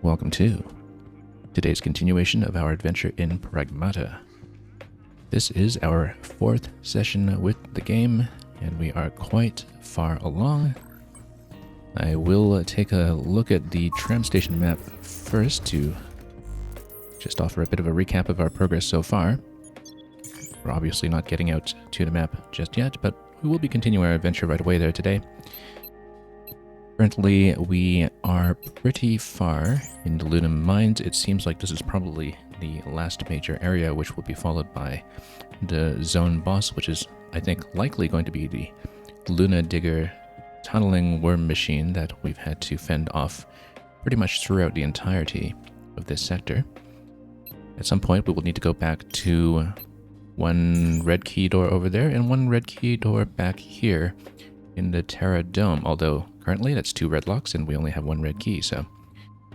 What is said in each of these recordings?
Welcome to today's continuation of our adventure in Pragmata. This is our fourth session with the game, and we are quite far along. I will take a look at the tram station map first to just offer a bit of a recap of our progress so far. We're obviously not getting out to the map just yet, but we will be continuing our adventure right away there today. Currently, we are pretty far in the Lunum Mines. It seems like this is probably the last major area, which will be followed by the zone boss, which is, I think, likely going to be the Luna Digger tunneling worm machine that we've had to fend off pretty much throughout the entirety of this sector. At some point, we will need to go back to one red key door over there and one red key door back here in the Terra Dome, although currently that's two red locks and we only have one red key, so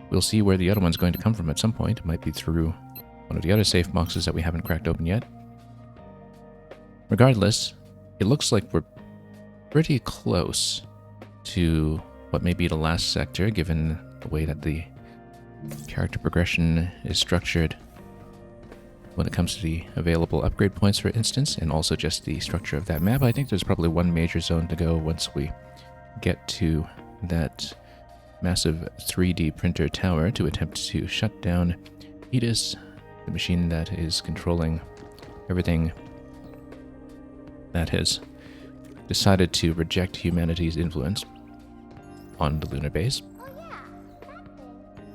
we'll see where the other one's going to come from at some point. It might be through one of the other safe boxes that we haven't cracked open yet. Regardless, it looks like we're pretty close to what may be the last sector, given the way that the character progression is structured when it comes to the available upgrade points, for instance, and also just the structure of that map. I think there's probably one major zone to go once we get to that massive 3D printer tower to attempt to shut down Edis, the machine that is controlling everything that has decided to reject humanity's influence on the lunar base.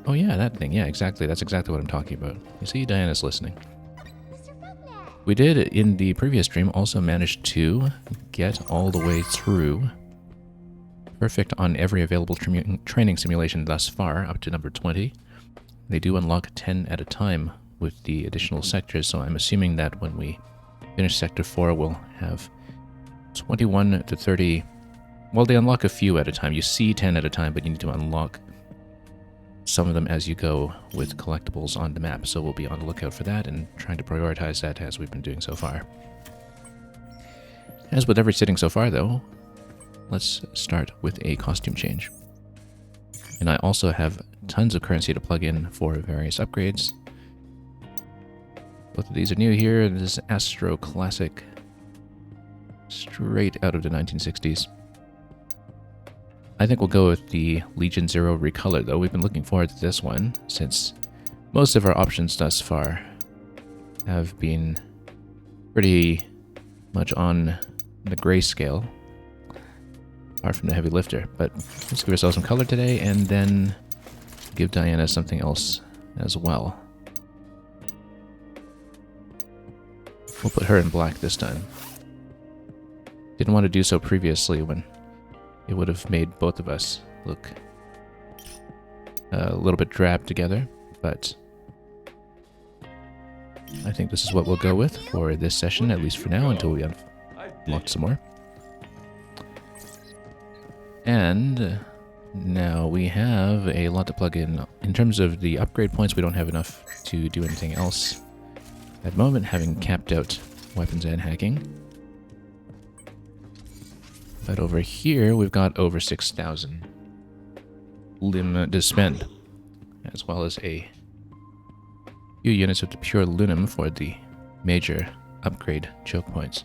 Oh yeah, that thing. Yeah, exactly. That's exactly what I'm talking about. You see, Diana's listening. We did, in the previous stream, also manage to get all the way through perfect on every available training simulation thus far, up to number 20. They do unlock 10 at a time with the additional sectors, so I'm assuming that when we finish Sector 4, we'll have 21 to 30... Well, they unlock a few at a time. You see 10 at a time, but you need to unlock some of them as you go with collectibles on the map, so we'll be on the lookout for that and trying to prioritize that as we've been doing so far. As with every sitting so far, though, let's start with a costume change. And I also have tons of currency to plug in for various upgrades. Both of these are new here. This is Astro Classic, straight out of the 1960s. I think we'll go with the Legion Zero Recolor, though. We've been looking forward to this one, since most of our options thus far have been pretty much on the grayscale, apart from the heavy lifter. But let's give ourselves some color today, and then give Diana something else as well. We'll put her in black this time. Didn't want to do so previously when it would have made both of us look a little bit drab together, but I think this is what we'll go with for this session, at least for now, until we unlock some more. And now we have a lot to plug in. In terms of the upgrade points, we don't have enough to do anything else at the moment, having capped out weapons and hacking. But over here, we've got over 6,000 lim to spend, as well as a few units of the pure lunum for the major upgrade choke points.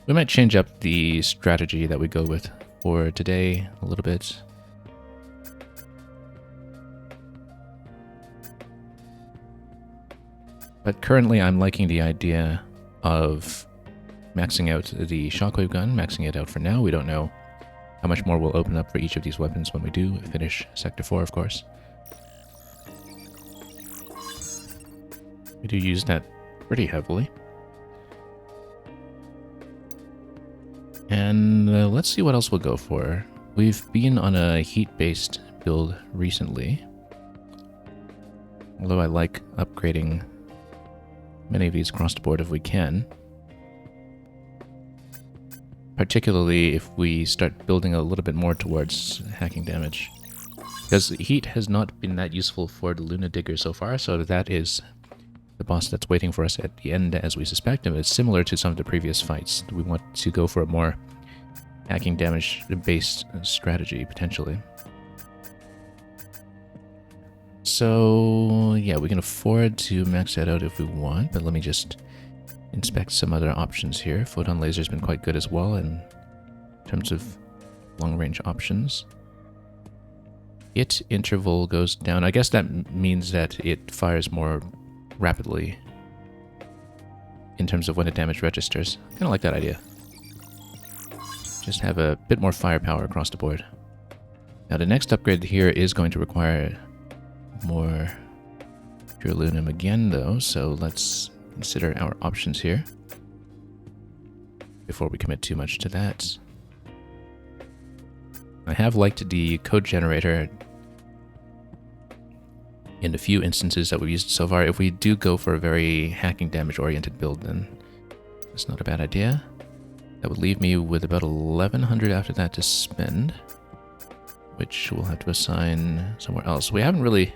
We might change up the strategy that we go with for today a little bit. But currently, I'm liking the idea of maxing out the shockwave gun, maxing it out for now. We don't know how much more will open up for each of these weapons when we do finish Sector 4, of course. We do use that pretty heavily. And let's see what else we'll go for. We've been on a heat-based build recently, although I like upgrading many of these across the board if we can. Particularly if we start building a little bit more towards hacking damage. Because heat has not been that useful for the Luna Digger so far, so that is the boss that's waiting for us at the end, as we suspect, and it's similar to some of the previous fights. We want to go for a more hacking damage-based strategy, potentially. So yeah, we can afford to max that out if we want, but let me just inspect some other options here. Photon laser's been quite good as well in terms of long-range options. Hit interval goes down. I guess that means that it fires more rapidly in terms of when the damage registers. Kind of like that idea. Just have a bit more firepower across the board. Now the next upgrade here is going to require more pure aluminum again though, so let's consider our options here before we commit too much to that. I have liked the code generator in the few instances that we've used so far. If we do go for a very hacking damage oriented build, then that's not a bad idea. That would leave me with about 1100 after that to spend, which we'll have to assign somewhere else. We haven't really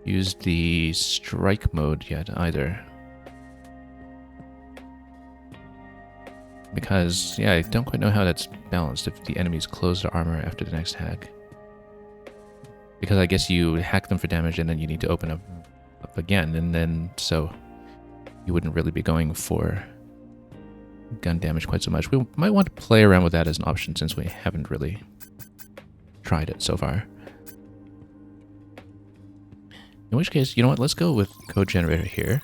used the strike mode yet either, because yeah, I don't quite know how that's balanced if the enemies close their armor after the next hack. Because I guess you hack them for damage and then you need to open up again, and then so you wouldn't really be going for gun damage quite so much. We might want to play around with that as an option since we haven't really tried it so far. In which case, you know what, let's go with code generator here.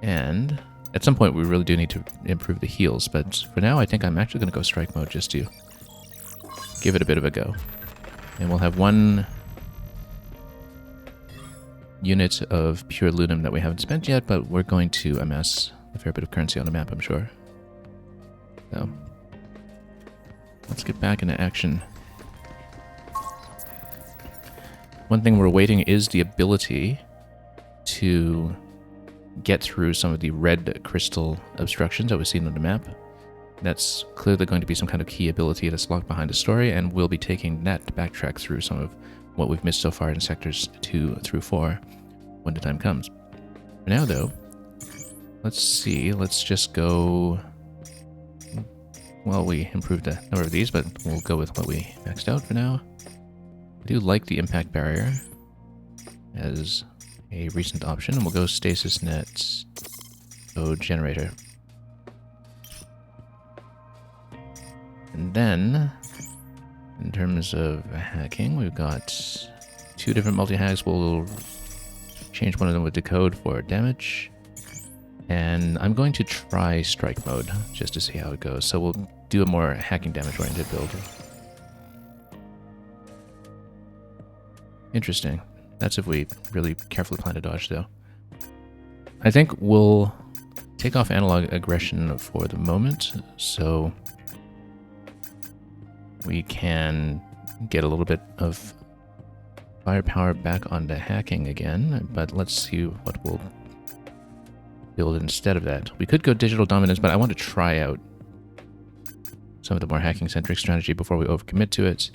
And at some point we really do need to improve the heals, but for now I think I'm actually going to go strike mode just to give it a bit of a go. And we'll have one unit of pure aluminum that we haven't spent yet, but we're going to amass a fair bit of currency on the map, I'm sure. So, let's get back into action. One thing we're waiting is the ability to get through some of the red crystal obstructions that we've seen on the map. That's clearly going to be some kind of key ability that's locked behind the story, and we'll be taking that to backtrack through some of what we've missed so far in sectors 2 through 4 when the time comes. For now, though, let's see. Let's just go... Well, we improved a number of these, but we'll go with what we maxed out for now. I do like the impact barrier as a recent option, and we'll go stasis nets, code generator. And then, in terms of hacking, we've got 2 different multi-hacks. We'll change one of them with decode for damage. And I'm going to try strike mode just to see how it goes. So we'll do a more hacking damage oriented build. Interesting. That's if we really carefully plan to dodge though. I think we'll take off analog aggression for the moment, so we can get a little bit of firepower back onto hacking again, but let's see what we'll build instead of that. We could go digital dominance, but I want to try out some of the more hacking-centric strategy before we overcommit to it.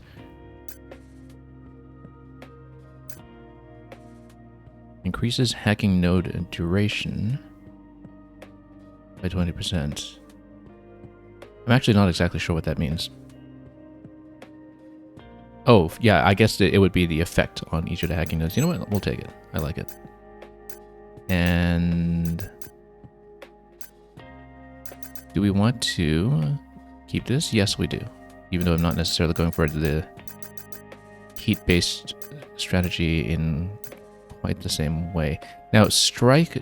Increases hacking node duration by 20%. I'm actually not exactly sure what that means. Oh, yeah, I guess it would be the effect on each of the hacking nodes. You know what? We'll take it. I like it. And do we want to keep this? Yes, we do. Even though I'm not necessarily going for the heat-based strategy in quite the same way. Now, strike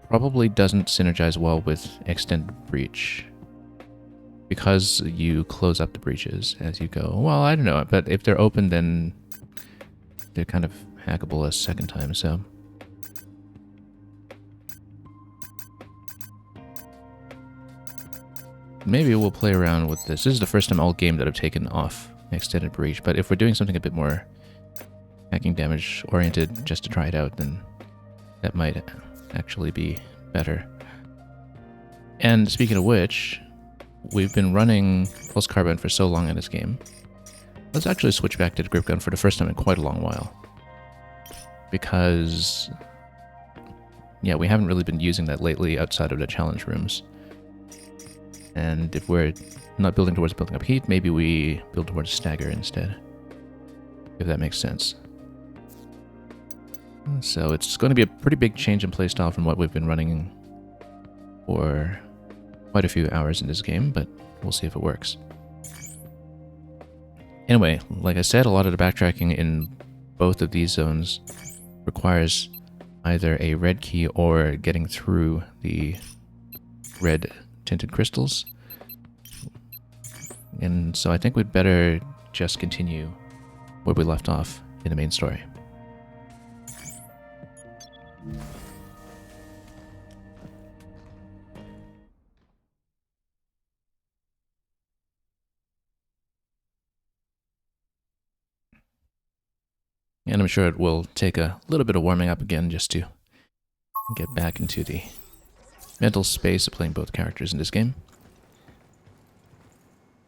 probably doesn't synergize well with extended breach, because you close up the breaches as you go. Well, I don't know, but if they're open, then they're kind of hackable a second time, so. Maybe we'll play around with this. This is the first time all game that I've taken off extended breach, but if we're doing something a bit more hacking damage oriented just to try it out, then that might actually be better. And speaking of which, we've been running pulse carbine for so long in this game. Let's actually switch back to the grip gun for the first time in quite a long while. Because, yeah, we haven't really been using that lately outside of the challenge rooms. And if we're not building towards building up heat, maybe we build towards stagger instead. If that makes sense. So it's going to be a pretty big change in playstyle from what we've been running for quite a few hours in this game, but we'll see if it works. Anyway, like I said, a lot of the backtracking in both of these zones requires either a red key or getting through the red tinted crystals. And so I think we'd better just continue where we left off in the main story. And I'm sure it will take a little bit of warming up again just to get back into the mental space of playing both characters in this game.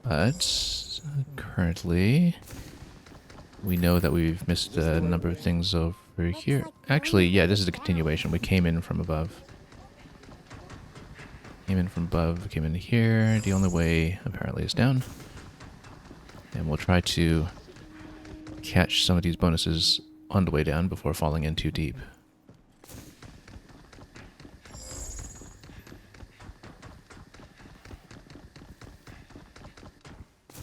But currently, we know that we've missed a number of things over here. Actually, yeah, this is a continuation. We came in from above. Came in here. The only way, apparently, is down. And we'll try to catch some of these bonuses on the way down before falling in too deep.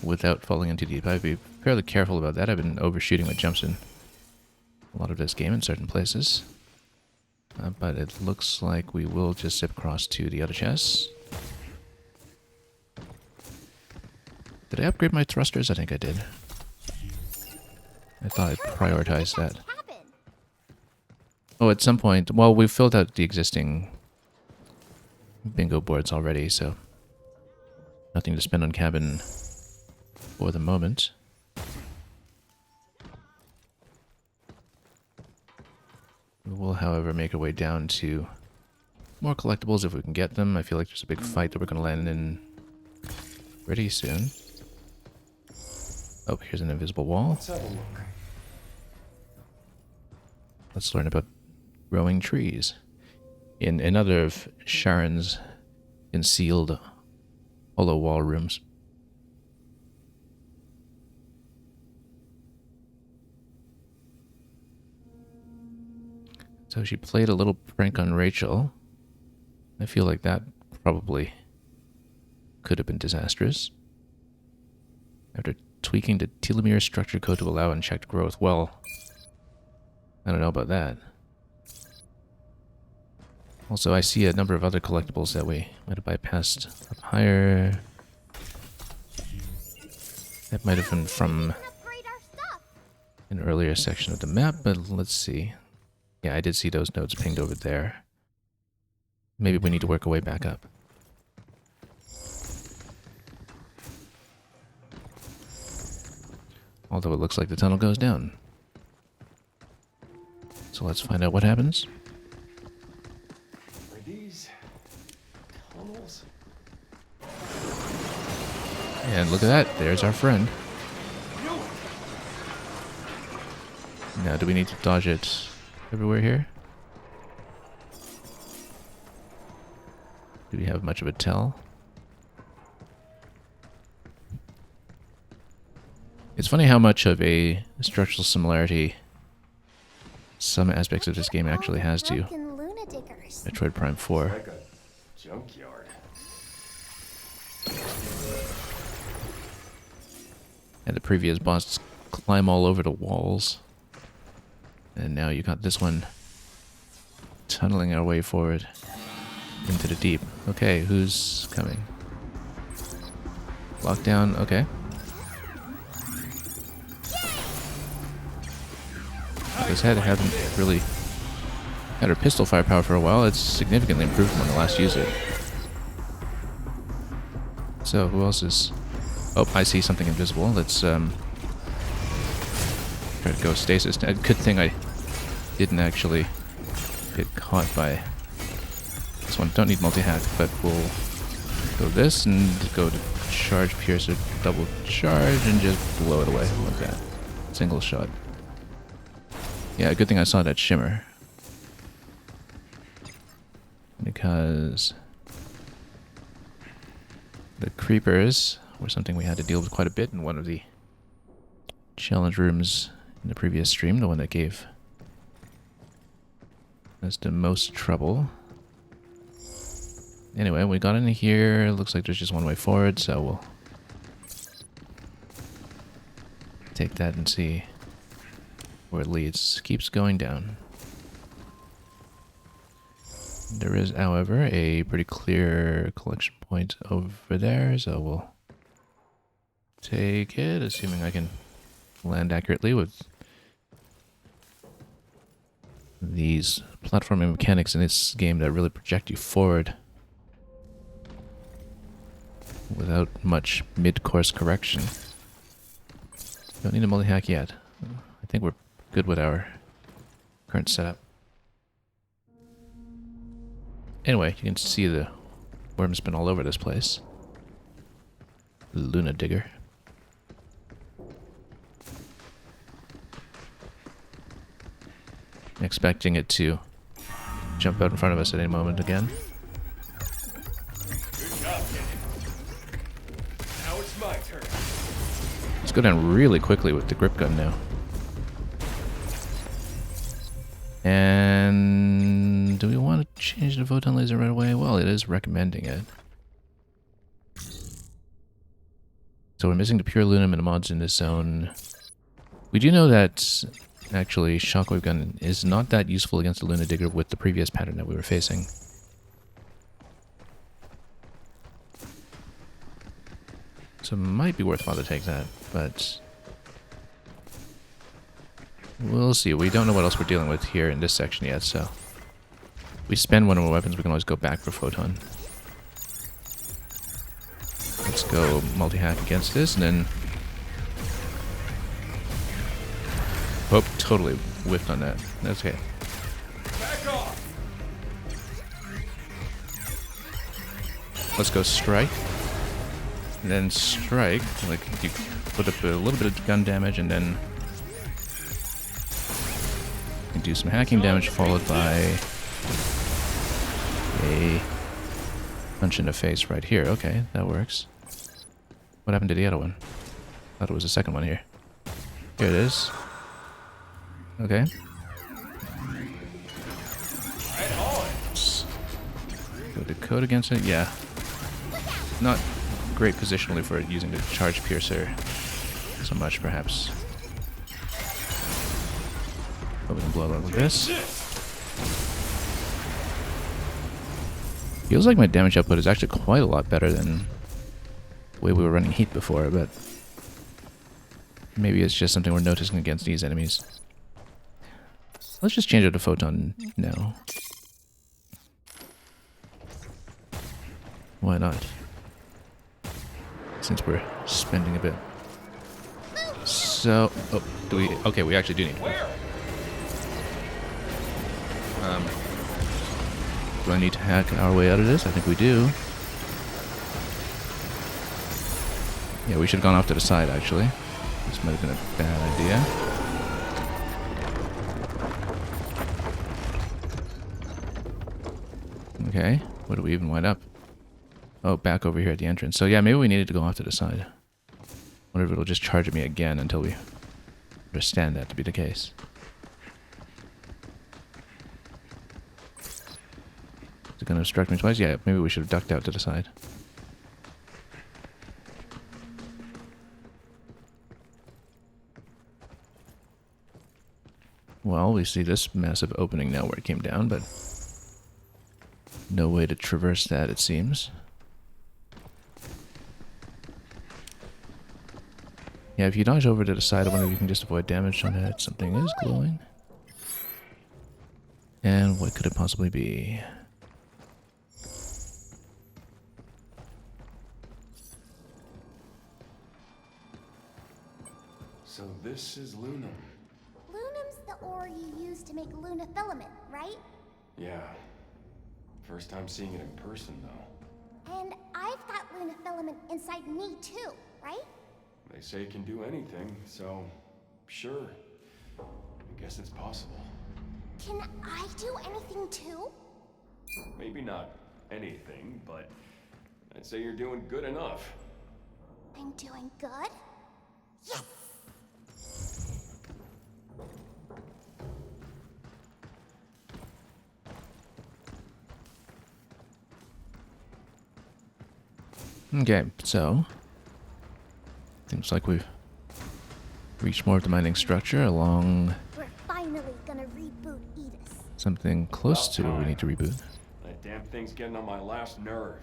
Without falling in too deep. I'd be fairly careful about that. I've been overshooting my jumps in a lot of this game in certain places. But it looks like we will just zip across to the other chests. Did I upgrade my thrusters? I think I did. I thought I'd prioritize that. Oh, at some point... Well, we've filled out the existing bingo boards already, so... Nothing to spend on cabin for the moment. We will, however, make our way down to more collectibles if we can get them. I feel like there's a big fight that we're going to land in pretty soon. Oh, here's an invisible wall. Let's have a look. Let's learn about growing trees. In another of Sharon's concealed hollow wall rooms. So she played a little prank on Rachel. I feel like that probably could have been disastrous. After tweaking the telomere structure code to allow unchecked growth. Well, I don't know about that. Also, I see a number of other collectibles that we might have bypassed up higher. That might have been from an earlier section of the map, but let's see. Yeah, I did see those nodes pinged over there. Maybe we need to work our way back up. Although it looks like the tunnel goes down. So let's find out what happens. Are these tunnels? And look at that, there's our friend. Now, do we need to dodge it everywhere here? Do we have much of a tell? It's funny how much of a structural similarity some aspects of this game actually has to Metroid Prime 4. Like a junkyard. And the previous boss climb all over the walls. And now you got this one tunneling our way forward into the deep. Okay, who's coming? Lockdown, okay. This head hadn't really had her pistol firepower for a while. It's significantly improved from when I last used it. So, who else is... Oh, I see something invisible. Let's try to go stasis. Good thing I didn't actually get caught by this one. Don't need multi-hack, but we'll go this and go to charge piercer, double charge, and just blow it away like that. Single shot. Yeah, good thing I saw that shimmer. Because the creepers were something we had to deal with quite a bit in one of the challenge rooms in the previous stream, the one that gave That's the most trouble. Anyway, we got in here. Looks like there's just one way forward, so we'll take that and see where it leads. Keeps going down. There is, however, a pretty clear collection point over there, so we'll take it, assuming I can land accurately with these platforming mechanics in this game that really project you forward without much mid-course correction. Don't need a multi-hack yet. I think we're good with our current setup. Anyway, you can see the worm's been all over this place. Luna Digger. Expecting it to jump out in front of us at any moment again. Good job, Kenny. Now it's my turn. Let's go down really quickly with the grip gun now. And do we want to change the photon laser right away? Well, it is recommending it. So we're missing the pure aluminum mods in this zone. We do know that actually shockwave gun is not that useful against the Luna Digger with the previous pattern that we were facing. So it might be worthwhile to take that, but we'll see. We don't know what else we're dealing with here in this section yet, so if we spend one of our weapons, we can always go back for photon. Let's go multi-hack against this, and then... Oh, totally whiffed on that. That's okay. Back off. Let's go strike. And then strike. Like, you put up a little bit of gun damage, and then you do some hacking damage, followed by a punch in the face right here. Okay, that works. What happened to the other one? Thought it was the second one here. Here it is. Okay. Go to code against it. Yeah. Not great positionally for using the charge piercer so much, perhaps. But we can blow it up with this. Feels like my damage output is actually quite a lot better than the way we were running heat before, but maybe it's just something we're noticing against these enemies. Let's just change it to photon now. Why not? Since we're spending a bit. So, oh, do we? Okay, we actually do need to. Do I need to hack our way out of this? I think we do. Yeah, we should have gone off to the side, actually. This might have been a bad idea. Okay, where do we even wind up? Oh, back over here at the entrance. So yeah, maybe we needed to go off to the side. Wonder if it'll just charge at me again until we understand that to be the case. Is it going to obstruct me twice? Yeah, maybe we should have ducked out to the side. Well, we see this massive opening now where it came down, but no way to traverse that, it seems. Yeah, if you dodge over to the side, I wonder if you can just avoid damage on it. Something is glowing. And what could it possibly be? So this is Luna. Lunum's the ore you use to make Luna filament, right? Yeah. First time seeing it in person, though. And I've got Luna filament inside me too, right? They say it can do anything, so sure. I guess it's possible. Can I do anything too? Maybe not anything, but I'd say you're doing good enough. I'm doing good? Yes! Okay, so seems like we've reached more of the mining structure along We're finally gonna reboot Edis. something close About to where we time. need to reboot. That damn thing's getting on my last nerve.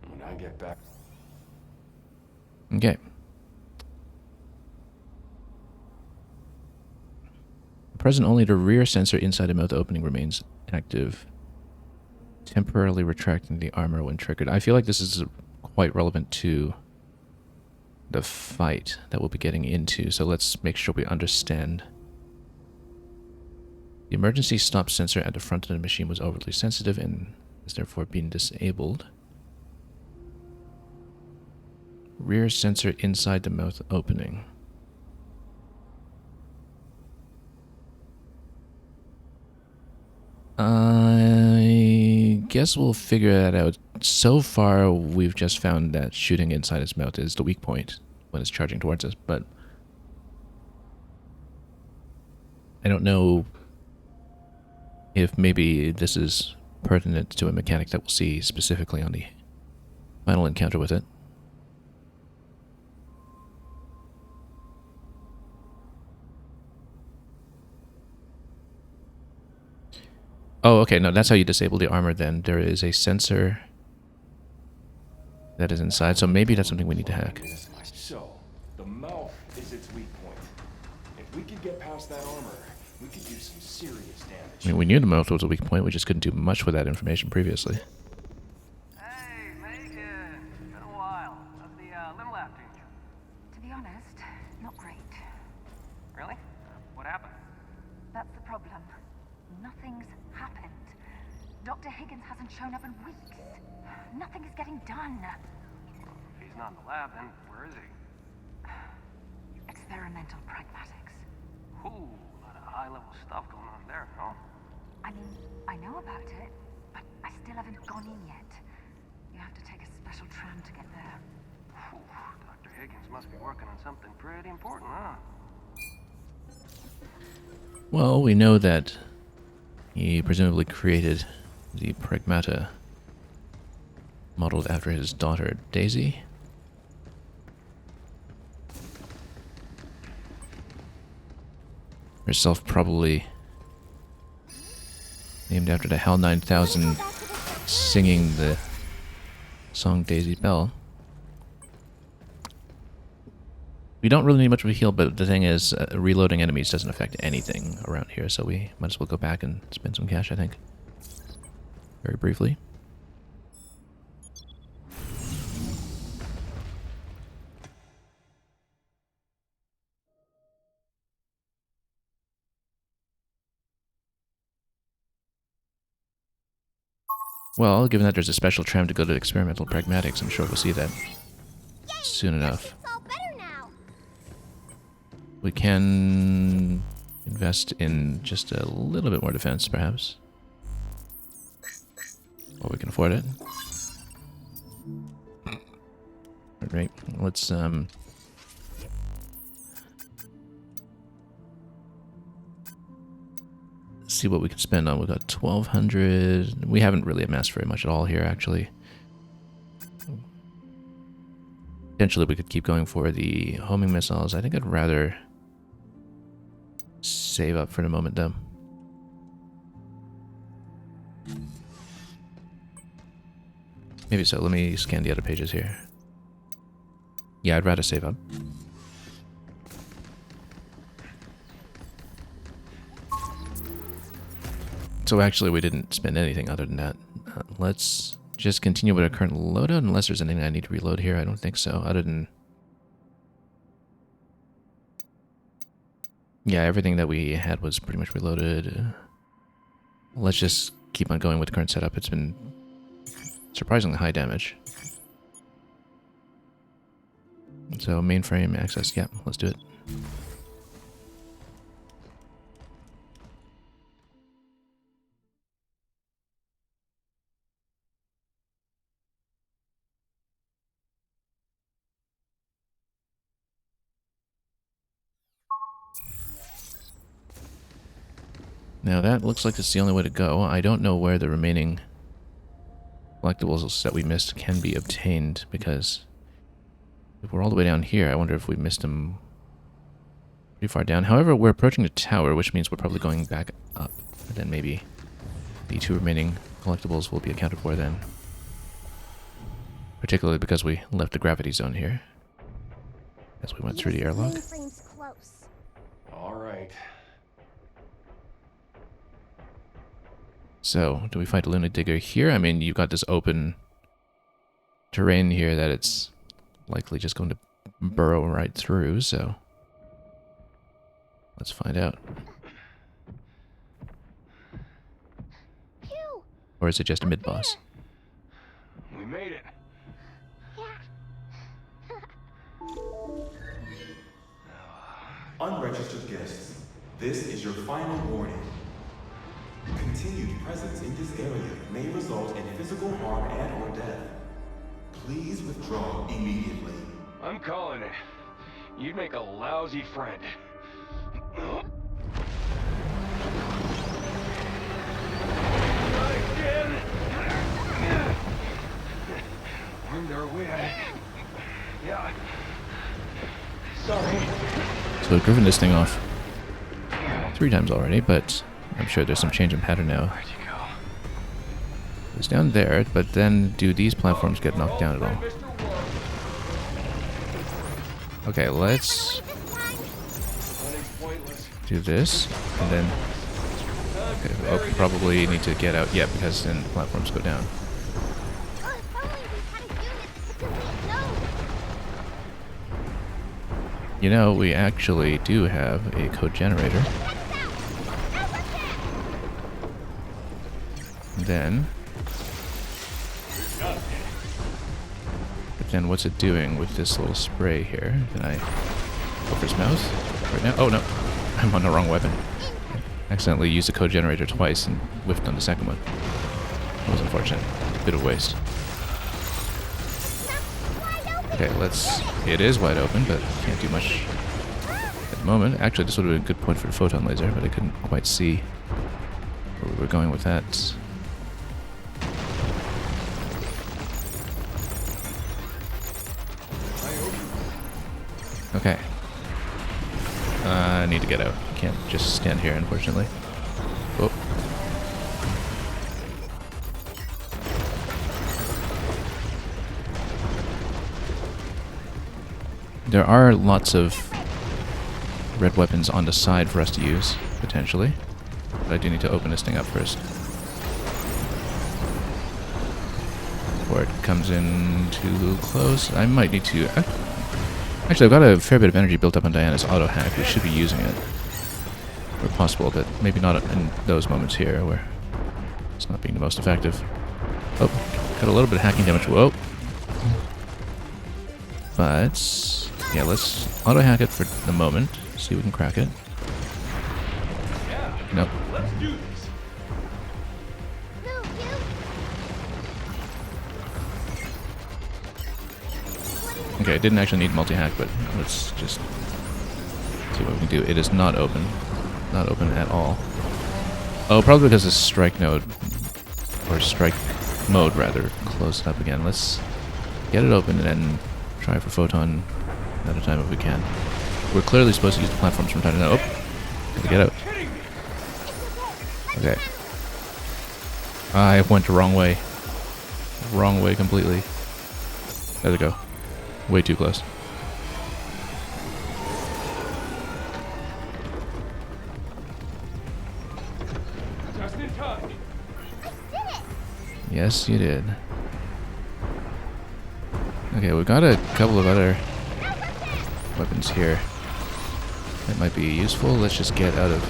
When I get back. Okay. Present only the rear sensor inside the mouth opening remains active, temporarily retracting the armor when triggered. I feel like this is quite relevant to the fight that we'll be getting into, so let's make sure we understand. The emergency stop sensor at the front of the machine was overly sensitive and is therefore being disabled. Rear sensor inside the mouth opening. I guess we'll figure that out. So far, we've just found that shooting inside its mouth is the weak point when it's charging towards us, but I don't know if maybe this is pertinent to a mechanic that we'll see specifically on the final encounter with it. Oh, okay, no, that's how you disable the armor then. There is a sensor that is inside, so maybe that's something we need to hack. So, the mouth is its weak point. If we could get past that armor, we could do some serious damage. I mean, we knew the mouth was a weak point, we just couldn't do much with that information previously. Hey, Megan. Been a while. How's the little lab doing you? To be honest, not great. Really? What happened? That's the problem. Nothing's happened. Dr. Higgins hasn't shown up in weeks. Nothing is getting done. If he's not in the lab, then where is he? Experimental pragmatics. Ooh, a lot of high-level stuff going on there, no? I mean, I know about it, but I still haven't gone in yet. You have to take a special tram to get there. Whew, Dr. Higgins must be working on something pretty important, huh? Well, we know that he presumably created the Pragmata, modeled after his daughter, Daisy. Herself probably named after the HAL 9000 singing the song Daisy Bell. We don't really need much of a heal, but the thing is, reloading enemies doesn't affect anything around here, so we might as well go back and spend some cash, I think. Very briefly. Well, given that there's a special tram to go to experimental pragmatics, I'm sure we'll see that soon enough. It's all better now. We can invest in just a little bit more defense, perhaps. Or we can afford it. Alright, let's see what we can spend on. We've got 1,200. We haven't really amassed very much at all here, actually. Potentially we could keep going for the homing missiles. I think I'd rather save up for the moment, though. Maybe so. Let me scan the other pages here. Yeah, I'd rather save up. So actually, we didn't spend anything other than that. Let's just continue with our current loadout, unless there's anything I need to reload here. I don't think so, other than... Yeah, everything that we had was pretty much reloaded. Let's just keep on going with the current setup. It's been surprisingly high damage. So mainframe access, yeah, let's do it. Now that looks like it's the only way to go. I don't know where the remaining collectibles that we missed can be obtained, because if we're all the way down here, I wonder if we missed them pretty far down. However, we're approaching the tower, which means we're probably going back up. And then maybe the 2 remaining collectibles will be accounted for then. Particularly because we left the gravity zone here as we went through the airlock. Mainframe's close. All right. So, do we fight a Luna Digger here? I mean, you've got this open terrain here that it's likely just going to burrow right through, so let's find out. Phew. Or is it just a mid-boss? We made it. Unregistered guests, this is your final warning. Continued presence in this area may result in physical harm and or death. Please withdraw immediately. I'm calling it. You'd make a lousy friend. Not again. Armed our way. Yeah. Sorry. So we've driven this thing off 3 times already, but I'm sure there's some change in pattern now. Where'd you go? It's down there, but then do these platforms get knocked down at all? Okay, let's do this, and then... Okay, oh, probably need to get out, yeah, because then the platforms go down. Oh, if only we had a unit to complete those. You know, we actually do have a code generator. Then... But then what's it doing with this little spray here? Can I over his mouth right now? Oh no, I'm on the wrong weapon. I accidentally used the code generator twice and whiffed on the second one. That was unfortunate. Bit of waste. Okay, let's... It is wide open, but can't do much at the moment. Actually, this would have been a good point for the photon laser, but I couldn't quite see where we were going with that. Okay. I need to get out. Can't just stand here, unfortunately. Oh. There are lots of red weapons on the side for us to use, potentially. But I do need to open this thing up first. Before it comes in too close. I might need to... Actually, I've got a fair bit of energy built up on Diana's auto-hack. We should be using it. Where possible, but maybe not in those moments here where it's not being the most effective. Oh, got a little bit of hacking damage. Whoa. But, yeah, let's auto-hack it for the moment. See if we can crack it. Nope. Let's do this. Okay, it didn't actually need multi-hack, but let's just see what we can do. It is not open. Not open at all. Oh, probably because the strike node, or strike mode rather, closed up again. Let's get it open and then try for photon at a time if we can. We're clearly supposed to use the platforms from time to time. Oh, gotta get out. Okay. I went the wrong way. Wrong way completely. There we go. Way too close. Just in time. Yes, you did. Okay, we've got a couple of other weapons here that might be useful. Let's just get out of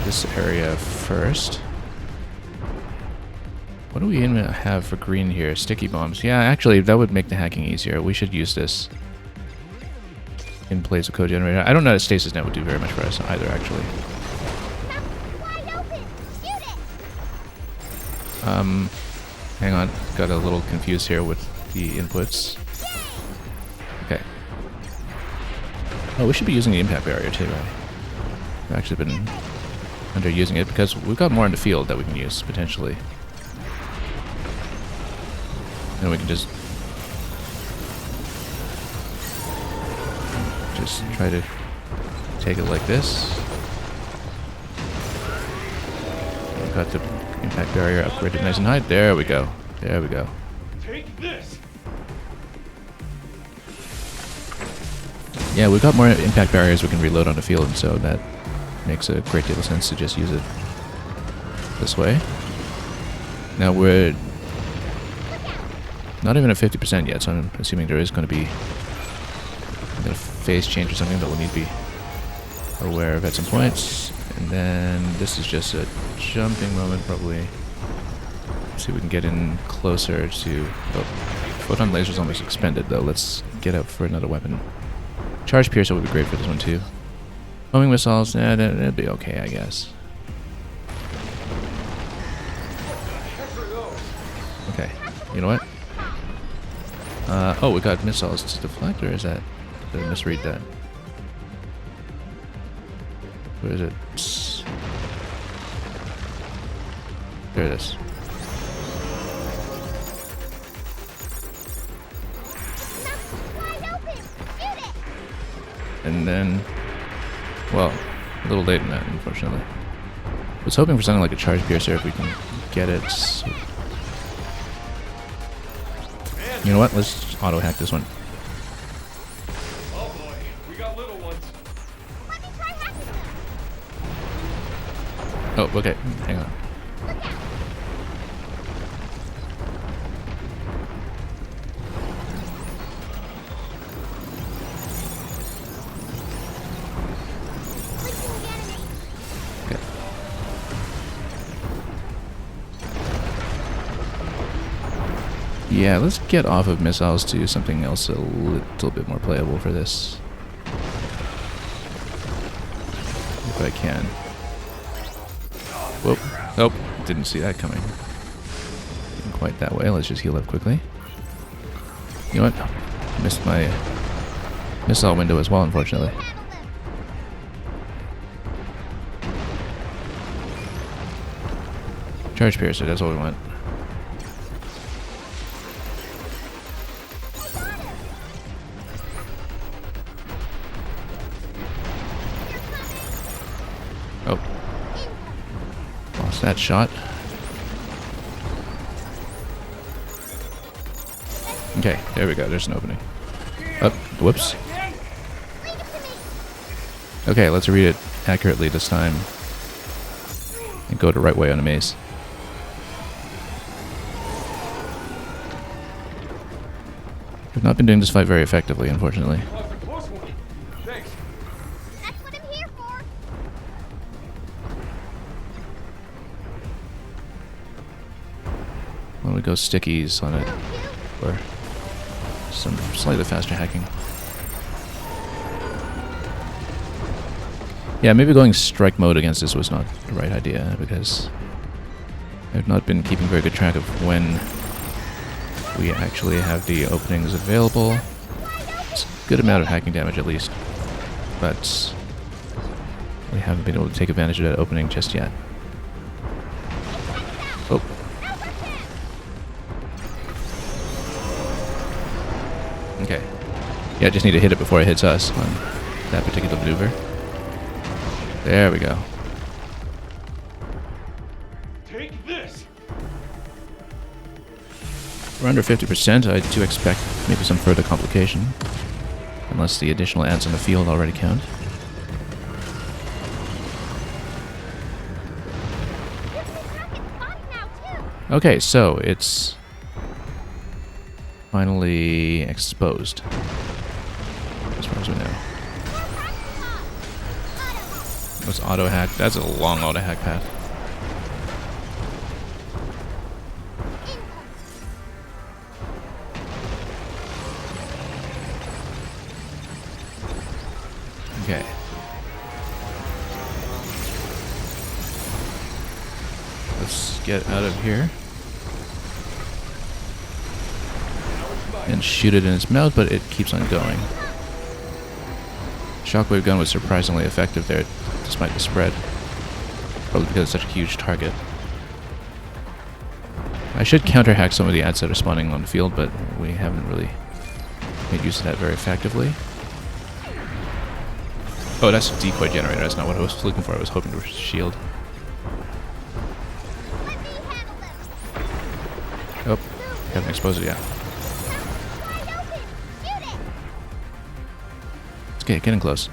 this area first. What do we even have for green here? Sticky bombs. Yeah, actually, that would make the hacking easier. We should use this in place of code generator. I don't know that stasis net would do very much for us either, actually. Hang on. Got a little confused here with the inputs. Okay. Oh, we should be using the impact barrier too, right? I've actually been underusing it because we've got more in the field that we can use, potentially. And we can just try to take it like this. We've got the impact barrier upgraded nice and high. There we go. There we go. Take this. Yeah, we've got more impact barriers we can reload on the field, and so that makes a great deal of sense to just use it this way. Now we're not even at 50% yet, so I'm assuming there is going to be a phase change or something that we'll need to be aware of at some points. And then this is just a jumping moment, probably. See if we can get in closer to... Oh, photon laser's almost expended, though. Let's get out for another weapon. Charge Piercer would be great for this one, too. Homing missiles, that'd be okay, I guess. Okay, you know what? Oh, we got missiles to deflect, or is that... Did I misread that? Where is it? There it is. And then, well, a little late in that, unfortunately. I was hoping for something like a Charge Piercer if we can get it. You know what? Let's auto hack this one. Oh boy, we got little ones. Let me try hacking them. Oh, okay. Hang on. Linking the enemy. Okay. Yeah, let's get off of missiles to something else a little bit more playable for this. If I can. Whoop. Nope. Didn't see that coming. Didn't quite that way. Let's just heal up quickly. You know what? Missed my missile window as well, unfortunately. Handle them. Charge Piercer, that's what we want. Oh. Lost that shot. Okay, there we go. There's an opening. Oh, whoops. Okay, let's read it accurately this time. And go the right way on a maze. We've not been doing this fight very effectively, unfortunately. Lost a close one. Thanks. That's what I'm here for. Why don't we go stickies on it? Or some slightly faster hacking. Yeah, maybe going strike mode against this was not the right idea, because I've not been keeping very good track of when we actually have the openings available. It's a good amount of hacking damage at least, but we haven't been able to take advantage of that opening just yet. Oh. Okay. Yeah, I just need to hit it before it hits us on that particular maneuver. There we go. Take this. We're under 50%. I do expect maybe some further complication. Unless the additional ads on the field already count. Okay, so it's finally exposed. As far as we know. What's auto hack? That's a long auto hack path. Okay. Let's get out of here. And shoot it in its mouth, but it keeps on going. Shockwave gun was surprisingly effective there, despite the spread. Probably because it's such a huge target. I should counter-hack some of the ads that are spawning on the field, but we haven't really made use of that very effectively. Oh, that's a decoy generator. That's not what I was looking for. I was hoping to shield. Oh, haven't exposed it yet. It's getting close.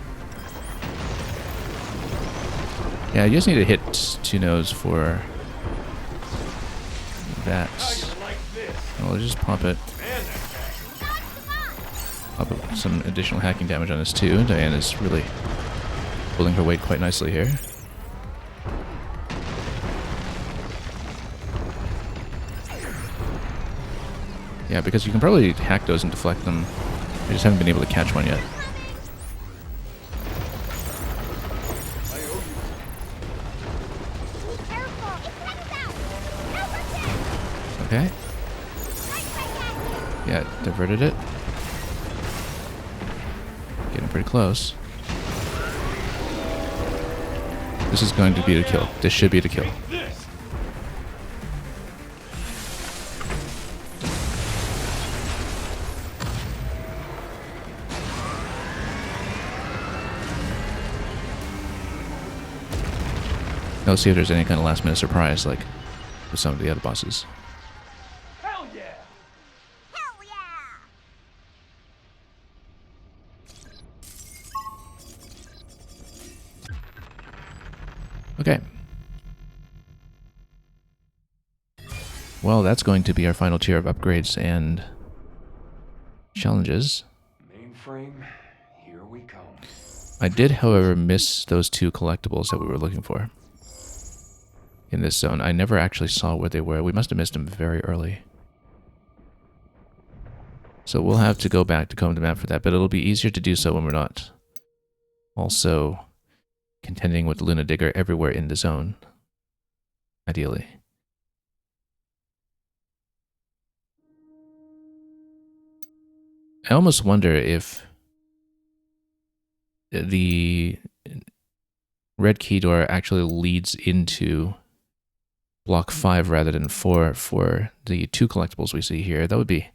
Yeah, you just need to hit 2 nodes for that. I'll just pop it. Pop up some additional hacking damage on this too. Diana's really pulling her weight quite nicely here. Yeah, because you can probably hack those and deflect them. I just haven't been able to catch one yet. Okay. Yeah, diverted it. Getting pretty close. This is going to be the kill. This should be the kill. Let's see if there's any kind of last minute surprise like with some of the other bosses. Hell yeah! Hell yeah! Okay. Well, that's going to be our final tier of upgrades and challenges. Mainframe, here we come. I did, however, miss those 2 collectibles that we were looking for in this zone. I never actually saw where they were. We must have missed them very early. So we'll have to go back to comb the map for that, but it'll be easier to do so when we're not also contending with Luna Digger everywhere in the zone, ideally. I almost wonder if the red key door actually leads into block 5 rather than 4 for the 2 collectibles we see here. That would be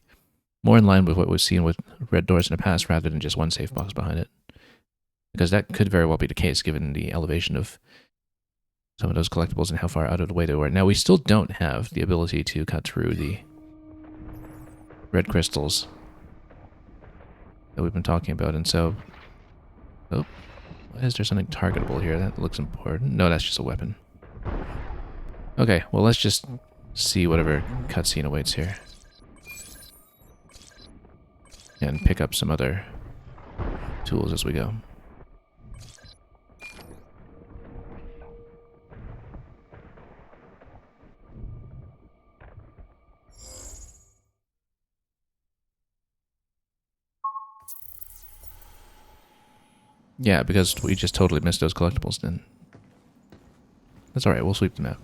more in line with what we've seen with red doors in the past rather than just one safe box behind it. Because that could very well be the case given the elevation of some of those collectibles and how far out of the way they were. Now, we still don't have the ability to cut through the red crystals that we've been talking about, and so... Oh, is there something targetable here? That looks important. No, that's just a weapon. Okay, well, let's just see whatever cutscene awaits here. And pick up some other tools as we go. Yeah, because we just totally missed those collectibles then. That's alright, we'll sweep them out.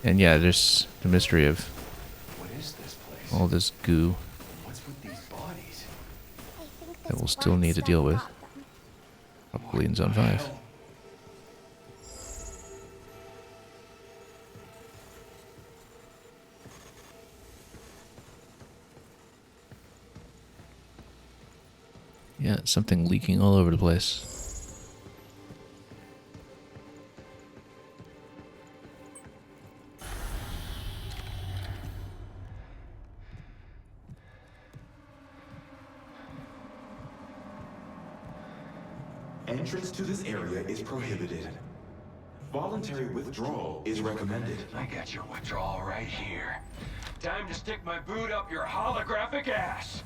And yeah, there's the mystery of What is this place? all this goo What's with these bodies? that we'll still need to deal with. Probably in Zone 5. Yeah, something leaking all over the place. Entrance to this area is prohibited. Voluntary withdrawal is recommended. I got your withdrawal right here. Time to stick my boot up your holographic ass.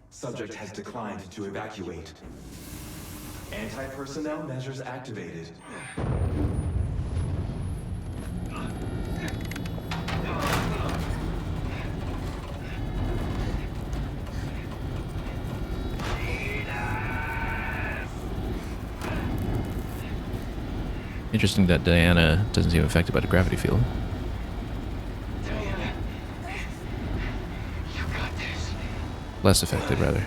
Subject has declined to evacuate. Anti-personnel measures activated. Interesting that Diana doesn't seem affected by the gravity field. Diana, you got this. Less affected, rather.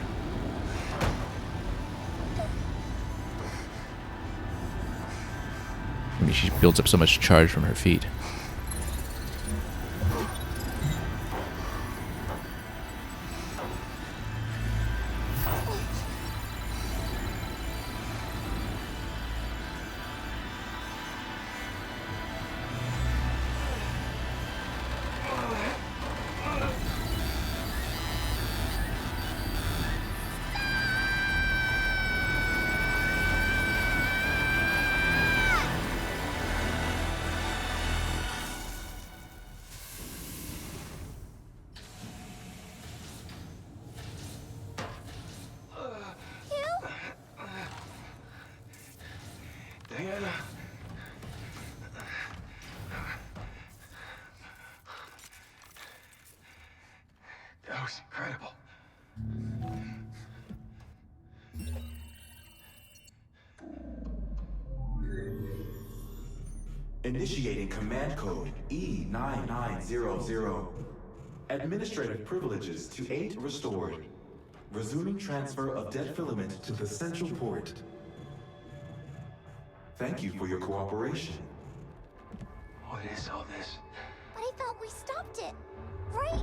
I mean, she builds up so much charge from her feet. Diana. That was incredible. Initiating command code E9900. Administrative privileges to 8 restored. Resuming transfer of dead filament to the central port. Thank you for your cooperation. What is all this? But I thought we stopped it, right?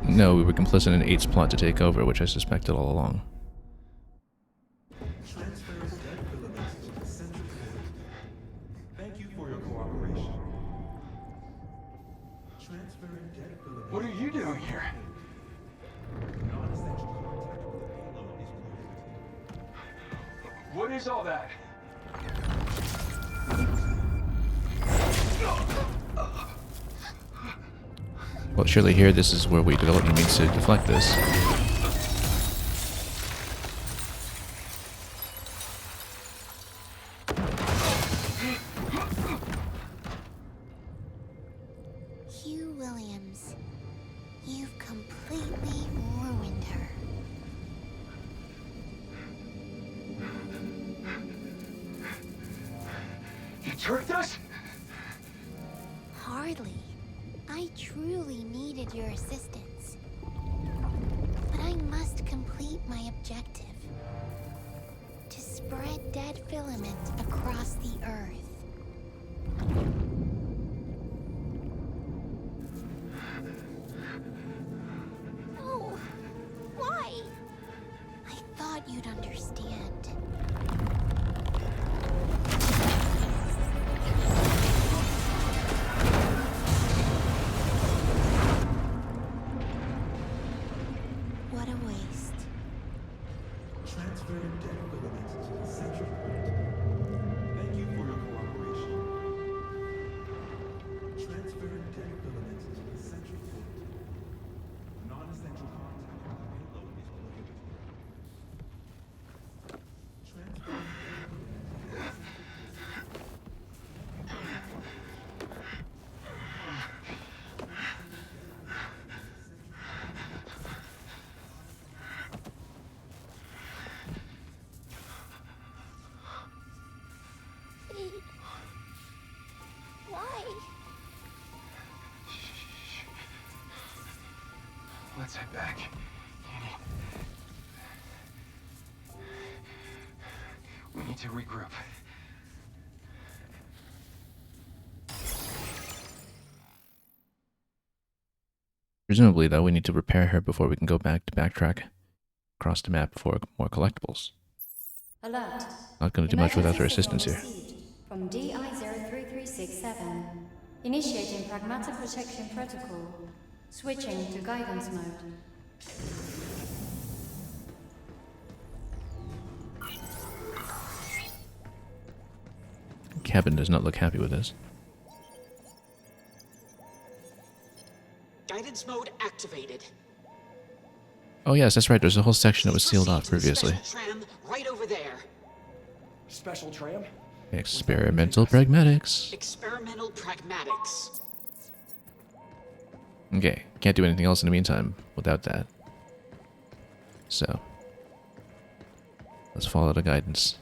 No, we were complicit in 8's plot to take over, which I suspected all along. Transfers dead filaments to the central port. Thank you for your cooperation. Transferring dead filaments. What are you doing here? Non-essential contact with the payload is prohibited. What is all that? Well, surely here, this is where we develop the means to deflect this. Hugh Williams, you've completely ruined her. You tricked us? Hardly. I truly needed your assistance. But I must complete my objective. To spread dead filament across the Earth. Oh, why? I thought you'd understand. What a waste. Transferring dead filaments to the central port. Thank you for your cooperation. Transferring dead filaments to the central port. Non-essential contact with the payload is prohibited. Transferring dead filaments to the central port. Why? Let's head back. We need to regroup. Presumably, though, we need to repair her before we can go back to backtrack across the map for more collectibles. Alert. Not going to do much without her assistance here. From DI-03367. Initiating Pragmata Protection Protocol. Switching to guidance mode. Kevin does not look happy with this. Guidance mode activated. Oh yes, that's right. There's a whole section that was sealed off previously. Special tram right over there. Special tram? Experimental pragmatics. Experimental pragmatics. Okay, can't do anything else in the meantime without that. So, let's follow the guidance.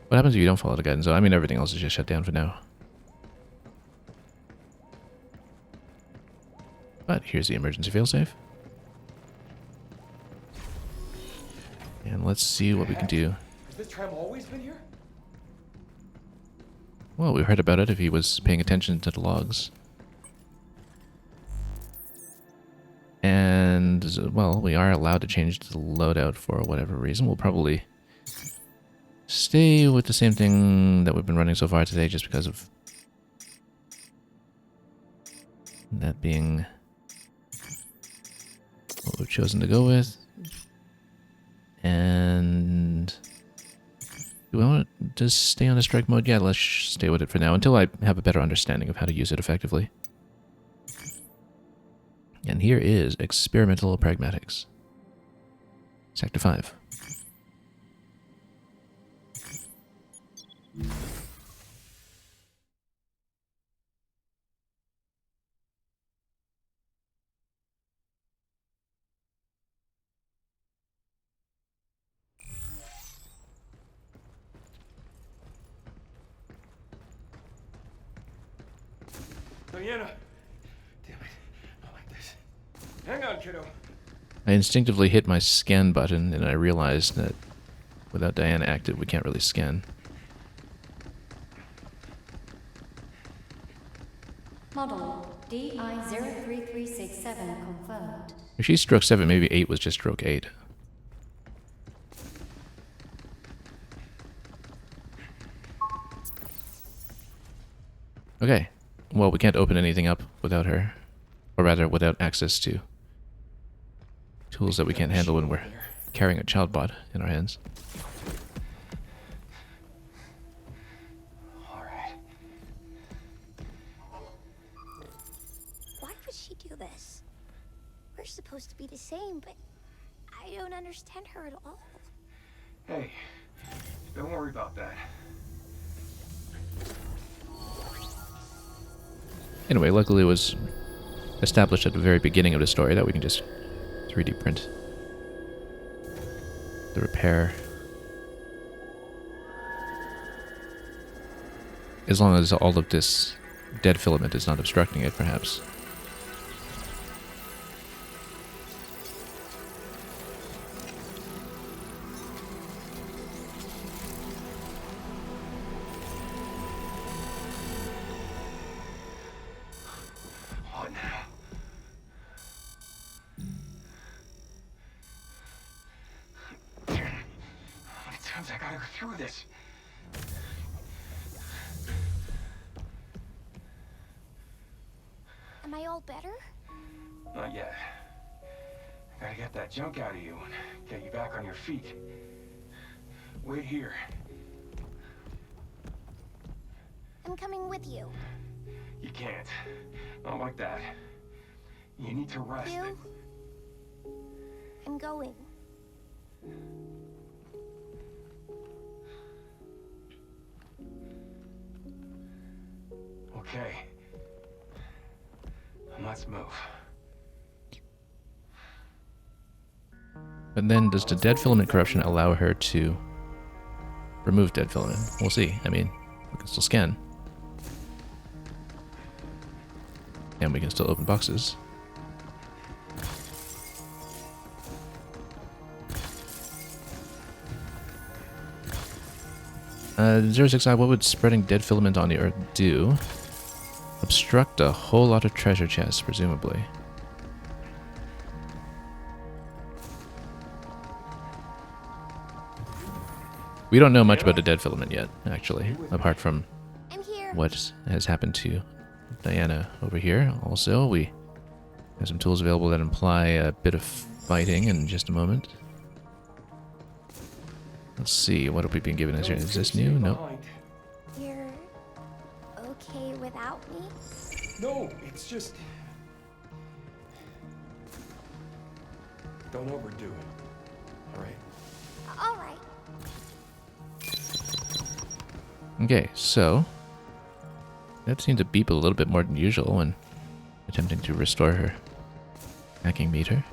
What happens if you don't follow the guidance? Oh, I mean, everything else is just shut down for now. But here's the emergency failsafe. And let's see what we can do. Has this tram always been here? Well, we heard about it if he was paying attention to the logs. And, well, we are allowed to change the loadout for whatever reason. We'll probably stay with the same thing that we've been running so far today just because of that being what we've chosen to go with. And do we want to just stay on the strike mode? Yeah, let's stay with it for now until I have a better understanding of how to use it effectively. And here is Experimental Pragmatics. Sector 5. Diana! Damn it. Not like this. Hang on, kiddo. I instinctively hit my scan button and I realized that without Diana active we can't really scan. Model DI-03367 confirmed. If she's stroke 7, maybe 8 was just stroke 8. Okay. Well, we can't open anything up without her. Or rather, without access to tools that we can't handle when we're carrying a child bot in our hands. Alright. Why would she do this? We're supposed to be the same, but I don't understand her at all. Hey, don't worry about that. Anyway, luckily it was established at the very beginning of the story that we can just 3D print the repair. As long as all of this dead filament is not obstructing it, perhaps. What now? How many times I gotta go through this? Am I all better? Not yet. Gotta get that junk out of you and get you back on your feet. Wait here. I'm coming with you. You can't. Not like that. You need to rest. You? I'm going. Okay. Let's move. But then, does the dead filament corruption allow her to remove dead filament? We'll see. I mean, we can still scan. And we can still open boxes. Zero 06I, what would spreading dead filament on the Earth do? Obstruct a whole lot of treasure chests, presumably. We don't know much about the dead filament yet, actually, apart from I'm here. what has happened to Diana over here. Also, we have some tools available that imply a bit of fighting in just a moment. Let's see, what have we been given? Is this new? Nope. You're okay without me? No, it's just... Don't overdo it. Alright? All right. Okay, so that seemed to beep a little bit more than usual when attempting to restore her hacking meter.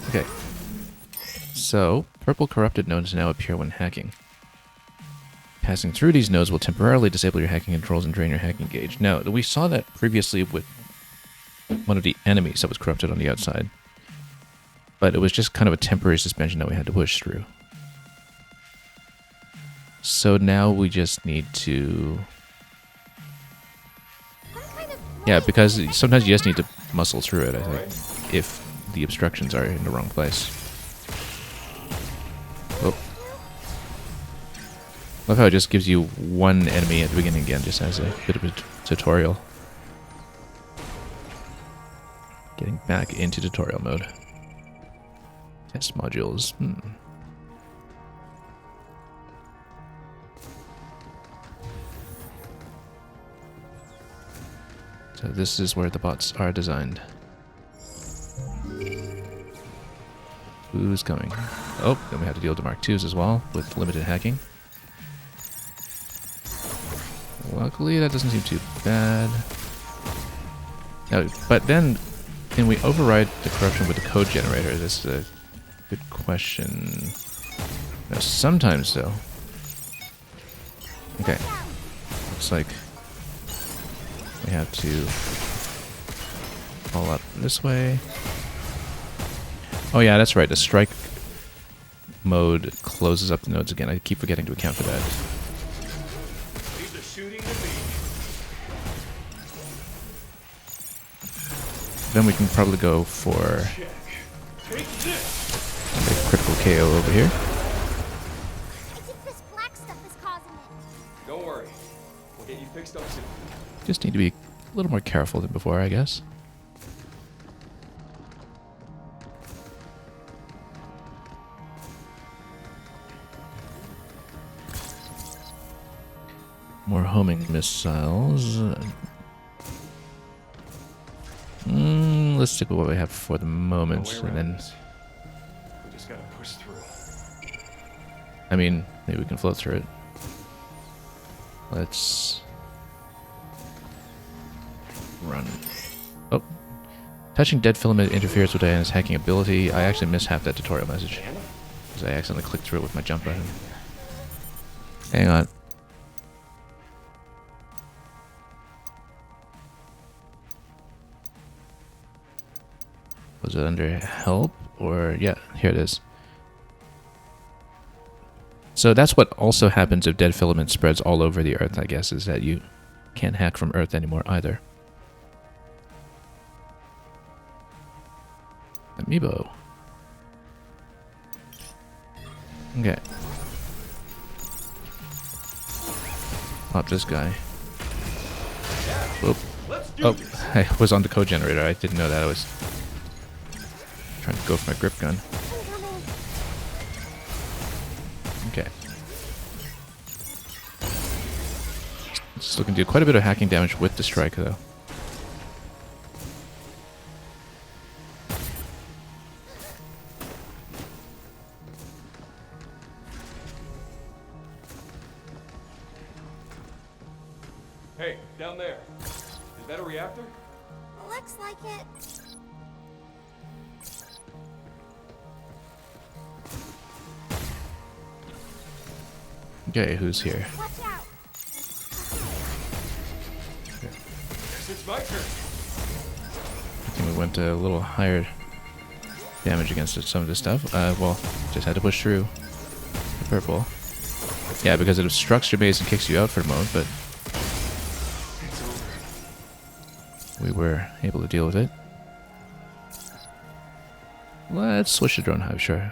Okay, so purple corrupted nodes now appear when hacking. Passing through these nodes will temporarily disable your hacking controls and drain your hacking gauge. Now, we saw that previously with one of the enemies that was corrupted on the outside. But it was just kind of a temporary suspension that we had to push through. So now we just need to... Yeah, because sometimes you just need to muscle through it, I think, if the obstructions are in the wrong place. Oh. Love how it just gives you one enemy at the beginning again, just as a bit of a tutorial. Getting back into tutorial mode. Test modules. So this is where the bots are designed. Who's coming? Oh, then we have to deal with the Mark IIs as well, with limited hacking. Luckily, that doesn't seem too bad. Now, but then, can we override the corruption with the code generator? That's a good question. No, sometimes, though. Okay. Looks like we have to fall up this way. Oh yeah, that's right. The strike mode closes up the nodes again. I keep forgetting to account for that. Then we can probably go for a critical KO over here. I think this black stuff is causing it. Don't worry. We'll get you fixed up soon. Just need to be a little more careful than before, I guess. More homing missiles. Let's stick with what we have for the moment, and then... We just gotta push through. I mean, maybe we can float through it. Let's... run. Oh. Touching dead filament interferes with Diana's hacking ability. I actually missed half that tutorial message. Because I accidentally clicked through it with my jump button. Hang on. Was it under help? Or, yeah, here it is. So that's what also happens if dead filament spreads all over the Earth, I guess, is that you can't hack from Earth anymore either. Amiibo. Okay. Pop this guy. Whoop. Oh, I was on the code generator. I didn't know that. I was trying to go for my grip gun. Okay. Still can do quite a bit of hacking damage with the strike, though. Hey, down there. Is that a reactor? Looks like it. Okay, who's here? Watch out. Guess it's my turn. I think we went a little higher damage against some of this stuff. Well, just had to push through the purple. Yeah, because it obstructs your base and kicks you out for a moment, but we were able to deal with it. Let's switch to drone hive, sure.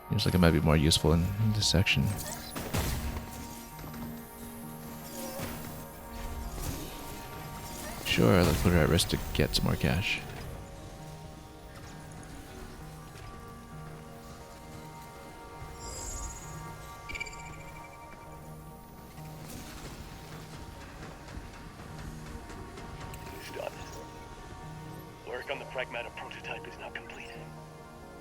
Seems like it might be more useful in this section. Sure, let's put her at risk to get some more cash. It's done. Work on the Pragmata prototype is now complete.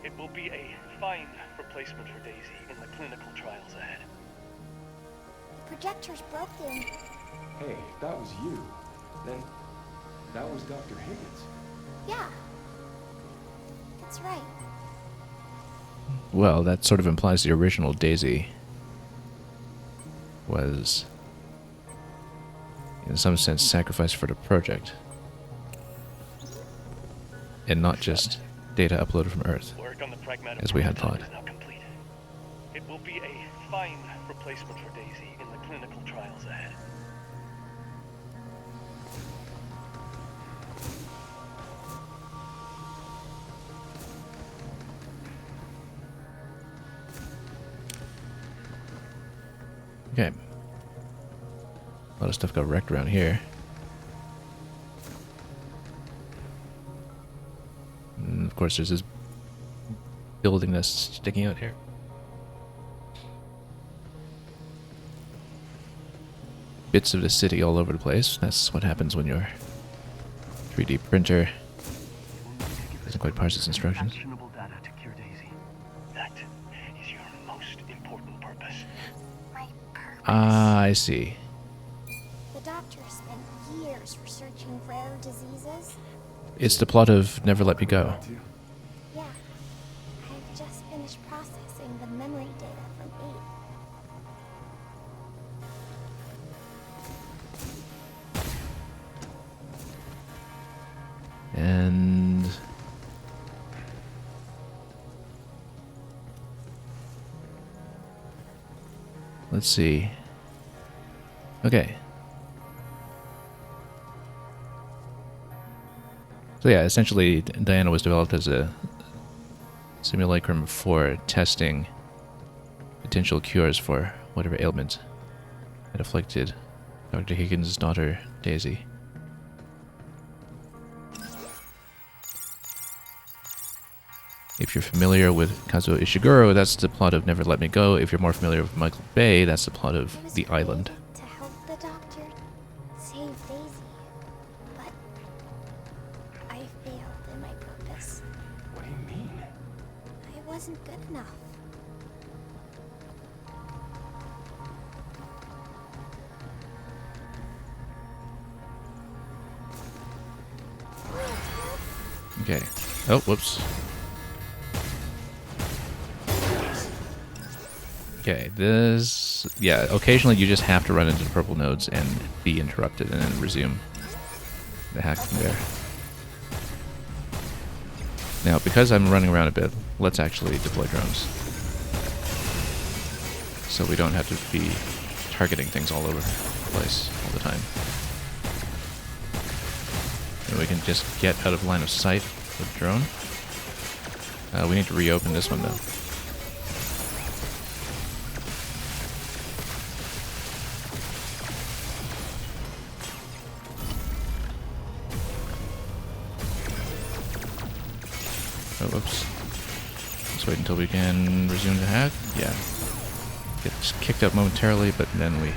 It will be a fine replacement for Daisy in the clinical trials ahead. The projector's broken. Hey, if that was you, then that was Dr. Higgins. Yeah. That's right. Well, that sort of implies the original Daisy was, in some sense, sacrificed for the project. And not just data uploaded from Earth, Work on the Pragmata as we had prototype thought. is now complete. It will be a fine replacement for Daisy in the clinical trials ahead. Okay. A lot of stuff got wrecked around here. And of course, there's this building that's sticking out here. Bits of the city all over the place. That's what happens when your 3D printer doesn't quite parse its instructions. Actionable data to cure Daisy. That is your most important purpose. My purpose. Ah, I see. The doctor spent years researching rare diseases. It's the plot of Never Let Me Go. Yeah. I've just finished processing the memory data from 8. And let's see. Okay. So yeah, essentially Diana was developed as a simulacrum for testing potential cures for whatever ailment had afflicted Dr. Higgins' daughter, Daisy. If you're familiar with Kazuo Ishiguro, that's the plot of Never Let Me Go. If you're more familiar with Michael Bay, that's the plot of The Island. To help the doctor save Daisy. But I failed in my purpose. What do you mean? I wasn't good enough. Okay. Oh, whoops. Okay, this... Yeah, occasionally you just have to run into the purple nodes and be interrupted and then resume the hack from there. Now, because I'm running around a bit, let's actually deploy drones. So we don't have to be targeting things all over the place all the time. And we can just get out of line of sight with the drone. We need to reopen this one though. Oh, whoops. Let's wait until we can resume the hack. Yeah. Gets kicked up momentarily, but then we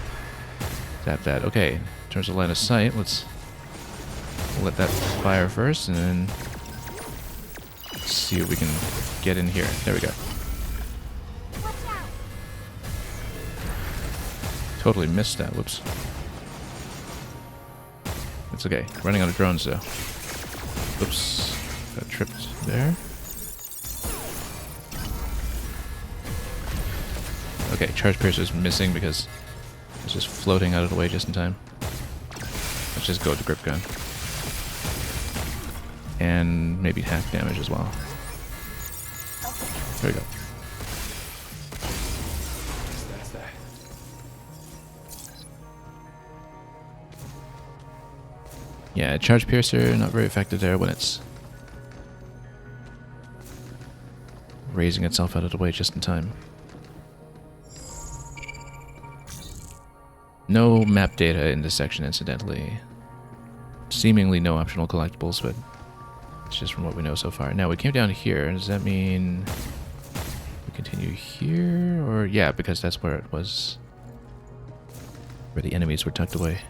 tap that. Okay, in terms of line of sight, let's let that fire first, and then see if we can get in here. There we go. Totally missed that. Whoops. It's okay. Running out of drones, though. Oops. Got tripped there. Okay, Charge Piercer's missing because it's just floating out of the way just in time. Let's just go with the grip gun. And maybe hack damage as well. There we go. That's that. Yeah, Charge Piercer, not very effective there when it's raising itself out of the way just in time. No map data in this section, incidentally. Seemingly no optional collectibles, but it's just from what we know so far. Now, we came down here. Does that mean we continue here? Or, yeah, because that's where it was, where the enemies were tucked away.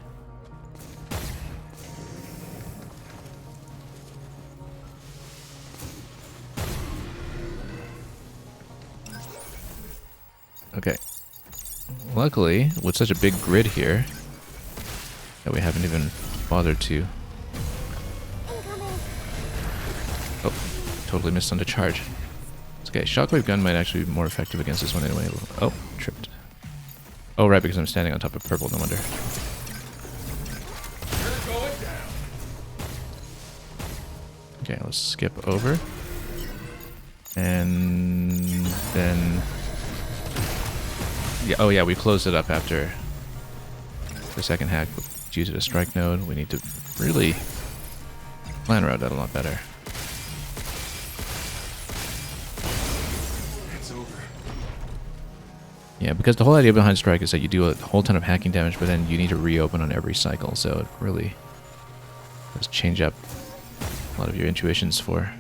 Okay. Luckily, with such a big grid here, that we haven't even bothered to... Oh, totally missed on the charge. It's okay, Shockwave Gun might actually be more effective against this one anyway. Oh, tripped. Oh, right, because I'm standing on top of purple, no wonder. Okay, let's skip over. And then... Yeah, oh yeah, we closed it up after the second hack. Due to the strike node, we need to really plan around that a lot better. It's over. Yeah, because the whole idea behind strike is that you do a whole ton of hacking damage, but then you need to reopen on every cycle, so it really does change up a lot of your intuitions for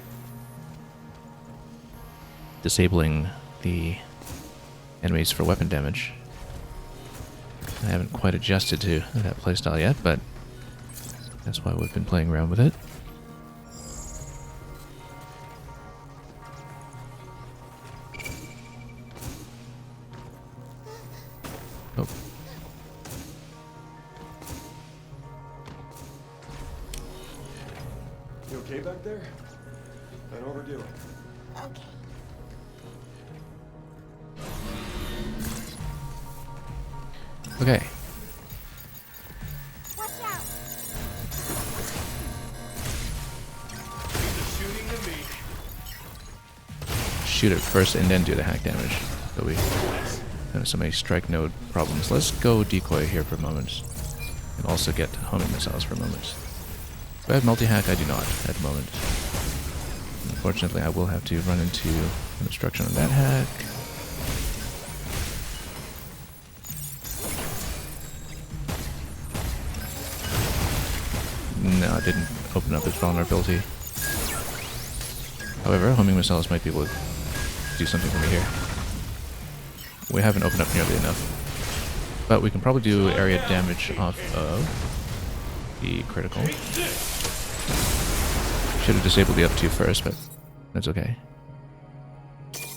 disabling the enemies for weapon damage. I haven't quite adjusted to that playstyle yet, but that's why we've been playing around with it. Oh. You okay back there? Don't overdo it. Okay. Okay. Watch out! Shoot it first and then do the hack damage. So we have so many strike node problems. Let's go decoy here for a moment. And also get homing missiles for a moment. Do I have multi-hack? I do not at the moment. Unfortunately, I will have to run into an obstruction on that hack. No, it didn't open up its vulnerability. However, homing missiles might be able to do something for me here. We haven't opened up nearly enough. But we can probably do area damage off of the critical. Should have disabled the up 2 first, but that's okay.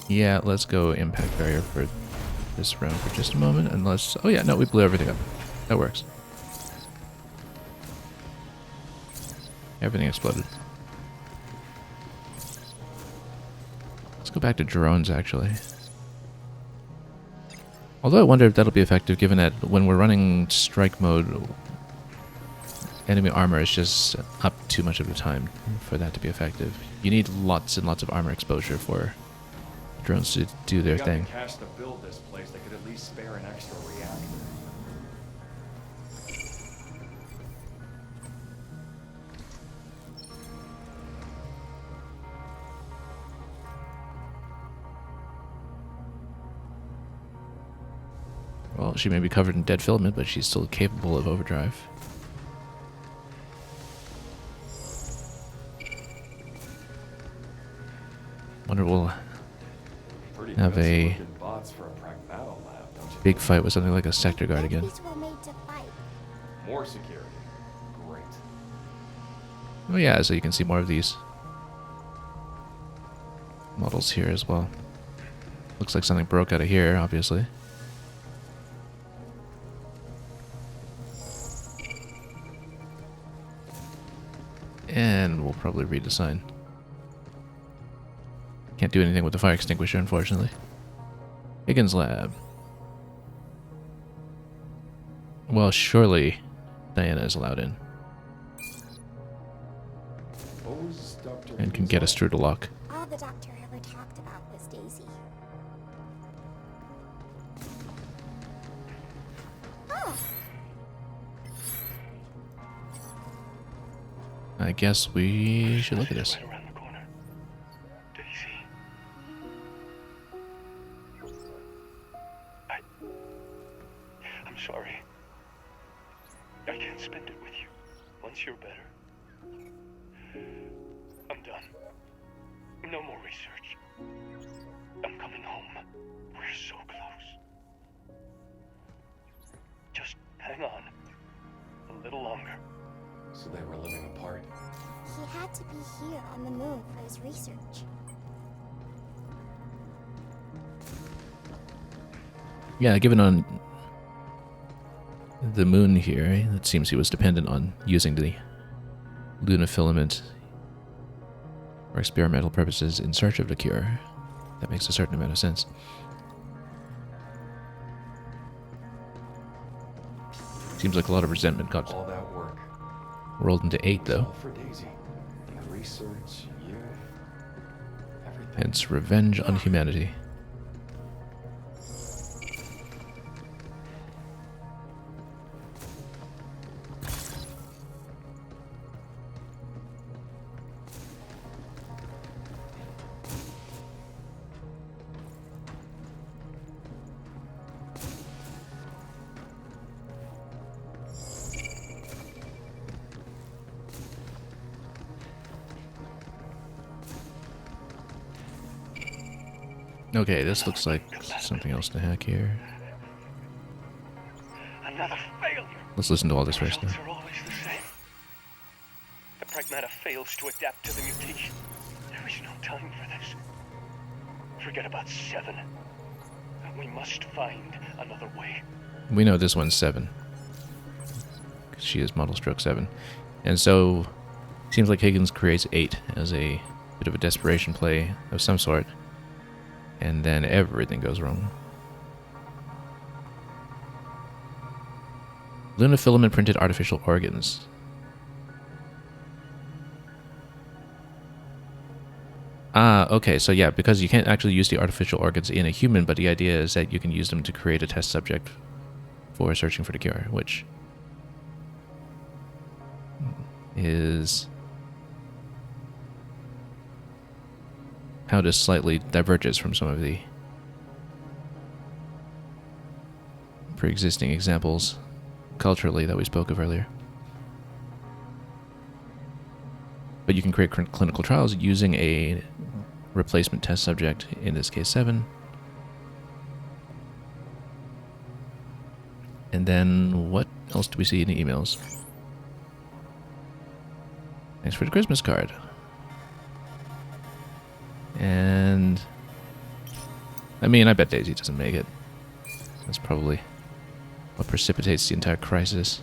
Yeah, let's go impact barrier for this round for just a moment, unless... Oh yeah, no, we blew everything up. That works. Everything exploded. Let's go back to drones, actually. Although I wonder if that'll be effective, given that when we're running strike mode, enemy armor is just up too much of the time for that to be effective. You need lots and lots of armor exposure for drones to do their thing. Got the cash to build this place. They could at least spare an extra reactor. Well, she may be covered in dead filament, but she's still capable of overdrive. Wonder we'll Pretty have a fancy looking bots for a Pragmata lab, don't you big think? fight with something like a sector guard again. These were made to fight. More security. Great. Oh yeah, so you can see more of these models here as well. Looks like something broke out of here, obviously. And we'll probably redesign. Can't do anything with the fire extinguisher, unfortunately. Higgins Lab. Well, surely Diana is allowed in. What was Dr. And can get us through the lock. All the doctor ever talked about was Daisy. Oh, I guess we should look at this. Right around the corner. Daisy. I'm sorry. I can't spend it with you. Once you're better. I'm done. No more research. I'm coming home. We're so close. Just hang on. A little longer. So they were living apart. he had to be here on the moon for his research. Yeah, given on the moon here, it seems he was dependent on using the Luna filament for experimental purposes in search of the cure. That makes a certain amount of sense. Seems like a lot of resentment got All that work. rolled into 8, All though. for Daisy. The research, you, everything. Hence, revenge on humanity. Okay, this looks like something else to hack here. Another failure. Let's listen to all this first now. Results are always the same. The Pragmata fails to adapt to the mutation. There is no time for this. Forget about 7. We must find another way. We know this one's 7. She is model stroke 7. And so, seems like Higgins creates 8 as a bit of a desperation play of some sort. And then everything goes wrong. Luna filament printed artificial organs. Ah, okay, so yeah, because you can't actually use the artificial organs in a human, but the idea is that you can use them to create a test subject for searching for the cure, which is how this slightly diverges from some of the pre-existing examples culturally that we spoke of earlier. But you can create clinical trials using a replacement test subject, in this case 7. And then what else do we see in the emails? Thanks for the Christmas card. And I mean, I bet Daisy doesn't make it. That's probably what precipitates the entire crisis.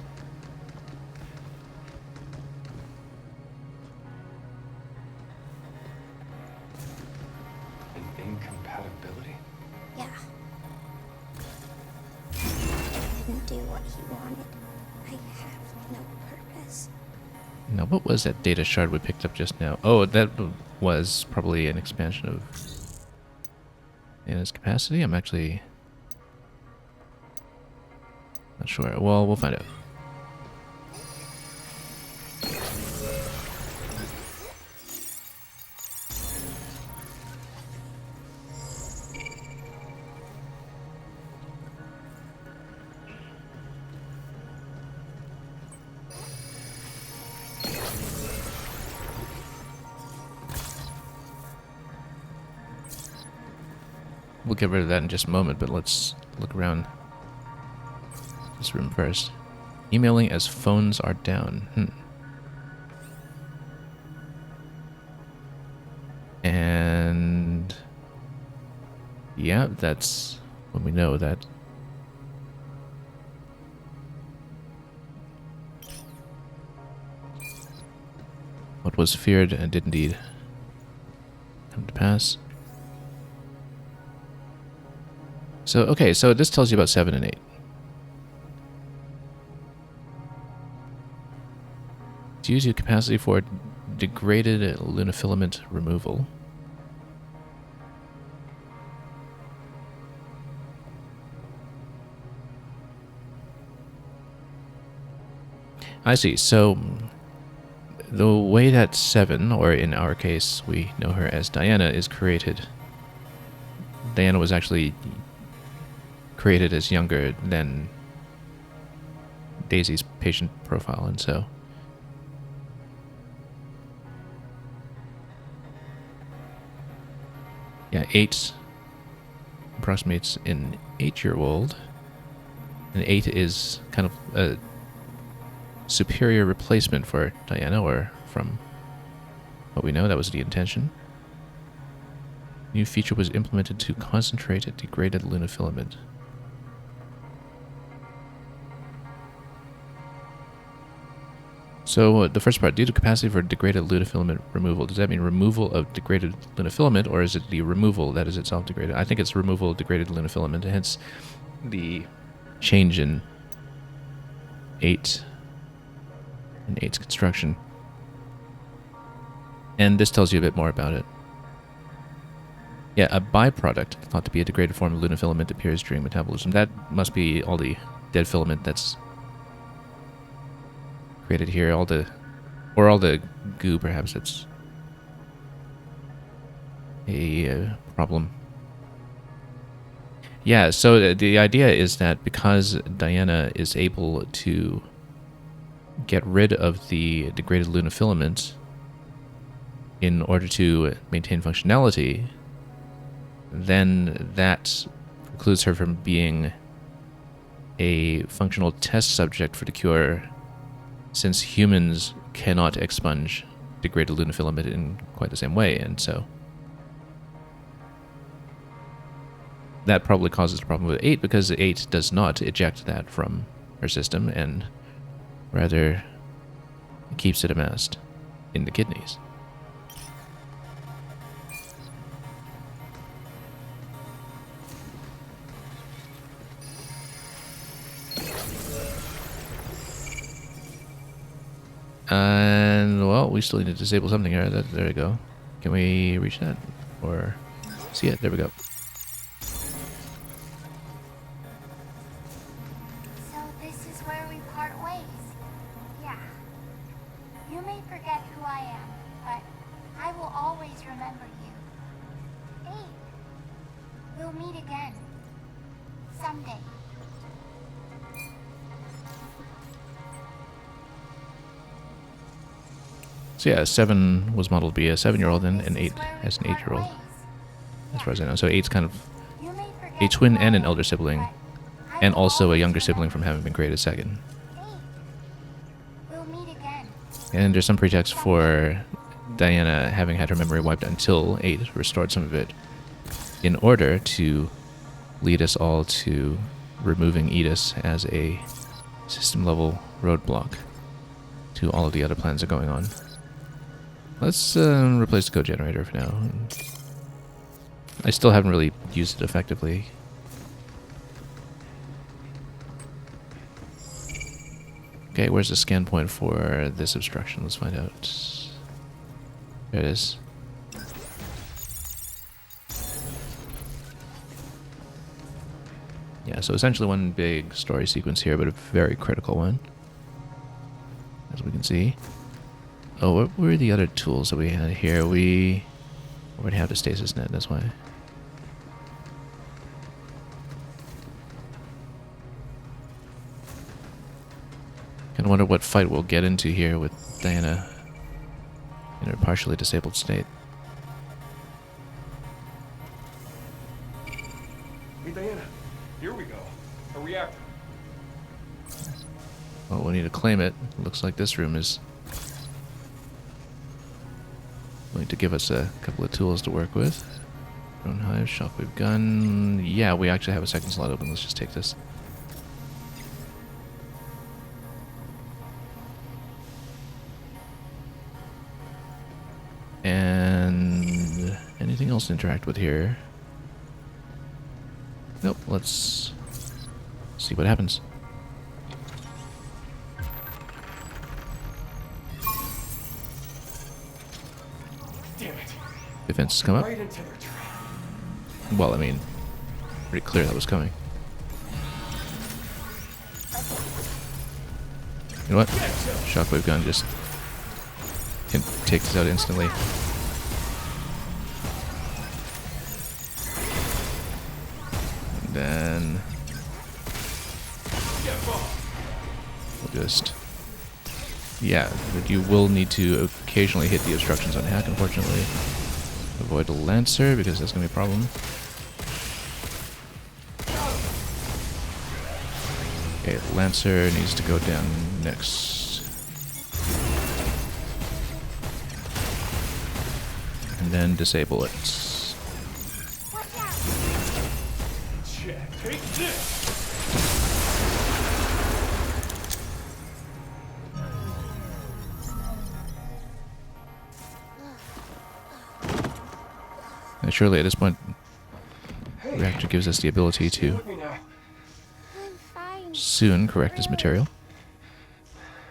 An incompatibility? Yeah. I didn't do what he wanted. I have no purpose. Now, what was that data shard we picked up just now? Oh, that was probably an expansion of Anna's capacity? I'm actually not sure. Well, we'll find out. We'll get rid of that in just a moment, but let's look around this room first. Emailing as phones are down. And yeah, that's when we know that what was feared and did indeed come to pass. So, okay, so this tells you about 7 and 8. Due to capacity for degraded Luna filament removal. I see, so the way that 7, or in our case, we know her as Diana, is created. Diana was actually created as younger than Daisy's patient profile, and so yeah, 8 approximates an 8-year-old, and 8 is kind of a superior replacement for Diana, or from what we know, that was the intention. New feature was implemented to concentrate degraded Luna filament. So the first part, due to capacity for degraded Luna filament removal, does that mean removal of degraded Luna filament, or is it the removal that is itself degraded? I think it's removal of degraded Luna filament, hence the change in 8 and 8's construction. And this tells you a bit more about it. Yeah, a byproduct thought to be a degraded form of Luna filament appears during metabolism. That must be all the dead filament that's created here, all the goo, perhaps. That's a problem. Yeah, so the idea is that because Diana is able to get rid of the degraded Luna filament in order to maintain functionality, then that precludes her from being a functional test subject for the cure, since humans cannot expunge degraded lunafilament in quite the same way, and so that probably causes a problem with 8, because 8 does not eject that from her system, and rather keeps it amassed in the kidneys. And, well, we still need to disable something here. There we go. Can we reach that? Or see it? There we go. So this is where we part ways. Yeah. You may forget who I am, but I will always remember you. Hey, we'll meet again. Someday. So yeah, 7 was modeled to be a 7-year-old and 8 as an 8-year-old, as far as I know. So 8's kind of a twin and an elder sibling, and also a younger sibling from having been created second. And there's some pretext for Diana having had her memory wiped until 8 restored some of it, in order to lead us all to removing Edis as a system-level roadblock to all of the other plans that are going on. Let's replace the code generator for now. I still haven't really used it effectively. Okay, where's the scan point for this obstruction? Let's find out. There it is. Yeah, so essentially one big story sequence here, but a very critical one, as we can see. Oh, what were the other tools that we had here? We already have the stasis net, that's why. Kind of wonder what fight we'll get into here with Diana in her partially disabled state. Hey, Diana, here we go. A reactor. Well, we need to claim it. Looks like this room is going to give us a couple of tools to work with. Drone hive, shockwave gun. Yeah, we actually have a second slot open. Let's just take this. And anything else to interact with here? Nope, let's see what happens. Damn it. Defenses come up. Right into their trap. Well, I mean, pretty clear that was coming. You know what? Shockwave gun just can take this out instantly. And then we'll just, yeah, but you will need to occasionally hit the obstructions on hack, unfortunately. Avoid the Lancer, because that's going to be a problem. Okay, Lancer needs to go down next. And then disable it. Check. Take this. And surely at this point, Hey, the reactor gives us the ability to look at me now. I'm fine. soon correct this material.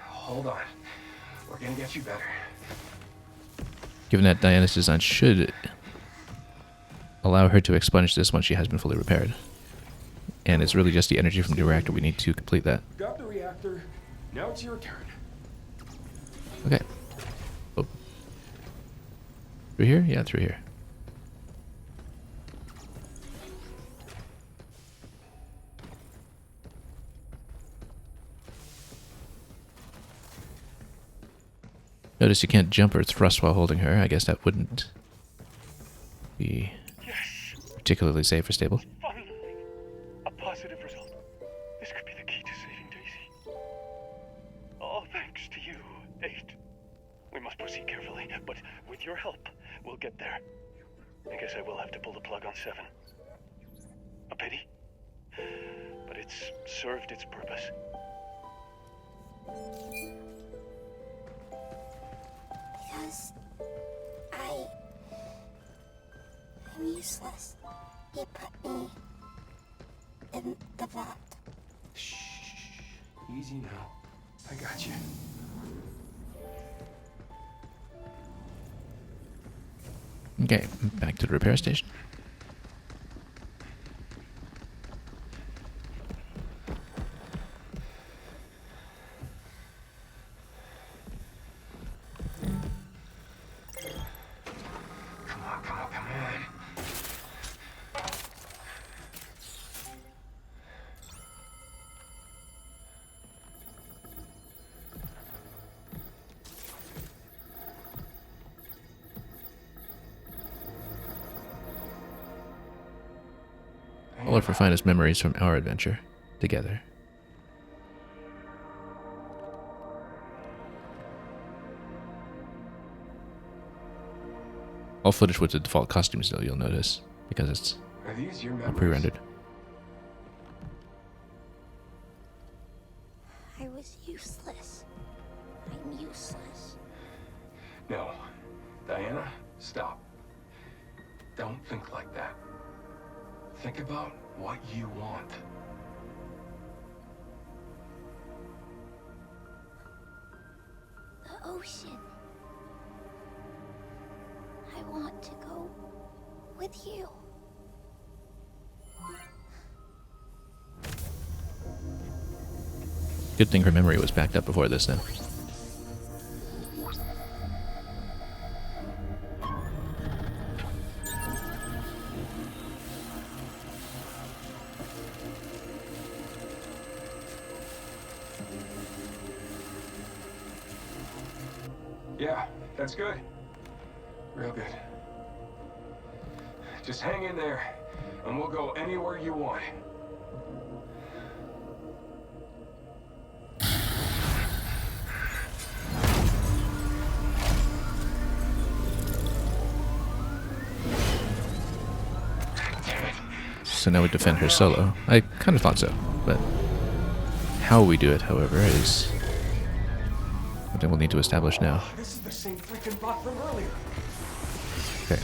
Hold on. We're gonna get you better. Given that Diana's design should allow her to expunge this once she has been fully repaired. And it's really just the energy from the reactor we need to complete that. Got the reactor. Now it's your turn. Okay. Oh. Through here? Yeah, through here. Notice you can't jump or thrust while holding her. I guess that wouldn't be particularly safe or stable. Finally, a positive result. This could be the key to saving Daisy. All thanks to you, 8. We must proceed carefully, but with your help, we'll get there. I guess I will have to pull the plug on 7. A pity, but it's served its purpose. Because I'm useless. He put me in the vat. Shh. Easy now. I got you. Okay, back to the repair station. Come on, come on, come on. All of our finest memories from our adventure together. All footage with the default costumes, though, you'll notice, because it's Are these your all memories? pre-rendered. I was useless. I'm useless. No. Diana, stop. Don't think like that. Think about what you want. The ocean. I want to go with you. Good thing her memory was backed up before this, then. Yeah, that's good. Real good. Just hang in there, and we'll go anywhere you want. So now we defend her solo. I kind of thought so, but how we do it, however, is something we'll need to establish now. This is the same freaking bot from earlier. Okay.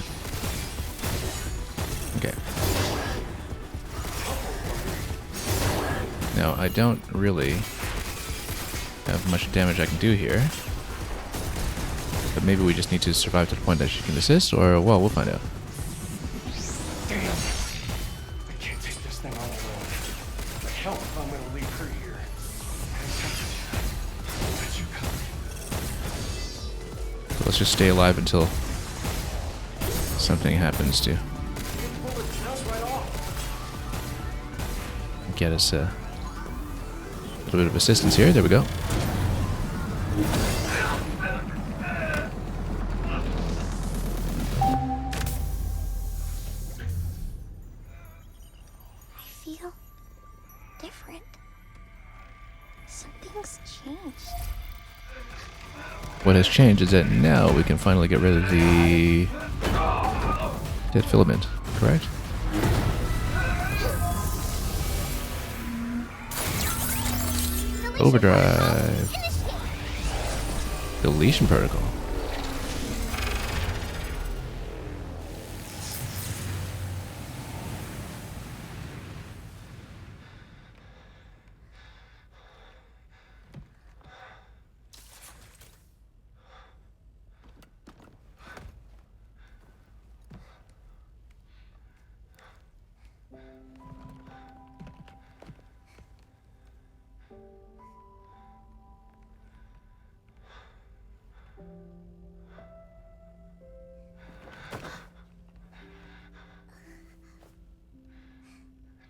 Okay. Now, I don't really have much damage I can do here. But maybe we just need to survive to the point that she can assist, or, well, we'll find out. Damn. I can't take this thing all alone. But hell if I'm gonna leave her here. Let you go. So let's just stay alive until something happens to get us a little bit of assistance here. There we go. I feel different. Something's changed. What has changed is that now we can finally get rid of the dead filament, correct? Overdrive. Deletion protocol.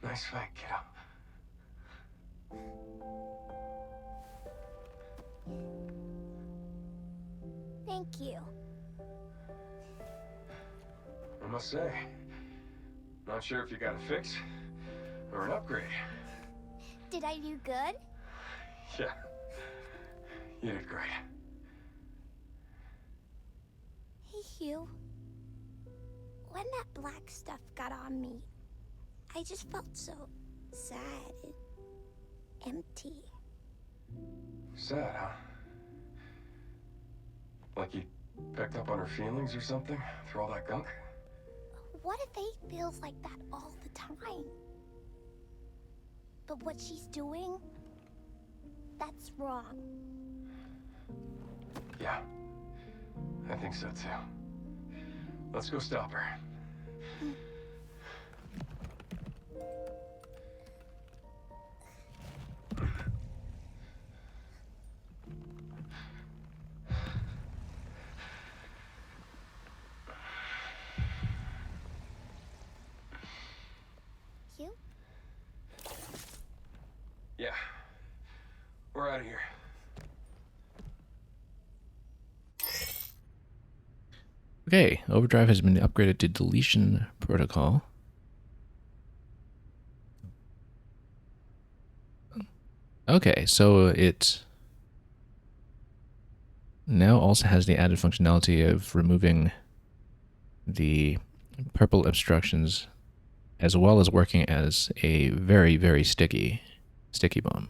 Nice fight, kiddo. Thank you. Thank you. I must say, that was a hell of a fight. Thank you. Thank you. Thank you. Thank you. Thank you. Thank you. Thank you. Thank you. Thank you. Thank you. Thank you. Thank you. Thank you. Thank you. Thank you. Thank you. Not sure if you got a fix or an upgrade. Did I do good? Yeah, you did great. Hey, Hugh. When that black stuff got on me, I just felt so sad and empty. Sad, huh? Like he picked up on her feelings or something through all that gunk? What if Faith feels like that all the time? But what she's doing, that's wrong. Yeah, I think so too. Let's go stop her. Hugh? Yeah, we're out of here. Okay, Overdrive has been upgraded to Deletion Protocol. Okay, so it now also has the added functionality of removing the purple obstructions, as well as working as a very, very sticky bomb.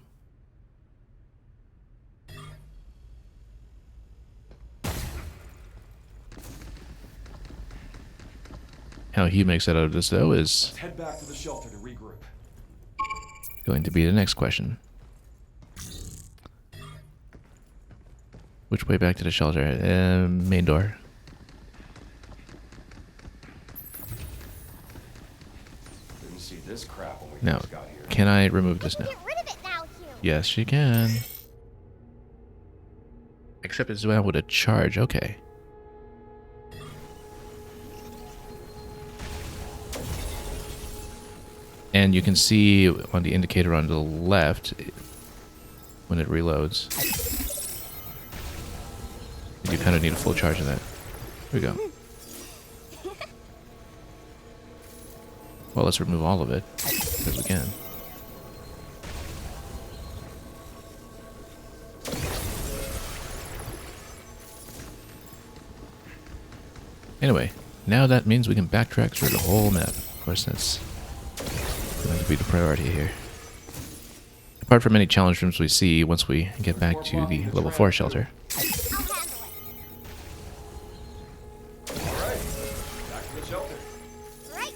How Hugh makes it out of this, though, is Let's head back to the shelter to regroup. going to be the next question. Which way back to the shelter? Main door. Didn't see this crap when we Now, first got here. can I remove this now? Get rid of it now, Hugh. Yes, she can. Except it's now with a charge. Okay. And you can see on the indicator on the left when it reloads. You kind of need a full charge of that. Here we go. Well, let's remove all of it, because we can. Anyway, now that means we can backtrack through the whole map. Of course, that's going to be the priority here. Apart from any challenge rooms we see once we get back to the level 4 shelter. I'll handle it. All right, back to the shelter. Right.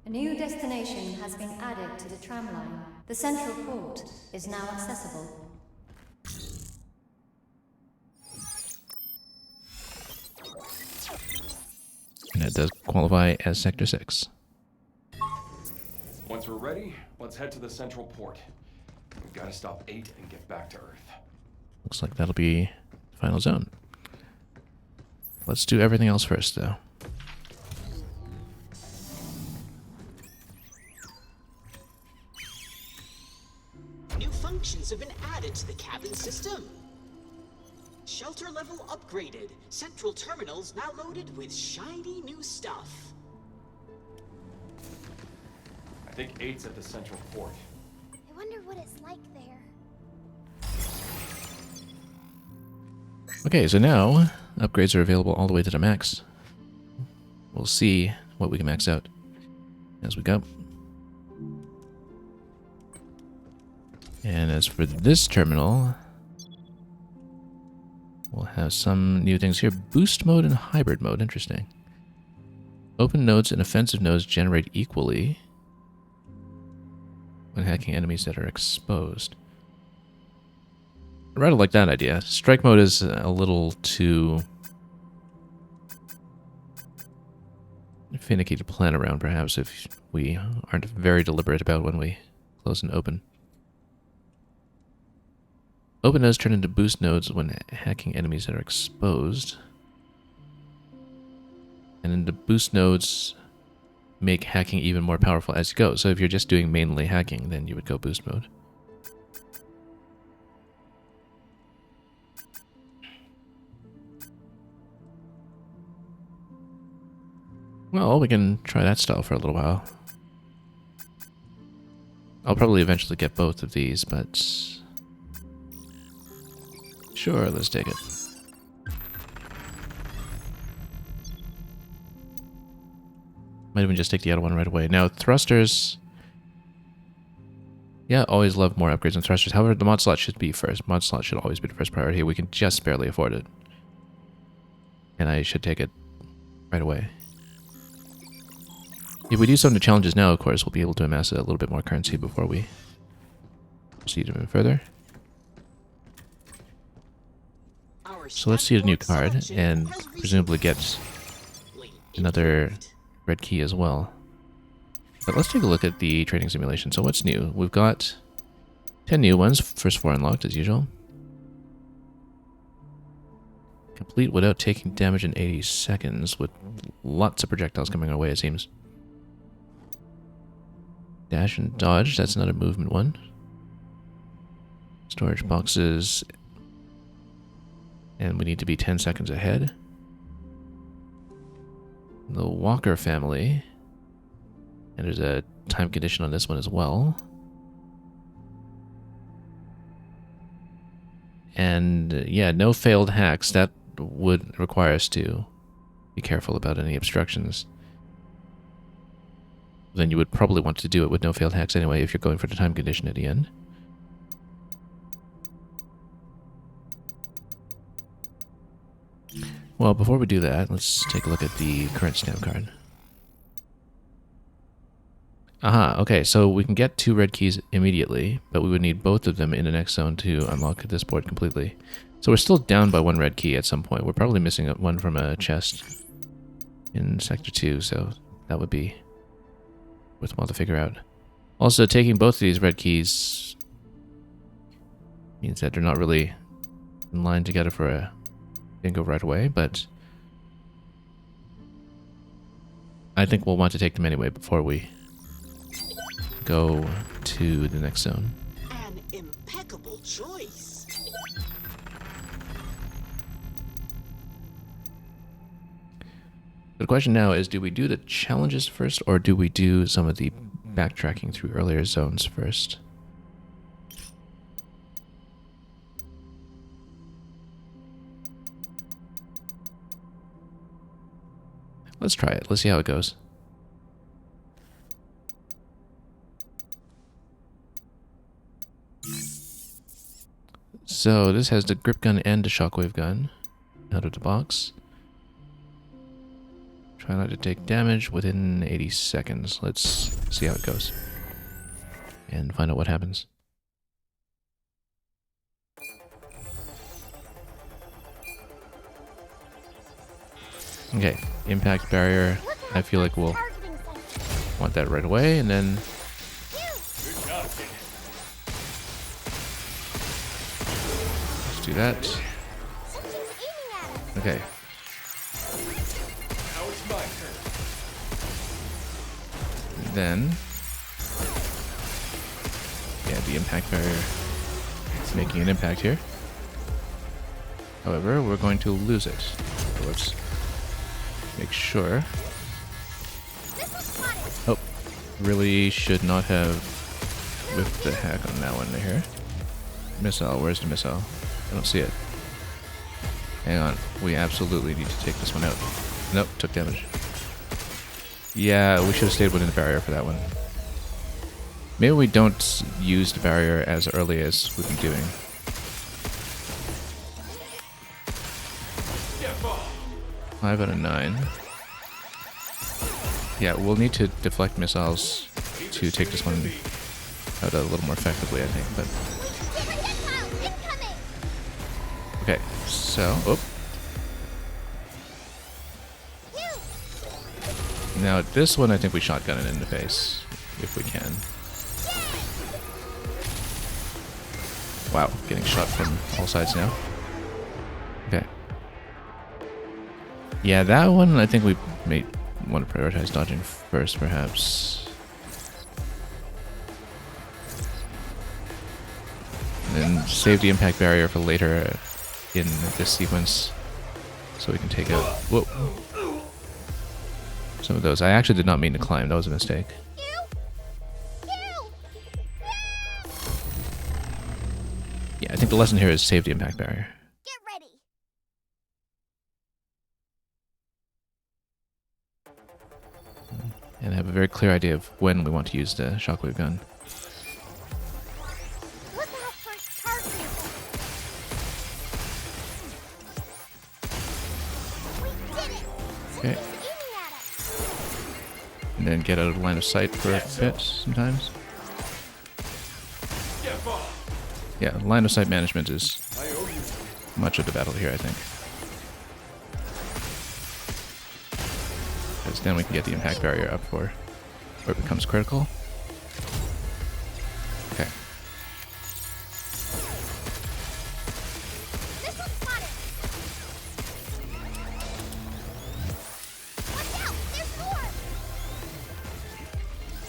A new destination has been added to the tramline. The central port is now accessible. And it does qualify as Sector 6. Once we're ready, let's head to the central port. We've got to stop 8 and get back to Earth. Looks like that'll be the final zone. Let's do everything else first, though. New functions have been added to the cabin system. Shelter level upgraded. Central terminals now loaded with shiny new stuff. I think 8's at the central port. I wonder what it's like there. Okay, so now upgrades are available all the way to the max. We'll see what we can max out as we go. And as for this terminal, we'll have some new things here. Boost mode and hybrid mode. Interesting. Open nodes and offensive nodes generate equally when hacking enemies that are exposed. I rather like that idea. Strike mode is a little too finicky to plan around, perhaps, if we aren't very deliberate about when we close and open. Open nodes turn into boost nodes when hacking enemies that are exposed. And then the boost nodes make hacking even more powerful as you go. So if you're just doing mainly hacking, then you would go boost mode. Well, we can try that style for a little while. I'll probably eventually get both of these, but sure, let's take it. Might even just take the other one right away. Now, thrusters. Yeah, always love more upgrades on thrusters. However, the mod slot should be first. Mod slot should always be the first priority. We can just barely afford it. And I should take it right away. If we do some of the challenges now, of course, we'll be able to amass a little bit more currency before we proceed even further. So let's see the new card, and presumably get another red key as well. But let's take a look at the trading simulation. So what's new? We've got 10 new ones, first 4 unlocked as usual. Complete without taking damage in 80 seconds, with lots of projectiles coming our way, it seems. Dash and dodge, that's another movement one. Storage boxes. And we need to be 10 seconds ahead. The Walker family. And there's a time condition on this one as well. And yeah, no failed hacks. That would require us to be careful about any obstructions. Then you would probably want to do it with no failed hacks anyway if you're going for the time condition at the end. Well, before we do that, let's take a look at the current stamp card. Aha, okay, so we can get 2 red keys immediately, but we would need both of them in the next zone to unlock this board completely. So we're still down by 1 red key at some point. We're probably missing one from a chest in Sector 2, so that would be worthwhile to figure out. Also, taking both of these red keys means that they're not really in line together for a bingo right away, but I think we'll want to take them anyway before we go to the next zone. An impeccable choice. The question now is, do we do the challenges first, or do we do some of the backtracking through earlier zones first? Let's try it. Let's see how it goes. So this has the grip gun and the shockwave gun out of the box. Try not to take damage within 80 seconds. Let's see how it goes and find out what happens. Okay, impact barrier. I feel like we'll want that right away, and then let's do that. Okay. Then, yeah, the impact barrier is making an impact here. However, we're going to lose it. So let's make sure. Oh, really should not have whipped the hack on that one here. Missile, where's the missile? I don't see it. Hang on, we absolutely need to take this one out. Nope, took damage. Yeah, we should have stayed within the barrier for that one. Maybe we don't use the barrier as early as we've been doing. Five out of 9. Yeah, we'll need to deflect missiles to take this one out a little more effectively, I think. But okay, so now this one, I think we shotgun it in the face if we can. Wow, getting shot from all sides now. Okay. Yeah, that one I think we want to prioritize dodging first, perhaps. And then save the impact barrier for later in this sequence, so we can take out some of those. I actually did not mean to climb. That was a mistake. Yeah, I think the lesson here is save the impact barrier. Get ready. And have a very clear idea of when we want to use the shockwave gun. Look out for targeting. We did it. Okay. Something's aiming at us. And then get out of line of sight for a bit sometimes. Yeah, line of sight management is much of the battle here, I think. Because then we can get the impact barrier up for where it becomes critical. Okay. Missile spotted. Watch out! There's more.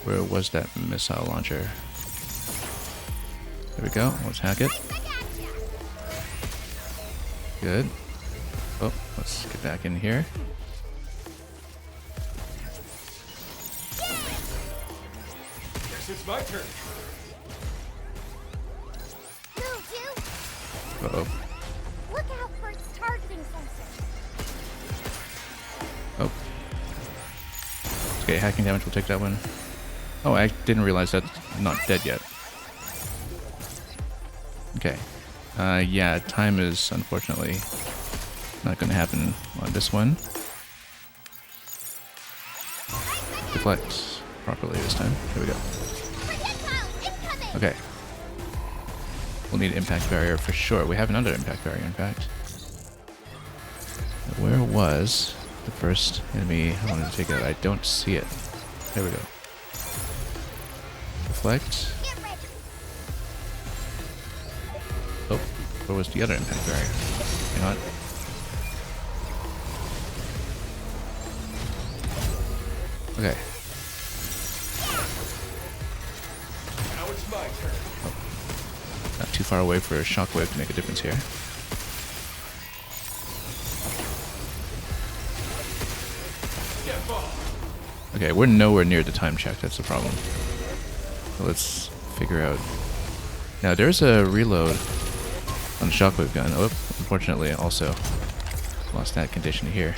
Where was that missile launcher? There we go. Let's hack it. Good. Oh, let's get back in here. Guess it's my turn. Move, you. Uh-oh. Look out for its targeting sensor. Oh. Okay, hacking damage will take that one. Oh, I didn't realize that's not dead yet. Okay. Yeah, time is unfortunately not going to happen on this one. Deflect properly this time. Here we go. Okay. We'll need impact barrier for sure. We have another impact barrier, in fact. Where was the first enemy I wanted to take out? I don't see it. There we go. Deflect. Oh, where was the other impact barrier? Hang on. Okay. Now it's my turn. Oh. Not too far away for a shockwave to make a difference here. Okay, we're nowhere near the time check, that's the problem. So let's figure out. Now there's a reload on the shockwave gun. Oh, unfortunately, I also lost that condition here.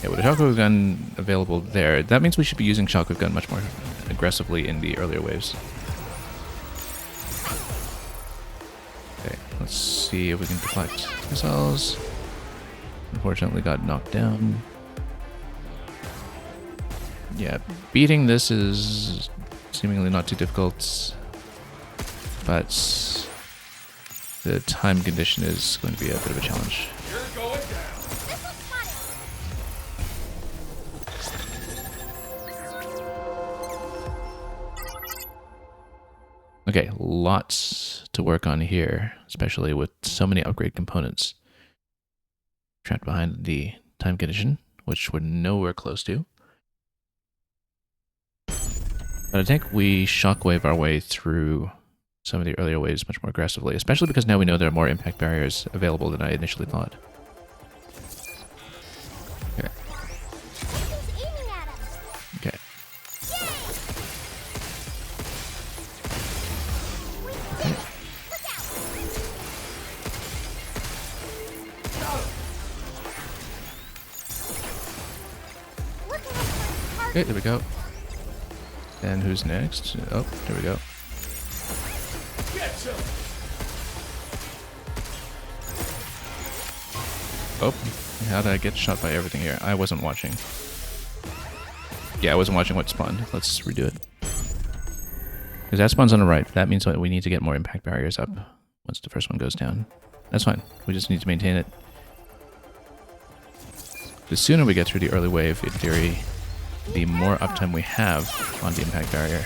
Yeah, with a shockwave gun available there, that means we should be using shockwave gun much more aggressively in the earlier waves. Okay, let's see if we can deflect missiles. Unfortunately, got knocked down. Yeah, beating this is seemingly not too difficult, but the time condition is going to be a bit of a challenge. You're going down. Okay, lots to work on here, especially with so many upgrade components trapped behind the time condition, which we're nowhere close to. But I think we shockwave our way through some of the earlier waves much more aggressively, especially because now we know there are more impact barriers available than I initially thought. Okay. Okay. Okay, there we go. And who's next? Oh, there we go. Oh, how did I get shot by everything here? I wasn't watching. Yeah, I wasn't watching what spawned. Let's redo it. Because that spawns on the right. That means that we need to get more impact barriers up once the first one goes down. That's fine. We just need to maintain it. The sooner we get through the early wave, in theory, the more uptime we have on the impact barrier.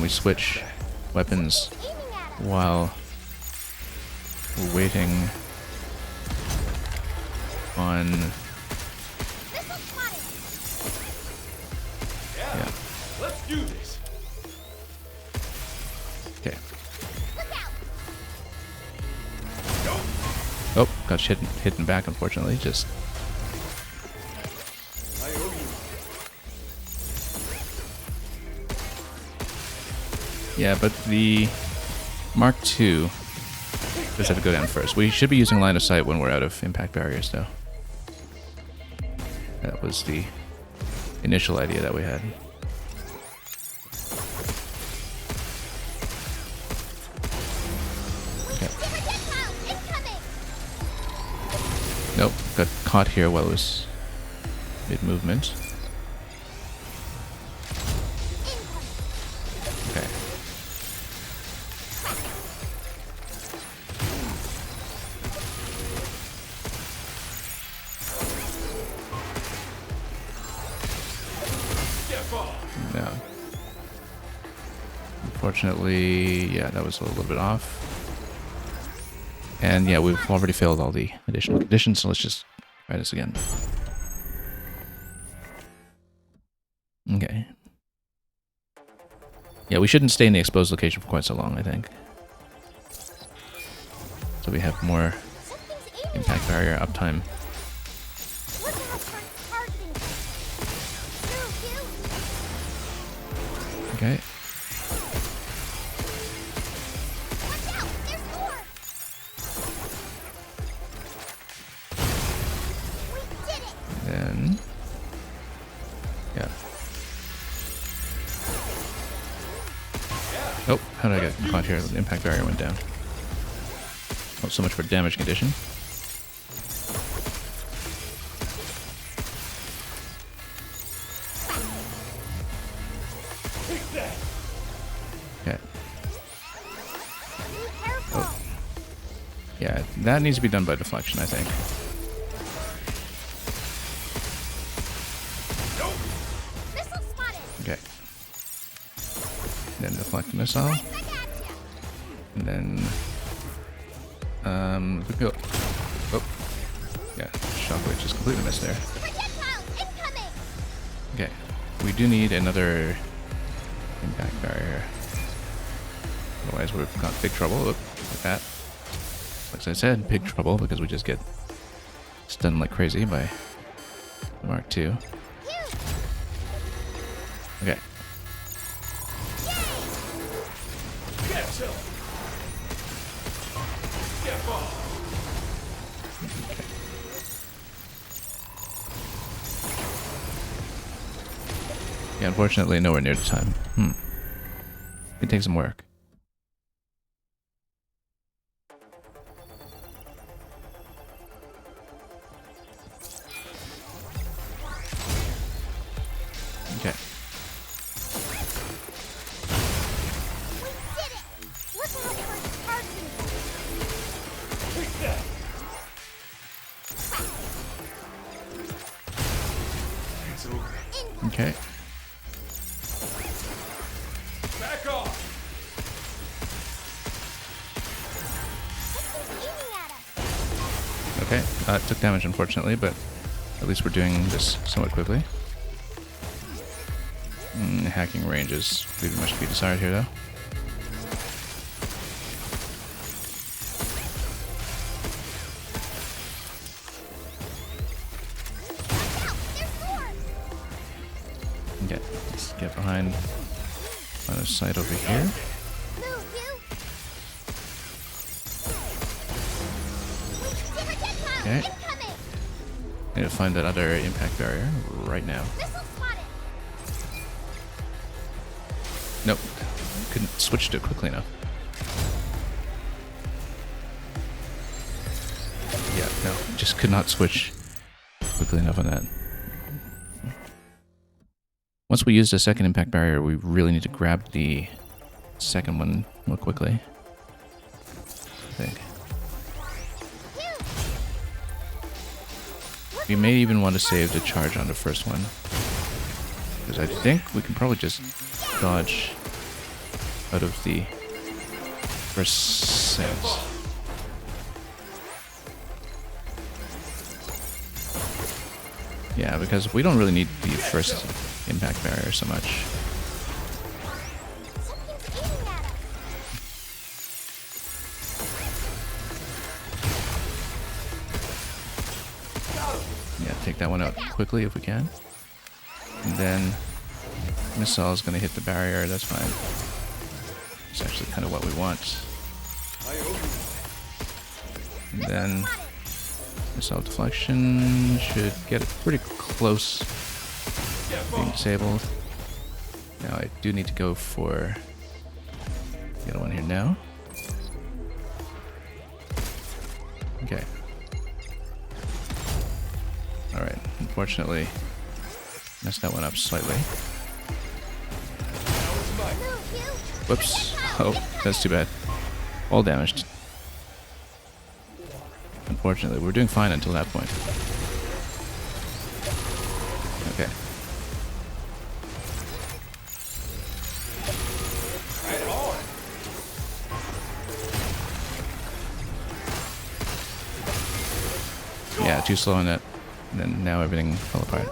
we switch weapons while we're waiting on... Yeah. Let's do this. Okay. Oh, got hit in the back, unfortunately. Just... I owe you. Yeah, but the Mark II does have to go down first. We should be using line of sight when we're out of impact barriers, though. That was the initial idea that we had. Okay. Nope, got caught here while it was mid-movement. Okay. No. Unfortunately, yeah, that was a little bit off. And yeah, we've already failed all the additional conditions, so let's just try this again. Okay. Yeah, we shouldn't stay in the exposed location for quite so long, I think. So we have more impact barrier uptime. Okay. Then, yeah. Oh, how did I get caught here? The impact barrier went down. Not so much for damage condition. Okay. Oh. Yeah, that needs to be done by deflection, I think. Okay. Then deflect the missile. And then... go. Oh. Yeah, shockwave just completely missed there. Okay. We do need another impact barrier. Otherwise we've got big trouble. Look at that. Like I said, big trouble because we just get stunned like crazy by the Mark II. Okay. Yeah, unfortunately, nowhere near the time. It takes some work. Okay. Okay. Okay, it took damage unfortunately, but at least we're doing this somewhat quickly. Hacking range is leaving much to be desired here though. Okay, let's get behind line of sight over here. Okay. Need to find that other impact barrier right now. Nope. Couldn't switch to it quickly enough. Yeah, no. Just could not switch quickly enough on that. Once we use the second impact barrier, we really need to grab the second one more quickly. I think. We may even want to save the charge on the first one. Because I think we can probably just dodge out of the first sense. Yeah, because we don't really need the first impact barrier so much. Yeah, take that one out quickly if we can. And then missile is going to hit the barrier, that's fine. It's actually kind of what we want. And then missile deflection should get it pretty close to being disabled. Now I do need to go for the other one here now. Okay. Alright, unfortunately messed that one up slightly. Whoops. Oh, that's too bad. All damaged. Unfortunately, we were doing fine until that point. Okay. Yeah, too slow on that. And then now everything fell apart.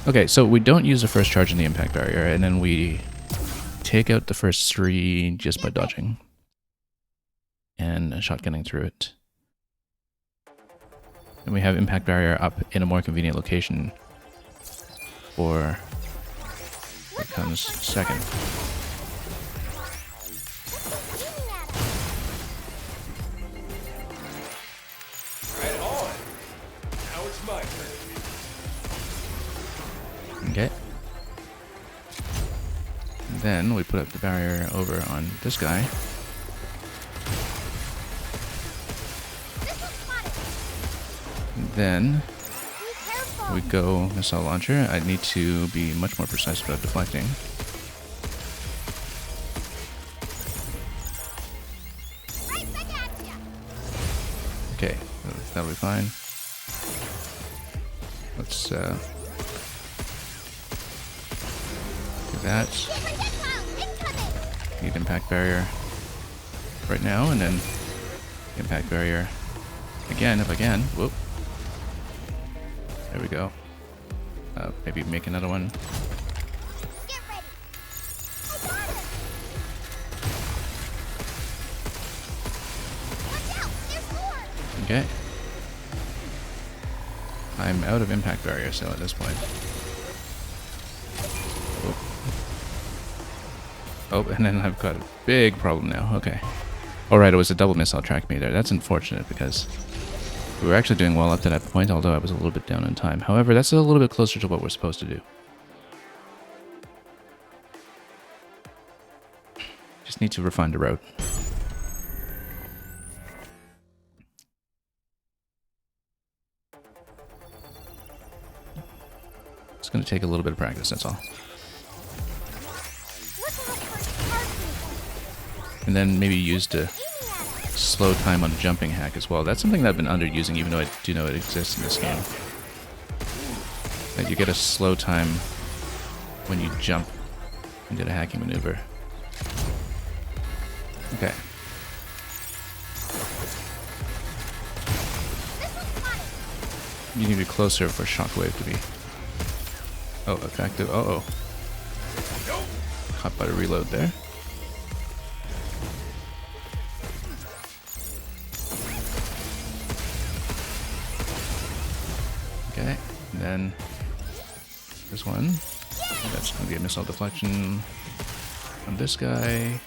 Okay, so we don't use the first charge in the impact barrier, and then we take out the first 3 just by dodging. And shotgunning through it. And we have impact barrier up in a more convenient location for what comes second. Right on. Now it's my turn. Okay. And then we put up the barrier over on this guy. Then we go missile launcher. I need to be much more precise about deflecting. Okay, that'll be fine. Let's do that. Need impact barrier right now, and then impact barrier again if I can. Whoop. There we go. Maybe make another one. Get ready. I got it. Watch out, there's more. Okay. I'm out of impact barrier, so at this point. Oh, and then I've got a big problem now. Okay. Alright, it was a double missile track me there. That's unfortunate because we were actually doing well up to that point, although I was a little bit down in time. However, that's a little bit closer to what we're supposed to do. Just need to refine the route. It's going to take a little bit of practice, that's all. And then maybe use the slow time on the jumping hack as well. That's something that I've been underusing, even though I do know it exists in this game. That you get a slow time when you jump into the hacking maneuver. Okay. You need to be closer for shockwave to be effective. Uh-oh. Caught by the reload there. Okay, and then this one. That's going to be a missile deflection on this guy.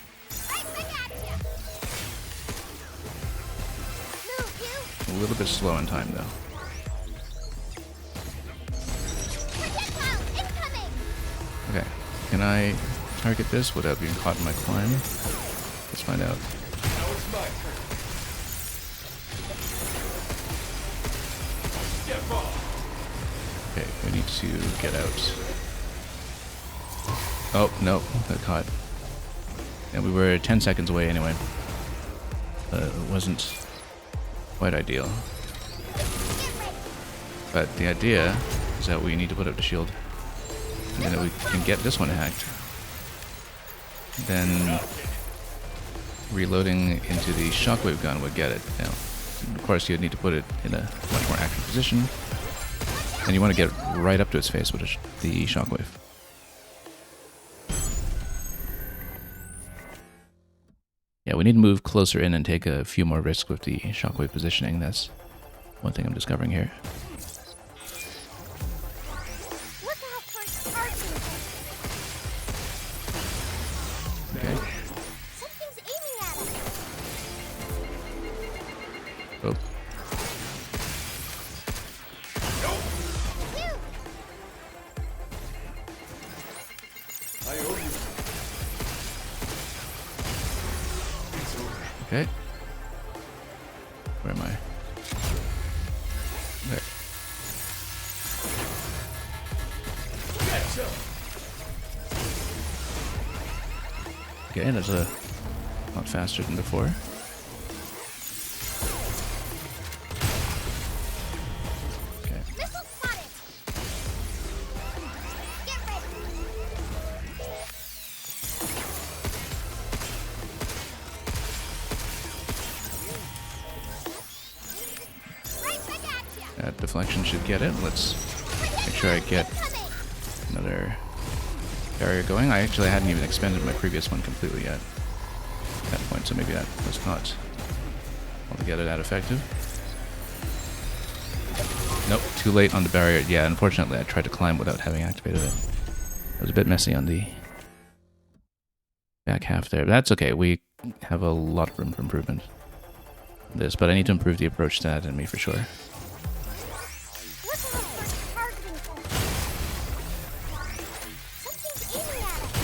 A little bit slow in time, though. Okay, can I target this without being caught in my climb? Let's find out. Now it's my turn. Get off. Okay, we need to get out. Oh, no, got caught. And we were 10 seconds away anyway. It wasn't quite ideal. But the idea is that we need to put up the shield. And then we can get this one hacked. then reloading into the shockwave gun would get it. Now, of course, you'd need to put it in a much more active position, and you want to get right up to its face with the shockwave. Yeah, we need to move closer in and take a few more risks with the shockwave positioning. That's one thing I'm discovering here. Okay. Something's aiming at us. Oh. Okay. Where am I? There. Okay, that's a lot faster than before. Okay. Missile spotted. Get ready. Right back at ya. That deflection should get it. Let's make sure I get another barrier going. I actually hadn't even expended my previous one completely yet at that point, so maybe that was not altogether that effective. Nope, too late on the barrier. Yeah, unfortunately I tried to climb without having activated it. It was a bit messy on the back half there, but that's okay. We have a lot of room for improvement in this, but I need to improve the approach to that enemy for sure. Look out for targeting point. Something's aiming at us.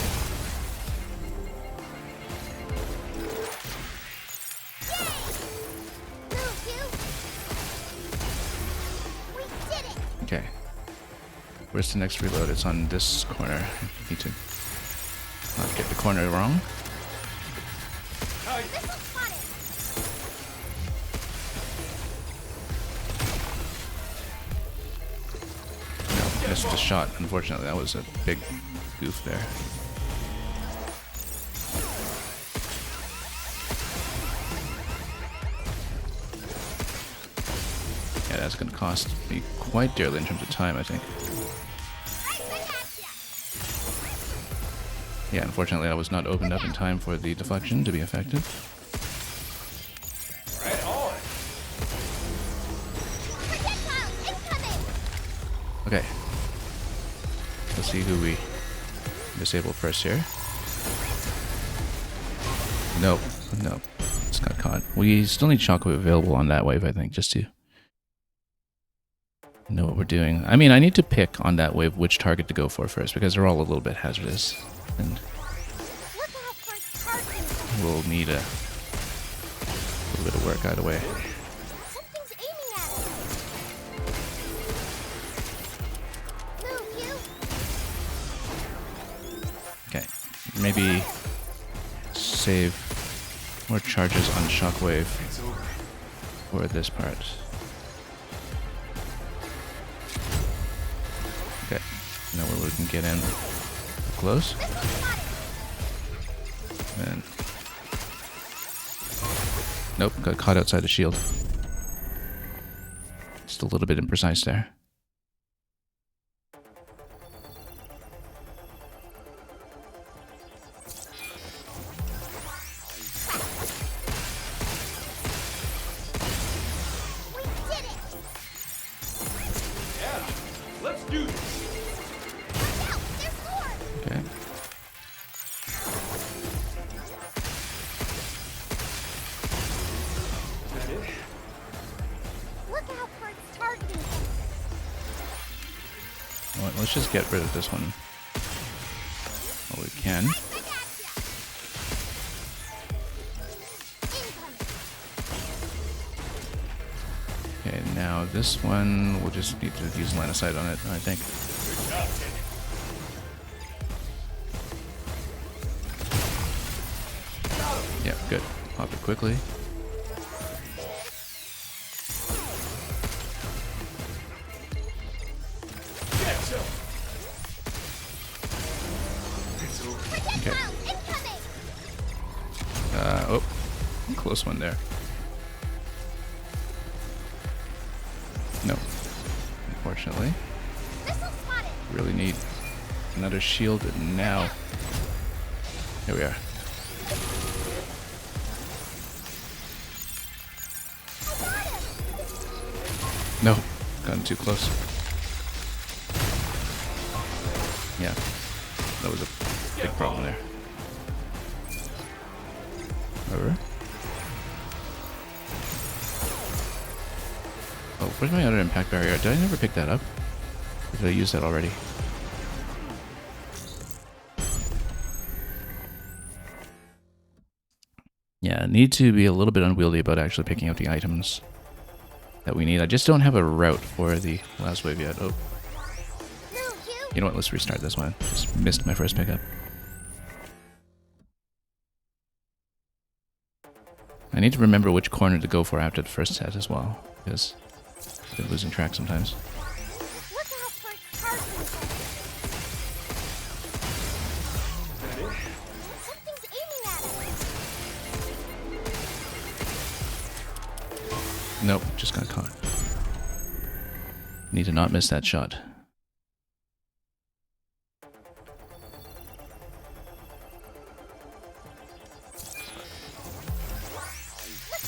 Yay! Move, you. We did it. Okay. Where's the next reload? It's on this corner. I need to not get the corner wrong. Missile spotted. No, missed the shot. Unfortunately, that was a big goof there. Yeah, that's going to cost me quite dearly in terms of time, I think. Right back at ya. Yeah, unfortunately, I was not opened up in time for the deflection to be effective. Right on. Projectile incoming. Okay. Let's see who we disable first here. Nope. Nope. It's got caught. We still need shockwave available on that wave, I think, just to know what we're doing. I mean, I need to pick on that wave which target to go for first, because they're all a little bit hazardous. And Look out for targeting point. we'll need a little bit of work either way. Something's aiming at us. Move, you. Okay. Maybe save more charges on shockwave for this part. Okay. Now where we can get in close. And nope, got caught outside the shield. Just a little bit imprecise there. We did it. Yeah. Let's do this. Watch out. There's more. Okay. Is that it? Look out for its targeting point. Well, let's just get rid of this one while we can. Right back at ya. Incoming. Okay, now this one, we'll just need to use line of sight on it, I think. Good job, kid. Yeah, good. Pop it quickly. Get some. It's over. Okay. Projectile incoming. close one there. No. Unfortunately. Really need another shield now. Here we are. No, gotten too close. Yeah, that was a big problem there. Over. Oh, where's my other impact barrier? Did I never pick that up? Or did I use that already? Yeah, need to be a little bit unwieldy about actually picking up the items that we need. I just don't have a route for the last wave yet. Oh. You know what, let's restart this one. Just missed my first pickup. I need to remember which corner to go for after the first set as well, because I've been losing track sometimes. Nope, just got caught. Need to not miss that shot.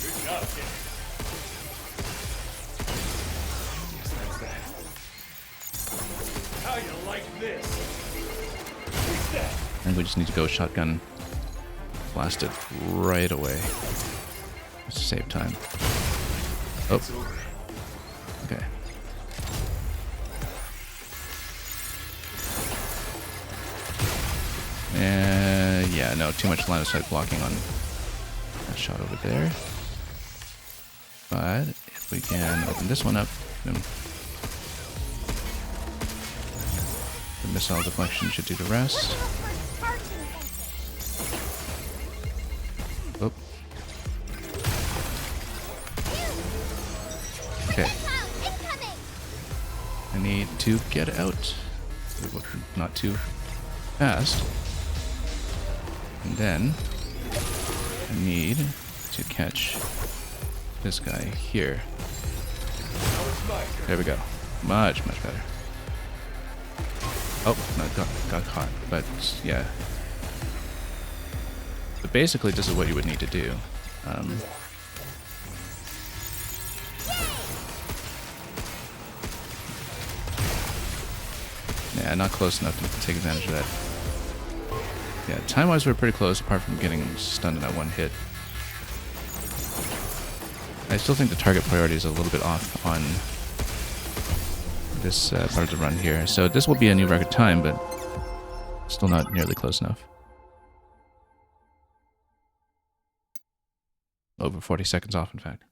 Good job, kid. Yes, that's that. How you like this? Take that. I think we just need to go shotgun. Blast it right away. Just to save time. Oh. Okay. Yeah, no, too much line of sight blocking on that shot over there. But if we can open this one up, then the missile deflection should do the rest. Oh. Okay. I need to get out. Not too fast. And then I need to catch this guy here. There we go. Much better. Oh, no, got caught. But yeah. But basically, this is what you would need to do. Yeah, not close enough to take advantage of that. Yeah, time-wise we're pretty close, apart from getting stunned in that one hit. I still think the target priority is a little bit off on this part of the run here. So this will be a new record time, but still not nearly close enough. Over 40 seconds off, in fact.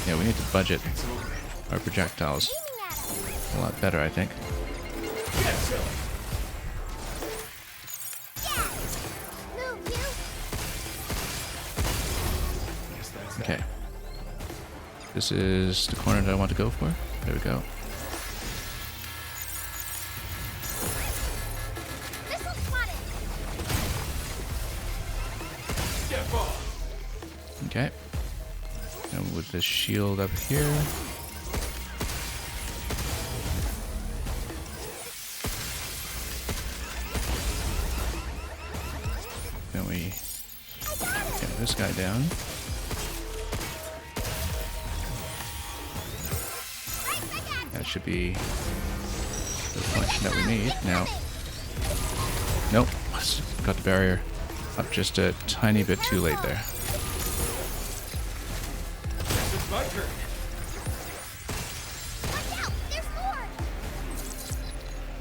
Yeah, we need to budget our projectiles a lot better, I think. Okay. This is the corner that I want to go for. There we go. Okay. And with this shield up here. Then we get this guy down. That should be the reflection that we need. Now, nope, got the barrier up just a tiny bit too late there. It's my turn.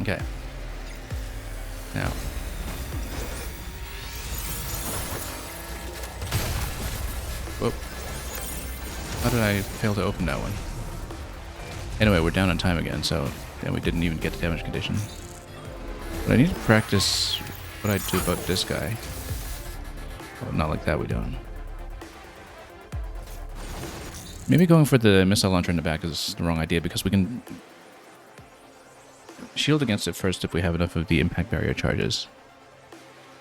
Okay. Now. Whoop. How did I fail to open that one? Anyway, we're down on time again, so yeah, we didn't even get the damage condition. But I need to practice what I'd do about this guy. Oh, not like that, we don't. Maybe going for the missile launcher in the back is the wrong idea, because we can shield against it first if we have enough of the impact barrier charges.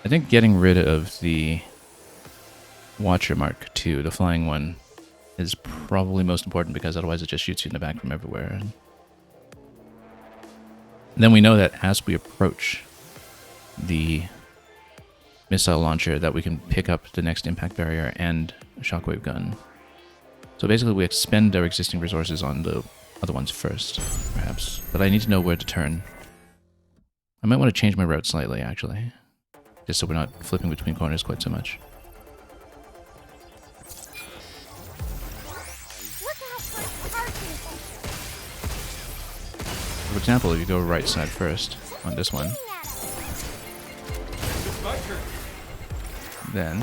I think getting rid of the Watcher Mark II, the flying one, is probably most important, because otherwise it just shoots you in the back from everywhere. And then we know that as we approach the missile launcher, that we can pick up the next impact barrier and a shockwave gun. So basically we expend our existing resources on the other ones first, perhaps. But I need to know where to turn. I might want to change my route slightly, actually. Just so we're not flipping between corners quite so much. For example, if you go right side first on this one, then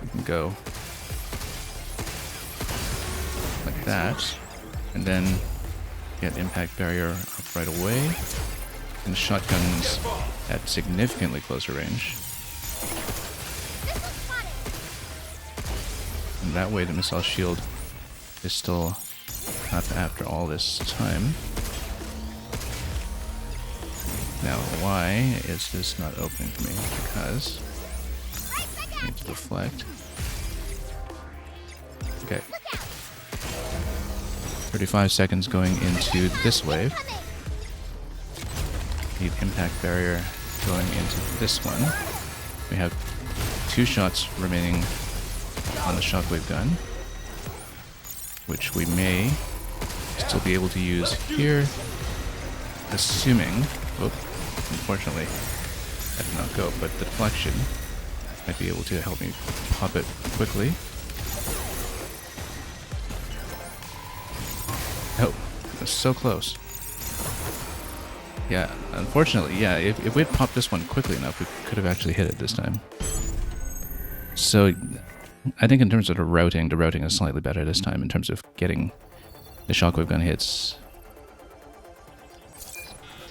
you can go like that, and then get impact barrier up right away, and shotguns at significantly closer range. And that way the missile shield is still up after all this time. Now, why is this not opening for me? Because I need to deflect. Okay. 35 seconds going into this wave. Need impact barrier going into this one. We have 2 shots remaining on the shockwave gun, which we may still be able to use here, assuming... Oh, unfortunately, that did not go, but the deflection might be able to help me pop it quickly. Oh, it was so close. Yeah, unfortunately, yeah, if we had popped this one quickly enough, we could have actually hit it this time. So, I think in terms of the routing is slightly better this time in terms of getting the shockwave gun hits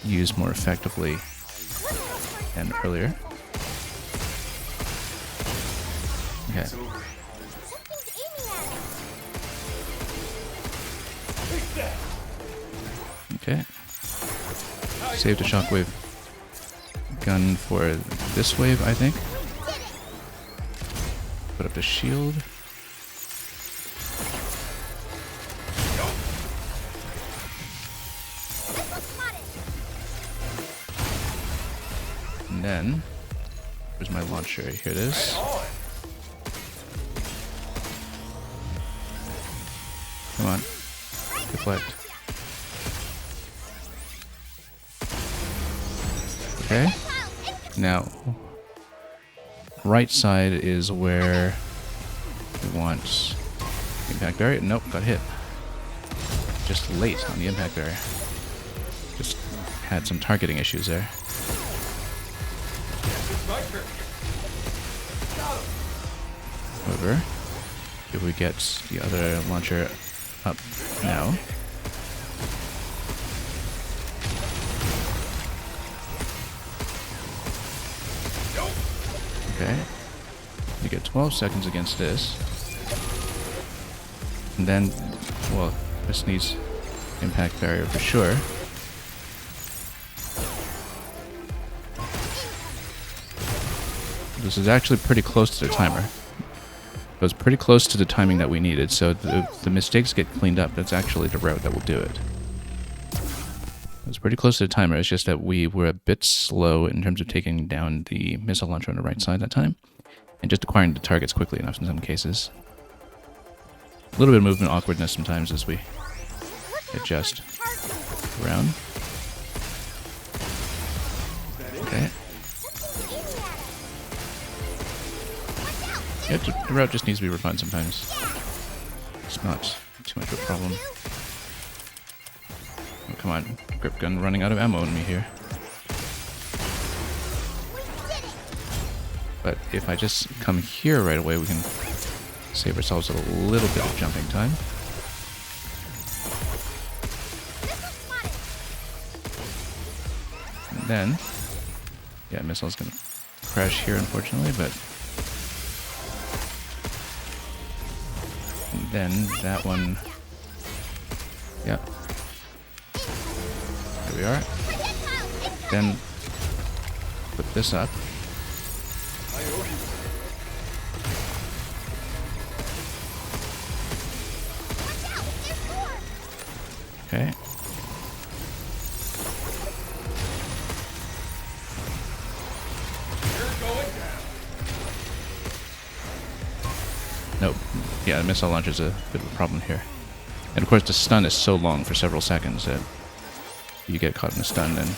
used more effectively than earlier. Okay. Okay. Save the shockwave gun for this wave, I think. Put up the shield. And then, where's my launcher? Here it is. Come on. Deflect. Okay. Now, right side is where we want impact barrier. Nope, got hit. Just late on the impact barrier. Just had some targeting issues there. However, if we get the other launcher up now, okay, you get 12 seconds against this, and then, well, this needs impact barrier for sure. This is actually pretty close to the timer. It was pretty close to the timing that we needed, so the mistakes get cleaned up. That's actually the route that will do it. It was pretty close to the timer. It's just that we were a bit slow in terms of taking down the missile launcher on the right side that time, and just acquiring the targets quickly enough in some cases. A little bit of movement awkwardness sometimes as we adjust around. Okay. Yeah, the route just needs to be refined sometimes. It's not too much of a problem. Oh, come on, grip gun running out of ammo on me here. But if I just come here right away, we can save ourselves a little bit of jumping time. And then, yeah, missile's gonna crash here, unfortunately, but and then that one, yeah, there we are. Then put this up. Okay. Nope. Yeah, missile launch is a bit of a problem here. And of course the stun is so long for several seconds that you get caught in a stun and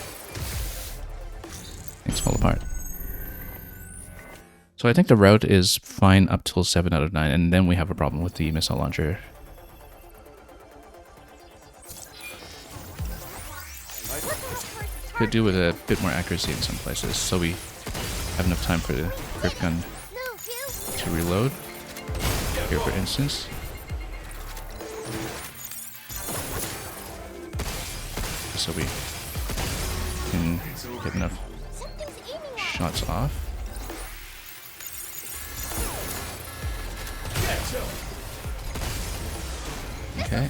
things fall apart. So I think the route is fine up till 7 out of 9, and then we have a problem with the missile launcher. Could do with a bit more accuracy in some places, so we have enough time for the grip gun to reload. Here, for instance. So we can get enough shots off. Okay.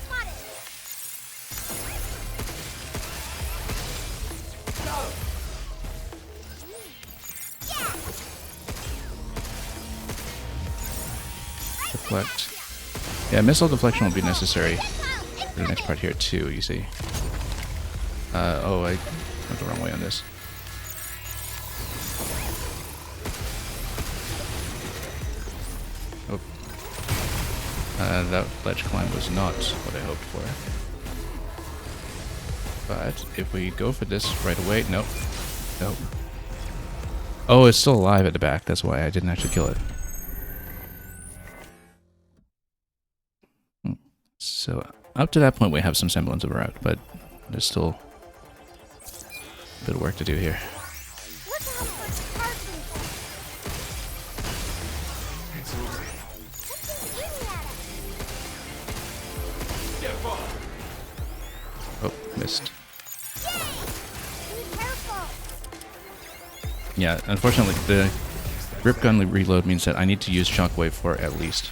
Deflect. Yeah, missile deflection will be necessary for the next part here too, you see. Oh, I went the wrong way on this. Oh. That ledge climb was not what I hoped for. But if we go for this right away, nope. Nope. Oh, it's still alive at the back, that's why I didn't actually kill it. So, up to that point we have some semblance of a route, but there's still a bit of work to do here. Oh, missed. Yeah, unfortunately the grip gun reload means that I need to use shockwave for at least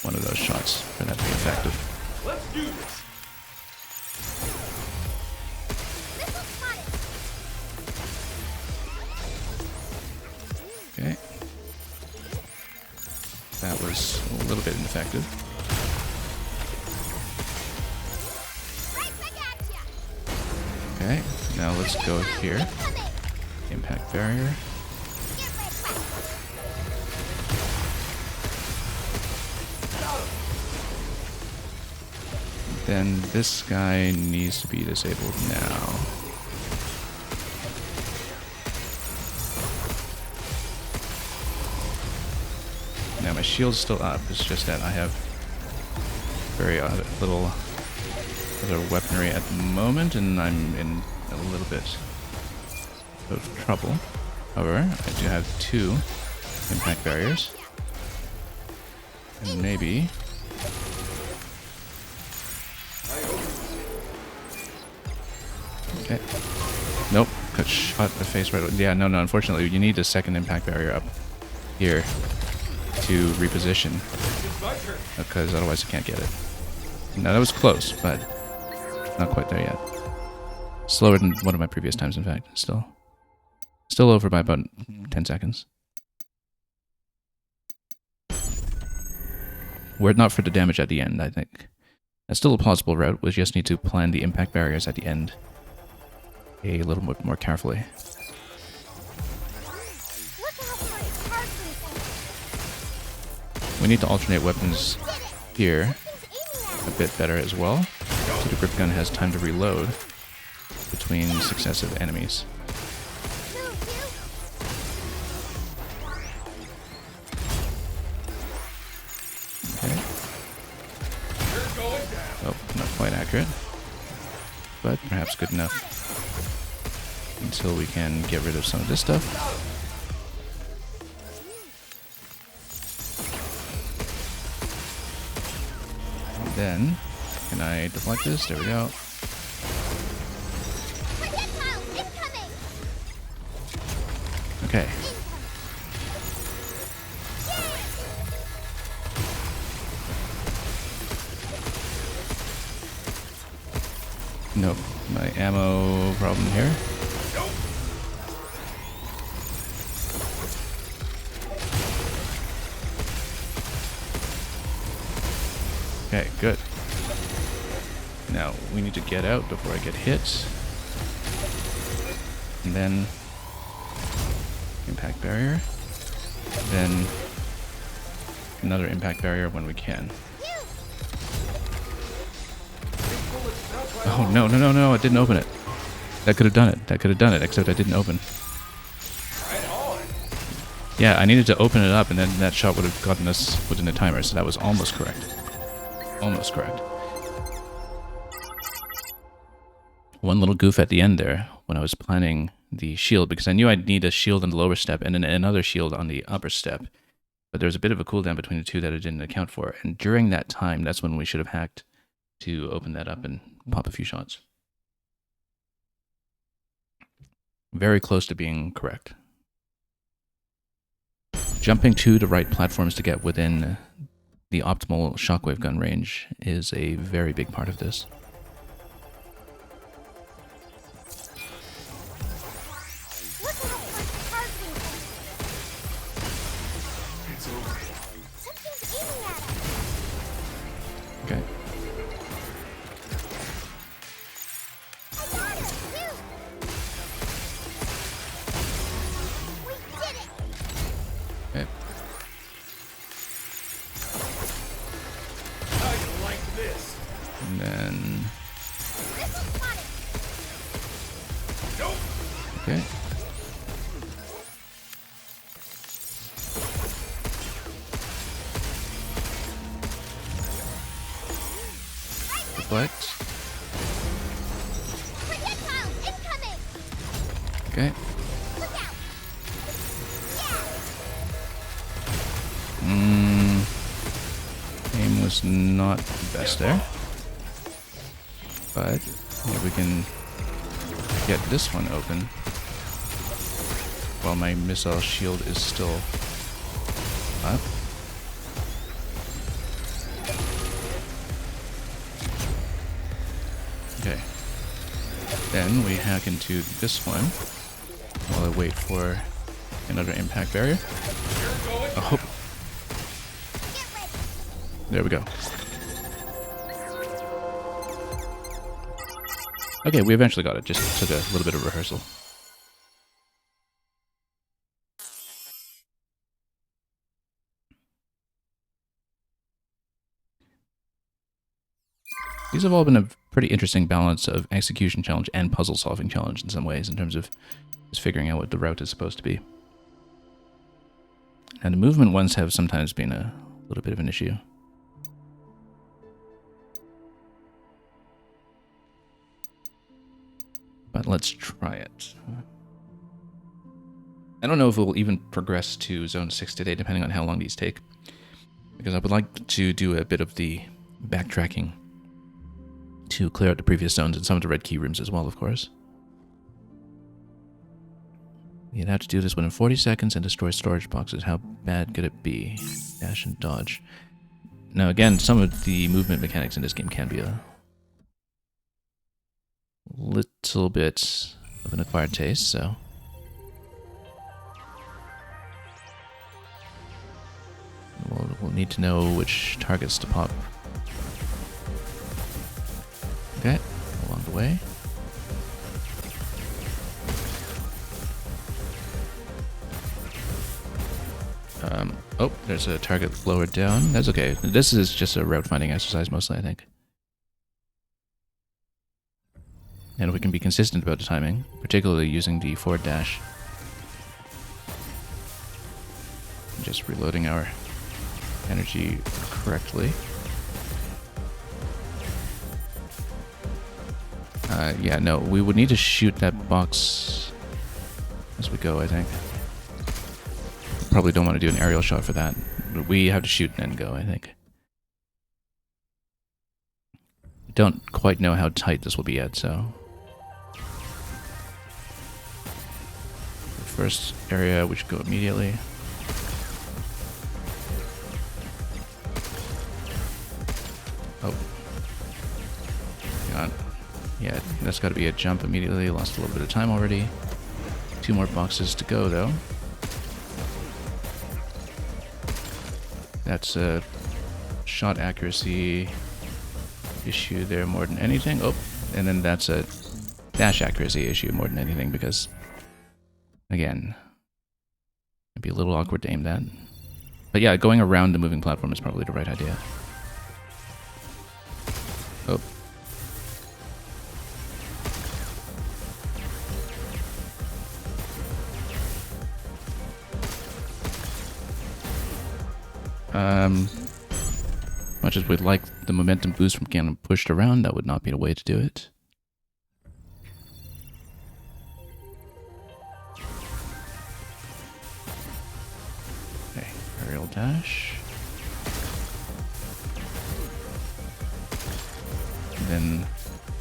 one of those shots for that to be effective. Let's do this. Okay. That was a little bit ineffective. Okay, now let's go here. Impact barrier. Then this guy needs to be disabled now. Now my shield's still up, it's just that I have very little other weaponry at the moment, and I'm in a little bit of trouble. However, I do have 2 impact barriers. And maybe... Okay. Nope. Got shot in the face right away. Yeah, no, unfortunately, you need a second impact barrier up here to reposition, because otherwise you can't get it. Now, that was close, but not quite there yet. Slower than one of my previous times, in fact. Still over by about 10 seconds. Were it not for the damage at the end, I think. That's still a plausible route. We just need to plan the impact barriers at the end a little bit more carefully. We need to alternate weapons here a bit better as well, so the grip gun has time to reload between successive enemies. Okay. Oh, not quite accurate, but perhaps good enough until we can get rid of some of this stuff. And then, can I deflect this? There we go. Okay. Nope. My ammo problem here. Okay, good. Now, we need to get out before I get hit. And then... impact barrier. Then... another impact barrier when we can. Oh, no, no, no, no, it didn't open it. That could have done it. That could have done it, except I didn't open. Yeah, I needed to open it up, and then that shot would have gotten us within the timer, so that was almost correct. Almost correct. One little goof at the end there, when I was planning the shield, because I knew I'd need a shield on the lower step and then another shield on the upper step. But there was a bit of a cooldown between the two that I didn't account for, and during that time, that's when we should have hacked to open that up and pop a few shots. Very close to being correct. Jumping to the right platforms to get within the optimal shockwave gun range is a very big part of this. Okay. Okay. And then... okay. Deflect. Okay. Aim was not the best there. But maybe we can get this one open while my missile shield is still up. Okay. Then we hack into this one while I wait for another impact barrier. Oh. There we go. Okay, we eventually got it. Just took a little bit of rehearsal. These have all been a pretty interesting balance of execution challenge and puzzle solving challenge in some ways, in terms of just figuring out what the route is supposed to be. And the movement ones have sometimes been a little bit of an issue. But let's try it. I don't know if we'll even progress to Zone 6 today, depending on how long these take. Because I would like to do a bit of the backtracking to clear out the previous zones and some of the red key rooms as well, of course. You'd have to do this within 40 seconds and destroy storage boxes. How bad could it be? Dash and dodge. Now again, some of the movement mechanics in this game can be a little bit of an acquired taste, so... We'll need to know which targets to pop. Okay, along the way. Oh, there's a target lower down. That's okay. This is just a route finding exercise mostly, I think. And if we can be consistent about the timing, particularly using the forward dash. Just reloading our energy correctly. Yeah, no, we would need to shoot that box as we go, I think. Probably don't want to do an aerial shot for that. But we have to shoot and then go, I think. Don't quite know how tight this will be yet, so... first area, we should go immediately. Oh. Hang on. Yeah, that's got to be a jump immediately. Lost a little bit of time already. 2 more boxes to go, though. That's a shot accuracy issue there more than anything. Oh, and then that's a dash accuracy issue more than anything because, again, it'd be a little awkward to aim that. But yeah, going around the moving platform is probably the right idea. Oh. Much as we'd like the momentum boost from getting pushed around, that would not be the way to do it. Okay, aerial dash. And then,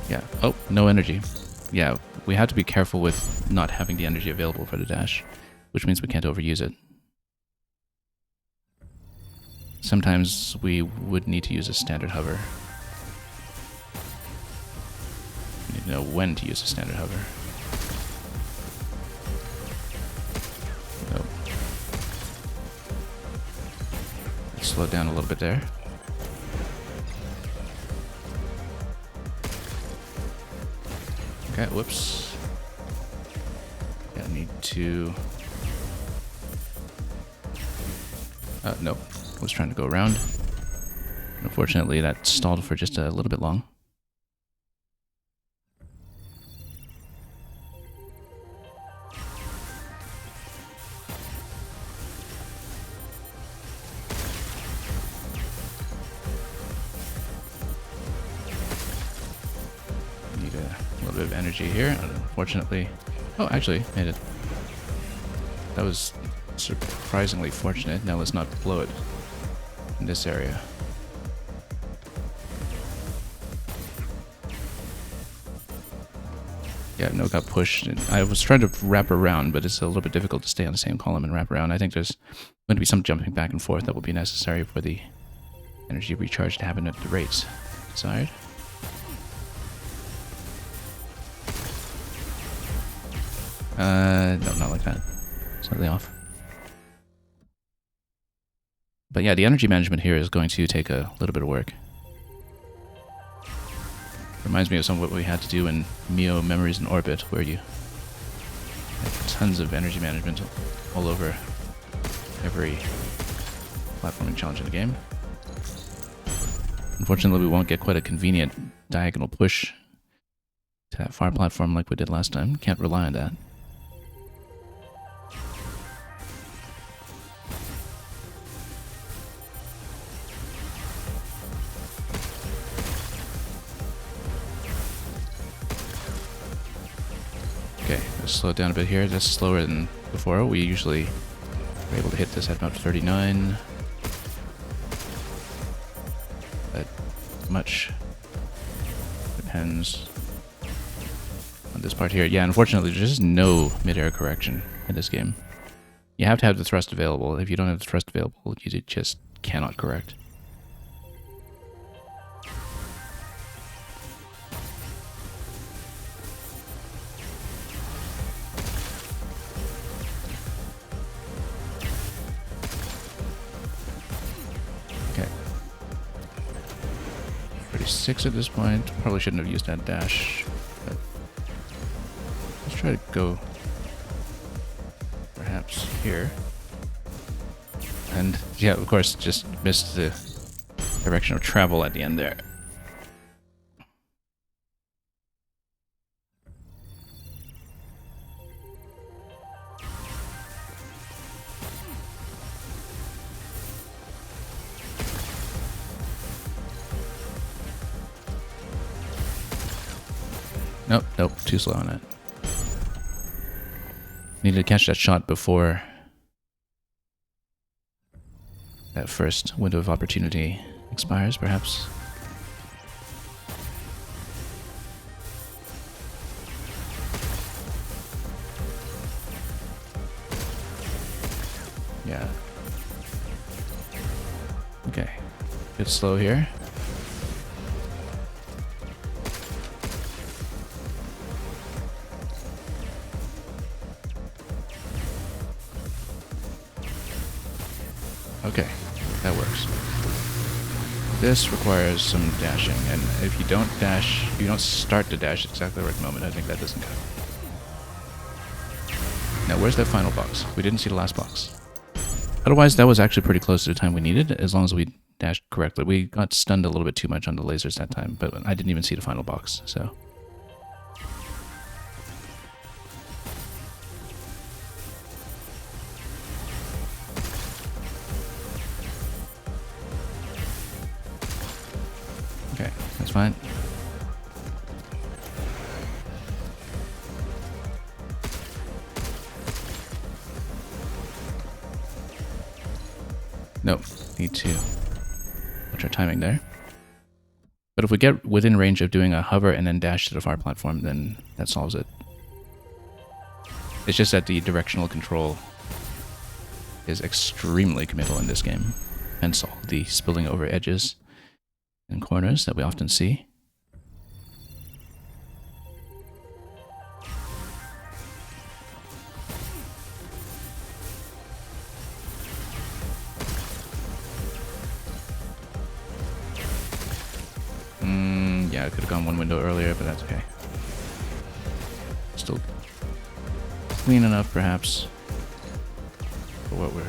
yeah, oh, no energy. Yeah, we have to be careful with not having the energy available for the dash, which means we can't overuse it. Sometimes we would need to use a standard hover. We need to know when to use a standard hover. Oh. Let's slow down a little bit there. Okay, whoops. Yeah, I need to... no. I was trying to go around. Unfortunately, that stalled for just a little bit long. Need a little bit of energy here. Unfortunately... Oh, actually, made it. That was surprisingly fortunate. Now let's not blow it in this area. Yeah, no, got pushed. And I was trying to wrap around, but it's a little bit difficult to stay on the same column and wrap around. I think there's going to be some jumping back and forth that will be necessary for the energy recharge to happen at the rates desired. No, not like that. Slightly off. But yeah, the energy management here is going to take a little bit of work. Reminds me of some of what we had to do in Mio Memories in Orbit, where you have tons of energy management all over every platforming challenge in the game. Unfortunately, we won't get quite a convenient diagonal push to that far platform like we did last time. Can't rely on that. Slow it down a bit here. That's slower than before. We usually are able to hit this at about 39. But much depends on this part here. Yeah, unfortunately, there's just no mid-air correction in this game. You have to have the thrust available. If you don't have the thrust available, you just cannot correct. Six at this point. Probably shouldn't have used that dash. But let's try to go perhaps here. And yeah, of course, just missed the direction of travel at the end there. Nope, nope, too slow on it. Needed to catch that shot before that first window of opportunity expires, perhaps. Okay. Bit slow here. Okay, that works. This requires some dashing, and if you don't dash, if you don't start to dash at exactly the right moment, I think that doesn't count. Now, where's that final box? We didn't see the last box. Otherwise, that was actually pretty close to the time we needed, as long as we dashed correctly. We got stunned a little bit too much on the lasers that time, but I didn't even see the final box, so... Okay, that's fine. Nope, need to watch our timing there. But if we get within range of doing a hover and then dash to the fire platform, then that solves it. It's just that the directional control is extremely committal in this game, hence all the spilling over edges and corners that we often see. Yeah, I could have gone one window earlier, but that's okay. Still clean enough, perhaps, for what we're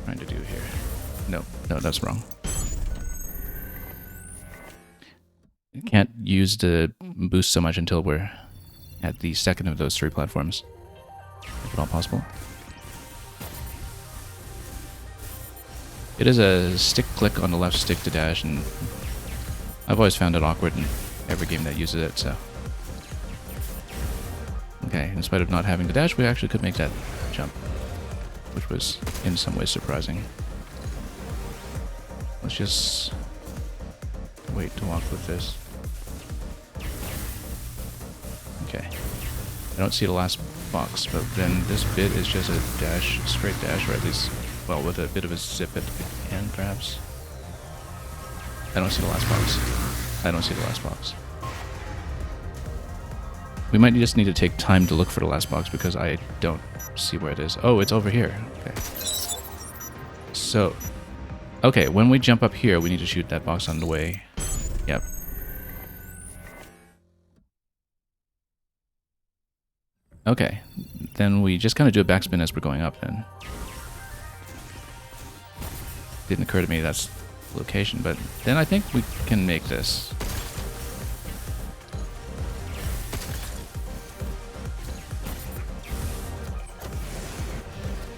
trying to do here. No, that's wrong. You can't use the boost so much until we're at the second of those 3 platforms, if at all possible. It is a stick click on the left stick to dash, and I've always found it awkward in every game that uses it, so... Okay, in spite of not having to dash, we actually could make that jump, which was in some ways surprising. Let's just wait to walk with this. Okay. I don't see the last box, but then this bit is just a dash, straight dash, or at least, well, with a bit of a zip at the end, perhaps. I don't see the last box. I don't see the last box. We might just need to take time to look for the last box because I don't see where it is. Oh, it's over here. Okay. So, okay, when we jump up here, we need to shoot that box on the way. Yep. Okay, then we just kind of do a backspin as we're going up then. Didn't occur to me that's the location, but then I think we can make this.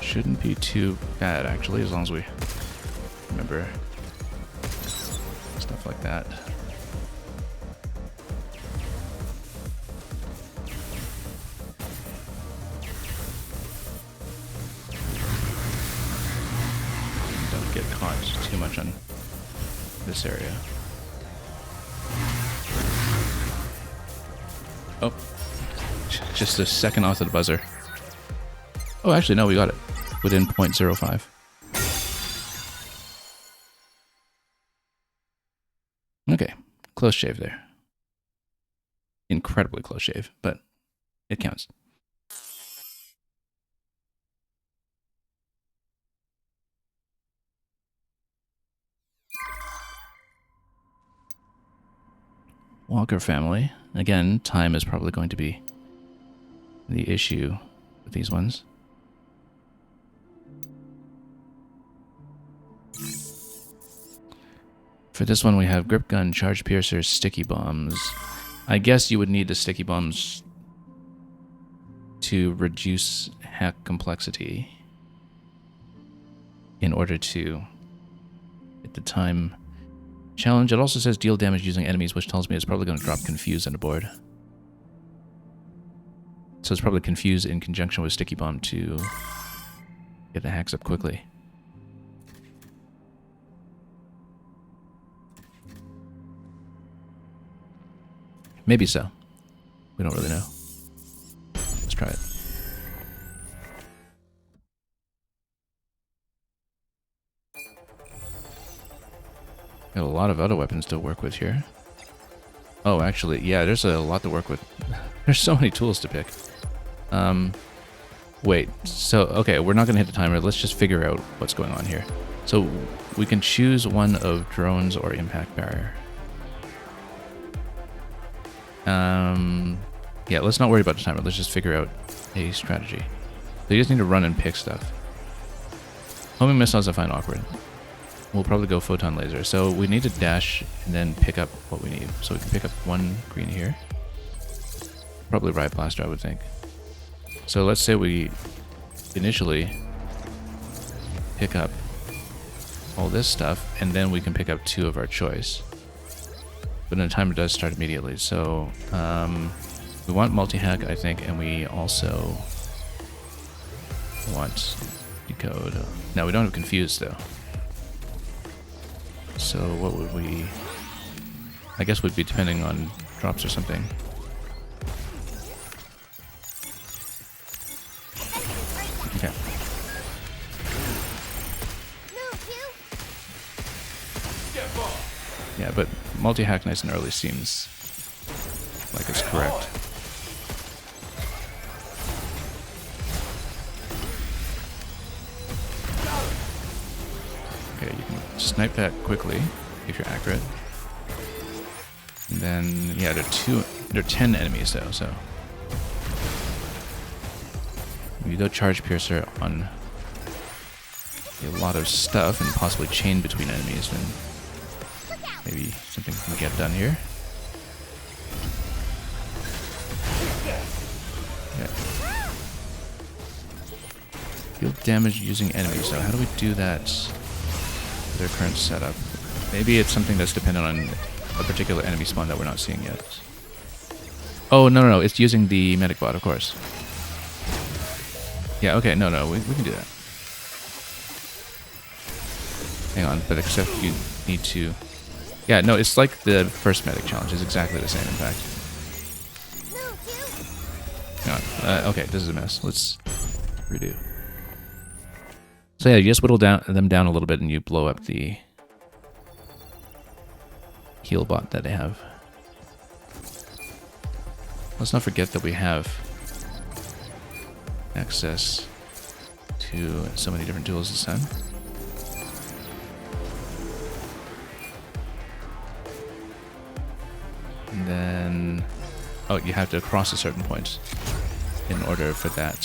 Shouldn't be too bad, actually, as long as we remember stuff like that. Don't get caught too much on this area. Oh, just a second off of the buzzer. Oh, actually, no, we got it. Within 0.05. Okay, close shave there. Incredibly close shave, but it counts. Walker family. Again, time is probably going to be the issue with these ones. For this one, we have grip gun, charge piercers, sticky bombs. I guess you would need the sticky bombs to reduce hack complexity in order to hit the time challenge. It also says deal damage using enemies, which tells me it's probably going to drop confuse on the board. So it's probably confuse in conjunction with sticky bomb to get the hacks up quickly. Maybe so. We don't really know. Let's try it. Got a lot of other weapons to work with here. Oh, actually, yeah, there's a lot to work with. There's so many tools to pick. Wait, so, okay, we're not going to hit the timer. Let's just figure out what's going on here. So, we can choose one of drones or impact barrier. Yeah, let's not worry about the timer. Let's just figure out a strategy. So you just need to run and pick stuff. Homing missiles I find awkward. We'll probably go photon laser. So we need to dash and then pick up what we need. So we can pick up one green here. Probably riot blaster, I would think. So let's say we initially pick up all this stuff, and then we can pick up 2 of our choice. But then the timer does start immediately. So we want multi-hack, I think, and we also want decode. Now we don't have confused though. So what would we... I guess would be depending on drops or something. Okay. Yeah, but multi-hack nice and early seems like it's correct. Okay, you can snipe that quickly if you're accurate. And then, yeah, there are 10 enemies though, so if you go charge piercer on a lot of stuff and possibly chain between enemies, then maybe something can get done here. Yeah. Deal damage using enemies, so how do we do that with their current setup? Maybe it's something that's dependent on a particular enemy spawn that we're not seeing yet. Oh, no, it's using the medic bot, of course. Yeah, okay, no, we can do that. Hang on, but except you need to... Yeah, no, it's like the first medic challenge. It's exactly the same, in fact. Hang on. Okay, this is a mess. Let's redo. So yeah, you just whittle them down a little bit and you blow up the heal bot that they have. Let's not forget that we have access to so many different tools this time. And then... Oh, you have to cross a certain point in order for that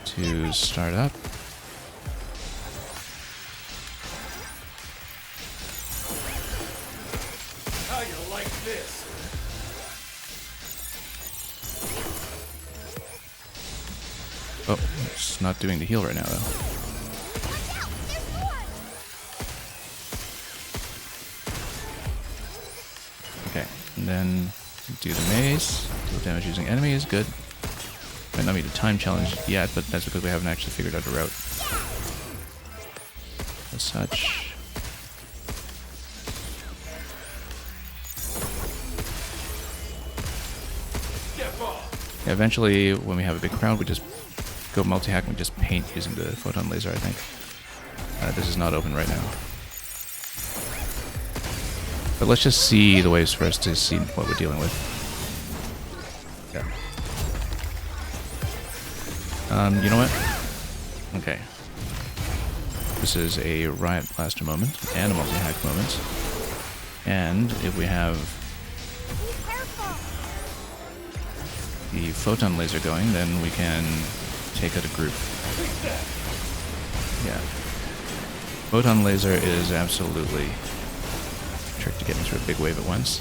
to start up. How you like this? Oh, it's not doing the heal right now, though. Okay, and then do the maze. Deal damage using enemies, good. Might not be the time challenge yet, but that's because we haven't actually figured out a route. As such. Yeah, eventually, when we have a big crowd, we just go multi-hack and just paint using the photon laser, I think. This is not open right now. But let's just see the waves first to see what we're dealing with. Yeah. You know what? Okay. This is a riot blaster moment and a multi-hack moment. And if we have the photon laser going, then we can take out a group. Yeah. Photon laser is absolutely a trick to get into a big wave at once.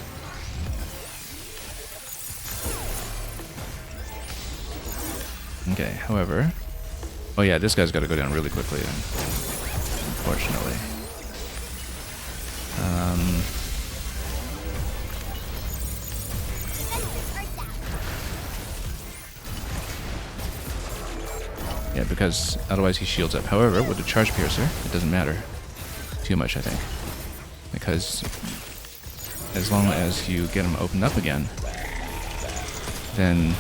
Okay, however... Oh yeah, this guy's got to go down really quickly, unfortunately. Yeah, because otherwise he shields up. However, with the charge piercer, it doesn't matter too much, I think. Because as long as you get him opened up again, then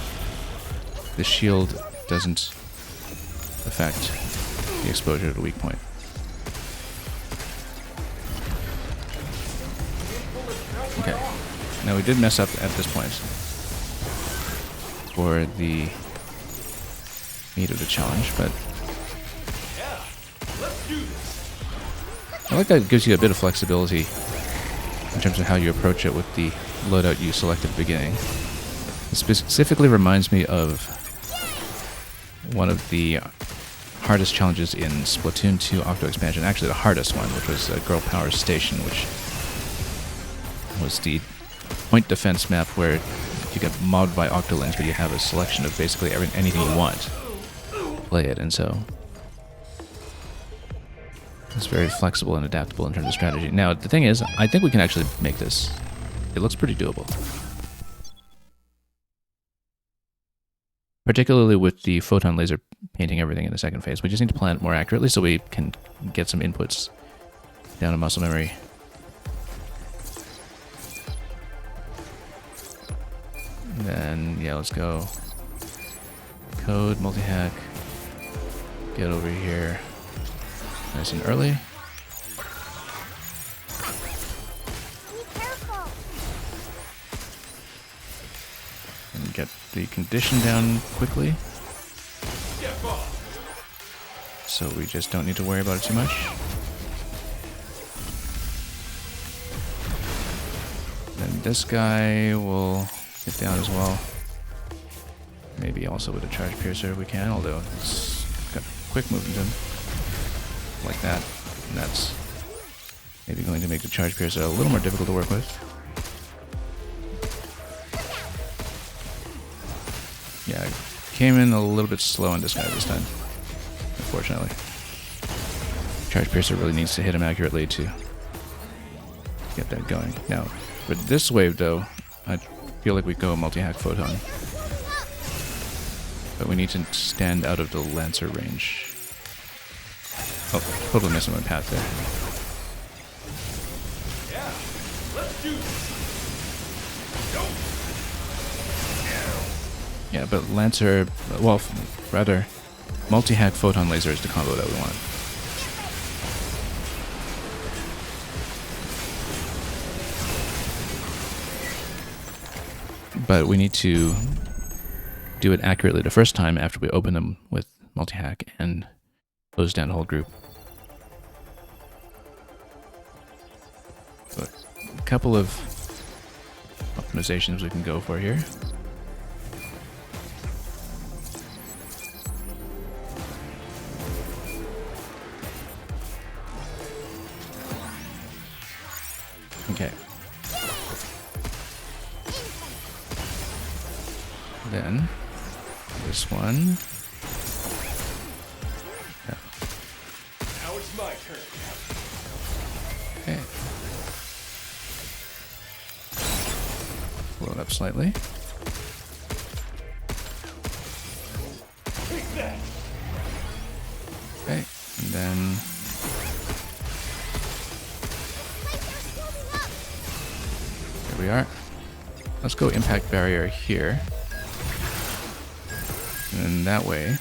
the shield doesn't affect the exposure to the weak point. Okay. Now we did mess up at this point for the meat of the challenge, but I like that it gives you a bit of flexibility in terms of how you approach it with the loadout you select at the beginning. It specifically reminds me of one of the hardest challenges in Splatoon 2 Octo Expansion, actually the hardest one, which was Girl Power Station, which was the point defense map where you get mobbed by Octolings, but you have a selection of basically anything you want. Play it, and so it's very flexible and adaptable in terms of strategy. Now, the thing is, I think we can actually make this. It looks pretty doable. Particularly with the photon laser painting everything in the second phase. We just need to plan it more accurately so we can get some inputs down in muscle memory. And then, yeah, let's go. Code, multi-hack. Get over here nice and early. And get the condition down quickly. So we just don't need to worry about it too much. Then this guy will get down as well. Maybe also with a charge piercer if we can, although it's got quick movement in him. Like that. And that's maybe going to make the charge piercer a little more difficult to work with. Yeah, I came in a little bit slow on this guy this time, unfortunately. Charge piercer really needs to hit him accurately to get that going. Now, for this wave though, I feel like we go multi-hack photon. But we need to stand out of the Lancer range. Oh, totally missing my path there. Yeah, let's do this. Yeah, but Lancer, well, rather, multi-hack photon laser is the combo that we want. But we need to do it accurately the first time after we open them with multi-hack and close down the whole group. So a couple of optimizations we can go for here. Okay. Then this one. Yeah. Now it's my turn. Okay. Blow it up slightly. Take that. Okay, and then here we are. Let's go impact barrier here. And that way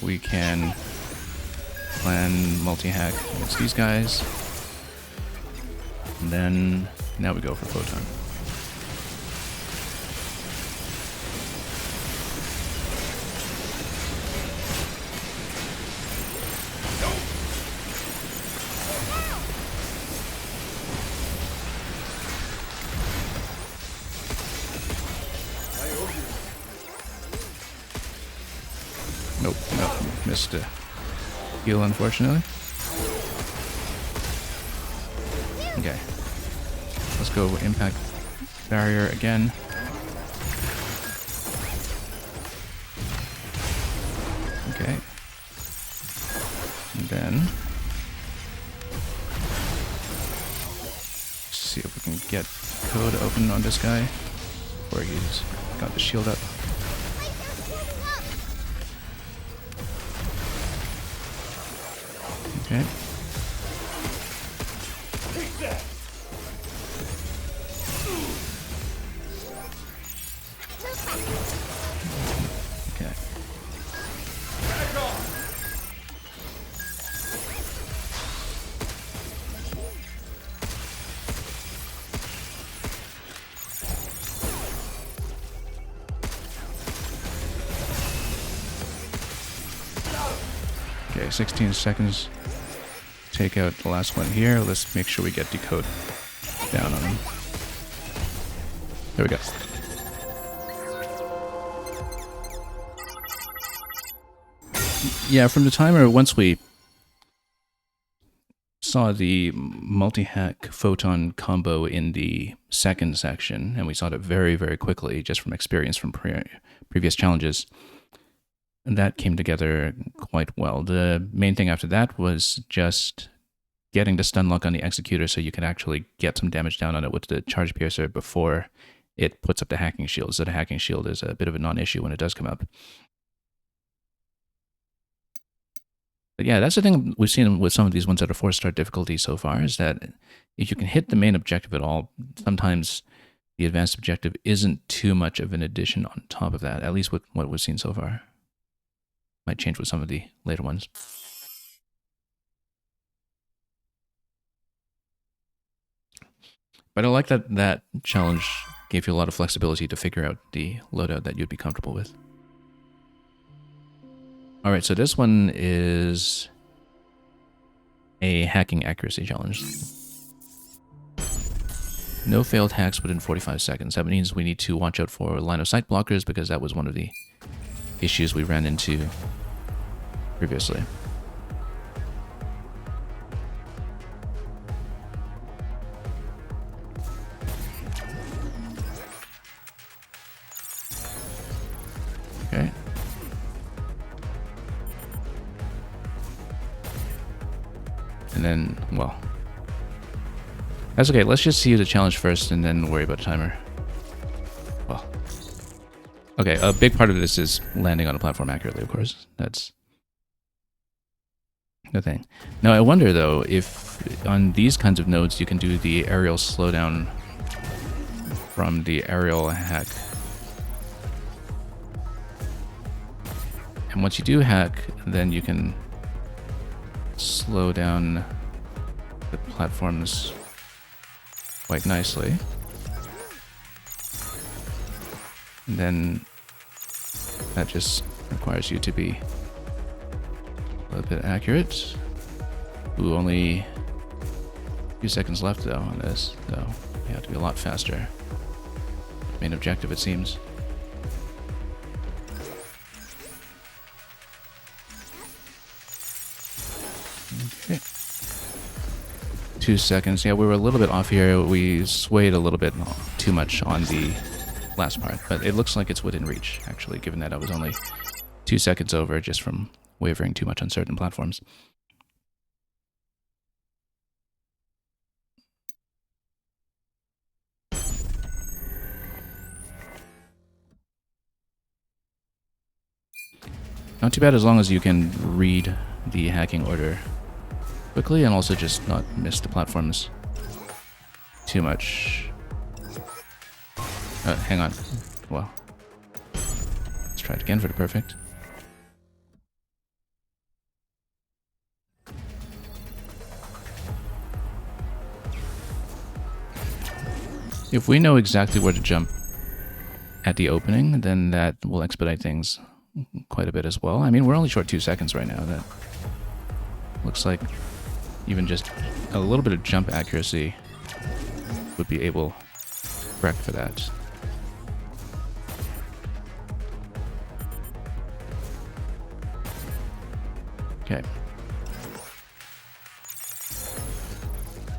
we can plan multi-hack against these guys. And then now we go for photon. Nope, nope, missed a heal unfortunately. Okay, let's go impact barrier again. Okay, and then see if we can get code open on this guy before he's got the shield up. Okay. Okay. 16 seconds. Take out the last one here. Let's make sure we get decode down on him. There we go. Yeah, from the timer, once we saw the multi-hack photon combo in the second section, and we saw it very, very quickly, just from experience from previous challenges, and that came together quite well. The main thing after that was just getting the stun lock on the executor so you can actually get some damage down on it with the charge piercer before it puts up the hacking shield. So the hacking shield is a bit of a non-issue when it does come up. But yeah, that's the thing we've seen with some of these ones that are 4-star difficulty so far, is that if you can hit the main objective at all, sometimes the advanced objective isn't too much of an addition on top of that, at least with what we've seen so far. Might change with some of the later ones. But I like that that challenge gave you a lot of flexibility to figure out the loadout that you'd be comfortable with. Alright, so this one is a hacking accuracy challenge. No failed hacks within 45 seconds. That means we need to watch out for line of sight blockers, because that was one of the issues we ran into previously. Okay. And then, well, that's okay. Let's just see the challenge first and then worry about the timer. Well, okay, a big part of this is landing on a platform accurately, of course. That's the thing. Now, I wonder, though, if on these kinds of nodes you can do the aerial slowdown from the aerial hack. And once you do hack, then you can slow down the platforms quite nicely. And then that just requires you to be a little bit accurate. Ooh, only a few seconds left though on this, so you have to be a lot faster. Main objective, it seems. Okay. 2 seconds. Yeah, we were a little bit off here. We swayed a little bit too much on the last part, but it looks like it's within reach, actually, given that I was only 2 seconds over just from wavering too much on certain platforms. Not too bad as long as you can read the hacking order quickly and also just not miss the platforms too much. Hang on. Well, let's try it again for the perfect. If we know exactly where to jump at the opening, then that will expedite things quite a bit as well. I mean, we're only short 2 seconds right now. That looks like even just a little bit of jump accuracy would be able to correct for that. Okay.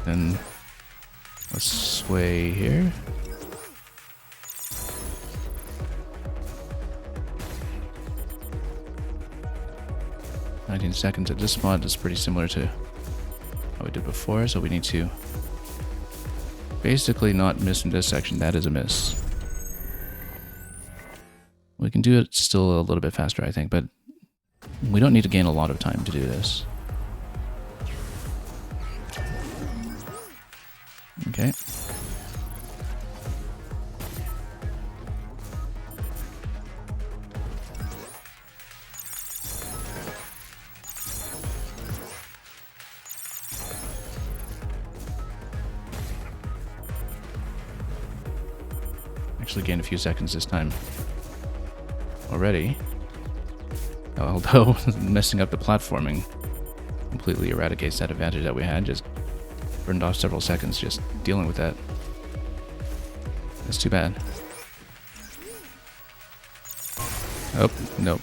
Then let's sway here. Seconds at this spot is pretty similar to how we did before, so we need to basically not miss in this section. That is a miss. We can do it still a little bit faster, I think, but we don't need to gain a lot of time to do this. Okay. Actually gained a few seconds this time already. Although messing up the platforming completely eradicates that advantage that we had. Just burned off several seconds just dealing with that. That's too bad. Oh, nope.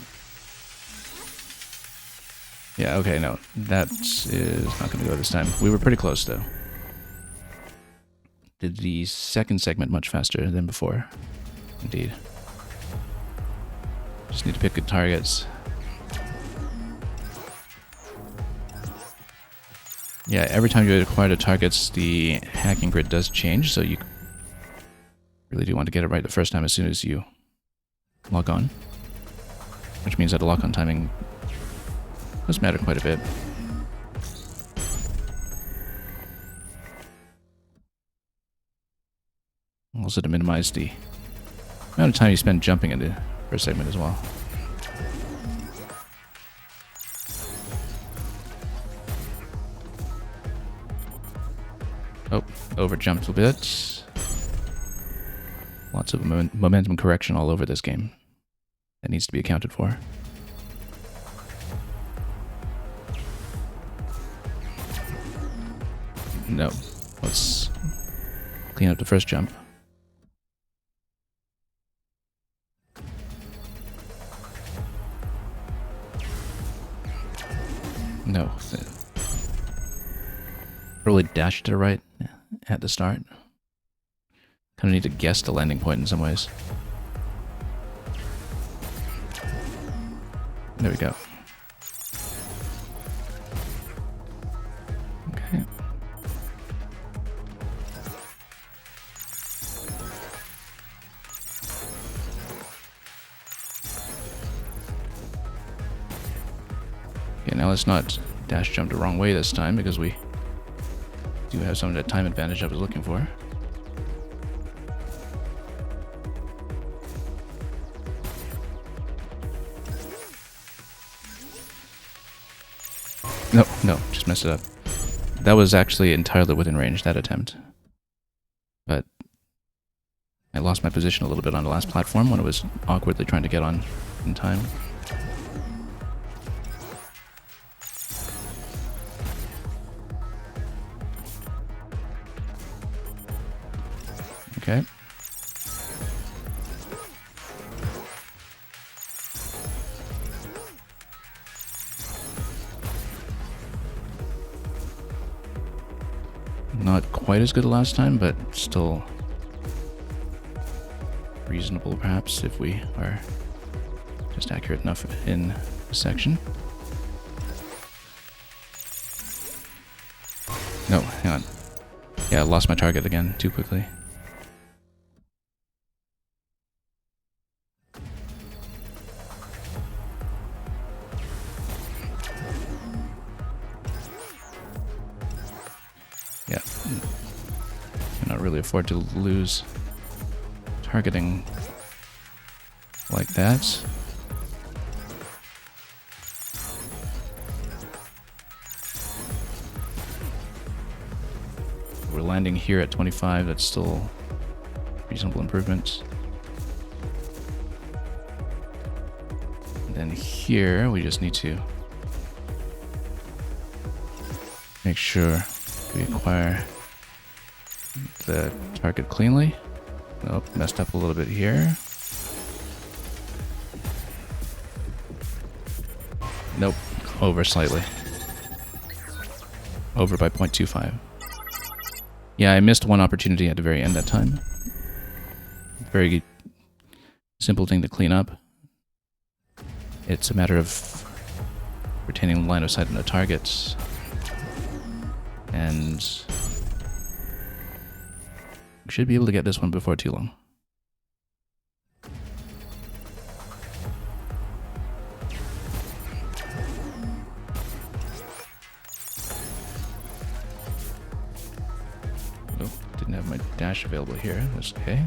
Yeah, okay, no. That is not going to go this time. We were pretty close, though. Did the second segment much faster than before. Indeed. Just need to pick good targets. Yeah, every time you acquire the targets, the hacking grid does change, so you really do want to get it right the first time as soon as you log on. Which means that the lock-on timing does matter quite a bit. Also to minimize the amount of time you spend jumping in the first segment as well. Oh, over jumped a bit. Lots of momentum correction all over this game. That needs to be accounted for. No. Let's clean up the first jump. No. Probably dashed to the right at the start. Kind of need to guess the landing point in some ways. There we go. Okay. Okay, now let's not dash jump the wrong way this time because we do have some of that time advantage I was looking for. No, just messed it up. That was actually entirely within range, that attempt. But I lost my position a little bit on the last platform when I was awkwardly trying to get on in time. Okay. Not quite as good last time, but still reasonable perhaps if we are just accurate enough in the section. No, hang on. Yeah, I lost my target again too quickly. Yeah, cannot really afford to lose targeting like that. We're landing here at 25, that's still reasonable improvements. And then here, we just need to make sure we acquire the target cleanly. Nope, messed up a little bit here. Nope, over slightly. Over by 0.25. Yeah, I missed one opportunity at the very end that time. Very simple thing to clean up. It's a matter of retaining line of sight on the targets. And we should be able to get this one before too long. Oh, didn't have my dash available here. That's okay.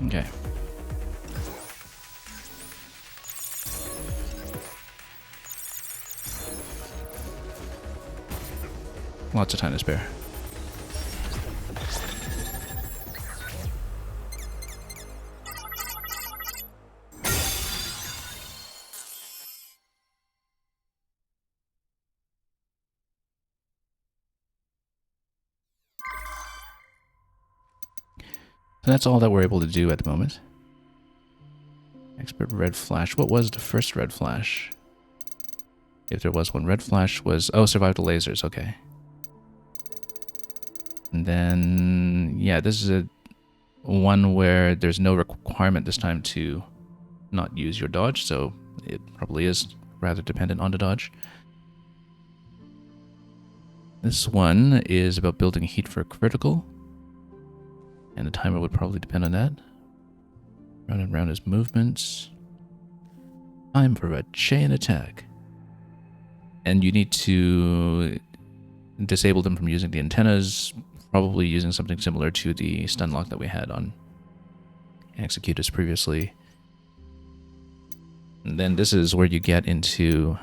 Okay. Lots of time to spare. So that's all that we're able to do at the moment. Expert red flash. What was the first red flash? If there was one. Red flash was... Oh, survive the lasers. Okay. And then... Yeah, this is a one where there's no requirement this time to not use your dodge, so it probably is rather dependent on the dodge. This one is about building heat for critical. And the timer would probably depend on that. Round and round is movements. Time for a chain attack. And you need to disable them from using the antennas, probably using something similar to the stun lock that we had on Executors previously. And then this is where you get into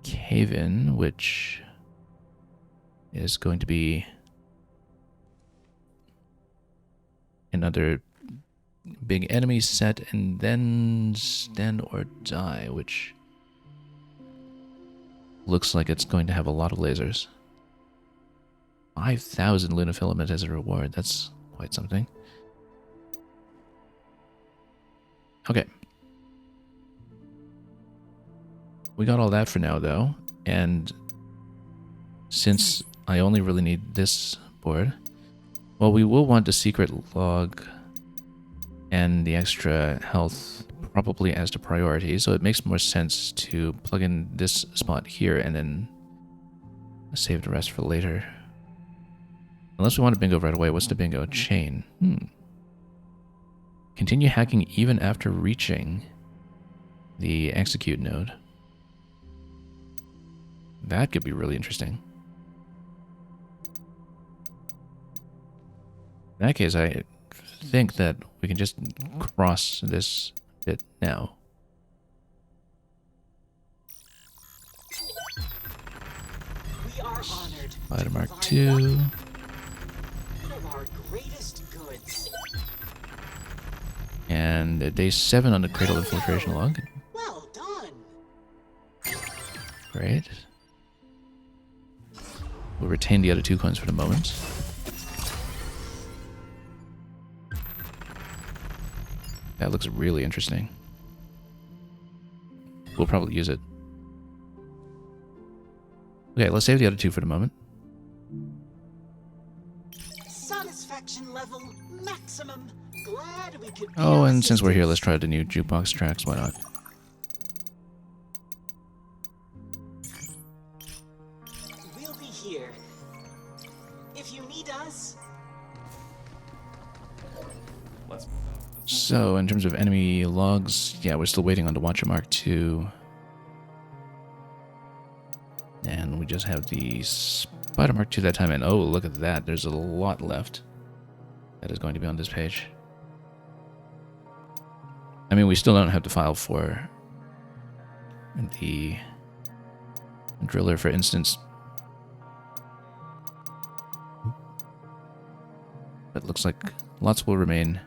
Cave-In, which is going to be another big enemy set, and then Stand or Die, which looks like it's going to have a lot of lasers. 5,000 lunafilament as a reward. That's quite something. Okay. We got all that for now, though. And since I only really need this board... Well, we will want the secret log and the extra health probably as the priority, so it makes more sense to plug in this spot here and then save the rest for later. Unless we want a bingo right away. What's the bingo? Chain. Continue hacking even after reaching the execute node. That could be really interesting. In that case, I think that we can just cross this bit now. We are honored. Spider Mark II. One of our greatest goods. And day 7 on the Cradle Infiltration log. Well done. Great. We'll retain the other 2 coins for the moment. That looks really interesting. We'll probably use it. Okay, let's save the other 2 for the moment. Satisfaction level maximum. Glad we could. Oh, and since we're here, let's try the new jukebox tracks. Why not? We'll be here. If you need us. Let's. So, in terms of enemy logs, yeah, we're still waiting on the Watcher Mark II. And we just have the Spider Mark II that time, and oh, look at that. There's a lot left that is going to be on this page. I mean, we still don't have to file for the driller, for instance. But it looks like lots will remain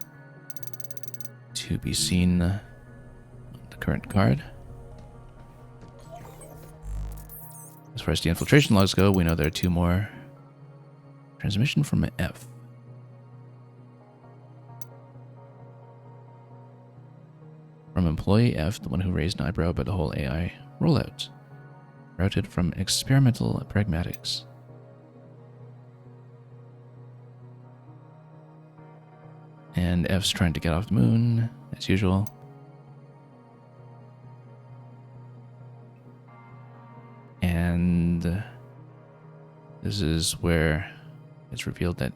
to be seen on the current card. As far as the infiltration logs go, we know there are 2 more. Transmission from F. From Employee F, the one who raised an eyebrow about the whole AI rollout. Routed from Experimental Pragmatics. And F's trying to get off the moon, as usual. And this is where it's revealed that,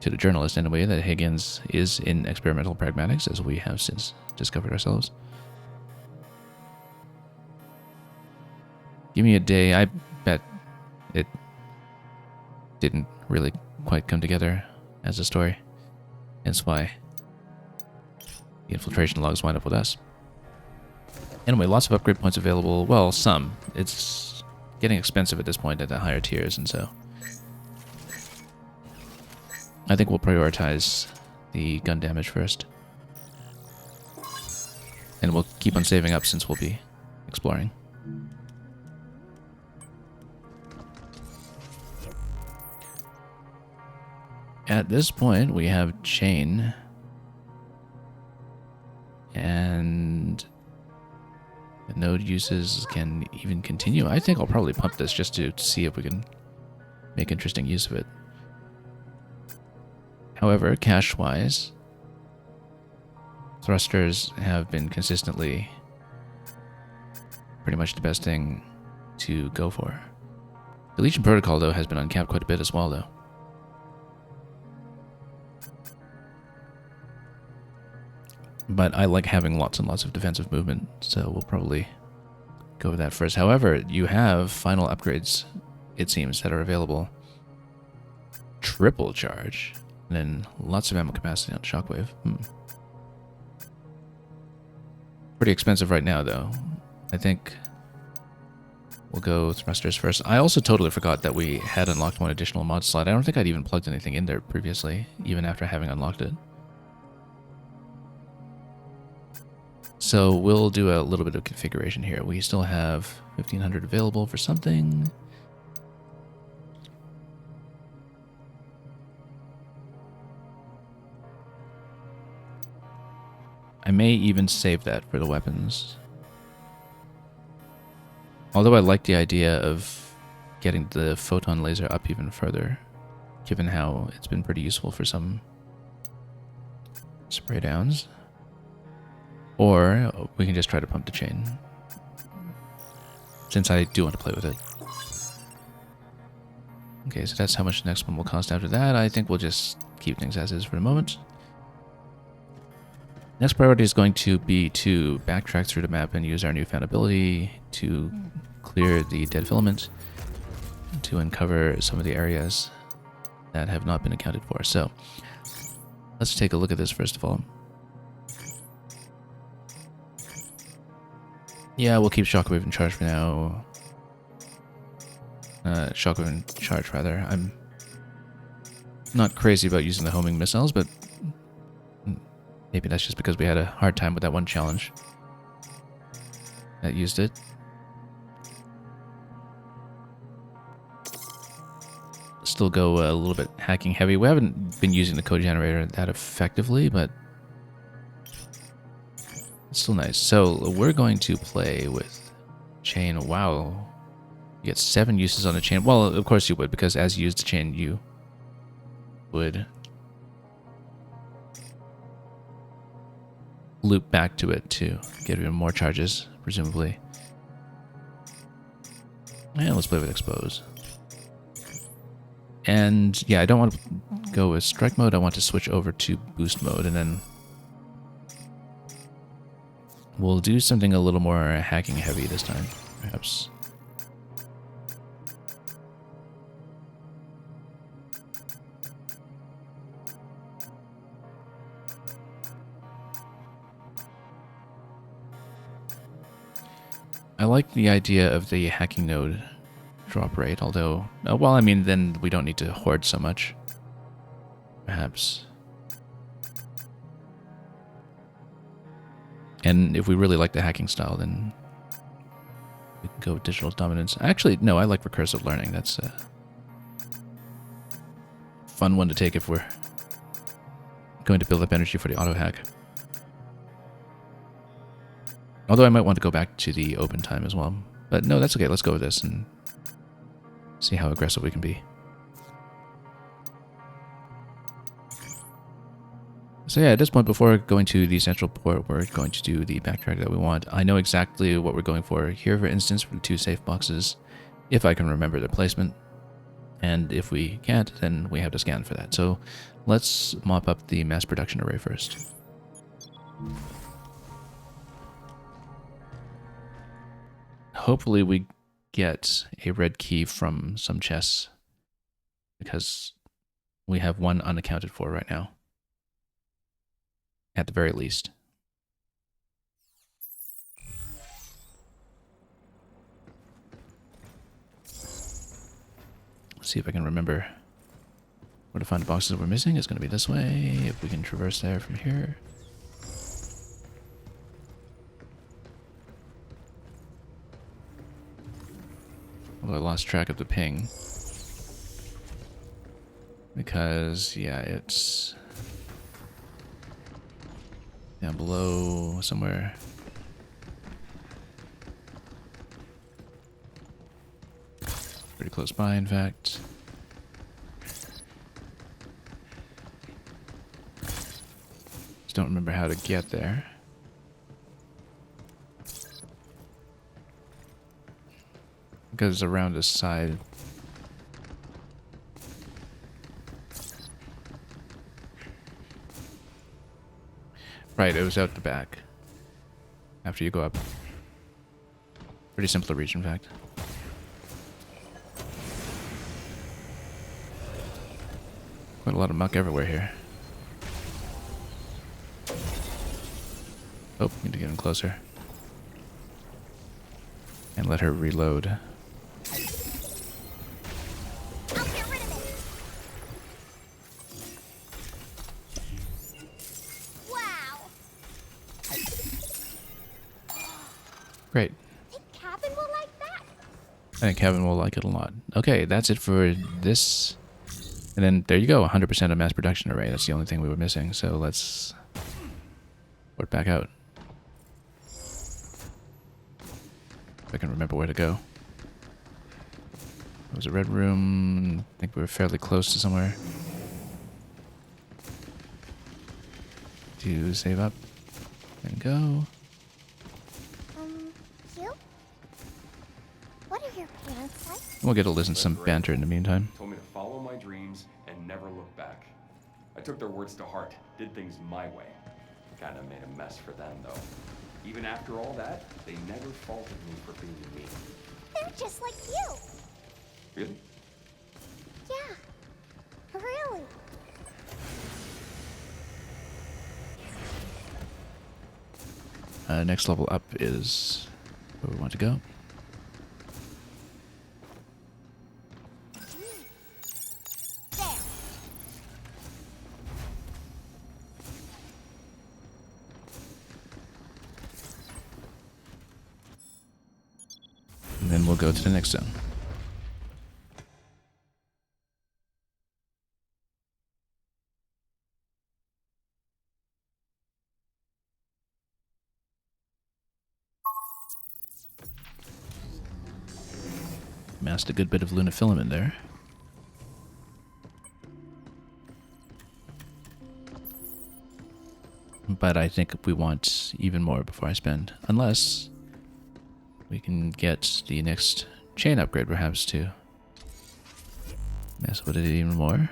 to the journalist anyway, that Higgins is in Experimental Pragmatics, as we have since discovered ourselves. Give me a day. I bet it didn't really quite come together as a story. Hence why the infiltration logs wind up with us. Anyway, lots of upgrade points available. Well, some. It's getting expensive at this point at the higher tiers, and so I think we'll prioritize the gun damage first. And we'll keep on saving up since we'll be exploring. At this point, we have chain. And the node uses can even continue. I think I'll probably pump this just to see if we can make interesting use of it. However, cache-wise, thrusters have been consistently pretty much the best thing to go for. The Legion Protocol, though, has been uncapped quite a bit as well, though. But I like having lots and lots of defensive movement, so we'll probably go with that first. However, you have final upgrades, it seems, that are available. Triple charge, and then lots of ammo capacity on Shockwave. Pretty expensive right now, though. I think we'll go thrusters first. I also totally forgot that we had unlocked one additional mod slot. I don't think I'd even plugged anything in there previously, even after having unlocked it. So we'll do a little bit of configuration here. We still have 1500 available for something. I may even save that for the weapons. Although I like the idea of getting the photon laser up even further, given how it's been pretty useful for some spray downs. Or we can just try to pump the chain, since I do want to play with it. Okay, so that's how much the next one will cost after that. I think we'll just keep things as is for the moment. Next priority is going to be to backtrack through the map and use our newfound ability to clear the dead filament, to uncover some of the areas that have not been accounted for. So let's take a look at this first of all. Yeah, we'll keep Shockwave in charge for now. Shockwave in charge, rather. I'm not crazy about using the homing missiles, but maybe that's just because we had a hard time with that one challenge that used it. Still go a little bit hacking heavy. We haven't been using the code generator that effectively, but it's still nice. So we're going to play with chain. Wow. You get 7 uses on a chain. Well, of course you would, because as you use the chain, you would loop back to it to get even more charges, presumably. And let's play with expose. And yeah, I don't want to go with strike mode. I want to switch over to boost mode, and then we'll do something a little more hacking heavy this time, perhaps. I like the idea of the hacking node drop rate, although, well, I mean, then we don't need to hoard so much. Perhaps. And if we really like the hacking style, then we can go with digital dominance. Actually, no, I like recursive learning. That's a fun one to take if we're going to build up energy for the auto hack. Although I might want to go back to the open time as well. But no, that's okay. Let's go with this and see how aggressive we can be. So yeah, at this point, before going to the central port, we're going to do the backtrack that we want. I know exactly what we're going for here, for instance, for the 2 safe boxes, if I can remember their placement. And if we can't, then we have to scan for that. So let's mop up the mass production array first. Hopefully we get a red key from some chests, because we have 1 unaccounted for right now, at the very least. see if I can remember where to find the boxes we're missing. It's going to be this way, if we can traverse there from here. Although I lost track of the ping. Because, yeah, it's down below somewhere. Pretty close by, in fact. Just don't remember how to get there. Because it's around this side. Right, it was out the back. After you go up. Pretty simple to reach, in fact. Quite a lot of muck everywhere here. Oh, need to get in closer. And let her reload. I'll get rid of it. Wow. Great. I think Cabin will like that. I think Kevin will like it a lot. Okay, that's it for this. And then there you go, 100% of mass production array. That's the only thing we were missing. So let's port back out. If I can remember where to go. There was a red room. I think we were fairly close to somewhere. To save up and go. You? What are your parents like? We'll get to listen to some banter in the meantime. Told me to follow my dreams and never look back. I took their words to heart, did things my way. Kinda made a mess for them, though. Even after all that, they never faulted me for being me. They're just like you. Really? Yeah. Really. Next level up is where we want to go. There. And then we'll go to the next zone. Masked a good bit of lunafilament there. But I think we want even more before I spend. Unless we can get the next chain upgrade perhaps to mess with it even more.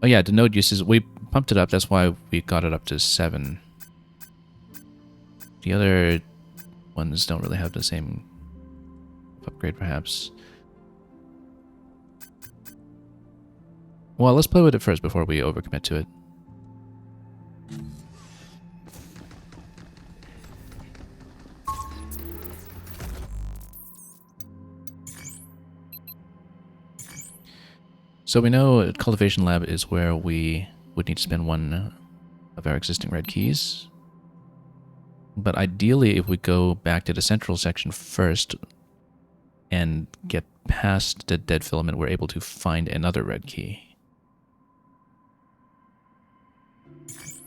Oh yeah, the node uses, we pumped it up, that's why we got it up to 7. The other ones don't really have the same upgrade perhaps. Well, let's play with it first before we overcommit to it. So we know Cultivation Lab is where we would need to spend one of our existing red keys. But ideally, if we go back to the central section first and get past the dead filament, we're able to find another red key.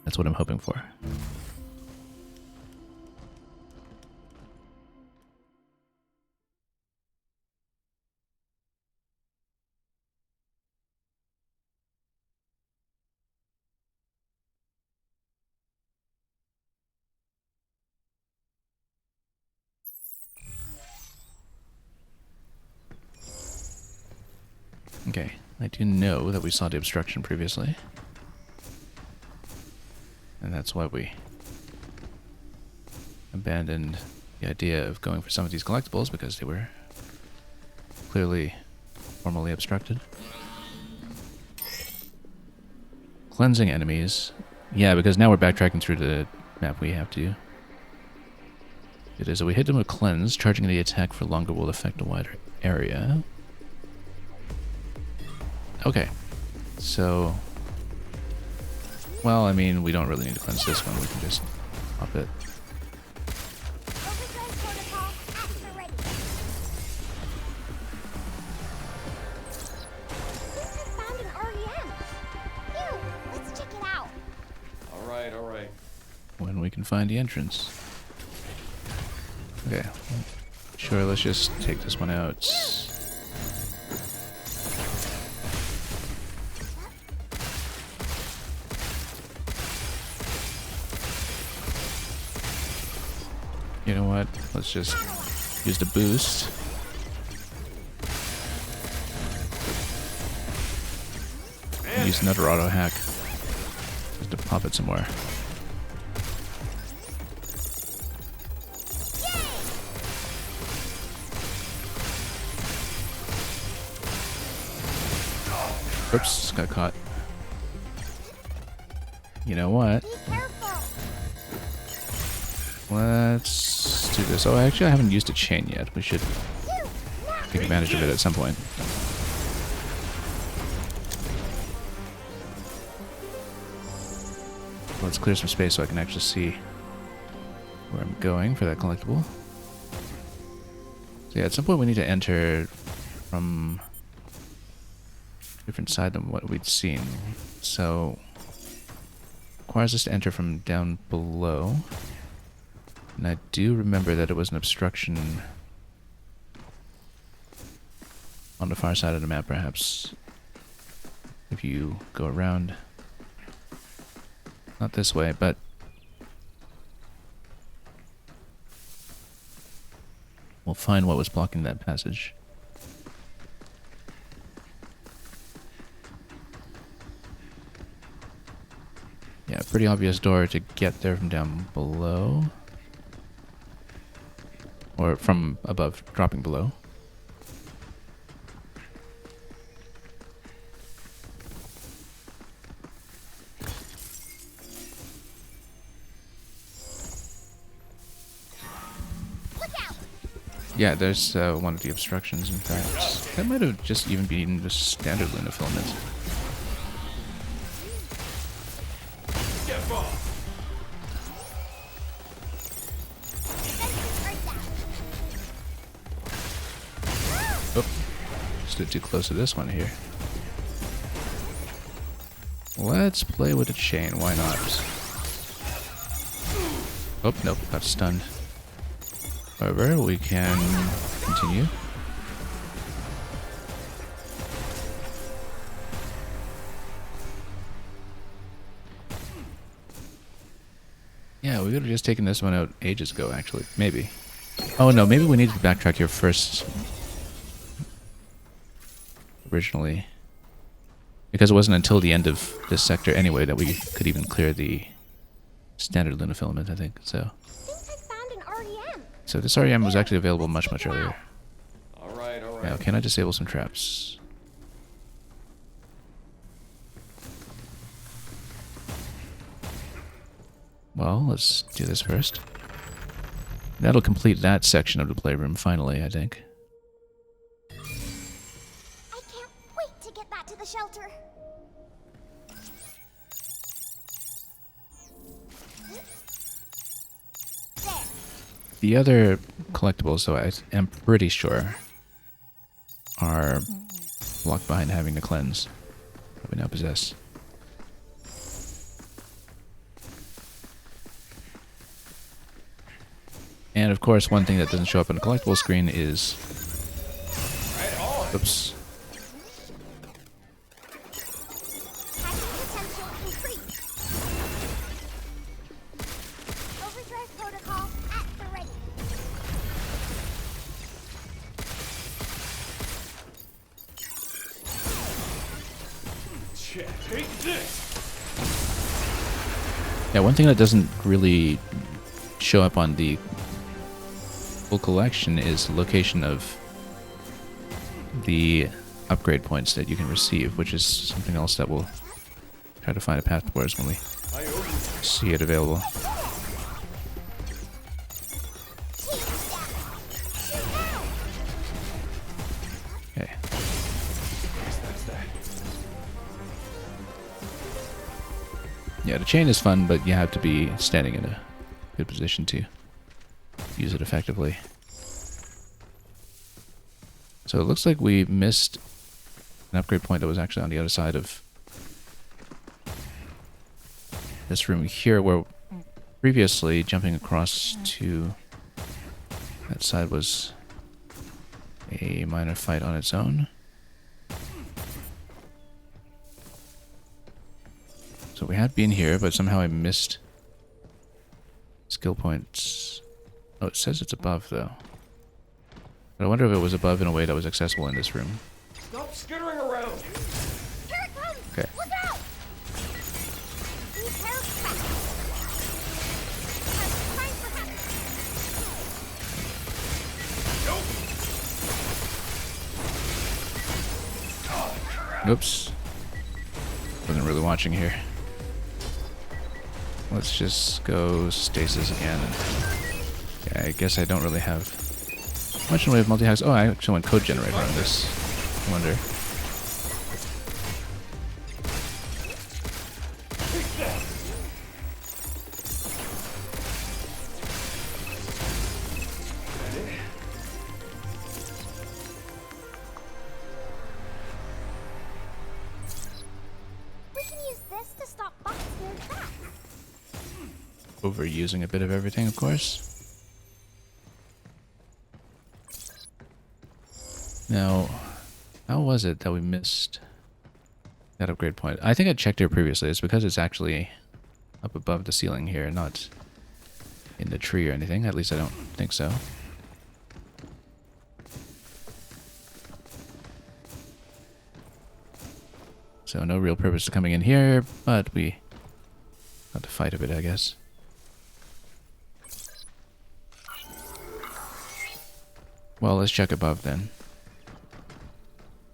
That's what I'm hoping for. Okay, I do know that we saw the obstruction previously. And that's why we abandoned the idea of going for some of these collectibles, because they were clearly formally obstructed. Cleansing enemies. Yeah, because now we're backtracking through the map we have to. It is, so we hit them with Cleanse, charging the attack for longer will affect a wider area. Okay. So... Well, I mean, we don't really need to cleanse this one. We can just pop it. Overdrive protocol at the ready. Seems I found an REM. Ew, let's check it out. Alright, alright. When we can find the entrance. Okay. Sure, let's just take this one out. You know what? Let's just use the boost. Use another auto hack just to pop it somewhere. Oops, got caught. You know what? Be careful. Let's do this. Oh, actually, I haven't used a chain yet. We should take advantage of it at some point. Let's clear some space so I can actually see where I'm going for that collectible. So yeah, at some point we need to enter from a different side than what we'd seen. So requires us to enter from down below. And I do remember that it was an obstruction on the far side of the map, perhaps. If you go around. Not this way, but... we'll find what was blocking that passage. Yeah, pretty obvious door to get there from down below. Or from above, dropping below. Yeah, there's one of the obstructions, in fact. That might have just even been the standard Luna filament. Oh, stood too close to this one here. Let's play with the chain, why not? Oh, nope, got stunned. However, we can continue. Yeah, we could have just taken this one out ages ago, actually. Maybe. Oh no, maybe we needed to backtrack here first. Originally. Because it wasn't until the end of this sector anyway that we could even clear the standard Luna filament, I think. So this REM was actually available much, much earlier. Alright, alright. Now, can I disable some traps? Well, let's do this first. That'll complete that section of the playroom, finally, I think. I can't wait to get back to the shelter. The other collectibles, though, I am pretty sure are blocked behind having a cleanse that we now possess. And of course, one thing that doesn't show up on the collectible screen is... Oops. Overdrive protocol at the ready. Take this. Yeah, one thing that doesn't really show up on the full collection is the location of the upgrade points that you can receive, which is something else that we'll try to find a path towards when we see it available. Yeah, the chain is fun, but you have to be standing in a good position to use it effectively. So it looks like we missed an upgrade point that was actually on the other side of this room here, where previously jumping across to that side was a minor fight on its own. So we had been here, but somehow I missed skill points. Oh, it says it's above, though. But I wonder if it was above in a way that was accessible in this room. Stop skittering around! Here it comes! Okay. Look out! Be careful! I'm trying for help. Oops. Wasn't really watching here. Let's just go stasis again. Yeah, I guess I don't really have much in the way of multi-hacks. Oh, I actually went code generator on this. I wonder. We can use this to stop bots near tracks. Overusing a bit of everything, of course. Now, how was it that we missed that upgrade point? I think I checked here previously. It's because it's actually up above the ceiling here, not in the tree or anything. At least I don't think so. So no real purpose to coming in here, but we have to fight a bit, I guess. Well, let's check above then.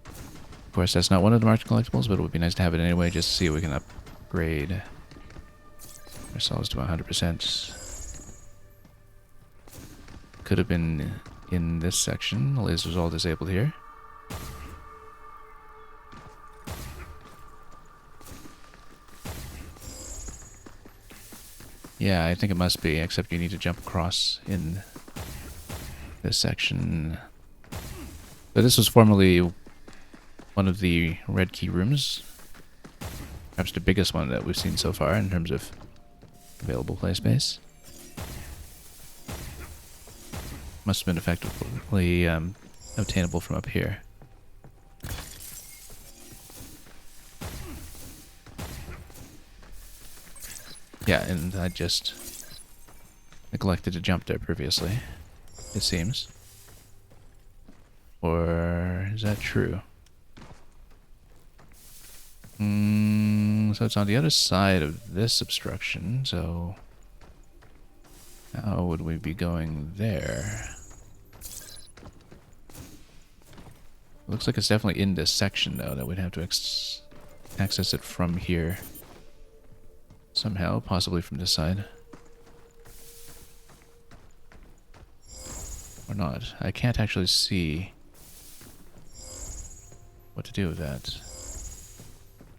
Of course, that's not one of the marked collectibles, but it would be nice to have it anyway, just to see if we can upgrade ourselves to 100%. Could have been in this section. The laser's all disabled here. Yeah, I think it must be, except you need to jump across in this section. So this was formerly one of the red key rooms. Perhaps the biggest one that we've seen so far in terms of available play space. Must have been effectively obtainable from up here. Yeah, and I just neglected to jump there previously, it seems. Or is that true? So it's on the other side of this obstruction, so how would we be going there? Looks like it's definitely in this section, though, that we'd have to access it from here. Somehow, possibly from this side. Or not. I can't actually see what to do with that.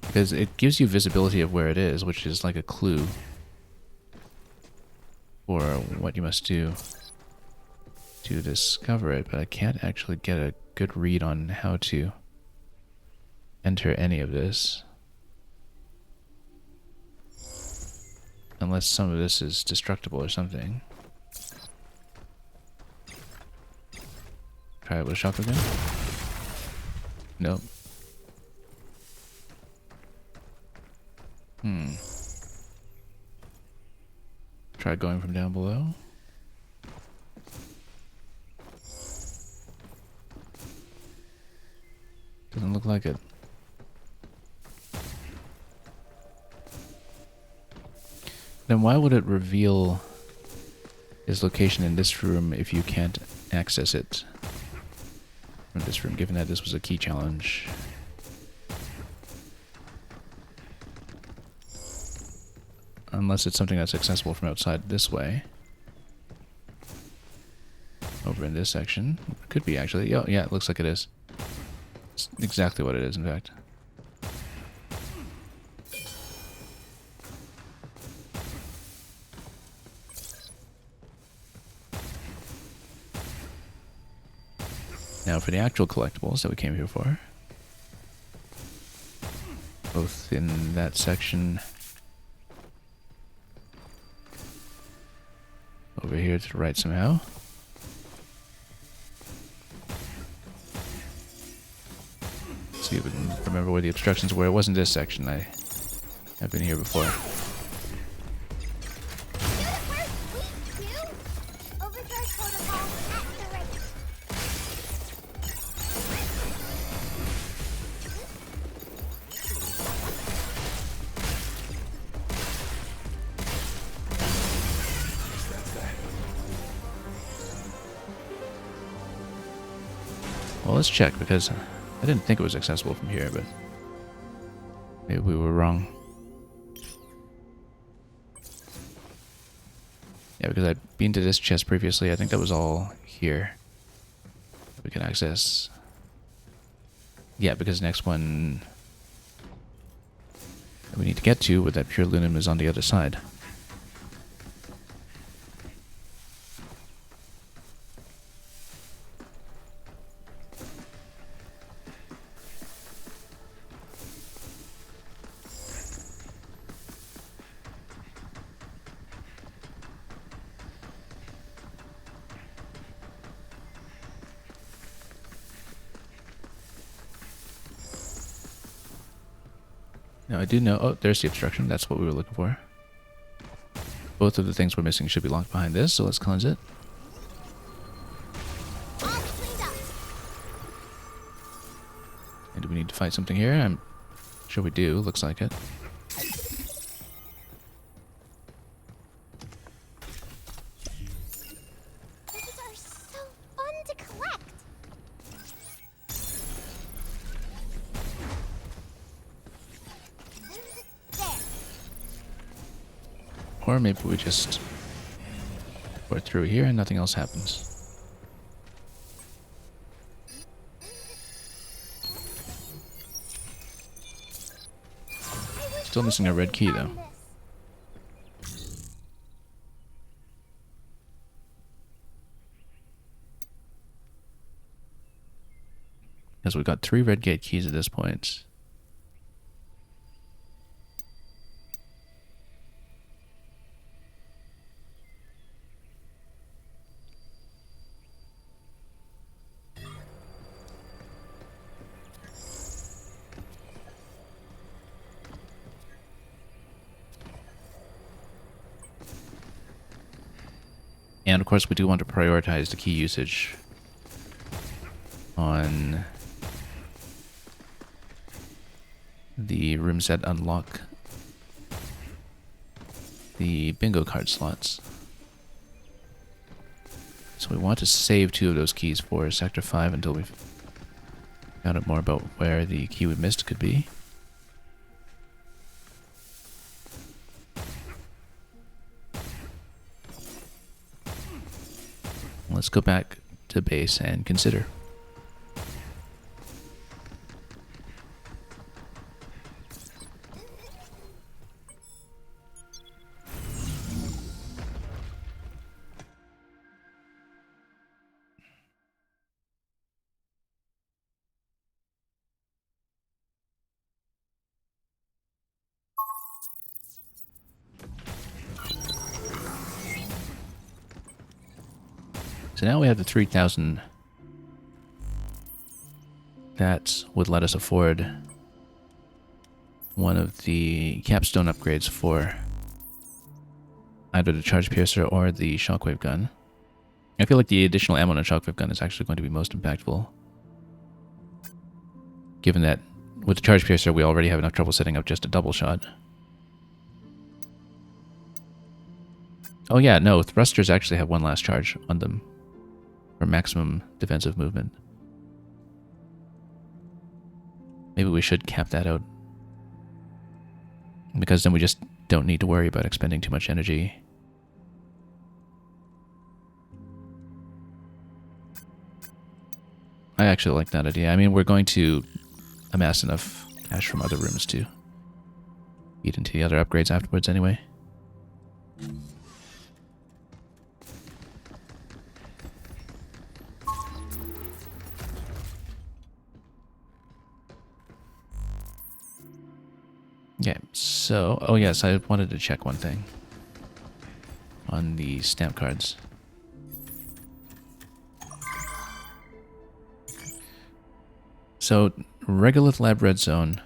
Because it gives you visibility of where it is, which is like a clue for what you must do to discover it, but I can't actually get a good read on how to enter any of this. Unless some of this is destructible or something. Try it with a shotgun. Nope. Try going from down below. Doesn't look like it. Then why would it reveal his location in this room if you can't access it from this room, given that this was a key challenge? Unless it's something that's accessible from outside this way. Over in this section. Could be, actually. Oh, yeah, it looks like it is. It's exactly what it is, in fact. Now for the actual collectibles that we came here for. Both in that section. Over here to the right somehow. Let's see if we can remember where the obstructions were. It wasn't this section. I have been here before. Well, let's check, because I didn't think it was accessible from here, but maybe we were wrong. Yeah, because I'd been to this chest previously. I think that was all here that we can access. Yeah, because the next one that we need to get to with that pure lumen is on the other side. Now I do know... Oh, there's the obstruction. That's what we were looking for. Both of the things we're missing should be locked behind this, so let's cleanse it. And do we need to fight something here? I'm sure we do. Looks like it. These are so fun to collect. There. Or maybe we just go through here and nothing else happens. Still missing a red key, though. Because we've got 3 red gate keys at this point. And of course we do want to prioritize the key usage on the rooms that unlock the bingo card slots. So we want to save 2 of those keys for Sector 5 until we've found out more about where the key we missed could be. Let's go back to base and consider. So now we have the 3,000 that would let us afford one of the capstone upgrades for either the charge piercer or the shockwave gun. I feel like the additional ammo on a shockwave gun is actually going to be most impactful, given that with the charge piercer we already have enough trouble setting up just a double shot. Oh yeah, no, thrusters actually have one last charge on them for maximum defensive movement. Maybe we should cap that out, because then we just don't need to worry about expending too much energy. I actually like that idea. I mean, we're going to amass enough cash from other rooms to eat into the other upgrades afterwards anyway. Okay, so... Oh yes, I wanted to check one thing. On the stamp cards. So, Regolith Lab Red Zone,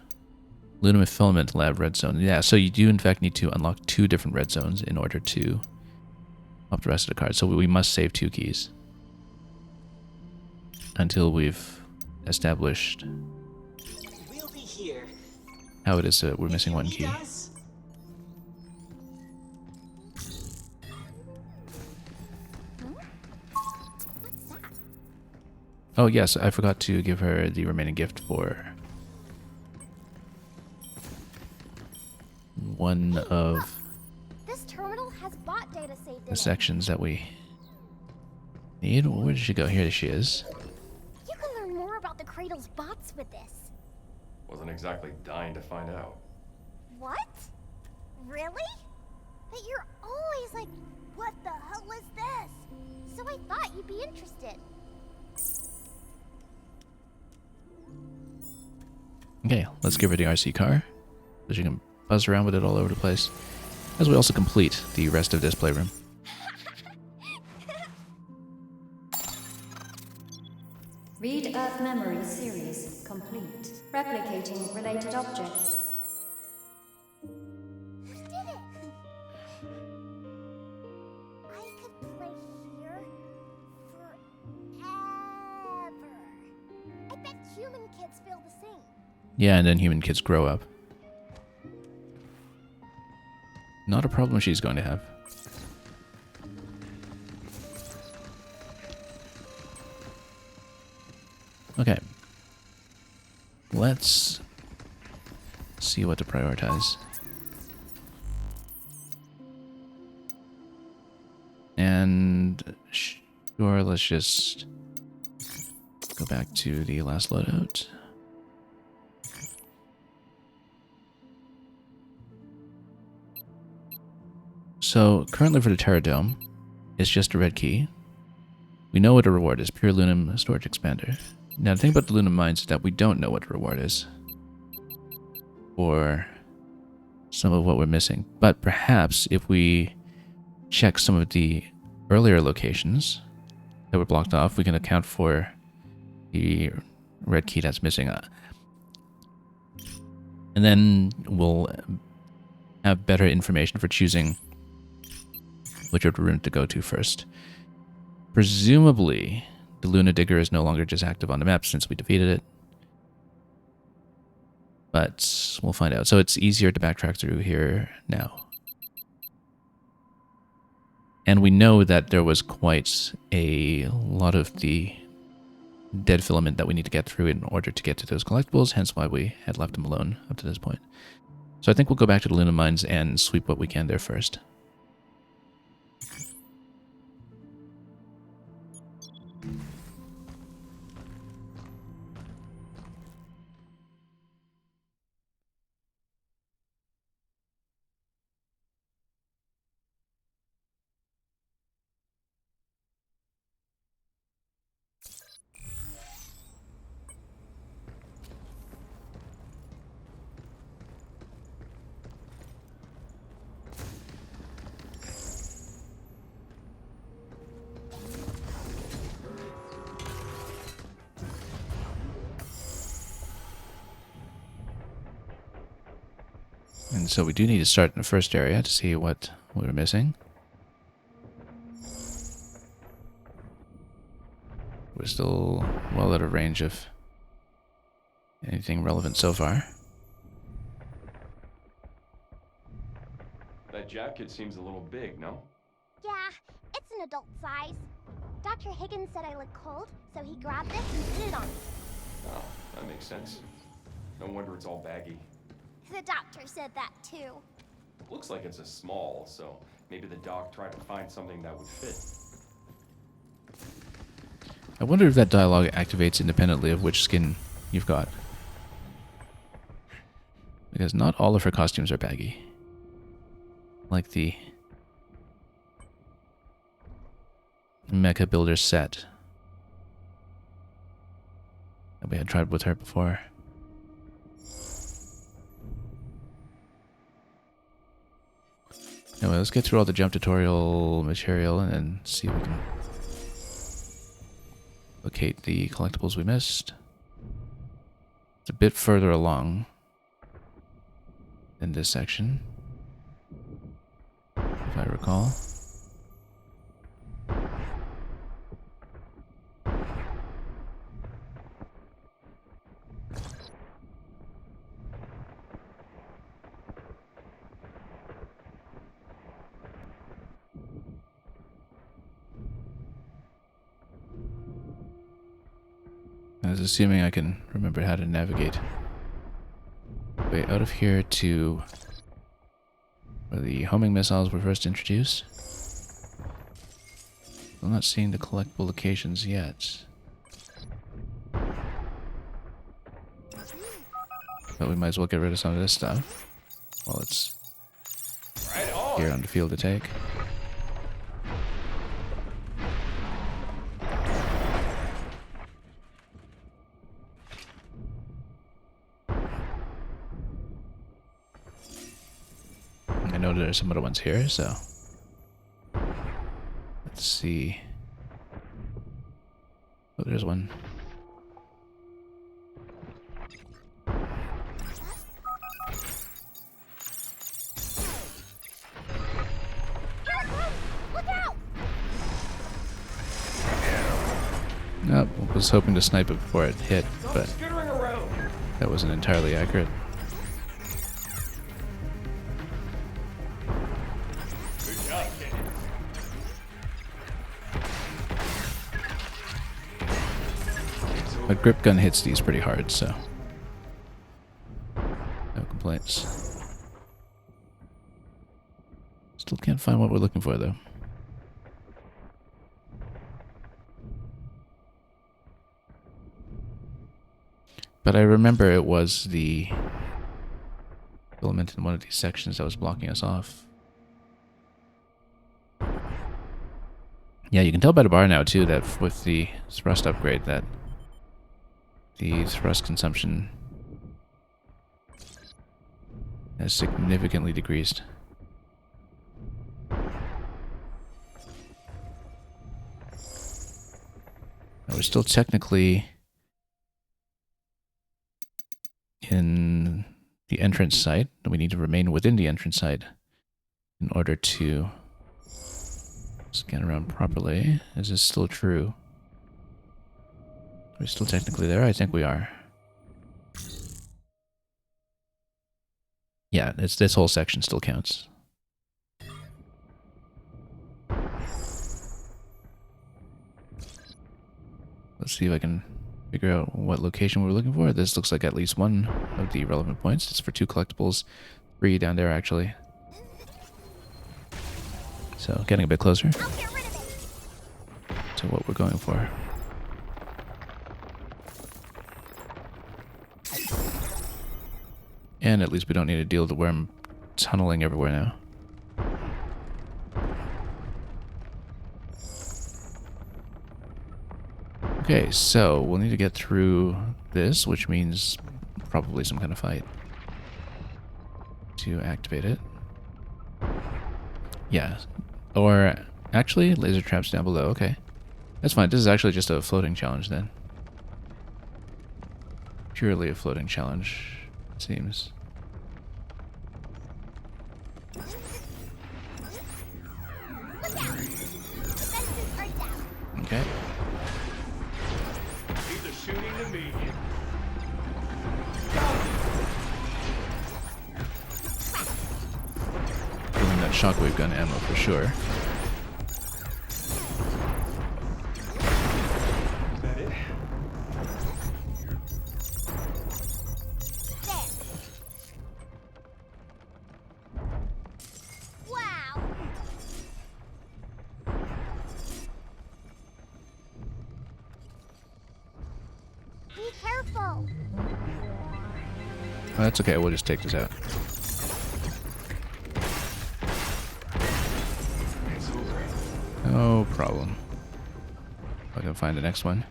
Lunima Filament Lab Red Zone. Yeah, so you do in fact need to unlock 2 different red zones in order to up the rest of the cards. So we must save 2 keys. Until we've established We'll be here. how it is that we're If missing you 1 need key. us. What's that? Oh yes, I forgot to give her the remaining gift for one of This terminal has bot data saved in the it. sections that we need. Where did she go? Here she is. You can learn more about the Cradle's bots with this. Wasn't exactly dying to find out. What? Really? But you're always like, what the hell is this? So I thought you'd be interested. Okay, let's give her the RC car so she can buzz around with it all over the place. As we also complete the rest of this playroom. Read Earth Memory series complete. Replicating related objects. We did it! I could play here forever. I bet human kids feel the same. Yeah, and then human kids grow up. Not a problem she's going to have. Okay. Let's see what to prioritize. And sure, let's just go back to the last loadout. So currently for the Terra Dome, it's just a red key. We know what a reward is, pure Lunum storage expander. Now the thing about the Lunum mines is that we don't know what the reward is for some of what we're missing. But perhaps if we check some of the earlier locations that were blocked off, we can account for the red key that's missing. And then we'll have better information for choosing which of the rooms to go to first. Presumably, the Luna Digger is no longer just active on the map since we defeated it. But we'll find out. So it's easier to backtrack through here now. And we know that there was quite a lot of the dead filament that we need to get through in order to get to those collectibles, hence why we had left them alone up to this point. So I think we'll go back to the Luna Mines and sweep what we can there first. And so we do need to start in the first area to see what we were missing. We're still well out of range of anything relevant so far. That jacket seems a little big, no? Yeah, it's an adult size. Dr. Higgins said I look cold, so he grabbed this and put it on me. Oh, that makes sense. No wonder it's all baggy. The doctor said that too. Looks like it's a small, so maybe the doc tried to find something that would fit. I wonder if that dialogue activates independently of which skin you've got. Because not all of her costumes are baggy. Like the Mecha Builder set that we had tried with her before. Anyway, let's get through all the jump tutorial material and then see if we can locate the collectibles we missed. It's a bit further along in this section, if I recall. I was assuming I can remember how to navigate way out of here to where the homing missiles were first introduced. I'm not seeing the collectible locations yet. But we might as well get rid of some of this stuff while it's here on the field to take. I know there's some other ones here, so let's see. Oh, there's one. Nope, was hoping to snipe it before it hit, but that wasn't entirely accurate. But grip gun hits these pretty hard, so no complaints. Still can't find what we're looking for, though. But I remember it was the filament in one of these sections that was blocking us off. Yeah, you can tell by the bar now, too, that with the thrust upgrade that the thrust consumption has significantly decreased. Now, we're still technically in the entrance site, and we need to remain within the entrance site in order to scan around properly. Is this still true? Are we still technically there? I think we are. Yeah, this whole section still counts. Let's see if I can figure out what location we're looking for. This looks like at least one of the relevant points. It's for 2 collectibles. 3 down there, actually. So, getting a bit closer to what we're going for. And at least we don't need to deal with where I'm tunneling everywhere now. Okay, so we'll need to get through this, which means probably some kind of fight to activate it. Yeah. Or actually, laser traps down below. Okay. That's fine. This is actually just a floating challenge then. Purely a floating challenge, it seems. Okay. Doing that shockwave gun ammo for sure. Oh, that's okay, we'll just take this out. No problem. I can find the next one.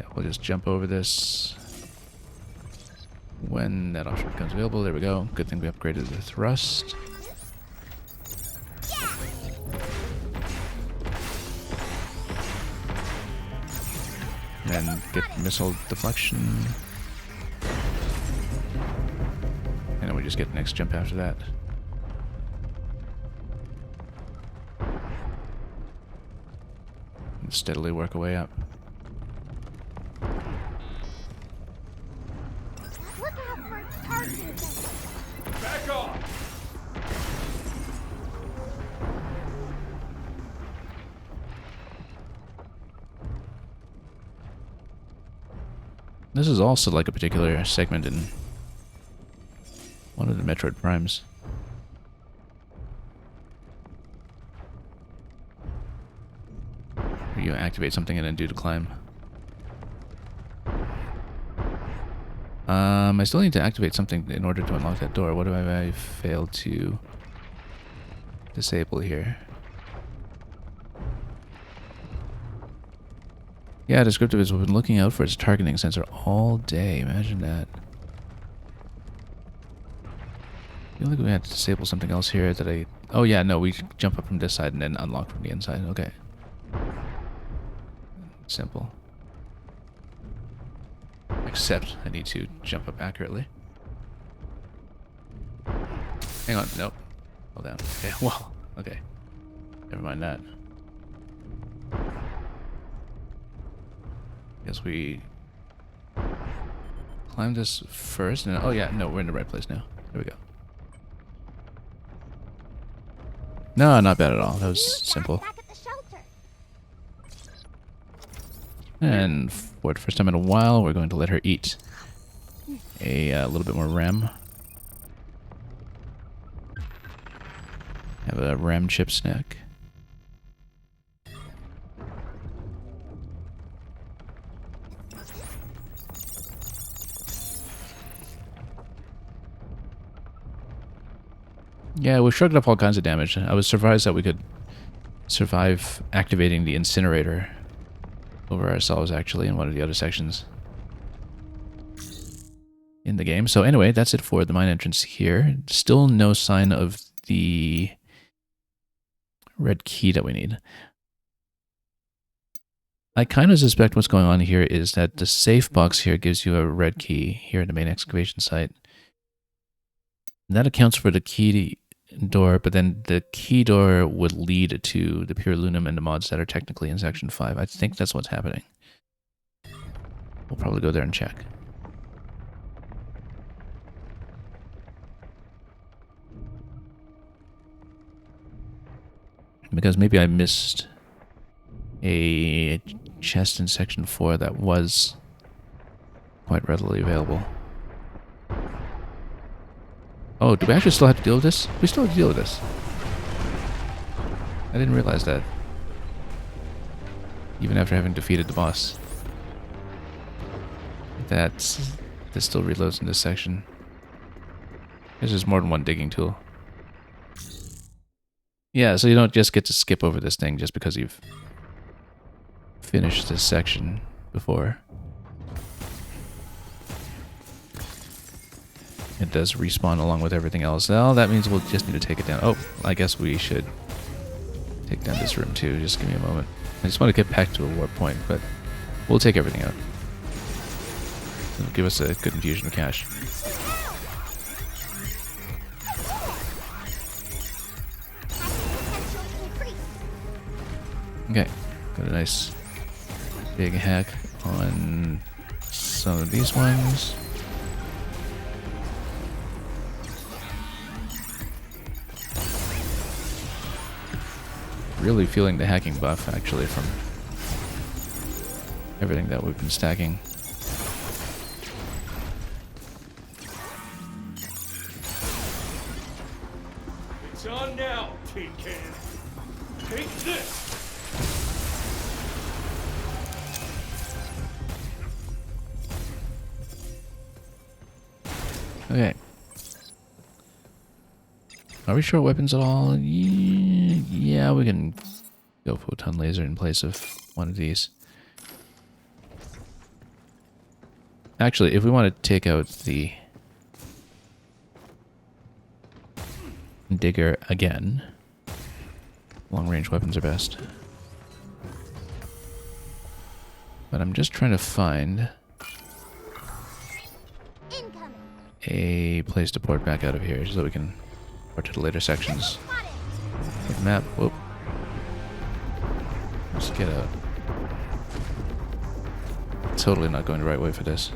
Yeah, we'll just jump over this when that option becomes available. There we go. Good thing we upgraded the thrust. then get missile deflection. And then we just get the next jump after that. And steadily work our way up. Look out for targets! Back off! This is also like a particular segment in one of the Metroid Primes. Where you activate something and then do the climb. I still need to activate something in order to unlock that door. What have I failed to disable here? Yeah, descriptive is we've been looking out for its targeting sensor all day. Imagine that. I feel like we had to disable something else here that I... Oh yeah, no, we jump up from this side and then unlock from the inside. Okay. Simple. Except I need to jump up accurately. Hang on, nope. Hold down. Okay, well, okay. Never mind that. Guess we climb this first, and oh yeah, no, we're in the right place now. There we go. No, not bad at all. That was simple. Back at the shelter. And for the first time in a while, we're going to let her eat a little bit more RAM. Have a RAM chip snack. Yeah, we shrugged up all kinds of damage. I was surprised that we could survive activating the incinerator over ourselves, actually, in one of the other sections in the game. So anyway, that's it for the mine entrance here. Still no sign of the red key that we need. I kind of suspect what's going on here is that the safe box here gives you a red key here in the main excavation site. And that accounts for the key door, but then the key door would lead to the Pure Lunum and the mods that are technically in Section 5. I think that's what's happening. We'll probably go there and check. Because maybe I missed a chest in Section 4 that was quite readily available. Oh, do we actually still have to deal with this? We still have to deal with this. I didn't realize that. Even after having defeated the boss. This still reloads in this section. There's just more than one digging tool. Yeah, so you don't just get to skip over this thing just because you've finished this section before. It does respawn along with everything else. Well, that means we'll just need to take it down. Oh, I guess we should take down this room too. Just give me a moment. I just want to get back to a warp point, but we'll take everything out. It'll give us a good infusion of cash. Okay, got a nice big hack on some of these ones. Really feeling the hacking buff, actually, from everything that we've been stacking. It's on now, tin can. Take this! Okay. Are we short weapons at all? Yeah, we can go photon laser in place of one of these. Actually, if we want to take out the digger again, long-range weapons are best. But I'm just trying to find Incoming. a place to port back out of here so we can port to the later sections. With the map. Whoop. Let's get out. Totally not going the right way for this.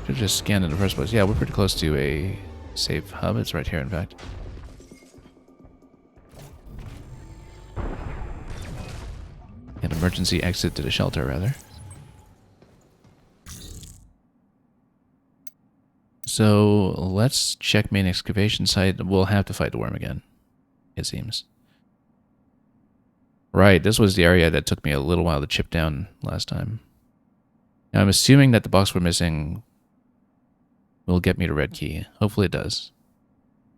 Should have just scanned in the first place. Yeah, we're pretty close to a safe hub. It's right here, in fact. An emergency exit to the shelter, rather. So, let's check main excavation site. We'll have to fight the worm again, it seems. Right, this was the area that took me a little while to chip down last time. Now, I'm assuming that the box we're missing will get me the red key. Hopefully it does.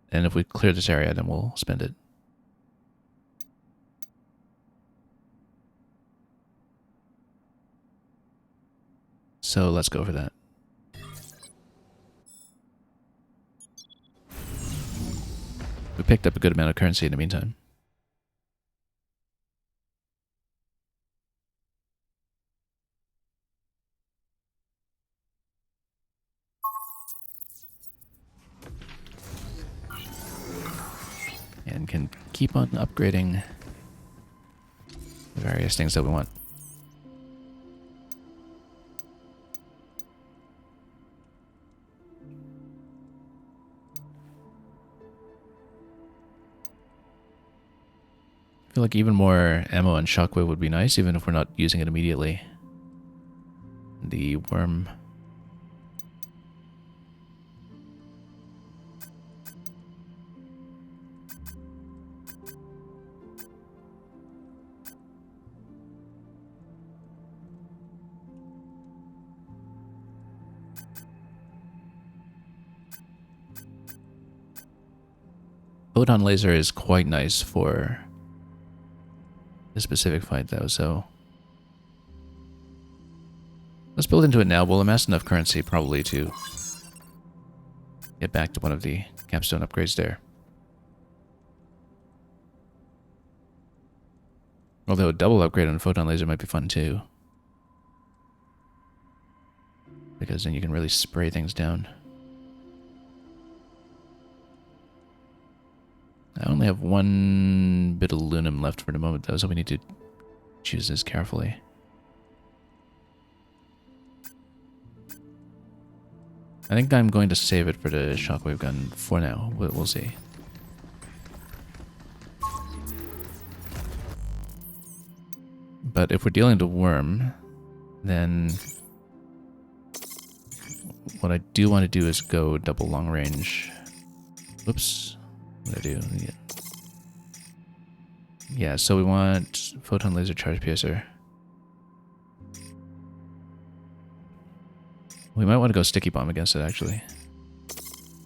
And if we clear this area, then we'll spend it. So let's go for that. We picked up a good amount of currency in the meantime. And can keep on upgrading the various things that we want. I feel like even more ammo and shockwave would be nice, even if we're not using it immediately. The worm. Photon laser is quite nice for the specific fight, though, so let's build into it now. We'll amass enough currency probably to get back to one of the capstone upgrades there. Although a double upgrade on a photon laser might be fun too, because then you can really spray things down. I only have one bit of aluminum left for the moment, though, so we need to choose this carefully. I think I'm going to save it for the shockwave gun for now. We'll see. But if we're dealing with a worm, then what I do want to do is go double long range. Oops. What did I do? Yeah, so we want photon laser charge piercer. We might want to go sticky bomb against it, actually,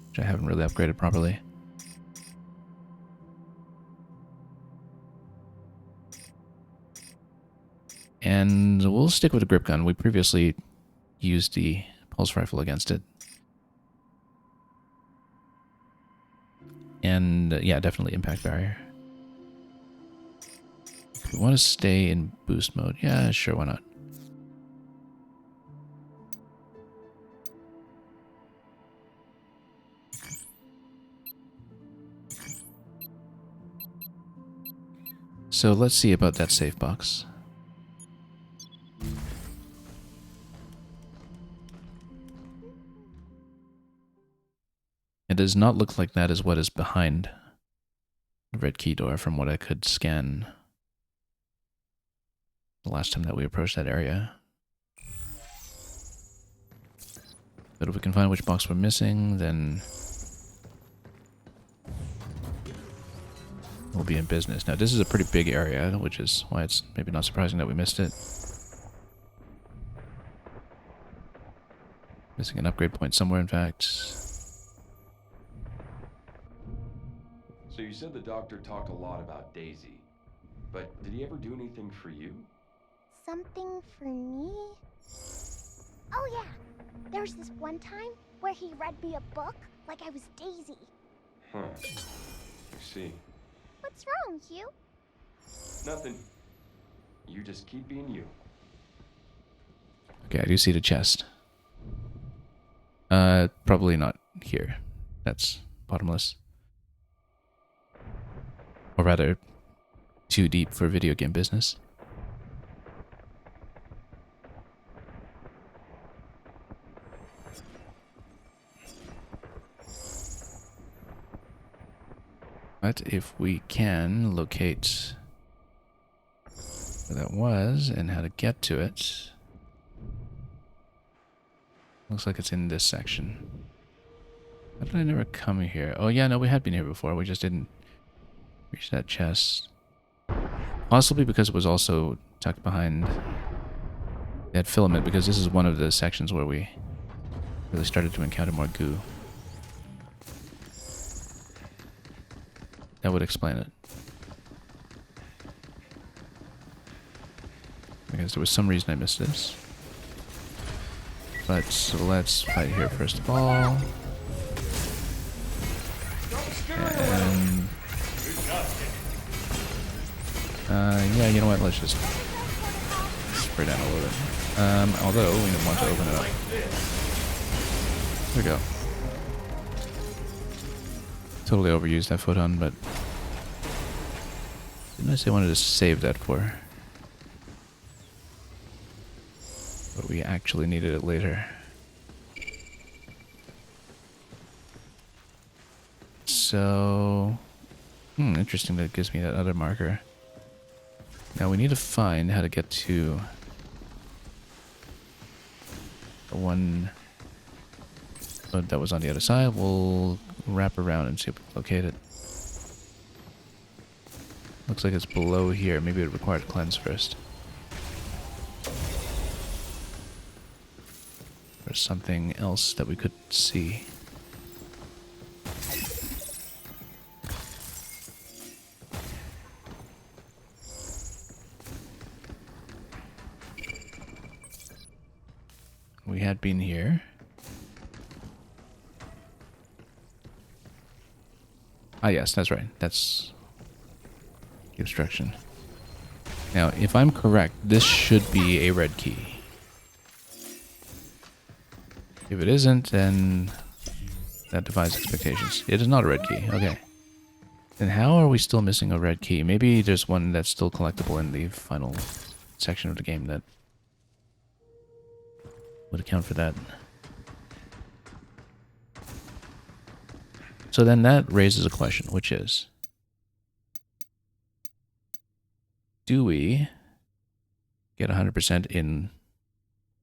which I haven't really upgraded properly. And we'll stick with the grip gun. We previously used the pulse rifle against it. And yeah, definitely impact barrier. We want to stay in boost mode. Yeah, sure, why not? So let's see about that safe box. It does not look like that is what is behind the red key door from what I could scan the last time that we approached that area. But if we can find which box we're missing, then we'll be in business. Now, this is a pretty big area, which is why it's maybe not surprising that we missed it. Missing an upgrade point somewhere, in fact. So you said the doctor talked a lot about Daisy, but did he ever do anything for you? Something for me? Oh yeah, there was this one time where he read me a book like I was Daisy. Huh. I see. What's wrong, Hugh? Nothing. You just keep being you. Okay, I do see the chest. Probably not here. That's bottomless. Or rather, too deep for video game business. But if we can locate where that was and how to get to it. Looks like it's in this section. How did I never come here? Oh yeah, no, we had been here before. We just didn't reach that chest. Possibly because it was also tucked behind that filament, because this is one of the sections where we really started to encounter more goo. That would explain it. Because there was some reason I missed this. But so let's fight here first of all. And yeah, you know what? Let's just spray down a little bit. Although we don't want to open it up. There we go. Totally overused that photon, but didn't I say I wanted to save that for? But we actually needed it later. So, interesting that it gives me that other marker. Now we need to find how to get to the one that was on the other side. We'll wrap around and see if we can locate it. Looks like it's below here. Maybe it required cleanse first. There's something else that we could see. We had been here. Ah, yes, that's right. That's the obstruction. Now, if I'm correct, this should be a red key. If it isn't, then that defies expectations. It is not a red key. Okay. Then how are we still missing a red key? Maybe there's one that's still collectible in the final section of the game that would account for that. So then that raises a question, which is, do we get 100% in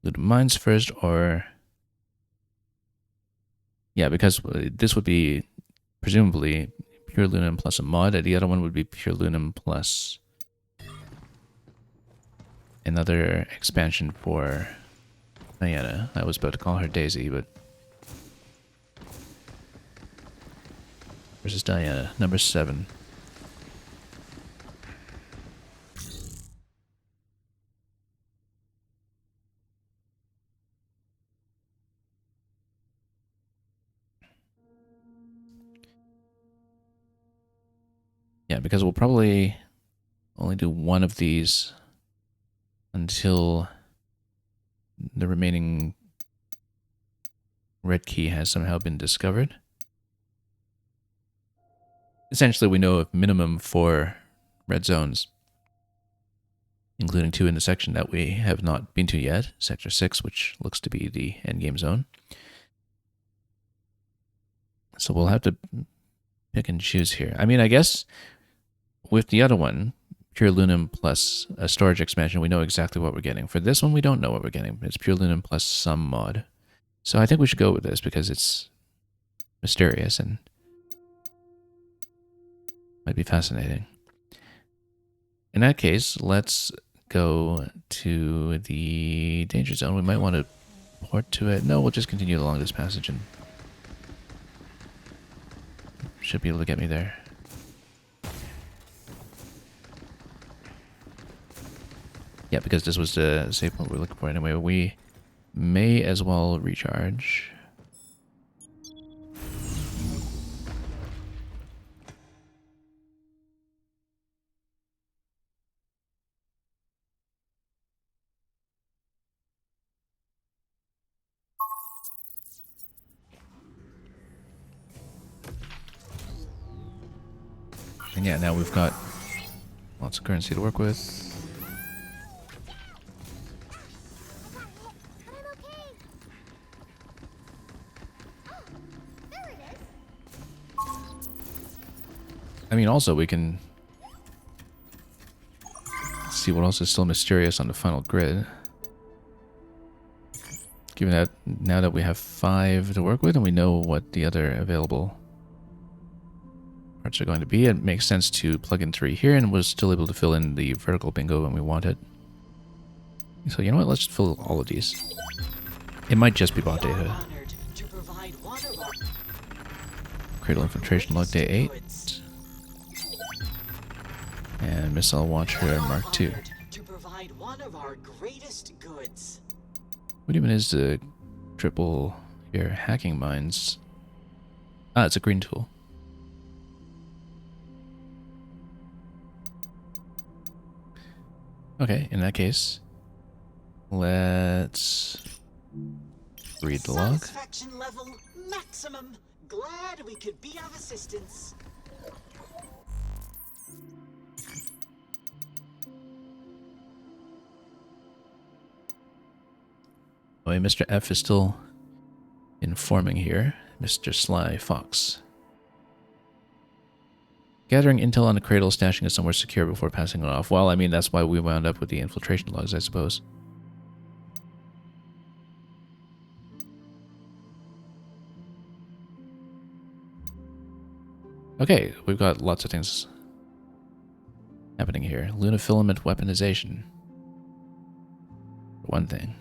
Ludum Mines first, or... Yeah, because this would be presumably pure Lunum plus a mod, and the other one would be pure Lunum plus another expansion for Diana. I was about to call her Daisy, but... Versus Diana, number 7. Yeah, because we'll probably only do one of these until the remaining red key has somehow been discovered. Essentially, we know a minimum 4 red zones, including 2 in the section that we have not been to yet, Sector 6, which looks to be the endgame zone. So we'll have to pick and choose here. I mean, I guess with the other one, Pure Lunum plus a storage expansion, we know exactly what we're getting. For this one, we don't know what we're getting. It's Pure Lunum plus some mod. So I think we should go with this because it's mysterious and might be fascinating. In that case, let's go to the danger zone. We might want to port to it. No, we'll just continue along this passage and should be able to get me there. Yeah, because this was the save point we're looking for anyway. We may as well recharge. And yeah, now we've got lots of currency to work with. I mean, also we can see what else is still mysterious on the final grid. Given that now that we have 5 to work with and we know what the other available parts are going to be, it makes sense to plug in 3 here, and we're still able to fill in the vertical bingo when we want it. So you know what, let's fill all of these. It might just be bot data. Cradle infiltration log day 8. And missile launcher Mark 2. To provide one of our greatest goods. What even is the triple here? Hacking mines. Ah, it's a green tool. Okay, in that case, let's read the log. Satisfaction level maximum. Glad we could be of assistance. Oh, wait, Mr. F is still informing here. Mr. Sly Fox. Gathering intel on the cradle, stashing it somewhere secure before passing it off. Well, I mean, that's why we wound up with the infiltration logs, I suppose. Okay, we've got lots of things happening here. Lunafilament weaponization. For one thing.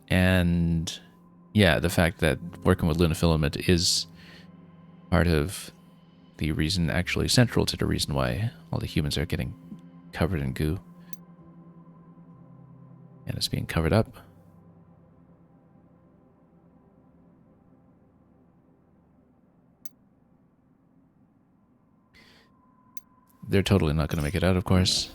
And yeah, the fact that working with lunafilament is part of the reason, actually central to the reason why all the humans are getting covered in goo. And it's being covered up. They're totally not going to make it out, of course.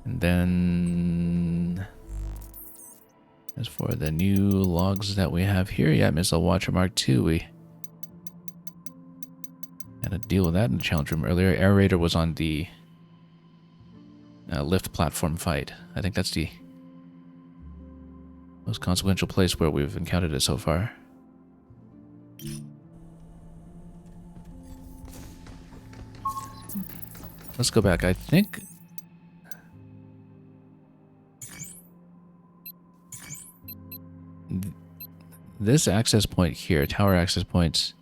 And then, as for the new logs that we have here, yeah, Missile Watcher Mark II, we had to deal with that in the challenge room earlier. Air Raider was on the lift platform fight. I think that's the most consequential place where we've encountered it so far. Let's go back. I think this access point here, tower access points,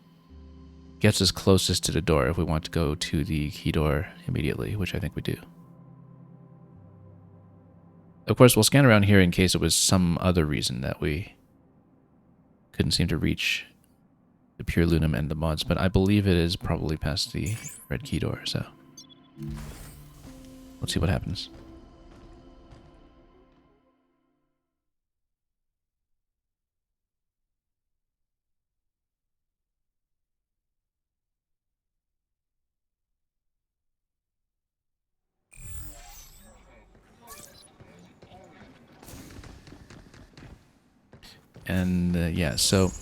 gets us closest to the door if we want to go to the key door immediately, which I think we do. Of course, we'll scan around here in case it was some other reason that we couldn't seem to reach the Pure Lunum and the mods, but I believe it is probably past the red key door, so let's see what happens. And yeah, so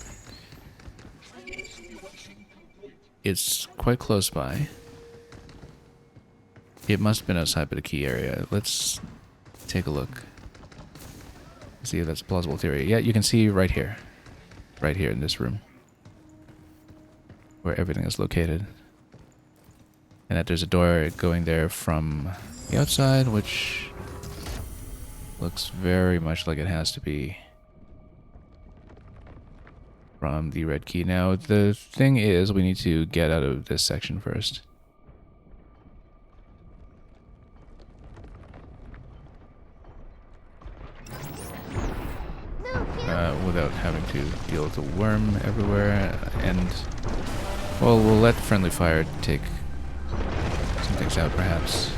it's quite close by. It must have been outside of the key area. Let's take a look. See if that's a plausible theory. Yeah, you can see right here in this room, where everything is located. And that there's a door going there from the outside, which looks very much like it has to be from the red key. Now, the thing is, we need to get out of this section first. Without having to deal with the worm everywhere, and well, we'll let friendly fire take some things out, perhaps,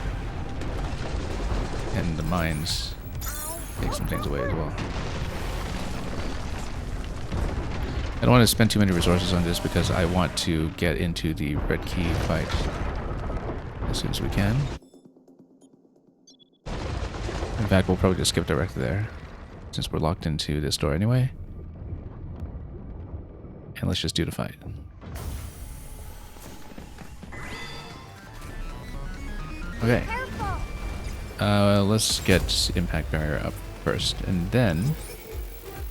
and the mines take some things away as well. I don't want to spend too many resources on this because I want to get into the red key fight as soon as we can. In fact, we'll probably just skip directly there, since we're locked into this door anyway. And let's just do the fight. Okay. Let's get impact barrier up first, and then...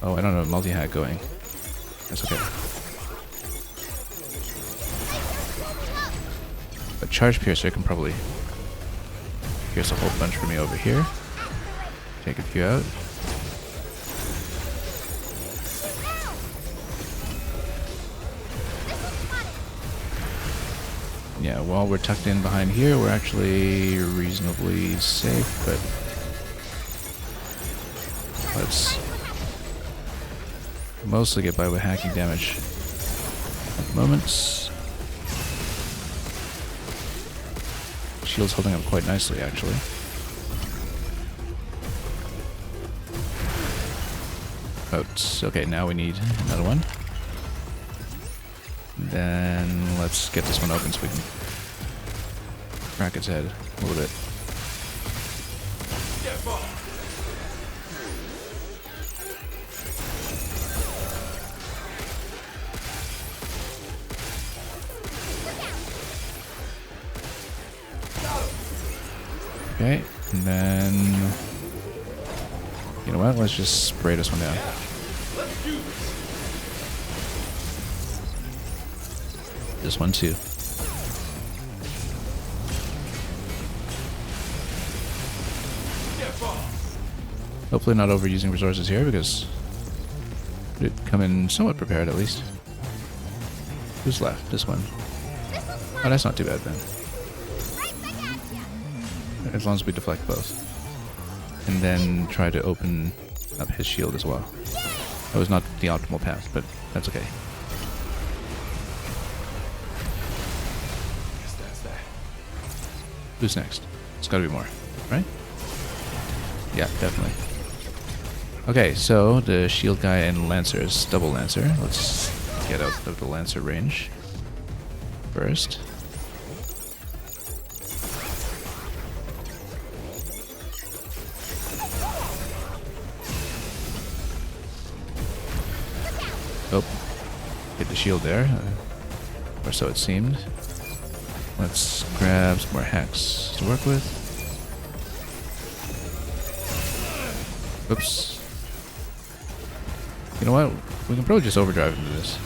Oh, I don't have a multi-hack going. That's okay. But charge piercer can probably pierce a whole bunch for me over here. Take a few out. Yeah, while we're tucked in behind here, we're actually reasonably safe, but let's mostly get by with hacking damage at the moment. Shield's holding up quite nicely, actually. Out. Okay, now we need another one. Then let's get this one open so we can crack its head a little bit. Okay, and then you know what? Let's just spray this one down. This one too. Hopefully not overusing resources here because it come in somewhat prepared at least. Who's left? This one. Oh, that's not too bad then. As long as we deflect both. And then try to open up his shield as well. That was not the optimal path, but that's okay. Who's next? It's gotta be more, right? Yeah, definitely. Okay, so the shield guy and lancers, double lancer. Let's get out of the lancer range first. Oh, hit the shield there, or so it seemed. Let's grab some more hacks to work with. Oops. You know what? We can probably just overdrive into this.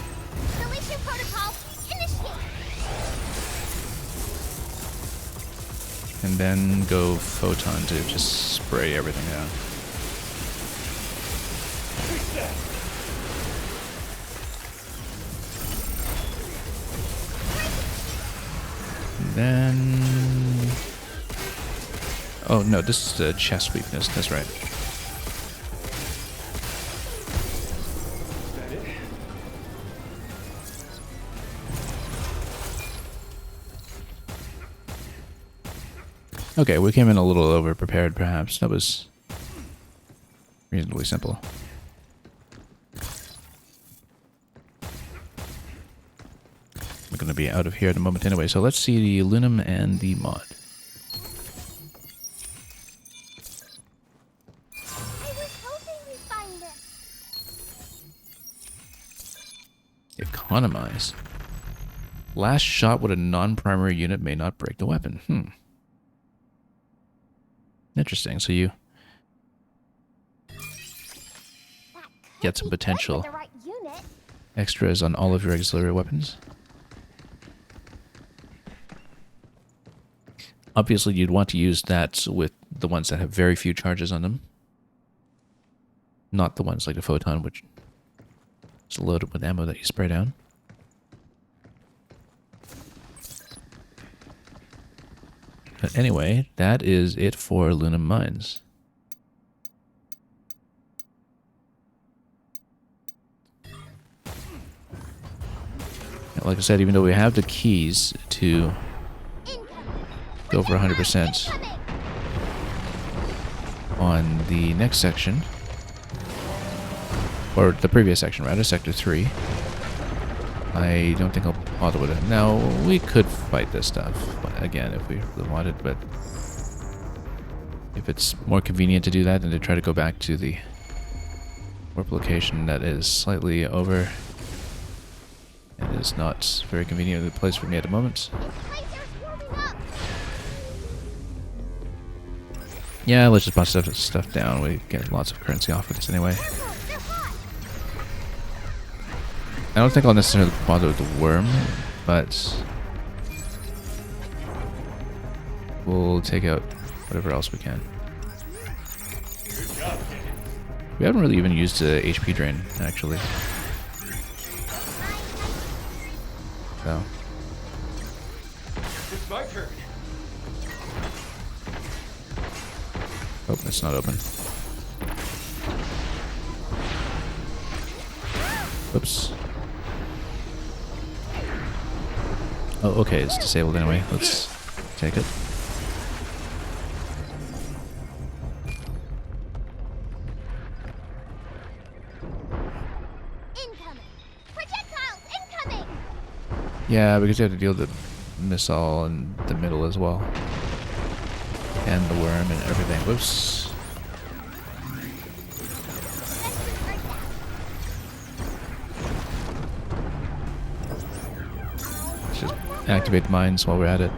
And then go photon to just spray everything down. Then... Oh no, this is the chest weakness, that's right. Okay, we came in a little over-prepared perhaps. That was reasonably simple. We're going to be out of here in a moment anyway, so let's see the Lunum and the mod. Economize. Last shot with a non-primary unit may not break the weapon. Interesting, so you get some potential extras on all of your auxiliary weapons. Obviously, you'd want to use that with the ones that have very few charges on them. Not the ones like the Photon, which is loaded with ammo that you spray down. But anyway, that is it for Lunum Mines. Like I said, even though we have the keys to go for 100% on the next section, or the previous section rather, Sector 3, I don't think I'll bother with it. Now, we could fight this stuff again if we really wanted, but if it's more convenient to do that than to try to go back to the warp location that is slightly over and is not very convenient a place for me at the moment. Yeah, let's just bust stuff down. We get lots of currency off of this anyway. I don't think I'll necessarily bother with the worm, but we'll take out whatever else we can. We haven't really even used the HP drain, actually. So. It's my turn. Oh, it's not open. Whoops. Oh, okay, it's disabled anyway. Let's take it. Incoming! Projectiles incoming! Yeah, because you have to deal with the missile in the middle as well. And the worm and everything. Whoops. Let's just activate the mines while we're at it.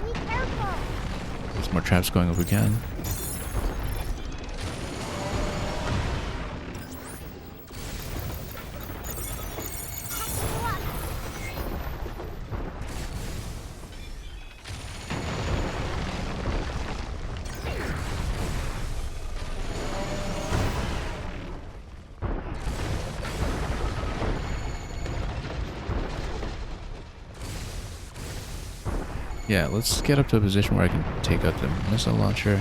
Be careful! Get some more traps going if we can. Yeah, let's get up to a position where I can take out the missile launcher.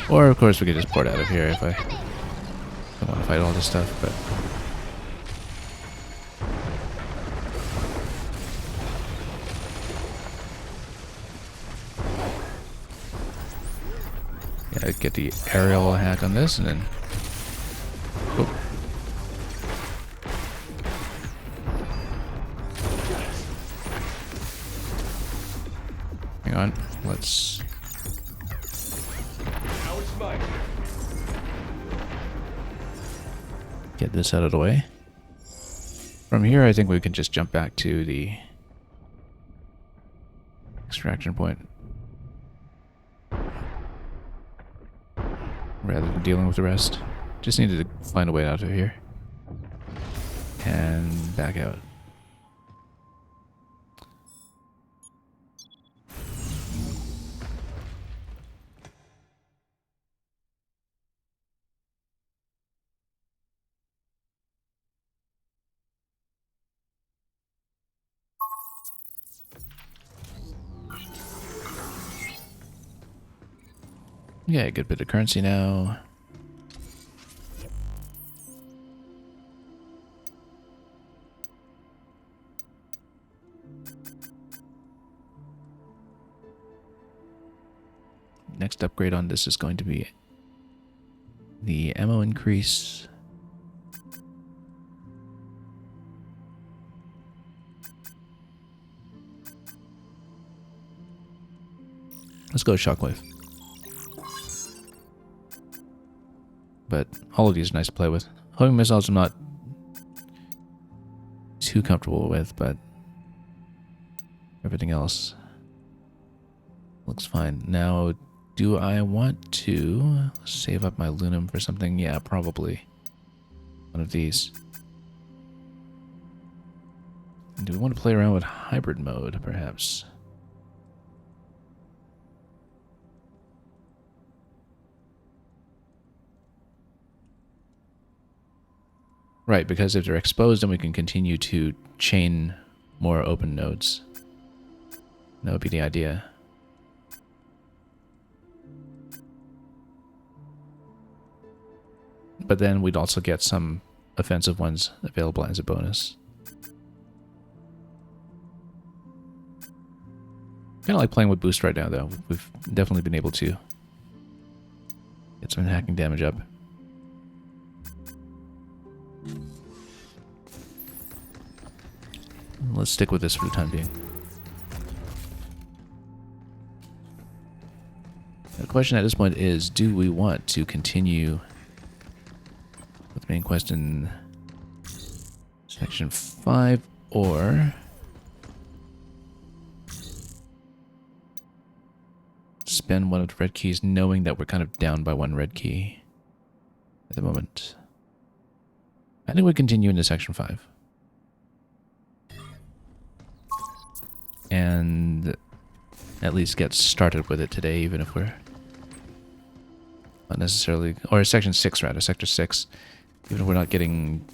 Or, of course, we could just port out of here if I don't want to fight all this stuff, but... yeah, get the aerial hack on this, and then... oh. Hang on, let's... Now it's mine. get this out of the way. From here, I think we can just jump back to the extraction point. Rather than dealing with the rest. Just needed to find a way out of here. And back out. Yeah, a good bit of currency now. Next upgrade on this is going to be the ammo increase. Let's go shockwave. But all of these are nice to play with. Homing missiles I'm not too comfortable with, but everything else looks fine. Now, do I want to save up my Lunum for something? Yeah, probably. One of these. Do we want to play around with hybrid mode, perhaps? Right, because if they're exposed, then we can continue to chain more open nodes. That would be the idea. But then we'd also get some offensive ones available as a bonus. Kind of like playing with boost right now, though. We've definitely been able to get some hacking damage up. let's stick with this for the time being. The question at this point is, do we want to continue with the main quest in Section 5, or spend one of the red keys knowing that we're kind of down by one red key at the moment? I think we continue into Section 5. And at least get started with it today, even if we're not necessarily... Or Section 6, rather. Sector 6. Even if we're not getting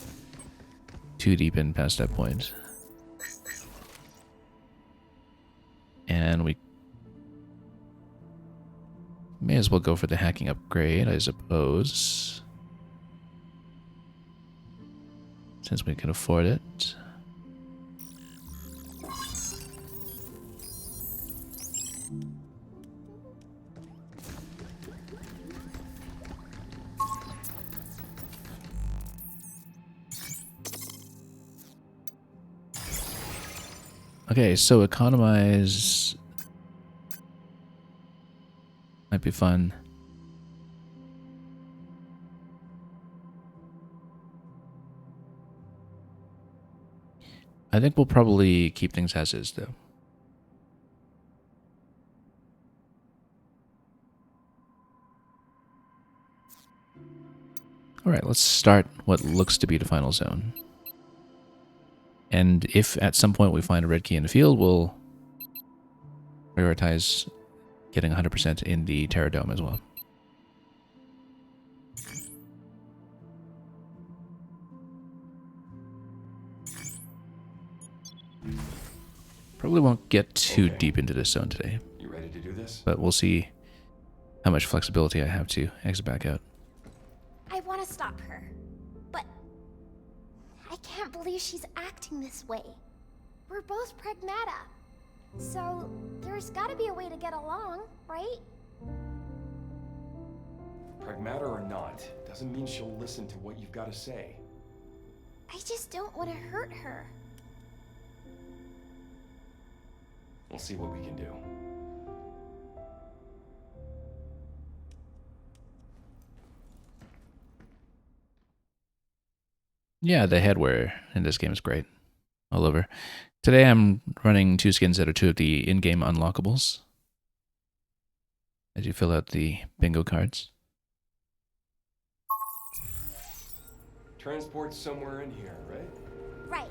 too deep in past that point. And we may as well go for the hacking upgrade, I suppose. Since we can afford it. Okay, so economize might be fun. I think we'll probably keep things as is, though. Alright, let's start what looks to be the final zone. And if at some point we find a red key in the field, we'll prioritize getting 100% in the Terror Dome as well. Probably won't get too deep into this zone today. You ready to do this? But we'll see how much flexibility I have to exit back out. I want to stop her, but I can't believe she's acting this way. We're both Pragmata, so there's got to be a way to get along, right? Pragmata or not, doesn't mean she'll listen to what you've got to say. I just don't want to hurt her. We'll see what we can do. Yeah, the headwear in this game is great. All over. Today I'm running 2 skins that are 2 of the in-game unlockables. As you fill out the bingo cards. Transport's somewhere in here, right? Right.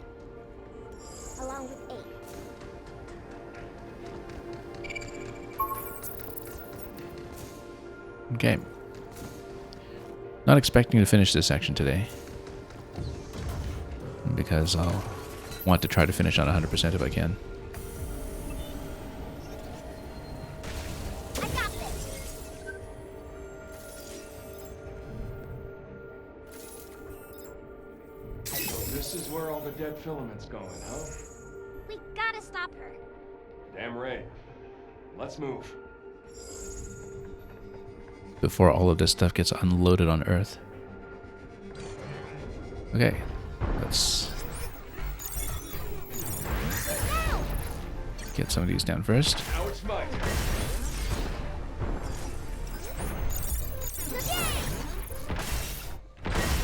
Along with 8. Okay. Not expecting to finish this section today. Because I'll want to try to finish on 100% if I can. I got this. So this is where all the dead filament's going, huh? We gotta stop her. Damn right. Let's move. Before all of this stuff gets unloaded on Earth. Okay. Let's get some of these down first. Now it's my turn.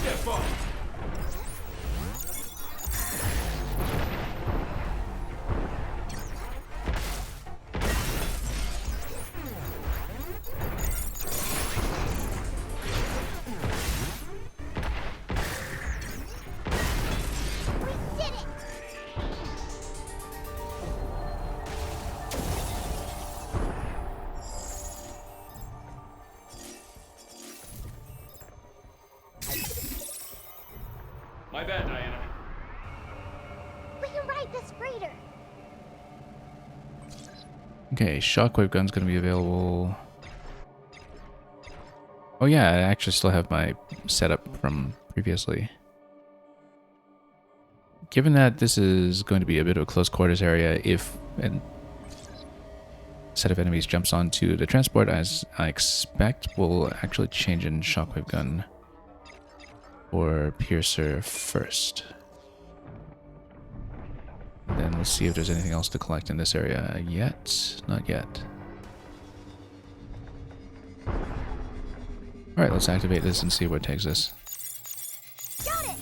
Step up. My bad, Diana. We can ride this freighter. Okay, shockwave gun's gonna be available. Oh yeah, I actually still have my setup from previously. Given that this is going to be a bit of a close quarters area, if a set of enemies jumps onto the transport, as I expect, we'll actually change in shockwave gun or piercer first. Then Let's see if there's anything else to collect in this area yet. Not yet. Alright, let's activate this and see where it takes us. Got it.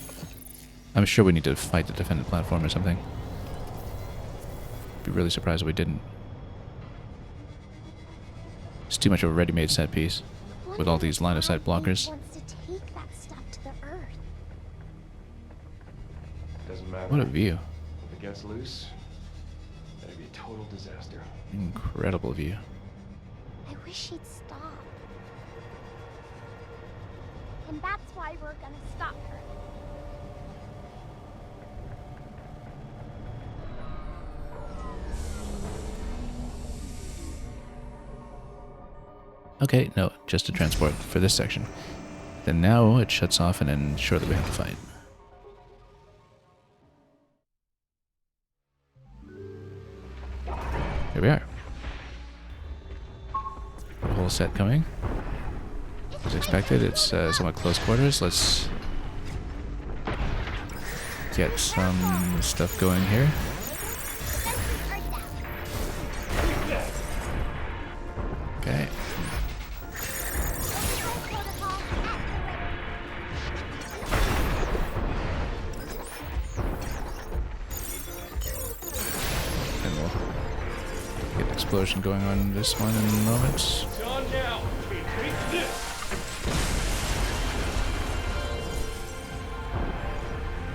I'm sure we need to fight the defendant platform or something. Be really surprised if we didn't. It's too much of a ready-made set piece with all these line-of-sight blockers. Wants to take that stuff to the Earth. Doesn't matter. What a view. If it gets loose, that'd be a total disaster. Incredible view. I wish she'd stop. And that's why we're gonna stop her. Okay, no, just a transport for this section. Then now it shuts off and then surely we have to fight. Here we are. The whole set coming. As expected, it's somewhat close quarters. Let's get some stuff going here. Okay. And we'll get an explosion going on this one in a moment. It's on now. Take this.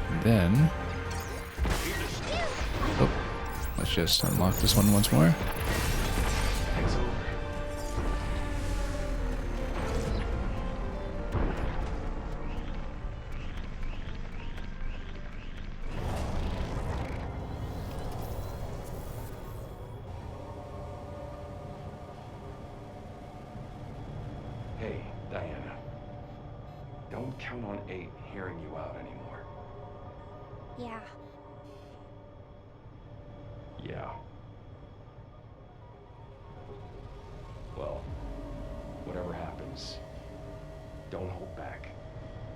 And then... Oh, let's just unlock this one once more. Hey, Diana. Don't count on 8 hearing you out anymore. Yeah. Yeah. Well, whatever happens, don't hold back.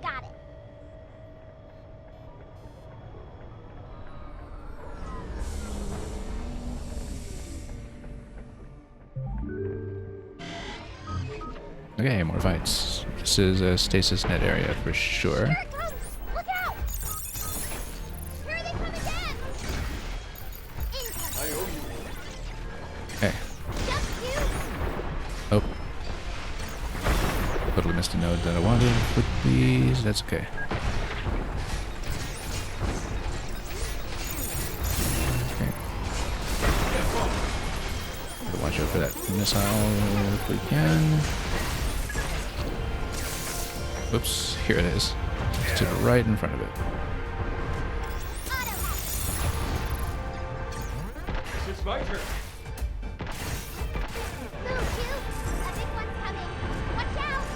Got it. Okay, more fights. This is a stasis net area for sure. Here it comes! Look out! Here they come again! I owe you. Okay. Just you! Oh. Totally missed a node that I wanted with these. That's okay. Okay. Gotta watch out for that missile if we can. Oops, here it is. Stood right in front of it. It's my turn. Move, you! That big one's coming! Watch out!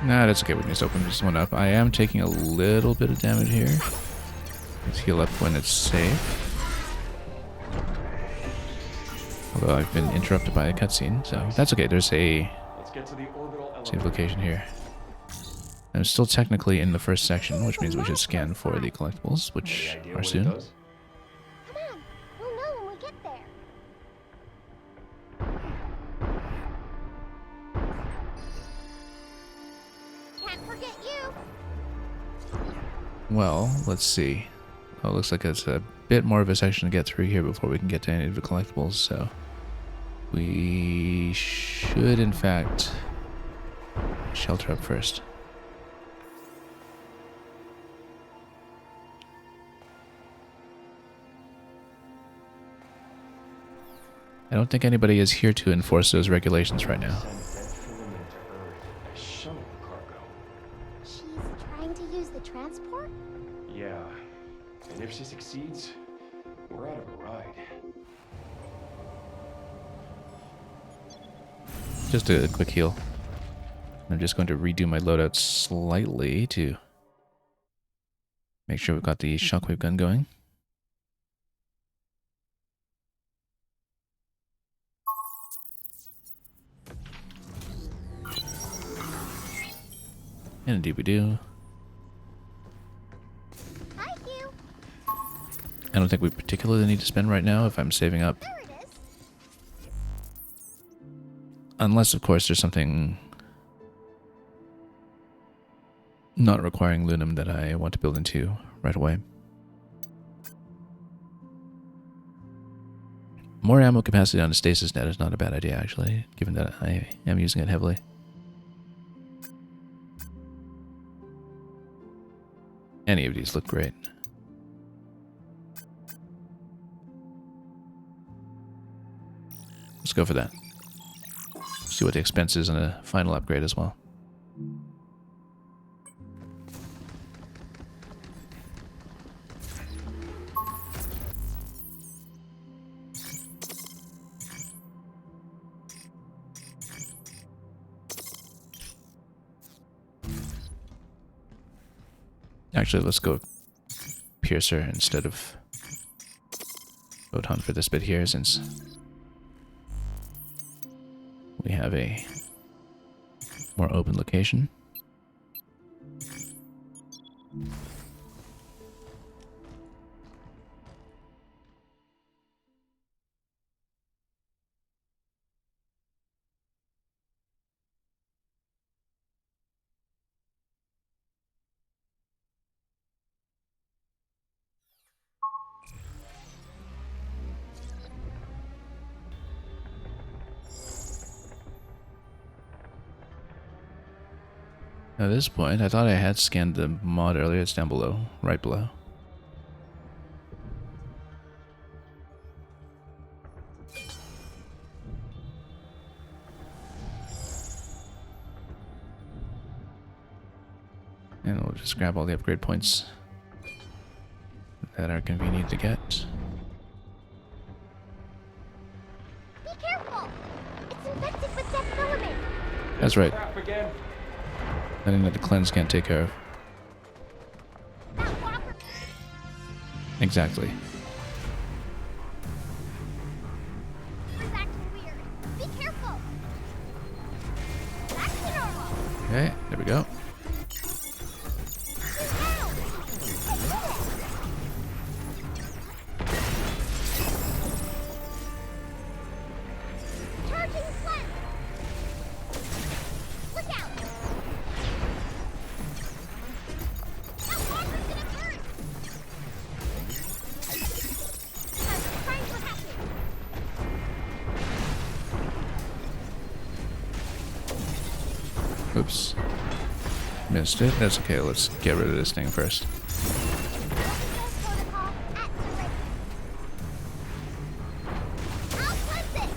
Nah, that's okay. We can just open this one up. I am taking a little bit of damage here. Let's heal up when it's safe. Although I've been interrupted by a cutscene, so that's okay. There's a Let's get to the orbital save elevator. location here. I'm still technically in the first section, which means we should scan for the collectibles, which Any idea are what it soon. does? Come on! We'll know when we get there. Can't forget you! Well, let's see. Oh, it looks like it's a bit more of a section to get through here before we can get to any of the collectibles, so we should, in fact, shelter up first. I don't think anybody is here to enforce those regulations right now. Send dead filament to Earth as shuttle cargo. She's trying to use the transport? Yeah. And if she succeeds, we're out of a ride. Just a quick heal. I'm just going to redo my loadout slightly to make sure we've got the shockwave gun going. And indeed we do. I don't think we particularly need to spend right now if I'm saving up. There it is. Unless, of course, there's something not requiring Lunum that I want to build into right away. More ammo capacity on a stasis net is not a bad idea, actually, given that I am using it heavily. Any of these look great. Let's go for that. See what the expense is on a final upgrade as well. Actually, let's go Piercer instead of Photon for this bit here, since we have a more open location. At this point, I thought I had scanned the mod earlier. It's down below, right below. And we'll just grab all the upgrade points that are convenient to get. Be careful! It's infected with death filament! That's right. Crap again. Nothing that the cleanse can't take care of. That walker... Exactly. is acting weird. Be careful! Back to normal! Okay, there we go. She's down! Charging cleanse! Look out! That walker's gonna burn! I'm trying to attack you! Oops. Missed it. That's okay. Let's get rid of this thing first. Protocol activated. I'll cleanse it!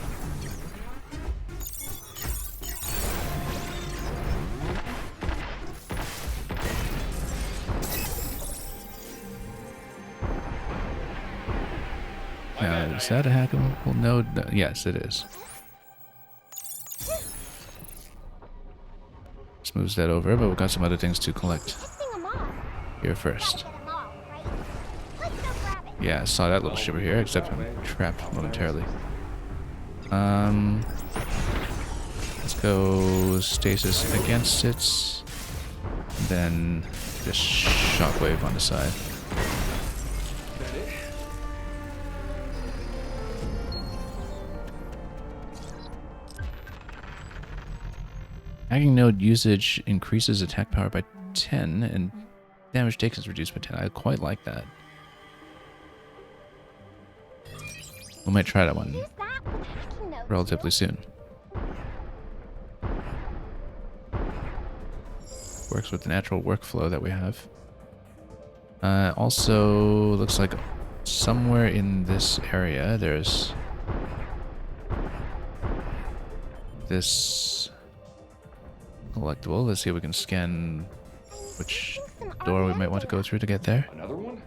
Now, is that a hackable node? No, yes, it is. Just moves that over, but we've got some other things to collect Fixing them off. here Gotta first. get them all, right? Let's go grab it. Yeah, I saw that little shiver here, except I'm trapped momentarily. Let's go stasis against it, then just shockwave on the side. Hacking node usage increases attack power by 10 and damage taken is reduced by 10. I quite like that. We might try that one Use that with hacking nodes. relatively soon. Works with the natural workflow that we have. Also, looks like somewhere in this area there's this collectible. Let's see if we can scan which door we might want to go through to get there. Another one?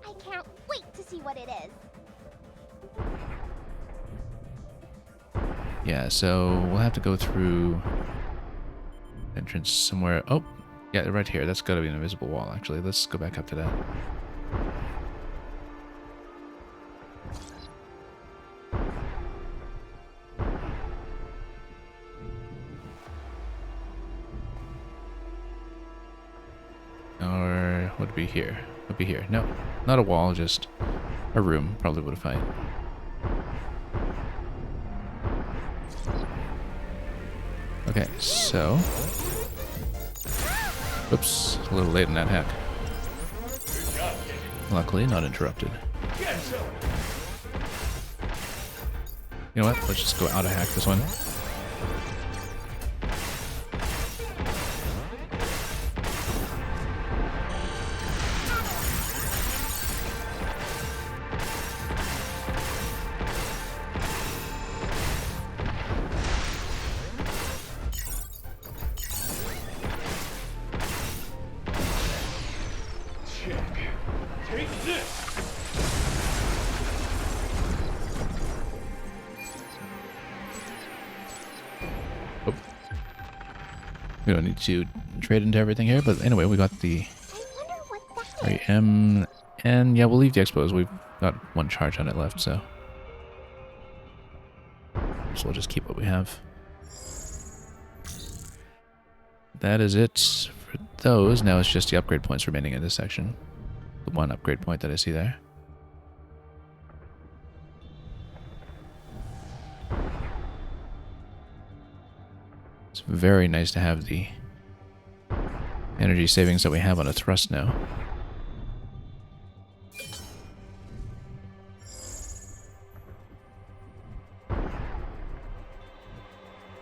I can't wait to see what it is. Yeah, so we'll have to go through entrance somewhere. Oh, yeah, right here. That's got to be an invisible wall, actually. Let's go back up to that. Or would it be here? Would be here. No, not a wall, just A room, probably would have fight. Okay, so... Oops, a little late in that hack. Luckily, not interrupted. You know what? Let's just go out of hack this one. We don't need to trade into everything here, but anyway, we got the REM, and yeah, we'll leave the expos. We've got one charge on it left, so we'll just keep what we have. That is it for those. Now it's just the upgrade points remaining in this section. The one upgrade point that I see there. It's very nice to have the energy savings that we have on a thrust now.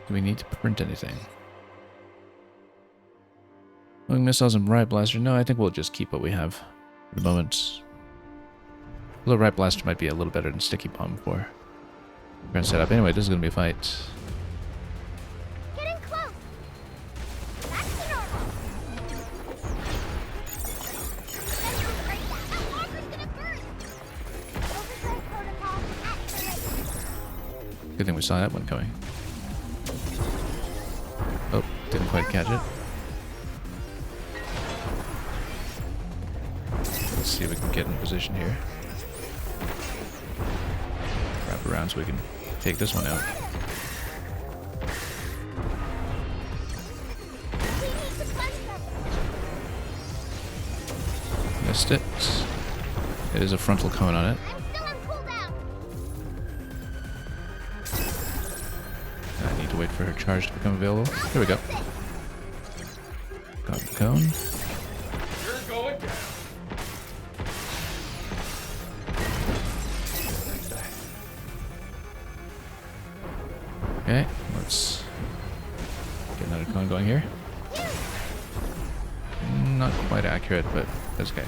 Do we need to print anything? Wing missiles and riot blaster. No, I think we'll just keep what we have for the moment. Although riot blaster might be a little better than sticky bomb for current setup. Anyway, this is gonna be a fight. Good thing we saw that one coming. Oh, didn't quite catch it. Let's see if we can get in position here. Wrap around so we can take this one out. Missed it. It is a frontal cone on it. I need to wait for her charge to become available. There we go. Got the cone. You're going down. Okay, let's get another cone going here. Not quite accurate, but that's okay.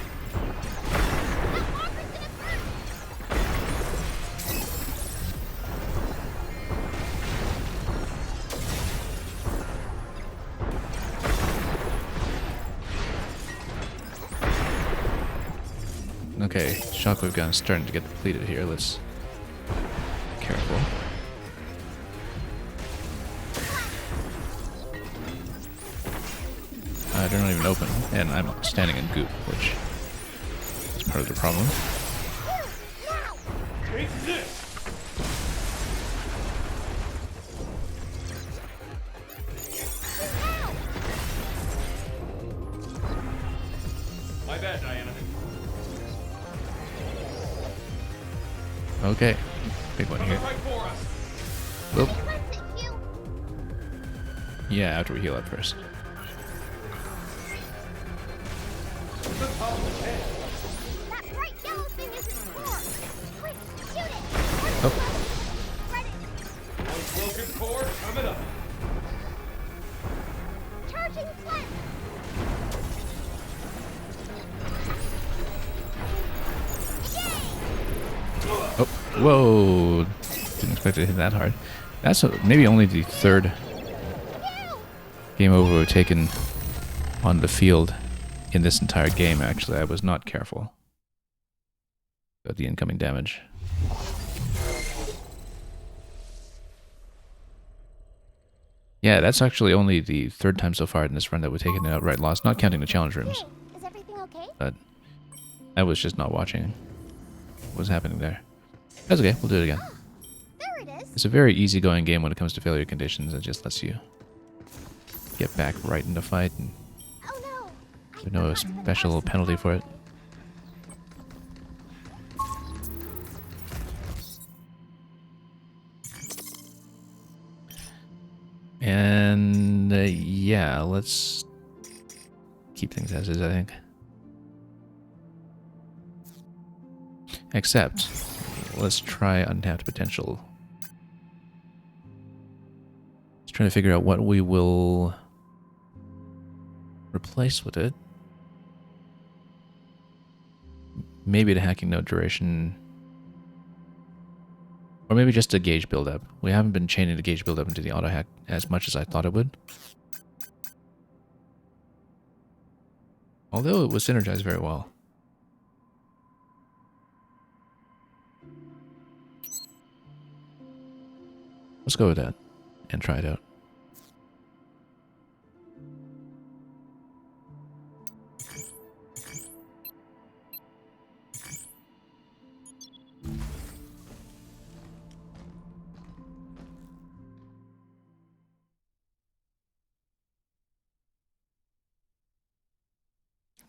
Okay, shockwave gun is starting to get depleted here. Let's be careful. They're not even open, and I'm standing in goop, which is part of the problem. Take this! My bad, Diana. Okay, big one here. Right for us. Whoop. Yeah, after we heal up first. That bright yellow thing isn't core. Quick, shoot it. Oh. Spread it. One broken core coming up. Charging flame. Oh, whoa! Didn't expect it to hit that hard. That's maybe only the third game over we've taken on the field in this entire game, actually. I was not careful about the incoming damage. Yeah, that's actually only the third time so far in this run that we've taken an outright loss, not counting the challenge rooms. Is everything okay? But I was just not watching what was happening there. That's okay, we'll do it again. There it is. It's a very easygoing game when it comes to failure conditions. It just lets you get back right in the fight, and Oh no. there's no special penalty for it. And yeah, let's keep things as is, I think. Except, let's try untapped potential. Let's try to figure out what we will replace with it. Maybe the hacking node duration. Or maybe just a gauge buildup. We haven't been chaining the gauge buildup into the auto hack as much as I thought it would. Although it was synergized very well. Let's go with that and try it out.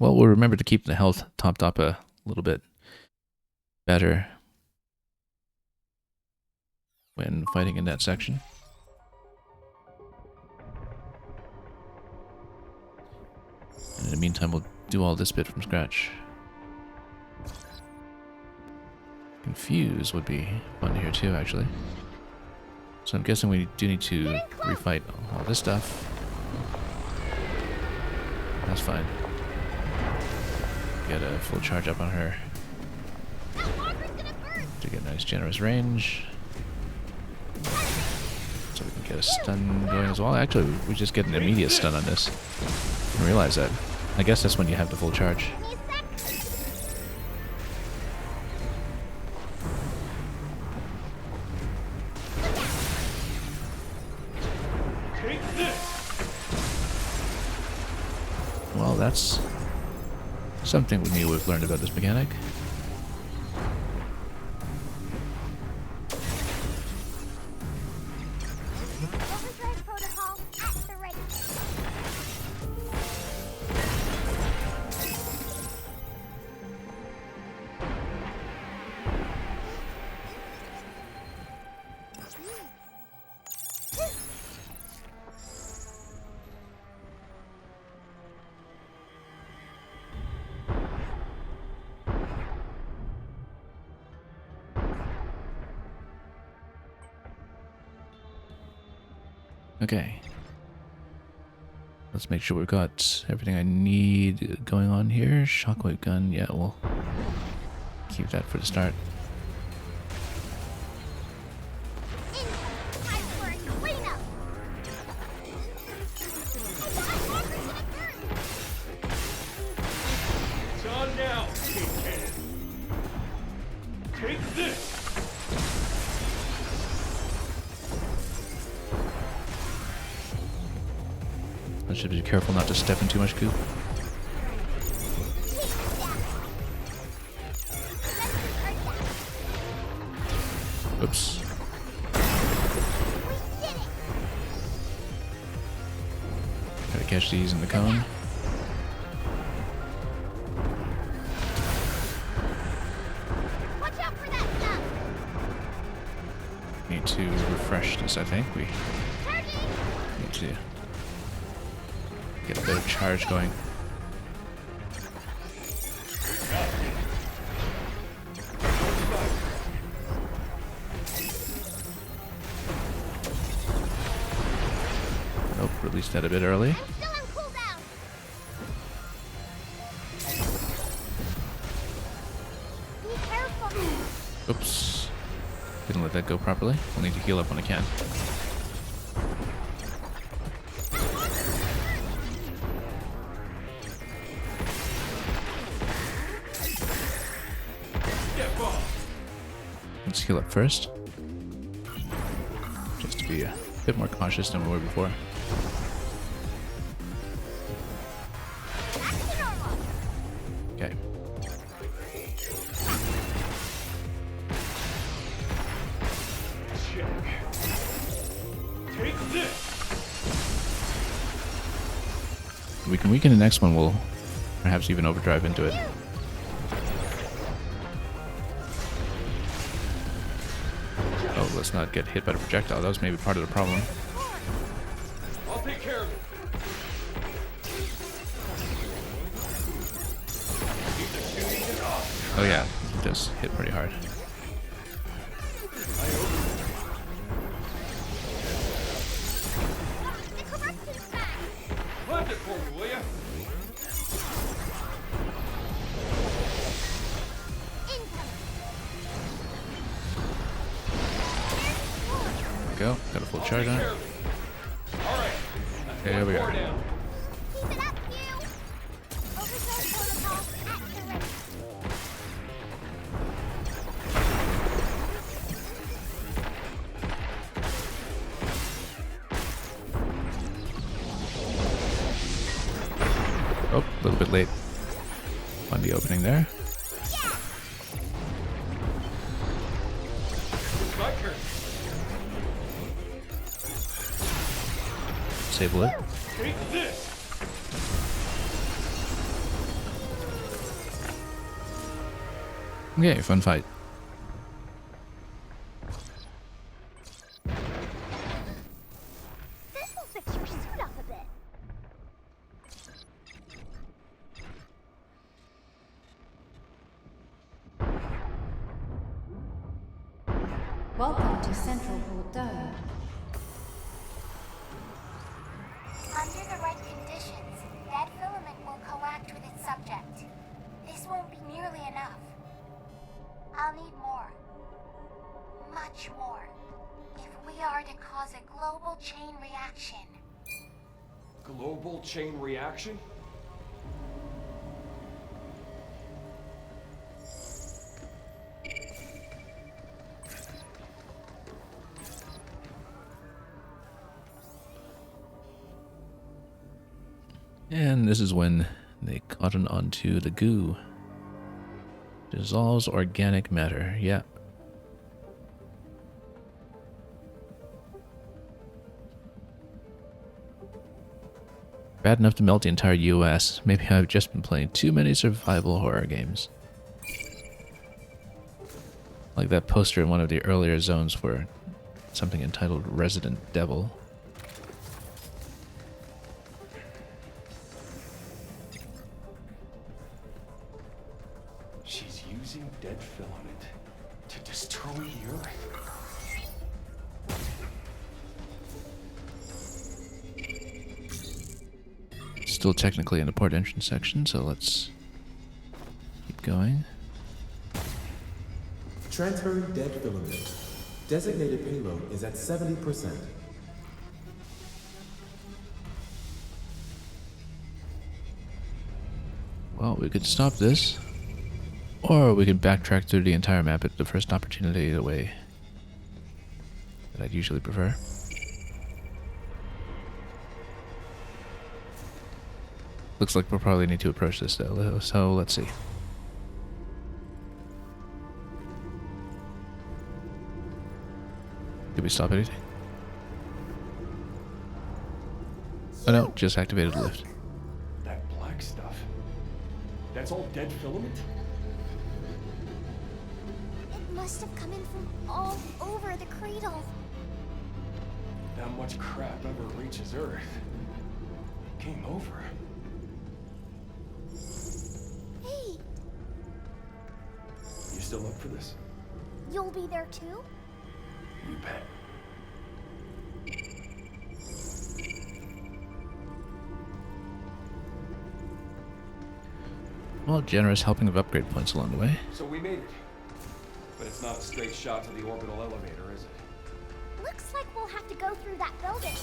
Well, we'll remember to keep the health topped up a little bit better when fighting in that section. And in the meantime, we'll do all this bit from scratch. Confuse would be fun here too, actually. So I'm guessing we do need to refight all this stuff. That's fine. Get a full charge up on her to get nice generous range. So we can get a stun going as well. Actually, we just get an immediate stun on this. I didn't realize that. I guess that's when you have the full charge. Well, that's something new we've learned about this mechanic. Overdrive protocol at the ready. Okay. Let's make sure we've got everything I need going on here. Shockwave gun, yeah, we'll keep that for the start. Time for a cleanup. It's on now, Kingpin. Take this! I should be careful not to step in too much goop. Oops. Gotta catch these in the cone. Watch out for that stuff. Need to refresh this, I think. We need to get a bit of charge going. Nope, released that a bit early. Still on cooldown. Be careful. Oops. Didn't let that go properly. We'll need to heal up when I can. Let's heal up first. Just to be a bit more cautious than we were before. Okay. Take this! We can weaken the next one. We'll perhaps even overdrive into it. Oh, let's not get hit by the projectile. That was maybe part of the problem. Oh yeah, it does hit pretty hard. Plant it for me, will ya? There we go. Got a full charge on it. Alright. There we are. Keep it up, you! Overthrow protocol activate. Oh, a little bit late on the opening there. It's my turn. Disable it. Take this! Okay, fun fight. This will fix your suit up a bit. Welcome to Central Port Dome. Under the right conditions, that filament will coact with its subject. This won't be nearly enough. I'll need more. Much more. If we are to cause a global chain reaction. Global chain reaction? And this is when they cotton onto the goo. Dissolves organic matter. Yeah. Bad enough to melt the entire US. Maybe I've just been playing too many survival horror games. Like that poster in one of the earlier zones for something entitled Resident Devil. She's using dead filament to destroy the Earth. Still technically in the port entrance section, so let's keep going. Transferring dead filament. Designated payload is at 70%. Well, we could stop this, or we could backtrack through the entire map at the first opportunity, the way that I'd usually prefer. Looks like we'll probably need to approach this though, so let's see. Did we stop anything? Oh no, just activated the lift. That black stuff. That's all dead filament? It must have come in from all over the cradle. That much crap ever reaches Earth. Game over. Hey, You still up for this? you'll be there too? You bet. Well, generous helping of upgrade points along the way. So we made it. But it's not a straight shot to the orbital elevator, is it? Looks like we'll have to go through that building.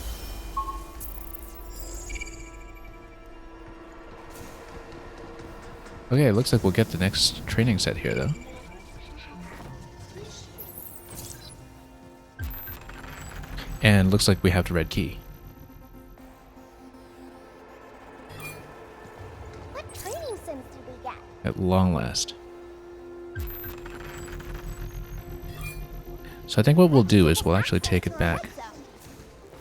Okay, it looks like we'll get the next training set here though. And looks like we have the red key. What training sims did we get? At long last. So I think what we'll do is we'll actually take it back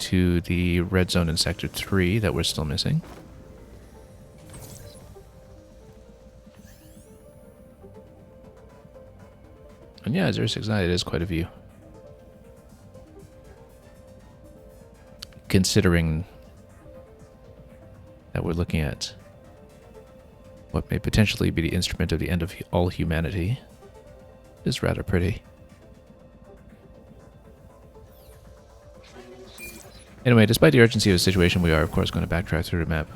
to the red zone in Sector 3 that we're still missing. And yeah, 069, it is quite a view. Considering that we're looking at what may potentially be the instrument of the end of all humanity. It is rather pretty. Anyway, despite the urgency of the situation, we are of course going to backtrack through the map.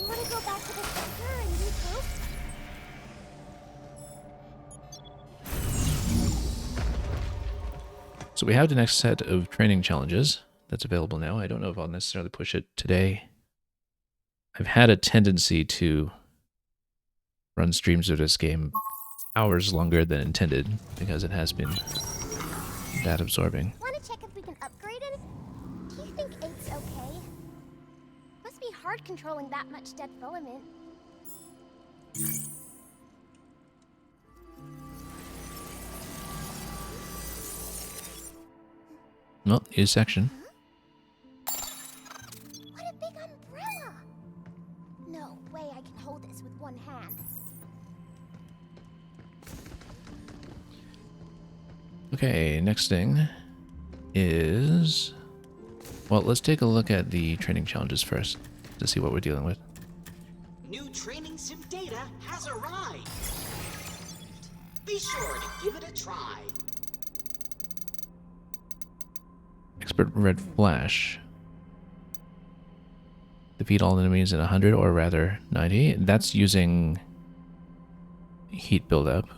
You want to go back to the center and regroup? So we have the next set of training challenges that's available now. I don't know if I'll necessarily push it today. I've had a tendency to run streams of this game hours longer than intended because it has been that absorbing. Want to check if we can upgrade it? Do you think 8's okay? Must be hard controlling that much dead filament. Well, new section. What a big umbrella! No way I can hold this with one hand. Okay, next thing is... Well, let's take a look at the training challenges first to see what we're dealing with. New training sim data has arrived. Be sure to give it a try. Expert Red Flash. Defeat all enemies in 100 or rather 90. That's using heat buildup.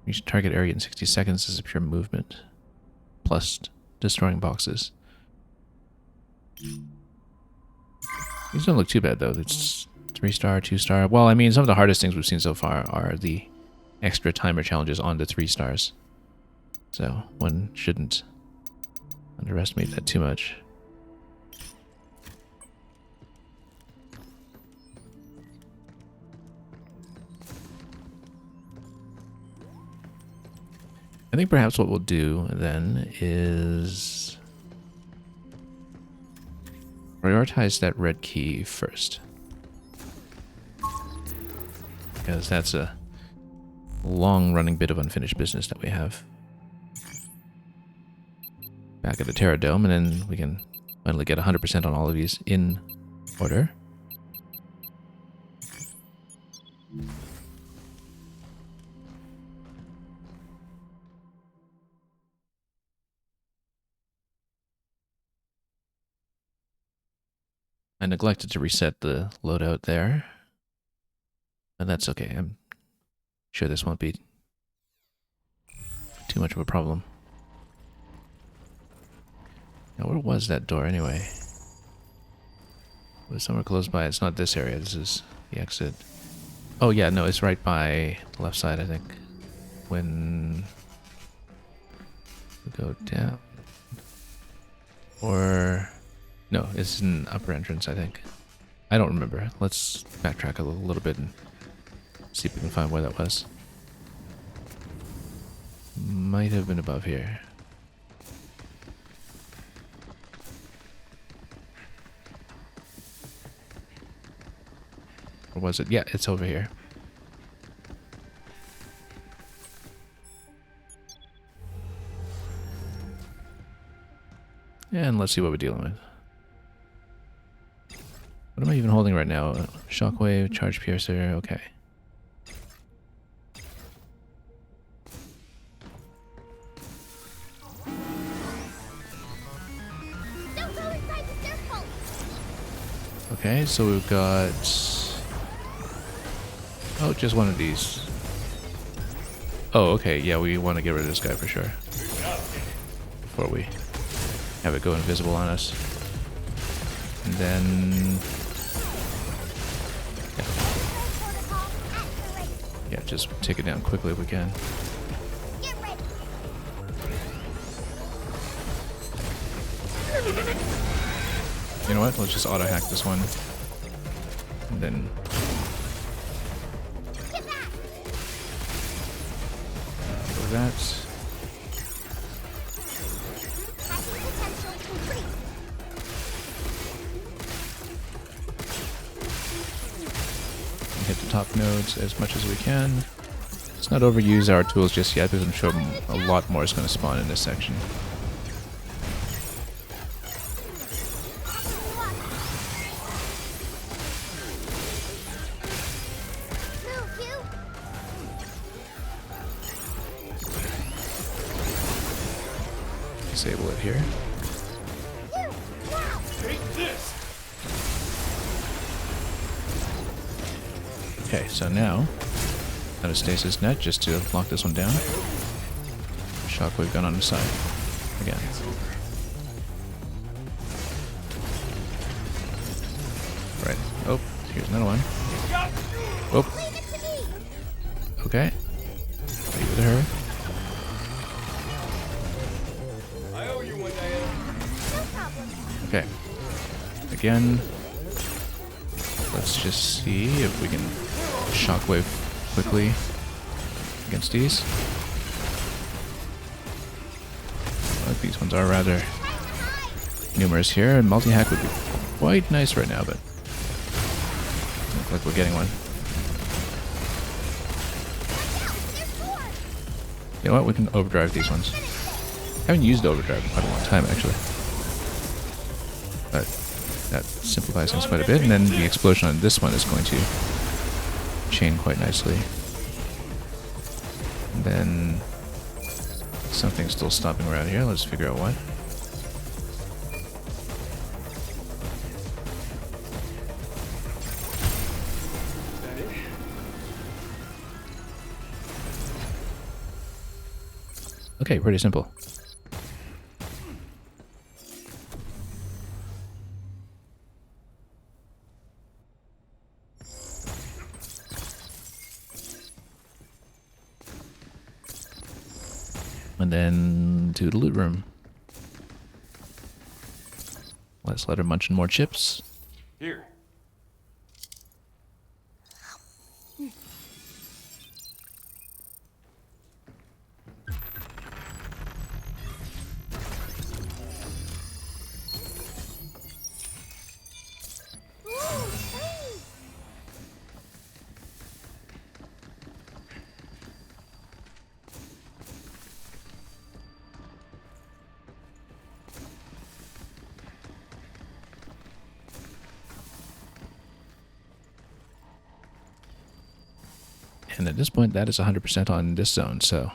Reach target area in 60 seconds. This is pure movement. Plus destroying boxes. These don't look too bad though. It's 3-star, 2-star. Well, I mean, some of the hardest things we've seen so far are the extra timer challenges on the 3 stars. So one shouldn't underestimate that too much. I think perhaps what we'll do then is prioritize that red key first. Because that's a long-running bit of unfinished business that we have. Back at the Terra Dome, and then we can finally get 100% on all of these in order. I neglected to reset the loadout there. And that's okay. I'm sure this won't be too much of a problem. Now, where was that door anyway? It was somewhere close by. It's not this area. This is the exit. Oh yeah, no, it's right by the left side, I think. When we go down. Or... no, it's an upper entrance, I think. I don't remember. Let's backtrack a little bit and see if we can find where that was. Might have been above here. Or was it? Yeah, it's over here. And let's see what we're dealing with. What am I even holding right now? Shockwave, charge piercer, okay. Don't go inside the circle! Okay, so we've got... oh, just one of these. Oh, okay, yeah, we want to get rid of this guy for sure. Before we have it go invisible on us. And then... yeah, just take it down quickly if we can. Get ready! You know what? Let's just auto-hack this one. And then... Get back! go that. Hacking potential complete! Hit the top nodes as much as we can. Let's not overuse our tools just yet because I'm sure a lot more is going to spawn in this section. Disable it here. Take this! Okay, so now, out of stasis net just to lock this one down. Shockwave gun on the side. Again. Right. Oh, here's another one. Oh. Okay. Stay with her. I owe you one, Diana. Okay. Again. Let's just see if we can shockwave quickly against these. But these ones are rather numerous here, and multi-hack would be quite nice right now, but look like we're getting one. You know what? We can overdrive these ones. I haven't used overdrive in quite a long time, actually. But that simplifies things quite a bit, and then the explosion on this one is going to chain quite nicely. And then something's still stopping around here. Let's figure out what. Okay, pretty simple. And then to the loot room. Let's let her munch in more chips. Here. And at this point, that is 100% on this zone, so...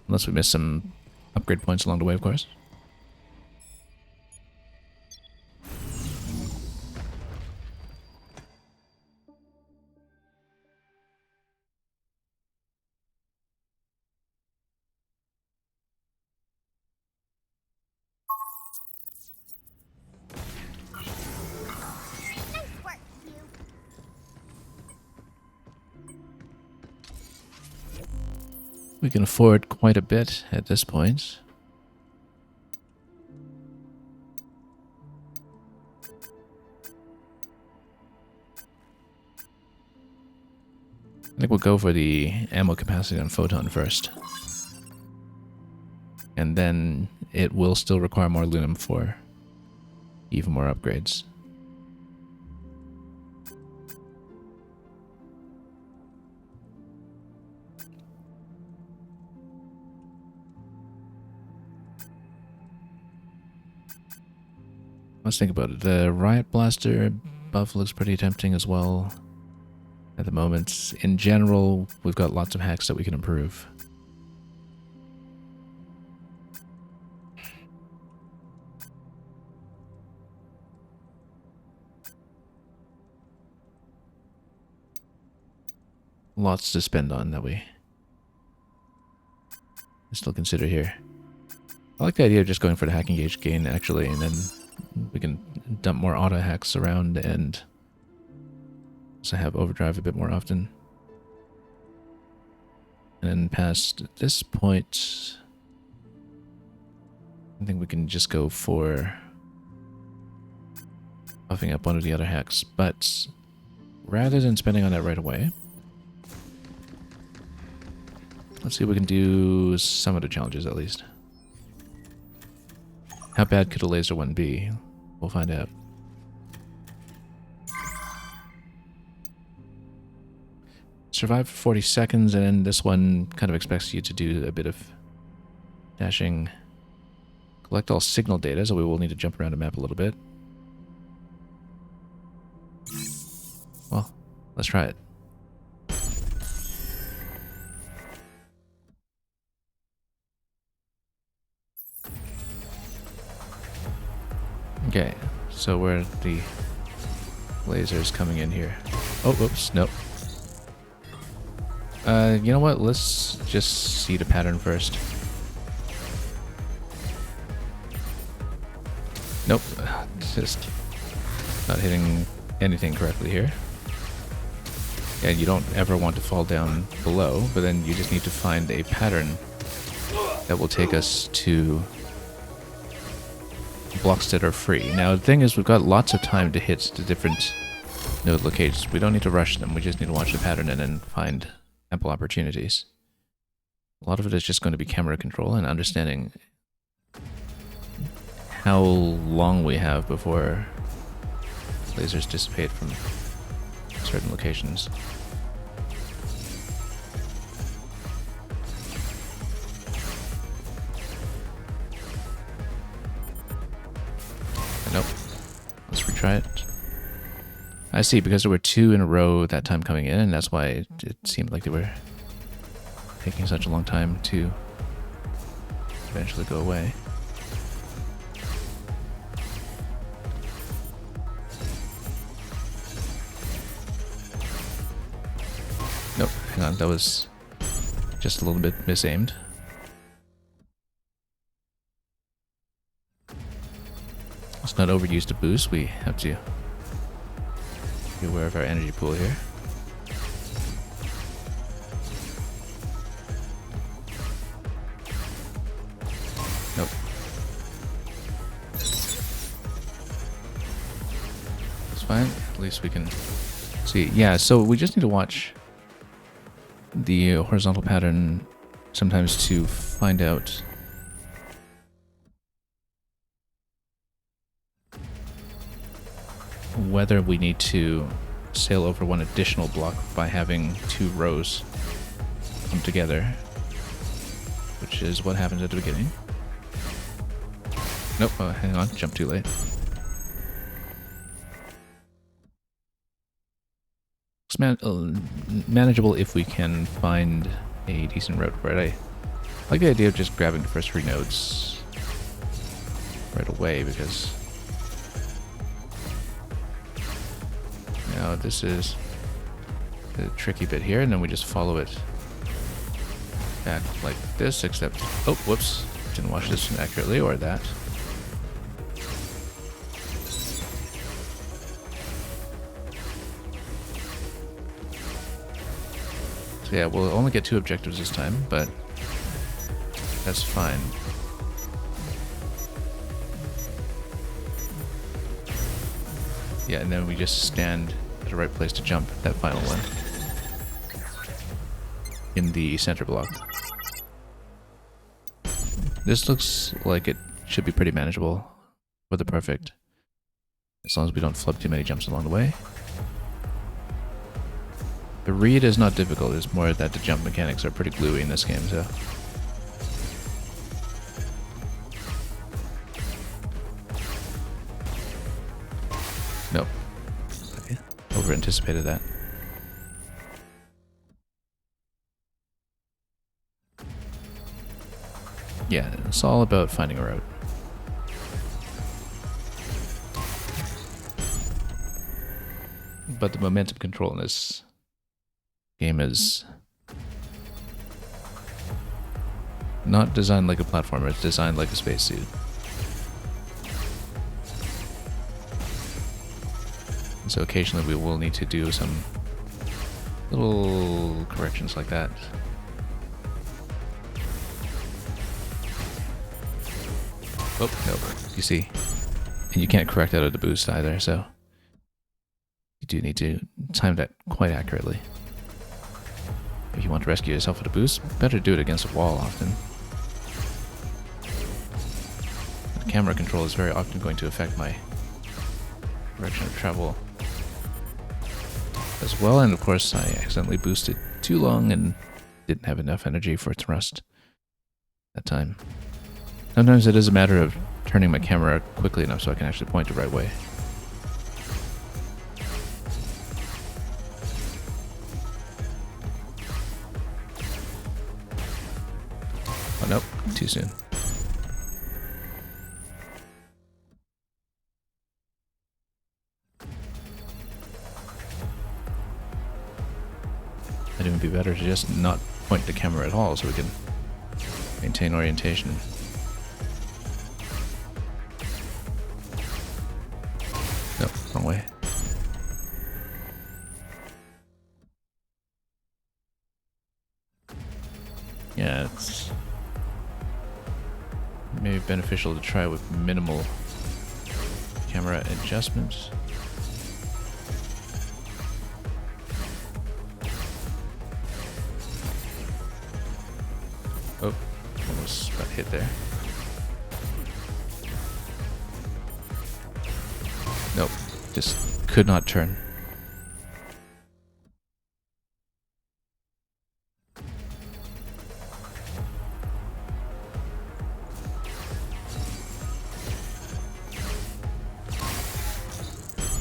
Unless we miss some upgrade points along the way, of course. We can afford quite a bit at this point. I think we'll go for the ammo capacity on Photon first. And then it will still require more Lunum for even more upgrades. Let's think about it. The Riot Blaster buff looks pretty tempting as well at the moment. In general, we've got lots of hacks that we can improve. Lots to spend on that we still consider here. I like the idea of just going for the hacking gauge gain, actually, and then we can dump more auto hacks around and also have overdrive a bit more often. And then past this point, I think we can just go for buffing up one of the other hacks. But rather than spending on that right away, let's see if we can do some of the challenges at least. How bad could a laser one be? We'll find out. Survive for 40 seconds, and then this one kind of expects you to do a bit of dashing. Collect all signal data, so we will need to jump around the map a little bit. Well, let's try it. So where are the lasers coming in here? Oh, oops, nope. You know what? Let's just see the pattern first. Nope, just not hitting anything correctly here. And you don't ever want to fall down below, but then you just need to find a pattern that will take us to blocks that are free. Now the thing is, we've got lots of time to hit the different node locations. We don't need to rush them, we just need to watch the pattern and then find ample opportunities. A lot of it is just going to be camera control and understanding how long we have before lasers dissipate from certain locations. Nope. Let's retry it. I see, because there were 2 in a row that time coming in, and that's why it seemed like they were taking such a long time to eventually go away. Nope, hang on, that was just a little bit misaimed. Let's not overuse the boost, we have to be aware of our energy pool here. Nope. That's fine, at least we can see. Yeah, so we just need to watch the horizontal pattern sometimes to find out whether we need to sail over one additional block by having 2 rows come together, which is what happens at the beginning. Nope, hang on, jumped too late. It's manageable if we can find a decent route for it. I like the idea of just grabbing the first 3 nodes right away, because now this is the tricky bit here, and then we just follow it back like this, except, oh, whoops, didn't watch this accurately, or that. So yeah, we'll only get 2 objectives this time, but that's fine. Yeah, and then we just stand at the right place to jump that final one in the center block. This looks like it should be pretty manageable for the perfect, as long as we don't flub too many jumps along the way. The read is not difficult, it's more that the jump mechanics are pretty gluey in this game, so. Nope. Okay. Over anticipated that. Yeah, it's all about finding a route. But the momentum control in this game is not designed like a platformer, it's designed like a spacesuit. So occasionally we will need to do some little corrections like that. Oh, no, you see. And you can't correct out of the boost either, so you do need to time that quite accurately. If you want to rescue yourself with a boost, better do it against a wall often. The camera control is very often going to affect my direction of travel as well, and of course I accidentally boosted too long and didn't have enough energy for thrust that time. Sometimes it is a matter of turning my camera quickly enough so I can actually point the right way. Oh nope, too soon. It'd even be better to just not point the camera at all so we can maintain orientation. Nope, wrong way. Yeah, it's maybe beneficial to try with minimal camera adjustments. Oh, almost got hit there. Nope, just could not turn.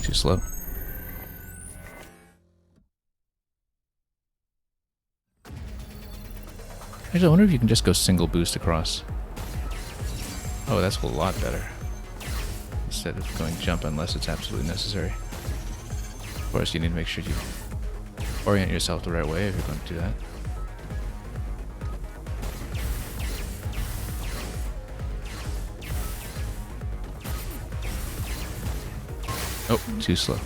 Too slow. Actually, I wonder if you can just go single boost across. Oh, that's a lot better. Instead of going jump unless it's absolutely necessary. Of course, you need to make sure you orient yourself the right way if you're going to do that. Oh, too slow.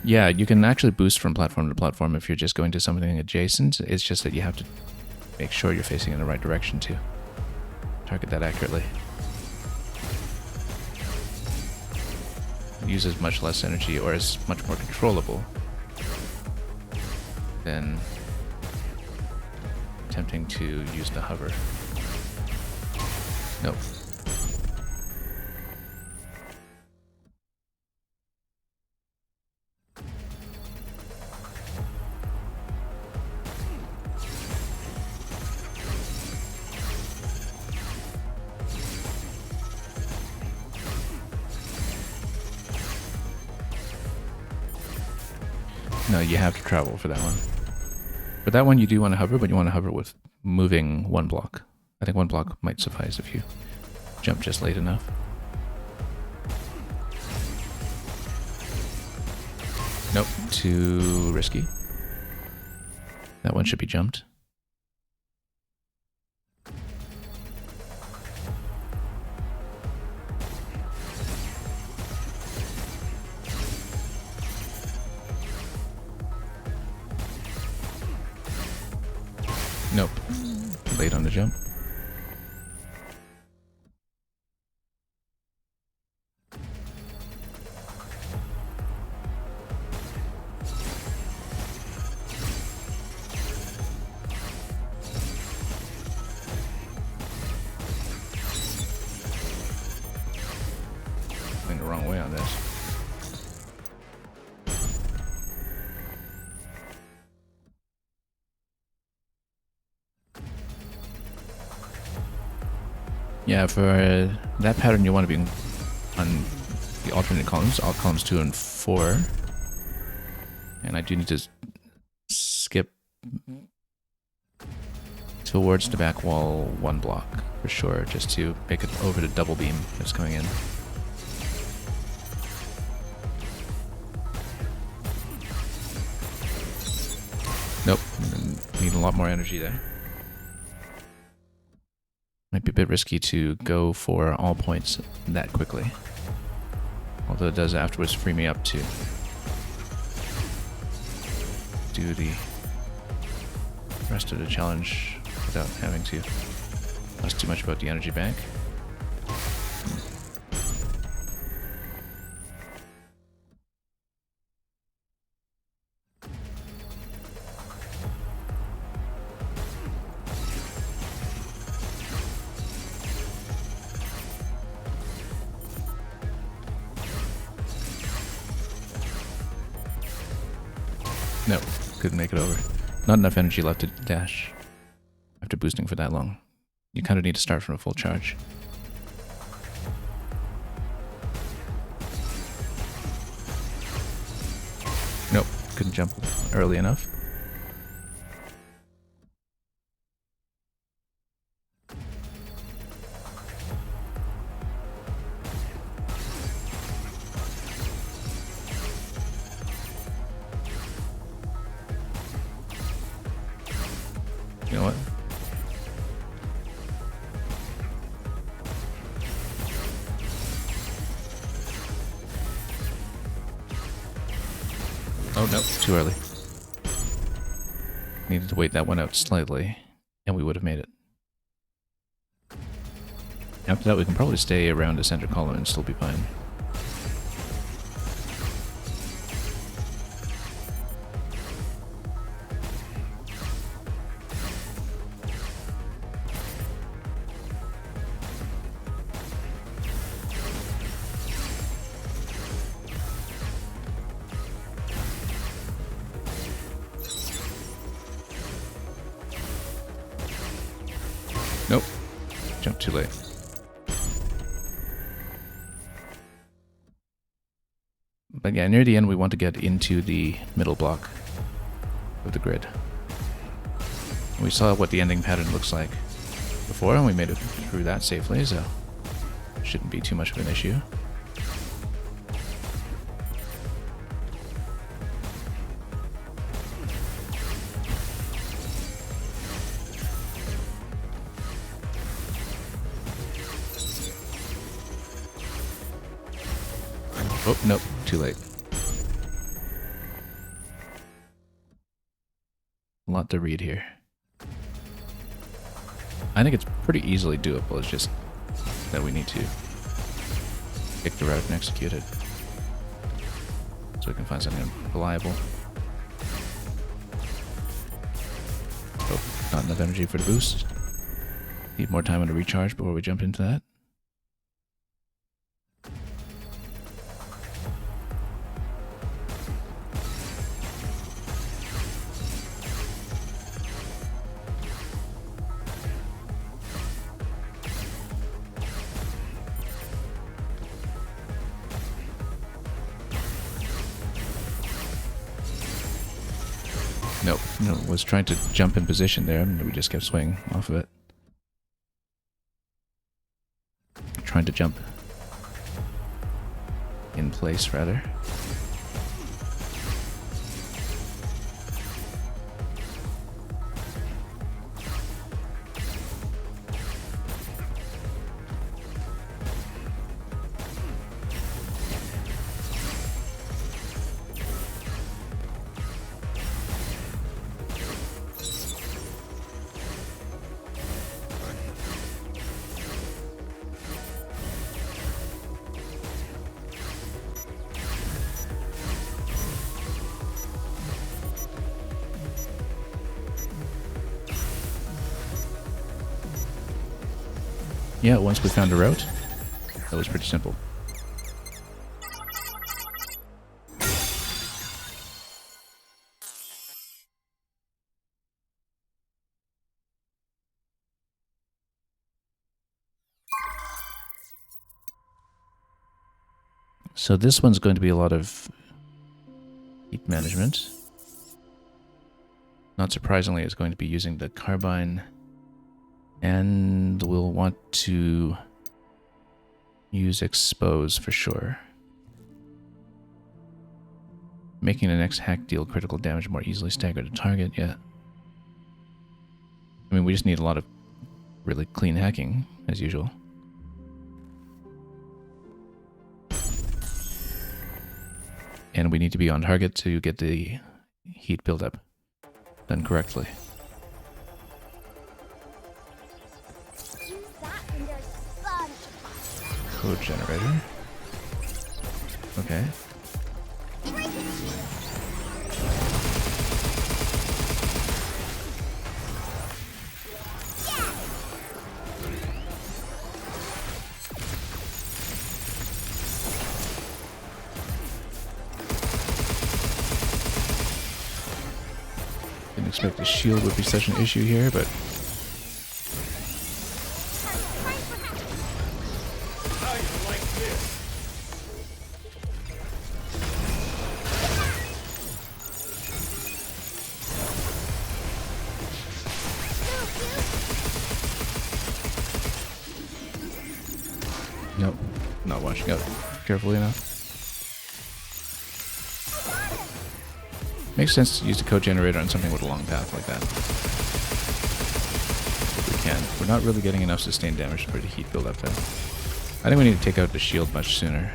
Yeah, you can actually boost from platform to platform if you're just going to something adjacent. It's just that you have to make sure you're facing in the right direction to target that accurately. It uses much less energy, or is much more controllable than attempting to use the hover. Nope. No, you have to travel for that one. But that one you do want to hover, but you want to hover with moving one block. I think one block might suffice if you jump just late enough. Nope, too risky. That one should be jumped. Nope. Late on the jump. Going the wrong way on this. Yeah, for that pattern you want to be on the alternate columns, all columns 2 and 4. And I do need to skip towards the back wall 1 block for sure, just to make it over the double beam that's coming in. Nope, need a lot more energy there. Might be a bit risky to go for all points that quickly. Although it does afterwards free me up to do the rest of the challenge without having to fuss too much about the energy bank. No, couldn't make it over. Not enough energy left to dash after boosting for that long. You kind of need to start from a full charge. Nope, couldn't jump early enough. Oh no, too early. Needed to wait that one out slightly, and we would have made it. After that, we can probably stay around the center column and still be fine. Nope. Jumped too late. But yeah, near the end we want to get into the middle block of the grid. We saw what the ending pattern looks like before, and we made it through that safely, so shouldn't be too much of an issue. Oh, nope, too late. A lot to read here. I think it's pretty easily doable, it's just that we need to pick the route and execute it. So we can find something reliable. Oh, not enough energy for the boost. Need more time on the recharge before we jump into that. Nope, no, was trying to jump in position there, and we just kept swinging off of it. Trying to jump in place, rather. Yeah, once we found a route, that was pretty simple. So this one's going to be a lot of heat management. Not surprisingly, it's going to be using the carbine. And we'll want to use expose for sure. Making the next hack deal critical damage more easily stagger the target, yeah. I mean, we just need a lot of really clean hacking, as usual. And we need to be on target to get the heat buildup done correctly. Code generator. Okay. Didn't expect the shield would be such an issue here, but nope, not watching out carefully enough. Makes sense to use the code generator on something with a long path like that. If we can. We're not really getting enough sustained damage for the heat build up though. I think we need to take out the shield much sooner.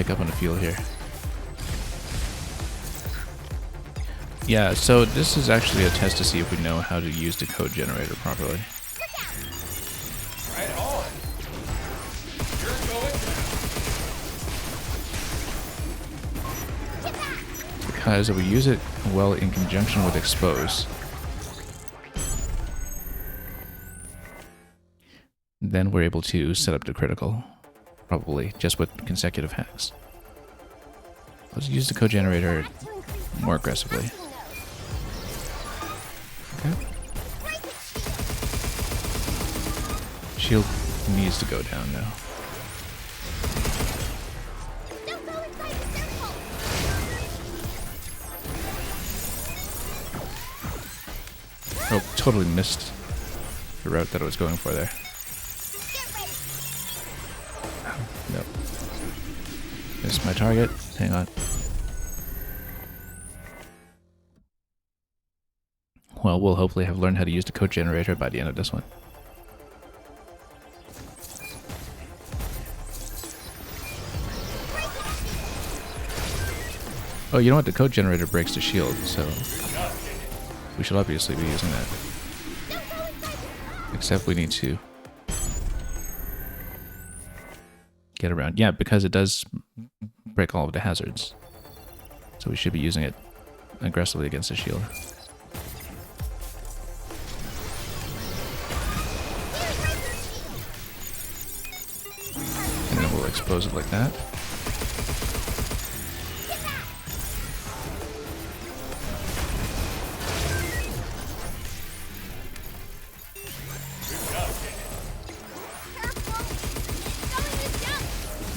pick up on the feel here. Yeah, so this is actually a test to see if we know how to use the code generator properly. Right on. You're going down. Because if we use it well in conjunction with expose, then we're able to set up the critical, probably just with consecutive hacks. Let's use the code generator more aggressively. Okay. Shield needs to go down now. Oh, totally missed the route that I was going for there. Nope. Missed my target. Hang on. Well, we'll hopefully have learned how to use the code generator by the end of this one. Oh, you know what? The code generator breaks the shield, so we should obviously be using that. Except we need to get around. Yeah, because it does break all of the hazards. So we should be using it aggressively against the shield. And then we'll expose it like that.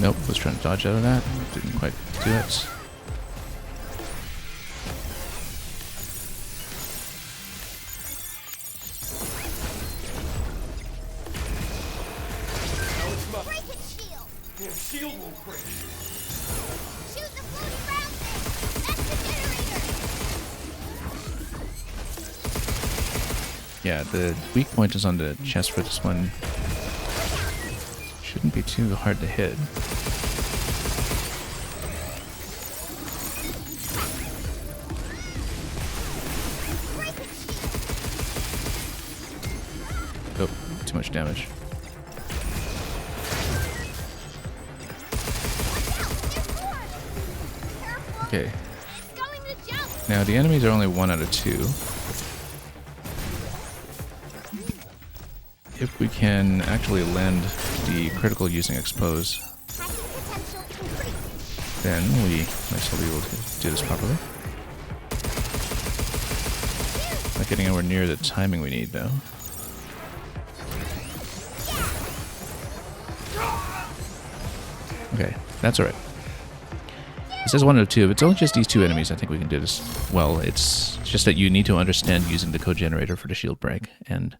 Nope, was trying to dodge out of that. Didn't quite do it. Shield won't break. Shoot the floating ground thing! That's the generator! Yeah, the weak point is on the chest for this one. Shouldn't be too hard to hit. Oh, too much damage. Okay. Now the enemies are only 1 out of 2. If we can actually land the critical using expose, then we might still be able to do this properly. Not getting anywhere near the timing we need though. Okay, that's alright. It says 1 out of 2. If it's only just these 2 enemies, I think we can do this well. It's just that you need to understand using the code generator for the shield break, and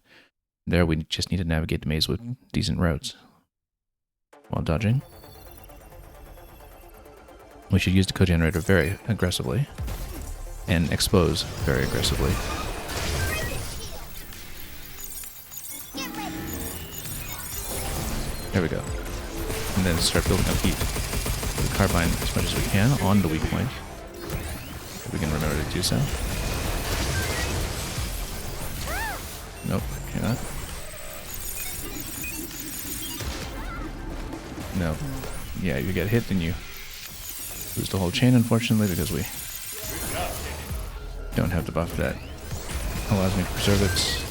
there we just need to navigate the maze with decent routes while dodging. We should use the code generator very aggressively and expose very aggressively. There we go. And then start building up heat. The carbine as much as we can on the weak point. If we can remember to do so. Nope, cannot. No. Yeah, you get hit and you lose the whole chain, unfortunately, because we don't have the buff that allows me to preserve it.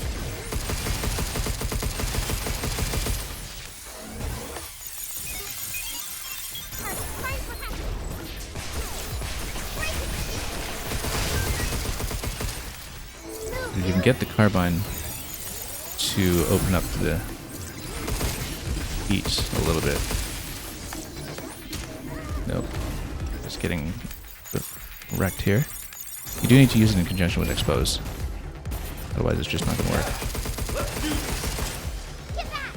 You can get the carbine to open up the heat a little bit. Nope. Just getting wrecked here. You do need to use it in conjunction with expose. Otherwise it's just not going to work.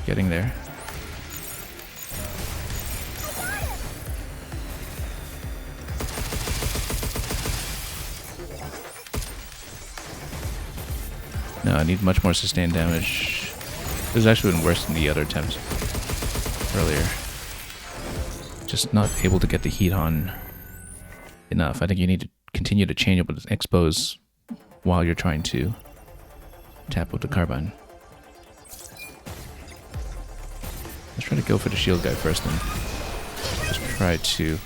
Getting there. No, I need much more sustained damage. This has actually been worse than the other attempts earlier. just not able to get the heat on enough. I think you need to continue to change it with expose while you're trying to tap with the carbine. Let's try to go for the shield guy first and just try to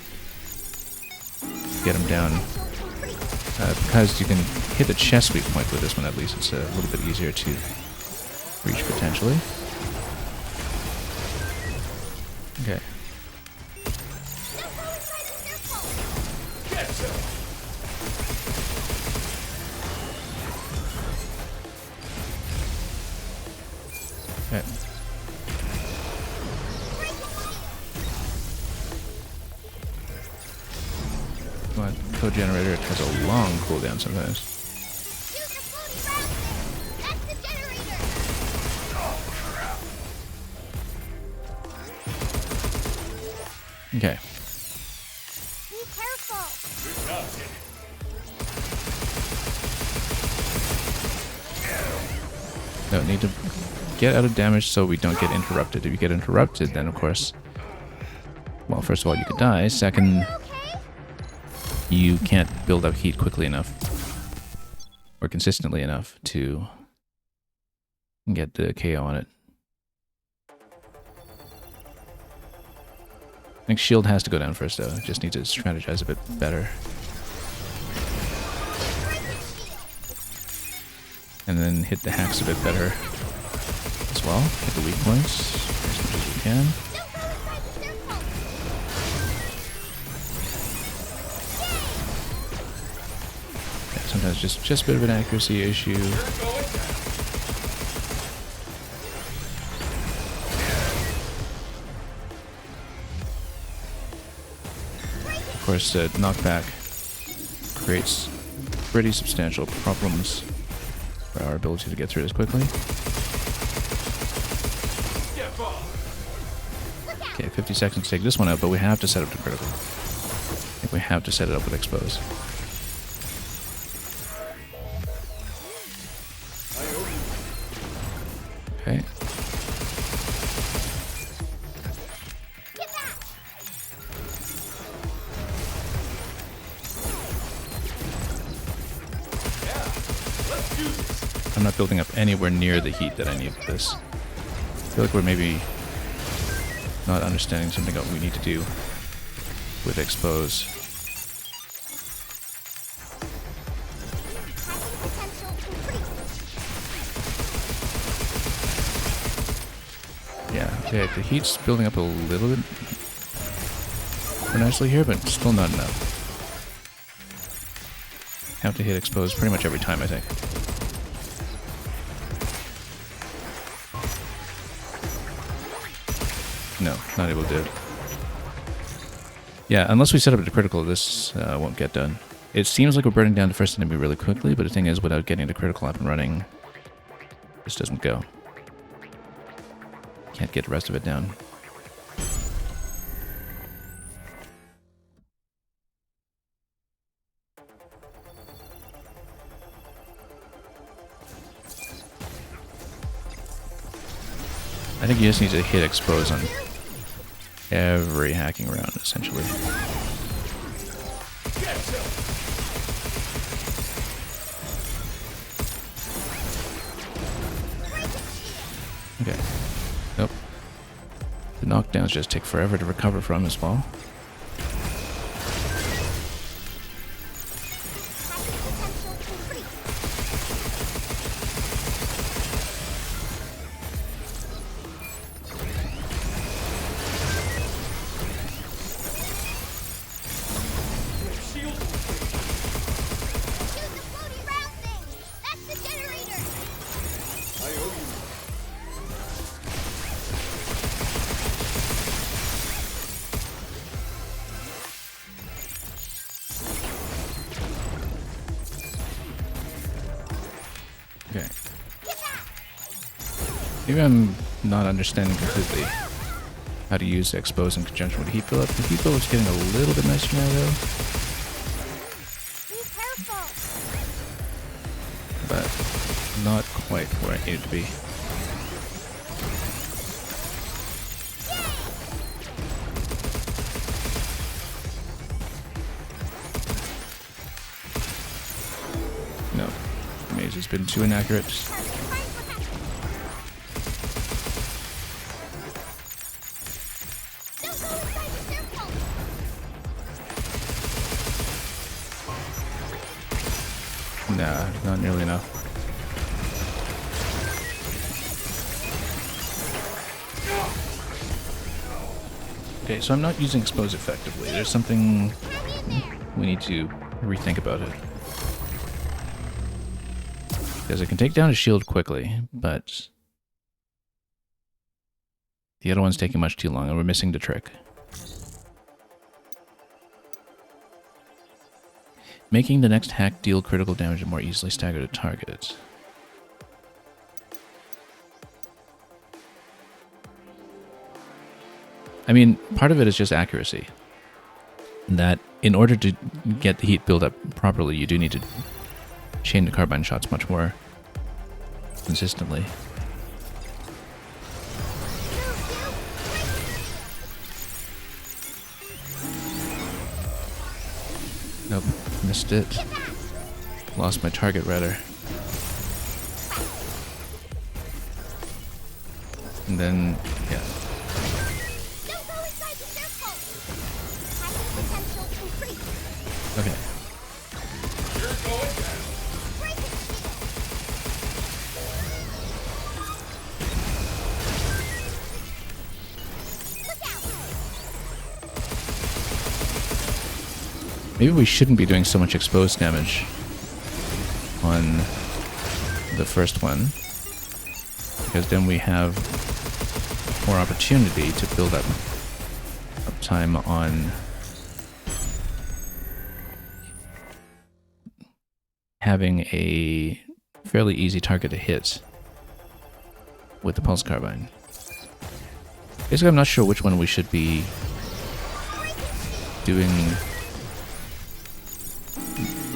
get him down. Because you can hit the chest weak point with this one at least, it's a little bit easier to reach potentially. Okay. Okay. Come on, code generator, it has a long cooldown sometimes. Okay. Be careful. No, need to get out of damage so we don't get interrupted. If you get interrupted, then of course, well, first of all, you could die. Second, you can't build up heat quickly enough or consistently enough to get the KO on it. I think shield has to go down first though. Just need to strategize a bit better. And then hit the hacks a bit better as well. Hit the weak points as much as we can. Yeah, sometimes just a bit of an accuracy issue. Of course, knockback creates pretty substantial problems for our ability to get through this quickly. Okay, 50 seconds to take this one out, but we have to set up the critical. I think we have to set it up with expose. Okay. I'm not building up anywhere near the heat that I need for this. I feel like we're maybe not understanding something that we need to do with expose. Yeah, okay, the heat's building up a little bit more nicely here, but still not enough. Have to hit expose pretty much every time, I think. No, not able to do it. Yeah, unless we set up the critical, this won't get done. It seems like we're burning down the first enemy really quickly, but the thing is, without getting the critical up and running, this doesn't go. Can't get the rest of it down. I think you just need to hit expose on every hacking round, essentially. Okay. Nope. The knockdowns just take forever to recover from as well. Okay. Maybe I'm not understanding completely how to use expose in conjunction with heat build-up. The heat build-up's getting a little bit nicer now, though. Be careful. But not quite where I need it to be. No. The maze has been too inaccurate. Nah, not nearly enough. Okay, so I'm not using expose effectively. There's something we need to rethink about it. Because it can take down a shield quickly, but the other one's taking much too long, and we're missing the trick. Making the next hack deal critical damage and more easily stagger the target. I mean, part of it is just accuracy. That in order to get the heat build up properly, you do need to chain the carbine shots much more consistently. Nope, missed it. Lost my target, rather. And then, yeah. Okay. Maybe we shouldn't be doing so much exposed damage on the first one, because then we have more opportunity to build up time on having a fairly easy target to hit with the pulse carbine. Basically, I'm not sure which one we should be doing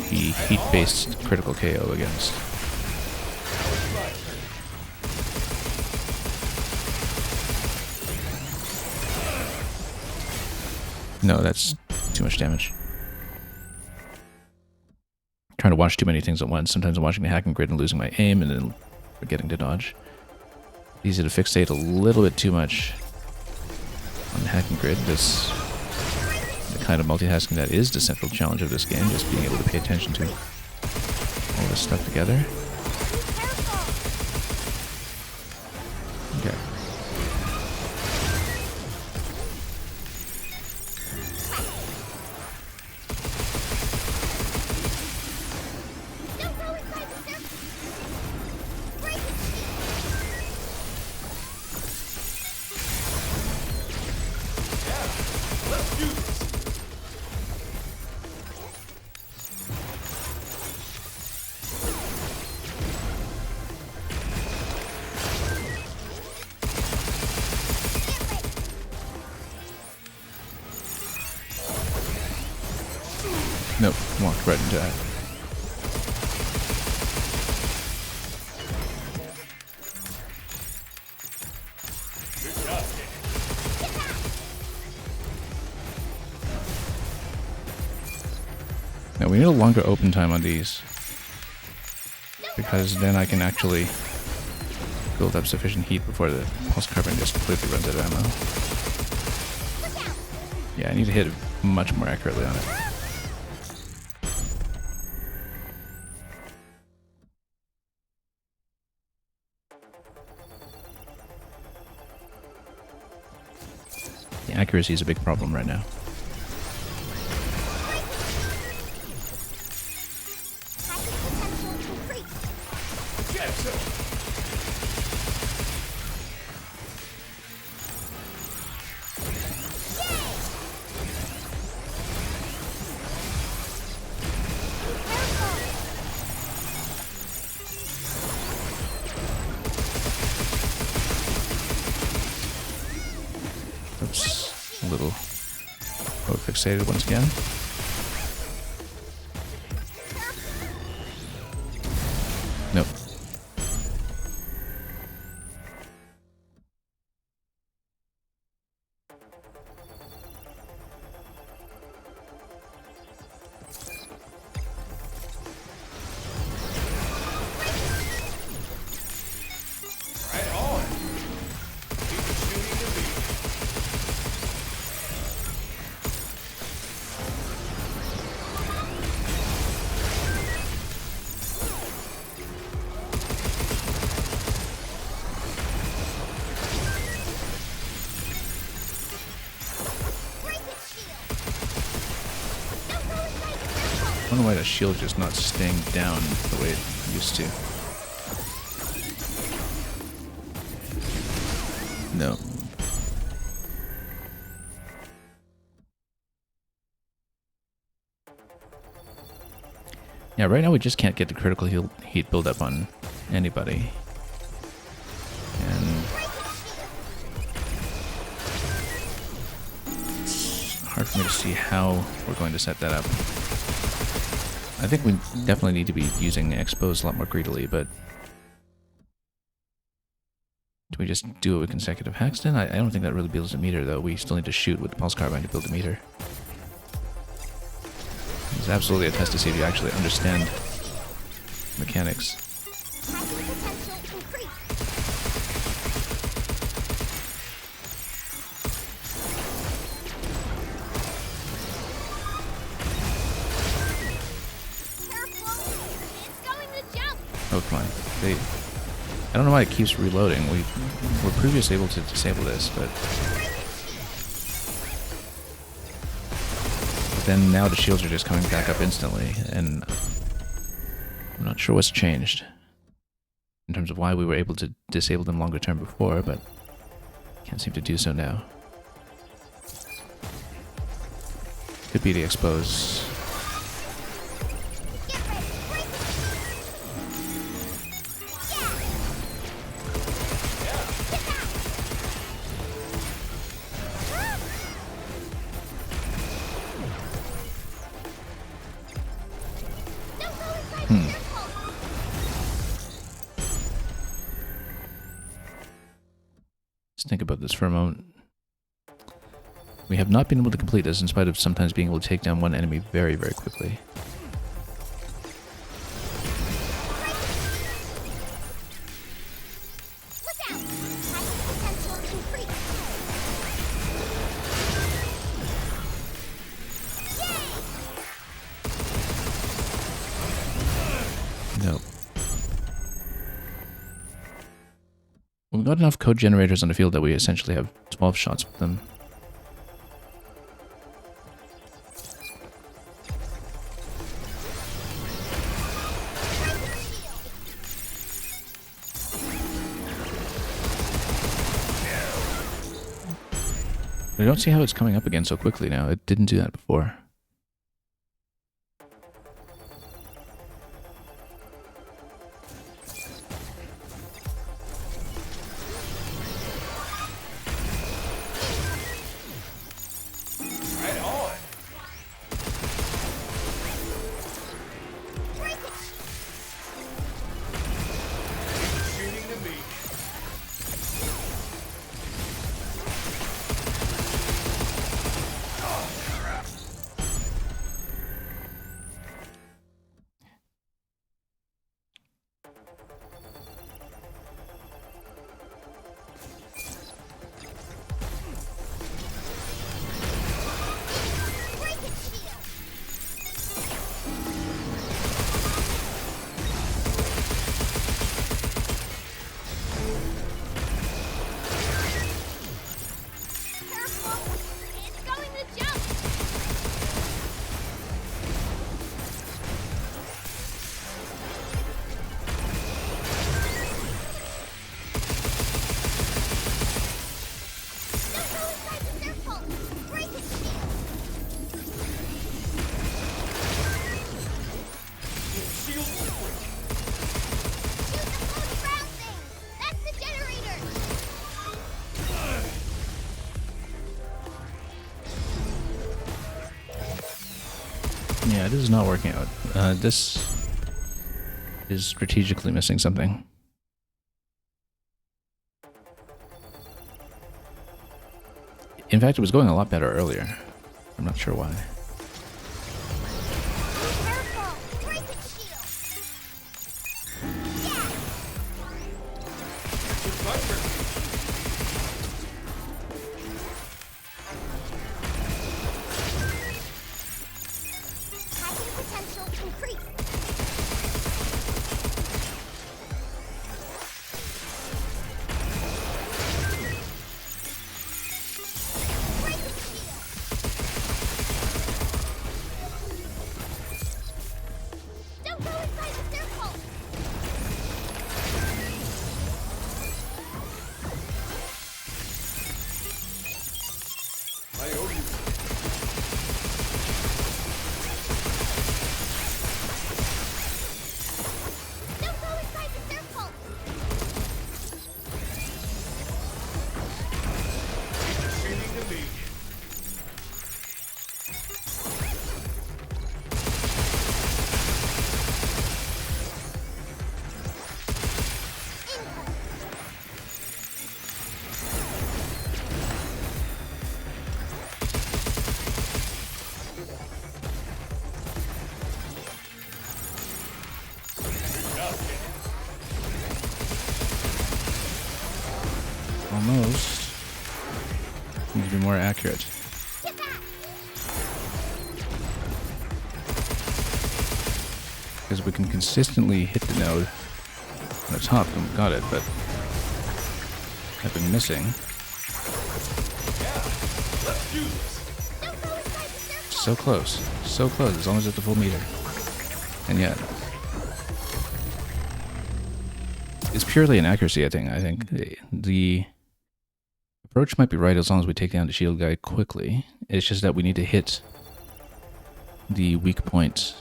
the heat-based critical KO against. No, that's too much damage. Trying to watch too many things at once. Sometimes I'm watching the hacking grid and losing my aim and then forgetting to dodge. Easy to fixate a little bit too much on the hacking grid. This the kind of multitasking that is the central challenge of this game, just being able to pay attention to all this stuff together. Okay. Nope, walked right into that. Now we need a longer open time on these, because then I can actually build up sufficient heat before the pulse carbine just completely runs out of ammo. Yeah, I need to hit it much more accurately on it. The accuracy is a big problem right now. Oops, a little fixated once again. Nope. wonder why the shield just not staying down the way it used to. No. Yeah, right now we just can't get the critical heat buildup on anybody. And it's hard for me to see how we're going to set that up. I think we definitely need to be using expos a lot more greedily, but do we just do it with consecutive hacks then? I don't think that really builds a meter, though. We still need to shoot with the pulse carbine to build a meter. It's absolutely a test to see if you actually understand mechanics. Oh, come on. I don't know why it keeps reloading. We were previously able to disable this, but then now the shields are just coming back up instantly, and I'm not sure what's changed in terms of why we were able to disable them longer term before, but can't seem to do so now. Could be the expose. Let's think about this for a moment. We have not been able to complete this in spite of sometimes being able to take down one enemy very, very quickly. No. We've got enough code generators on the field that we essentially have 12 shots with them. I don't see how it's coming up again so quickly now. It didn't do that before. Yeah, this is not working out. This is strategically missing something. In fact, it was going a lot better earlier. I'm not sure why. to be more accurate. Because we can consistently hit the node on the top, and we got it, but I've been missing. So close, as long as it's at the full meter. And yet, it's purely an accuracy, I think. The approach might be right as long as we take down the shield guy quickly. It's just that we need to hit the weak point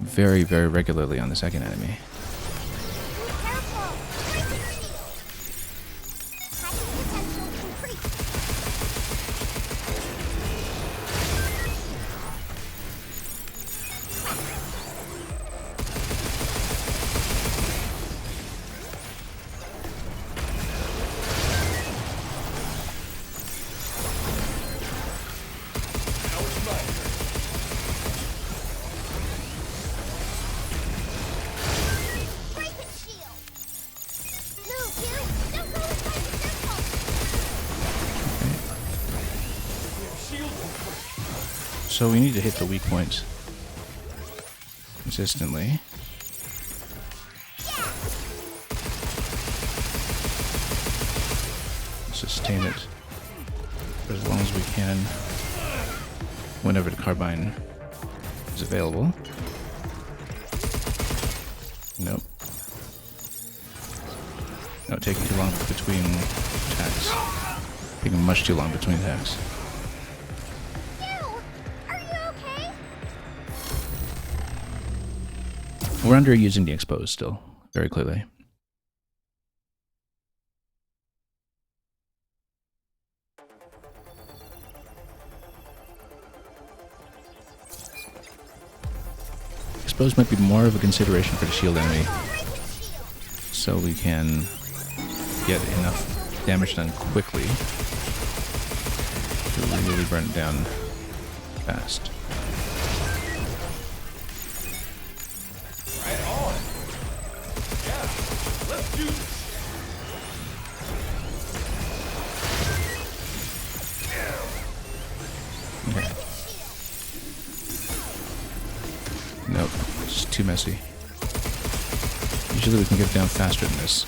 very, very regularly on the second enemy. So we need to hit the weak points consistently. Sustain it for as long as we can whenever the carbine is available. Nope. No, taking too long between attacks. Taking much too long between attacks. We're underusing the expose still, very clearly. Expose might be more of a consideration for the shield enemy, so we can get enough damage done quickly to really burn it down fast. Nope, it's just too messy. Usually we can get it down faster than this.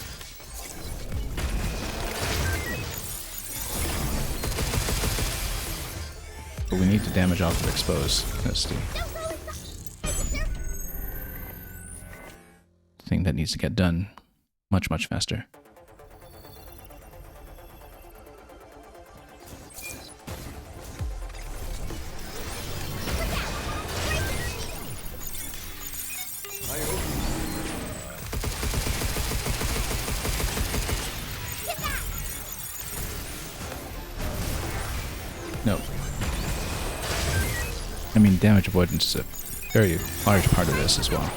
But we need to damage off of expose. That's the thing that needs to get done much, much faster. No. I mean, damage avoidance is a very large part of this as well.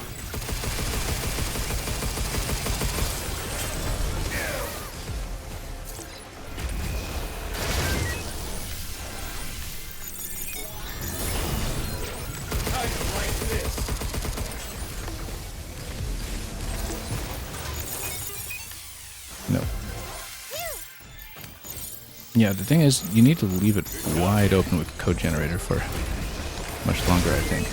No. Yeah, the thing is, you need to leave it wide open with the code generator for much longer, I think.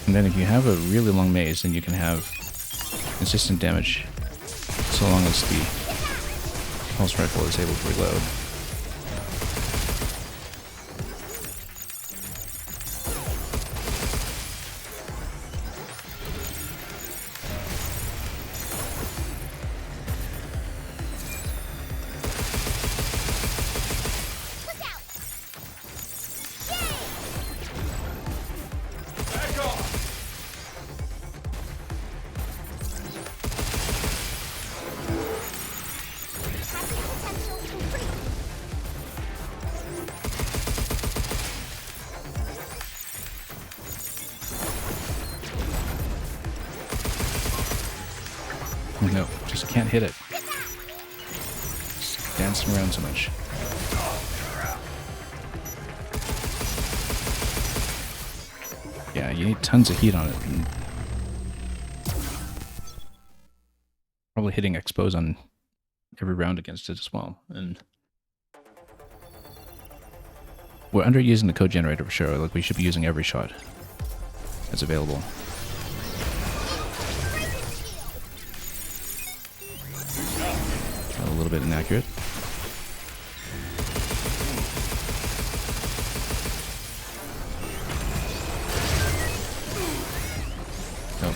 And then if you have a really long maze, then you can have consistent damage so long as the pulse rifle is able to reload. No, just can't hit it. Just dancing around so much. Yeah, you need tons of heat on it. And probably hitting expose on every round against it as well. And we're underusing the code generator for sure. Like, we should be using every shot that's available. A little bit inaccurate. Nope.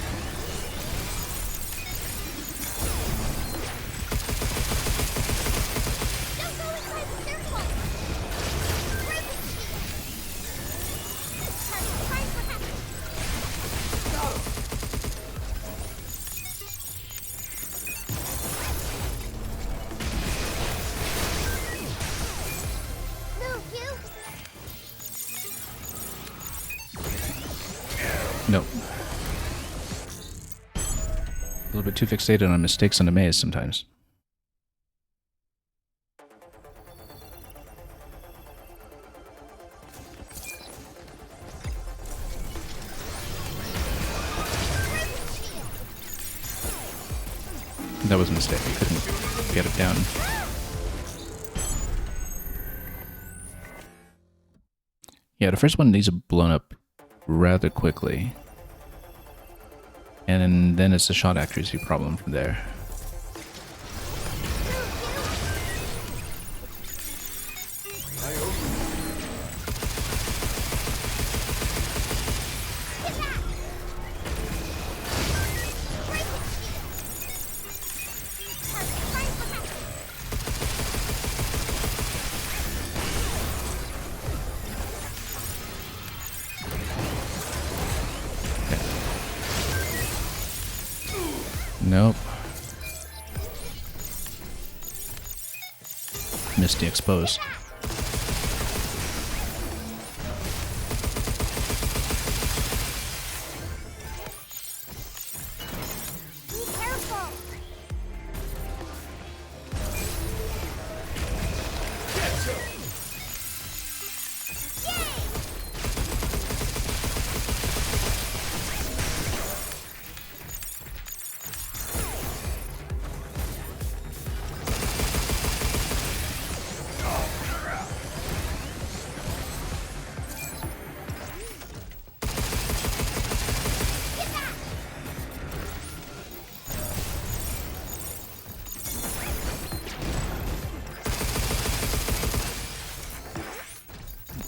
Nope. A little bit too fixated on mistakes in a maze sometimes. That was a mistake. I couldn't get it down. Yeah, the first one needs to blown up rather quickly. And then it's a shot accuracy problem from there. Nope. Missed the expose.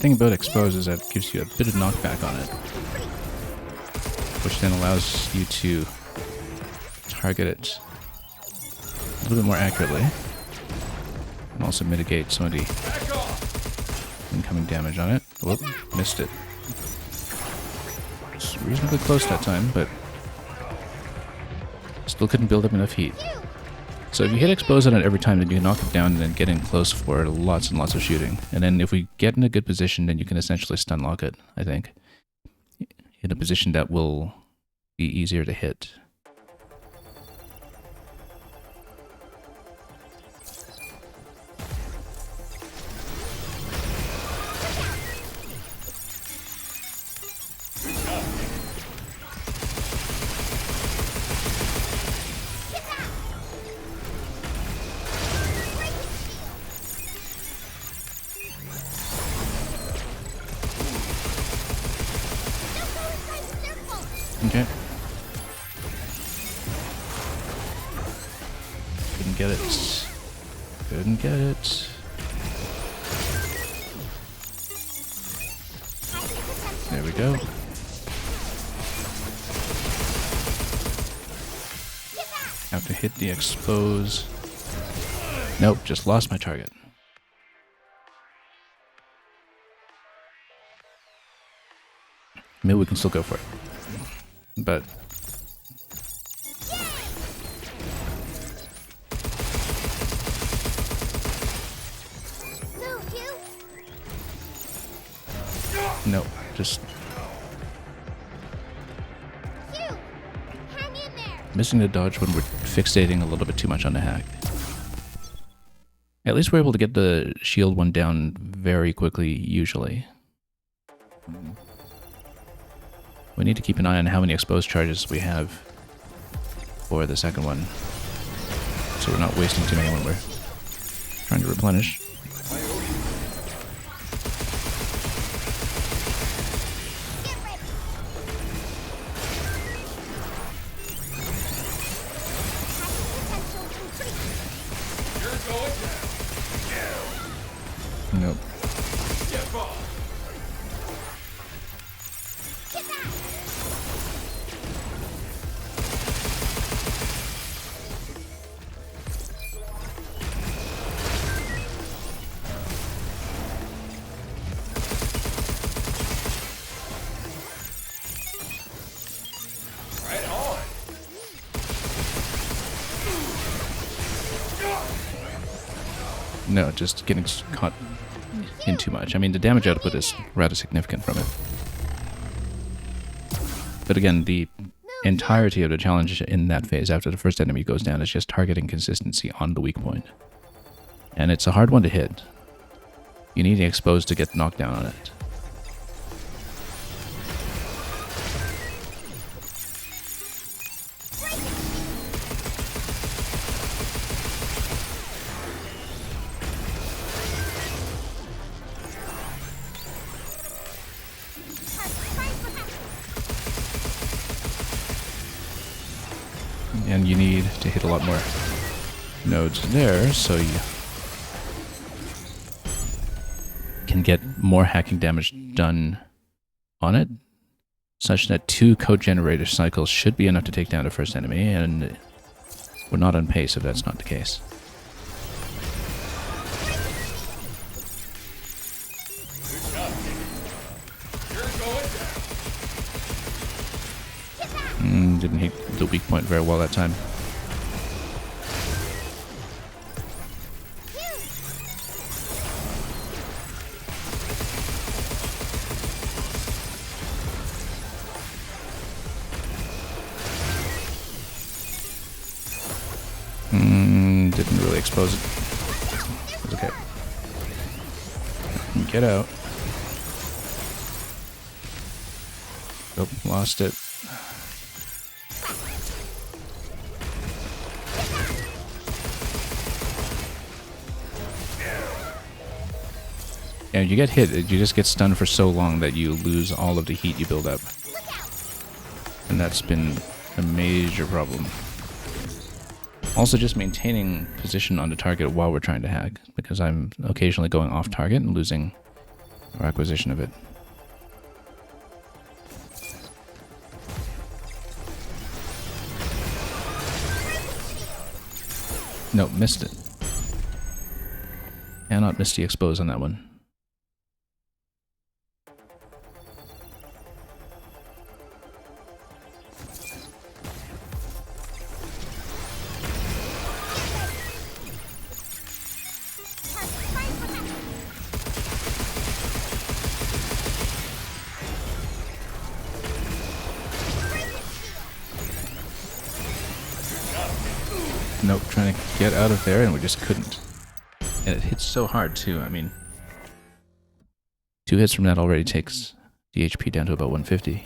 The thing about expose is that it gives you a bit of knockback on it, which then allows you to target it a little bit more accurately and also mitigate some of the incoming damage on it. Whoop, missed it. It's reasonably close that time, but still couldn't build up enough heat. So if you hit expose on it every time, then you can knock it down and then get in close for lots and lots of shooting. And then if we get in a good position, then you can essentially stun lock it, I think. In a position that will be easier to hit. Okay. Couldn't get it. Couldn't get it. There we go. Have to hit the expose. Nope, just lost my target. Maybe we can still go for it. But no, just missing the dodge when we're fixating a little bit too much on the hack. At least we're able to get the shield one down very quickly, usually. We need to keep an eye on how many exposed charges we have for the second one. so we're not wasting too many when we're trying to replenish. Nope. No, just getting caught in too much. I mean, the damage output is rather significant from it. But again, the entirety of the challenge in that phase after the first enemy goes down is just targeting consistency on the weak point. And it's a hard one to hit. You need the exposed to get knocked down on it. And you need to hit a lot more nodes there, so you can get more hacking damage done on it, such that 2 code generator cycles should be enough to take down the first enemy, and we're not on pace if that's not the case. Didn't hit the weak point very well that time. Didn't really expose it. It was okay. Get out. Nope, lost it. Yeah, you get hit, you just get stunned for so long that you lose all of the heat you build up. And that's been a major problem. Also just maintaining position on the target while we're trying to hack, because I'm occasionally going off target and losing our acquisition of it. Nope, missed it. Cannot miss the expose on that one. Nope, trying to get out of there, and we just couldn't. And it hits so hard, too. I mean, 2 hits from that already takes the HP down to about 150.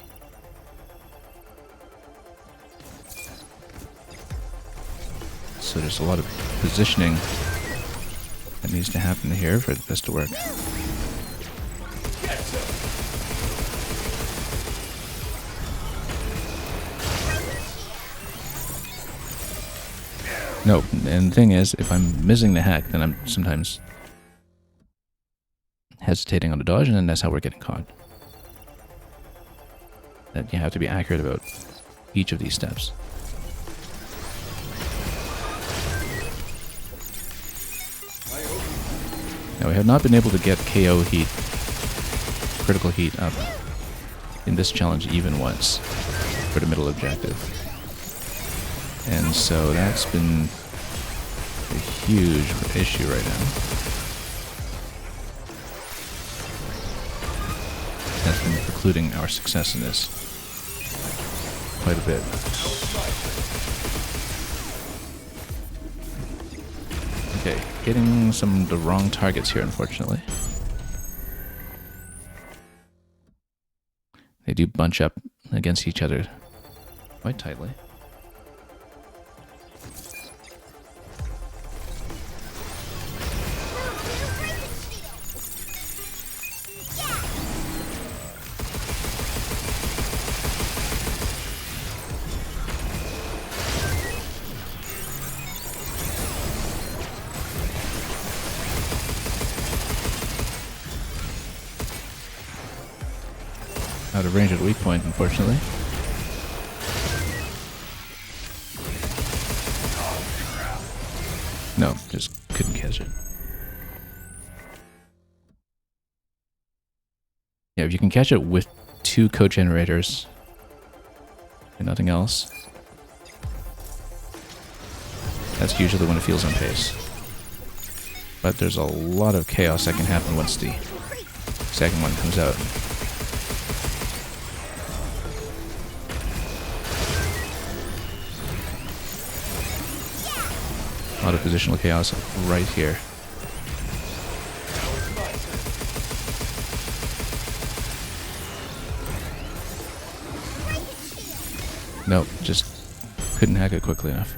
So there's a lot of positioning that needs to happen here for this to work. No, and the thing is, if I'm missing the hack, then I'm sometimes hesitating on the dodge, and then that's how we're getting caught. That you have to be accurate about each of these steps. Now, we have not been able to get KO heat, critical heat up in this challenge even once for the middle objective. And so that's been a huge issue right now. That's been precluding our success in this quite a bit. Okay, hitting some of the wrong targets here, unfortunately. They do bunch up against each other quite tightly. Out of range at weak point, unfortunately. No, just couldn't catch it. Yeah, if you can catch it with 2 code generators and nothing else, that's usually when it feels on pace. But there's a lot of chaos that can happen once the second one comes out. A lot of positional chaos right here. Nope, just couldn't hack it quickly enough.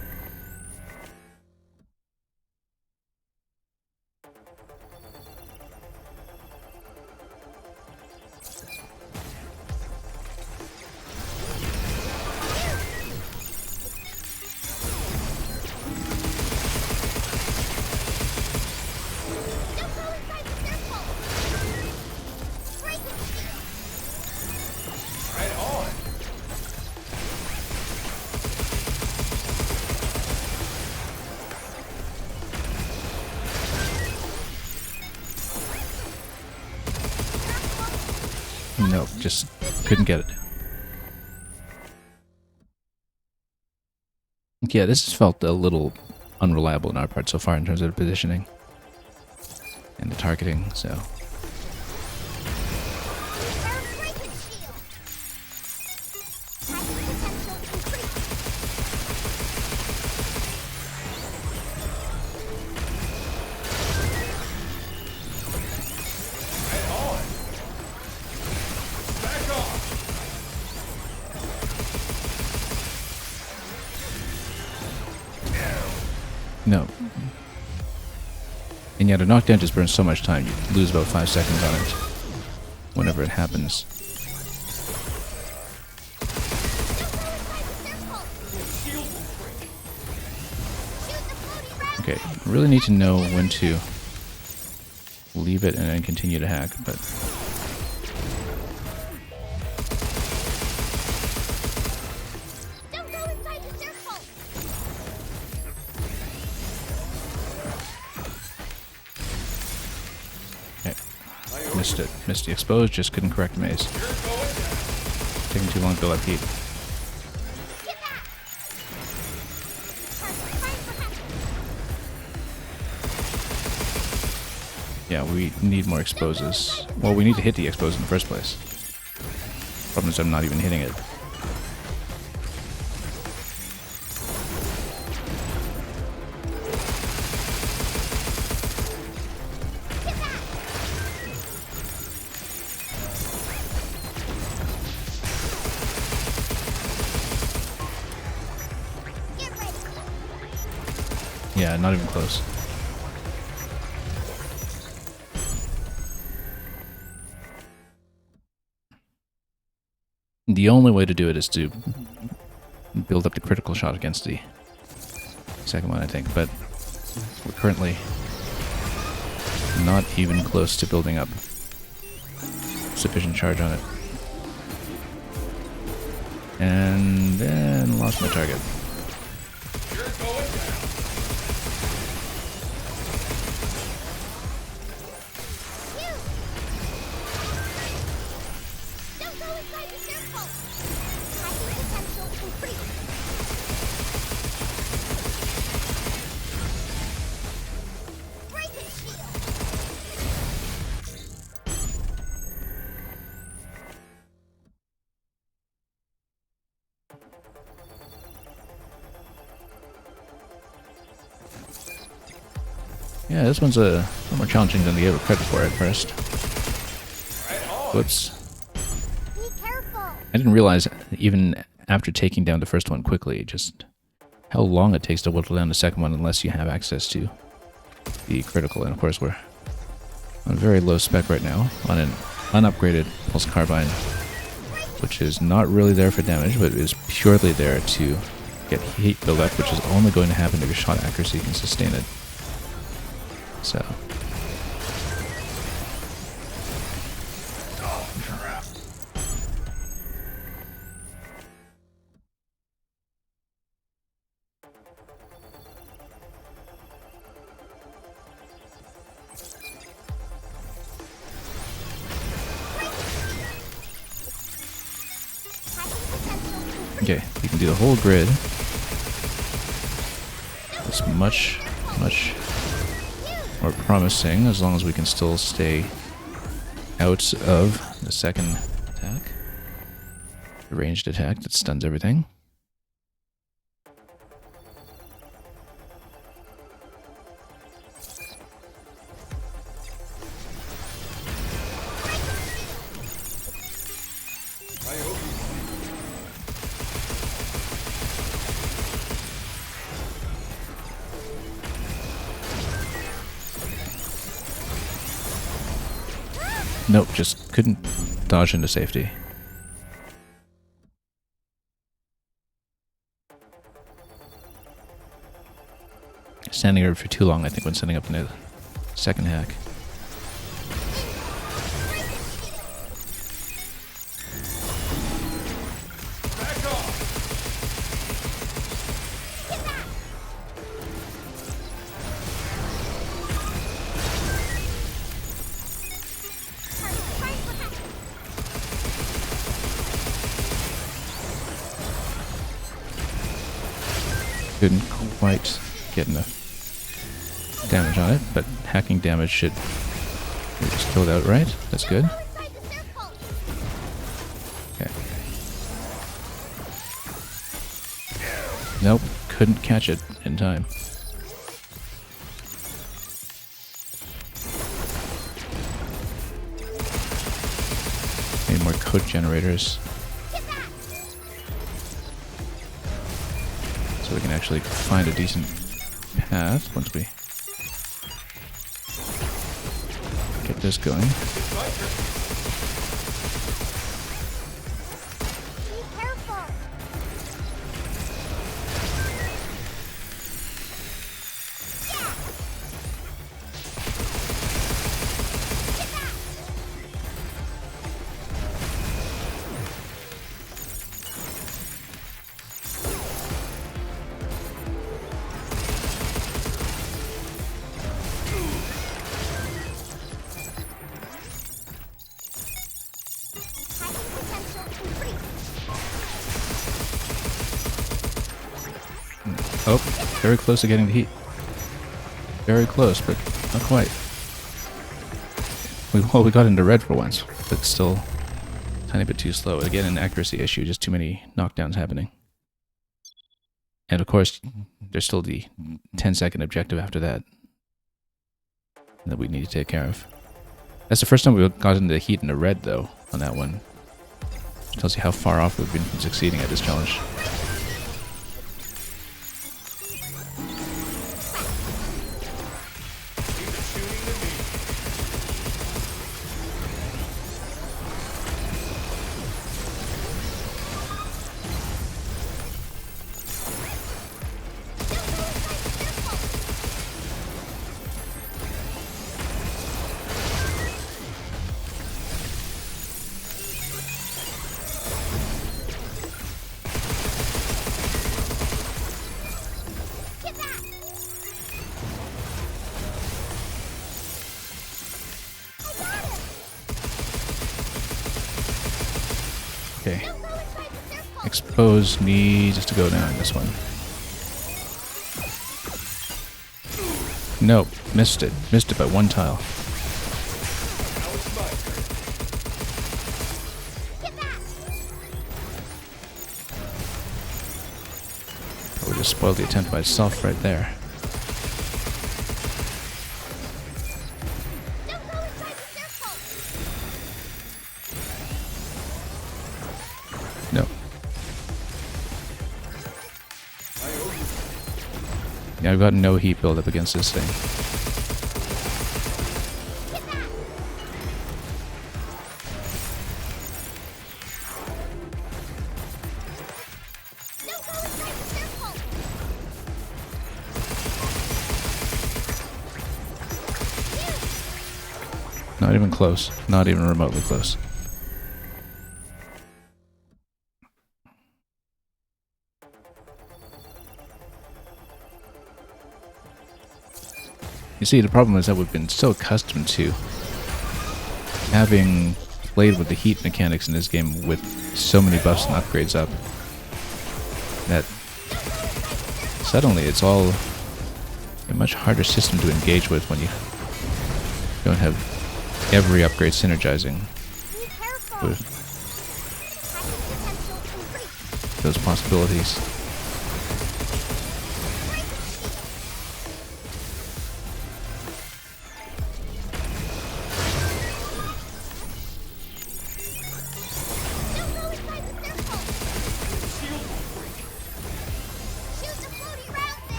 Nope, just couldn't get it. Yeah, this has felt a little unreliable in our part so far in terms of the positioning and the targeting, so. No. And yet a knockdown just burns so much time, you lose about 5 seconds on it whenever it happens. Okay, really need to know when to leave it and then continue to hack, but missed it. Missed the exposed, just couldn't correct the maze. Taking too long to build up heat. Yeah, we need more exposes. Well, we need to hit the expose in the first place. Problem is I'm not even hitting it. Yeah, not even close. The only way to do it is to build up the critical shot against the second one, I think, but we're currently not even close to building up sufficient charge on it. And then lost my target. Yeah, this one's a little more challenging than we gave it credit for at first. Whoops. I didn't realize, even after taking down the first one quickly, just how long it takes to whittle down the second one unless you have access to the critical. And of course we're on a very low spec right now, on an unupgraded pulse carbine, which is not really there for damage, but is purely there to get heat buildup, which is only going to happen if your shot accuracy can sustain it. So Okay, you can do the whole grid. It's much more promising as long as we can still stay out of the second attack. The ranged attack that stuns everything. Nope, just couldn't dodge into safety. Standing here for too long, I think, when setting up the second hack. Couldn't quite get enough damage on it, but hacking damage should just kill it outright. That's good. Okay. Nope, couldn't catch it in time. Need more code generators. So we can actually find a decent path once we get this going. Oh, very close to getting the heat. Very close, but not quite. We got into red for once, but still a tiny bit too slow. Again, an accuracy issue, just too many knockdowns happening. And of course, there's still the 10-second objective after that that we need to take care of. That's the first time we got into the heat in the red, though, on that one. Which tells you how far off we've been from succeeding at this challenge. Okay. Expose me just to go down this one. Nope, missed it. Missed it by one tile. Probably just spoiled the attempt by itself right there. No. Yeah, I've got no heat build up against this thing. Not even close. Not even remotely close. You see, the problem is that we've been so accustomed to having played with the heat mechanics in this game with so many buffs and upgrades up, that suddenly it's all a much harder system to engage with when you don't have every upgrade synergizing with those possibilities.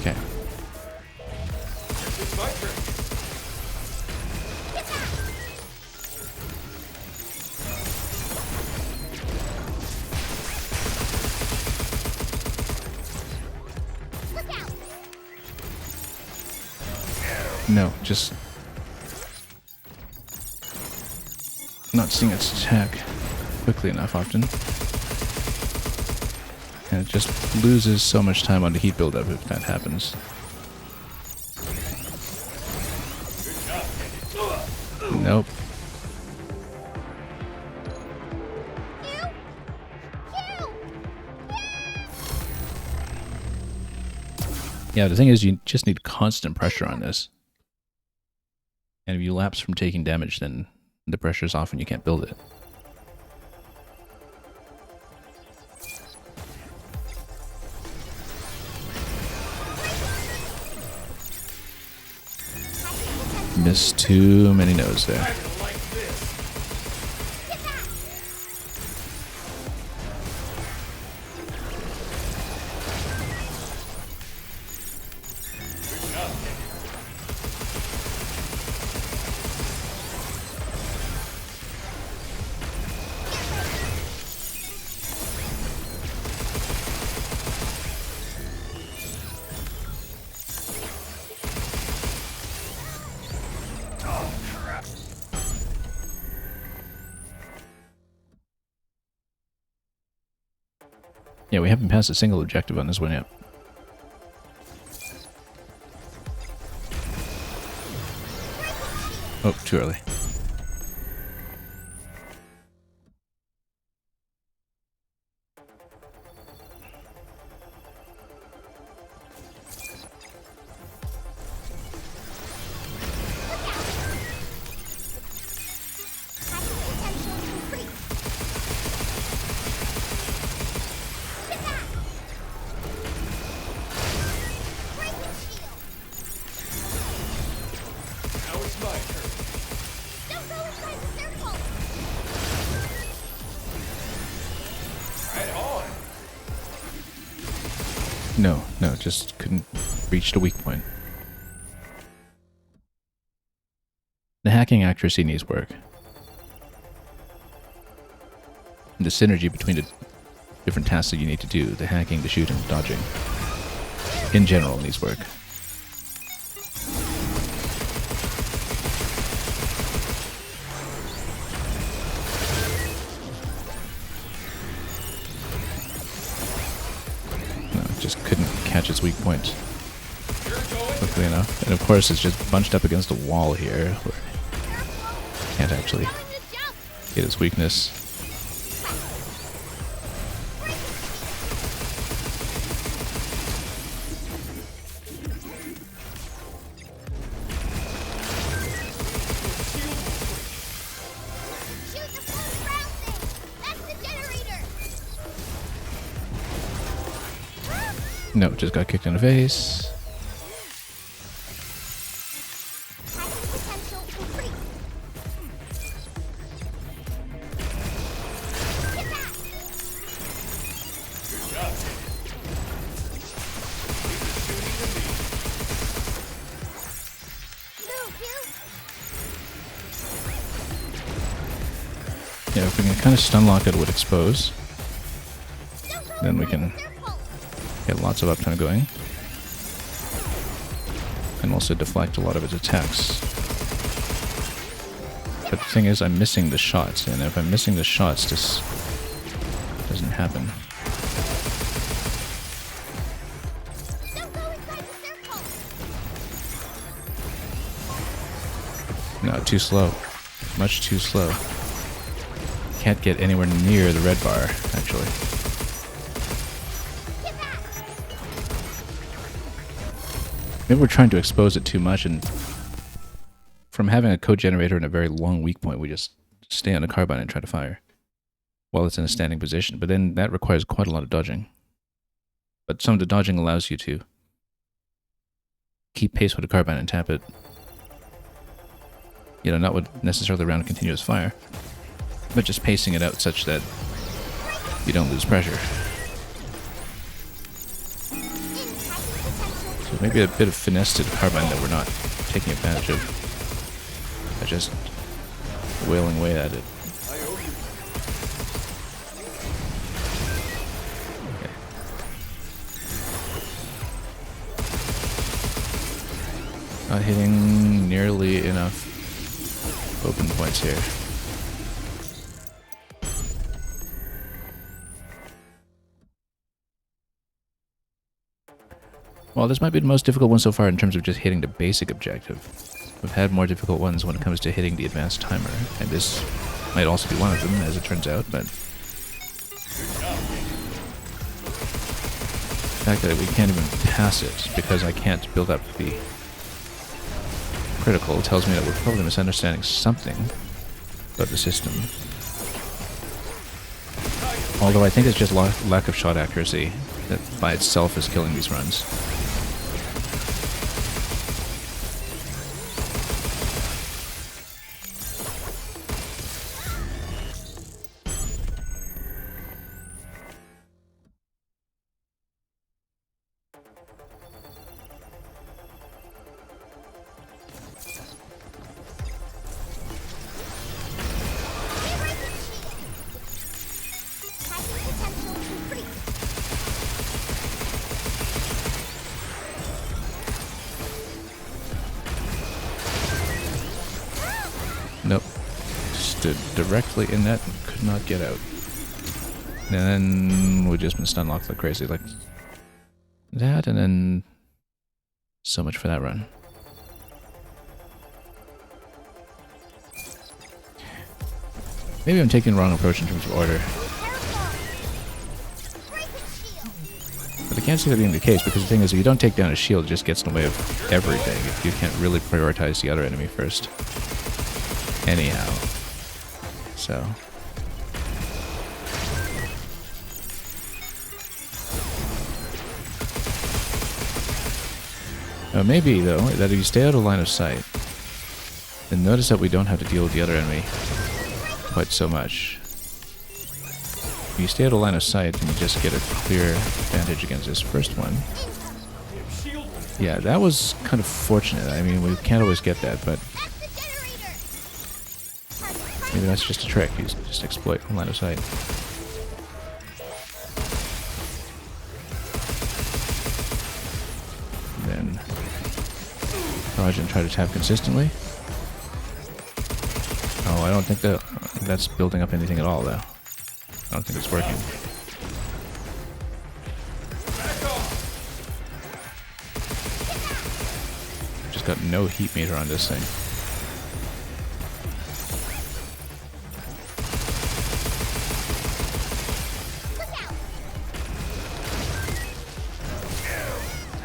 Okay. It's my turn. No, just not seeing its attack quickly enough often. And it just loses so much time on the heat buildup if that happens. Nope. Yeah, the thing is you just need constant pressure on this. And if you lapse from taking damage, then the pressure's off and you can't build it. Missed too many nodes there. Yeah, we haven't passed a single objective on this one yet. Oh, too early. No, just couldn't reach the weak point. The hacking accuracy needs work. And the synergy between the different tasks that you need to do, the hacking, the shooting, the dodging, in general needs work. Just couldn't catch its weak point quickly enough. And of course it's just bunched up against a wall here where can't actually get its weakness. No, just got kicked in the face. Yeah, if we can kind of stun lock it with expose, then we can get lots of uptime going. And also deflect a lot of its attacks. But the thing is, I'm missing the shots, and if I'm missing the shots, this doesn't happen. No, too slow. Much too slow. can't get anywhere near the red bar, actually. Maybe we're trying to expose it too much, and from having a code generator and a very long weak point, we just stay on the carbine and try to fire while it's in a standing position. But then that requires quite a lot of dodging. But some of the dodging allows you to keep pace with the carbine and tap it. You know, not with necessarily around continuous fire, but just pacing it out such that you don't lose pressure. So maybe a bit of finesse to the carbine that we're not taking advantage of by just wailing away at it. Okay. Not hitting nearly enough open points here. Well, this might be the most difficult one so far in terms of just hitting the basic objective. We've had more difficult ones when it comes to hitting the advanced timer, and this might also be one of them, as it turns out, but the fact that we can't even pass it because I can't build up the critical tells me that we're probably misunderstanding something about the system. Although I think it's just lack of shot accuracy that by itself is killing these runs. Nope. Stood directly in that and could not get out. And then we've just been stun locked like crazy, like that, and then so much for that run. Maybe I'm taking the wrong approach in terms of order. But I can't see that being the case, because the thing is, if you don't take down a shield, it just gets in the way of everything. If you can't really prioritize the other enemy first. Anyhow. So. Maybe, though, that if you stay out of line of sight, then notice that we don't have to deal with the other enemy quite so much. If you stay out of line of sight, and you just get a clear advantage against this first one. Yeah, that was kind of fortunate. I mean, we can't always get that, but maybe that's just a trick. You just exploit line of sight. Then dodge and try to tap consistently. Oh, I don't think that's building up anything at all, though. I don't think it's working. Just got no heat meter on this thing.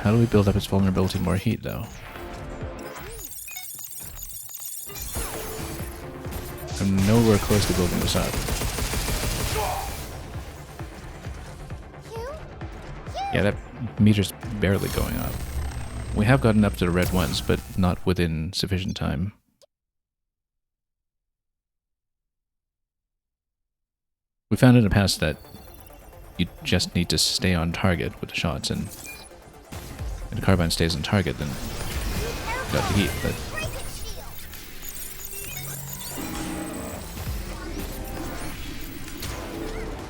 How do we build up its vulnerability more heat, though? I'm nowhere close to building this up. Yeah, that meter's barely going up. We have gotten up to the red ones, but not within sufficient time. We found in the past that you just need to stay on target with the shots, and if the carbine stays on target, then you got the heat, but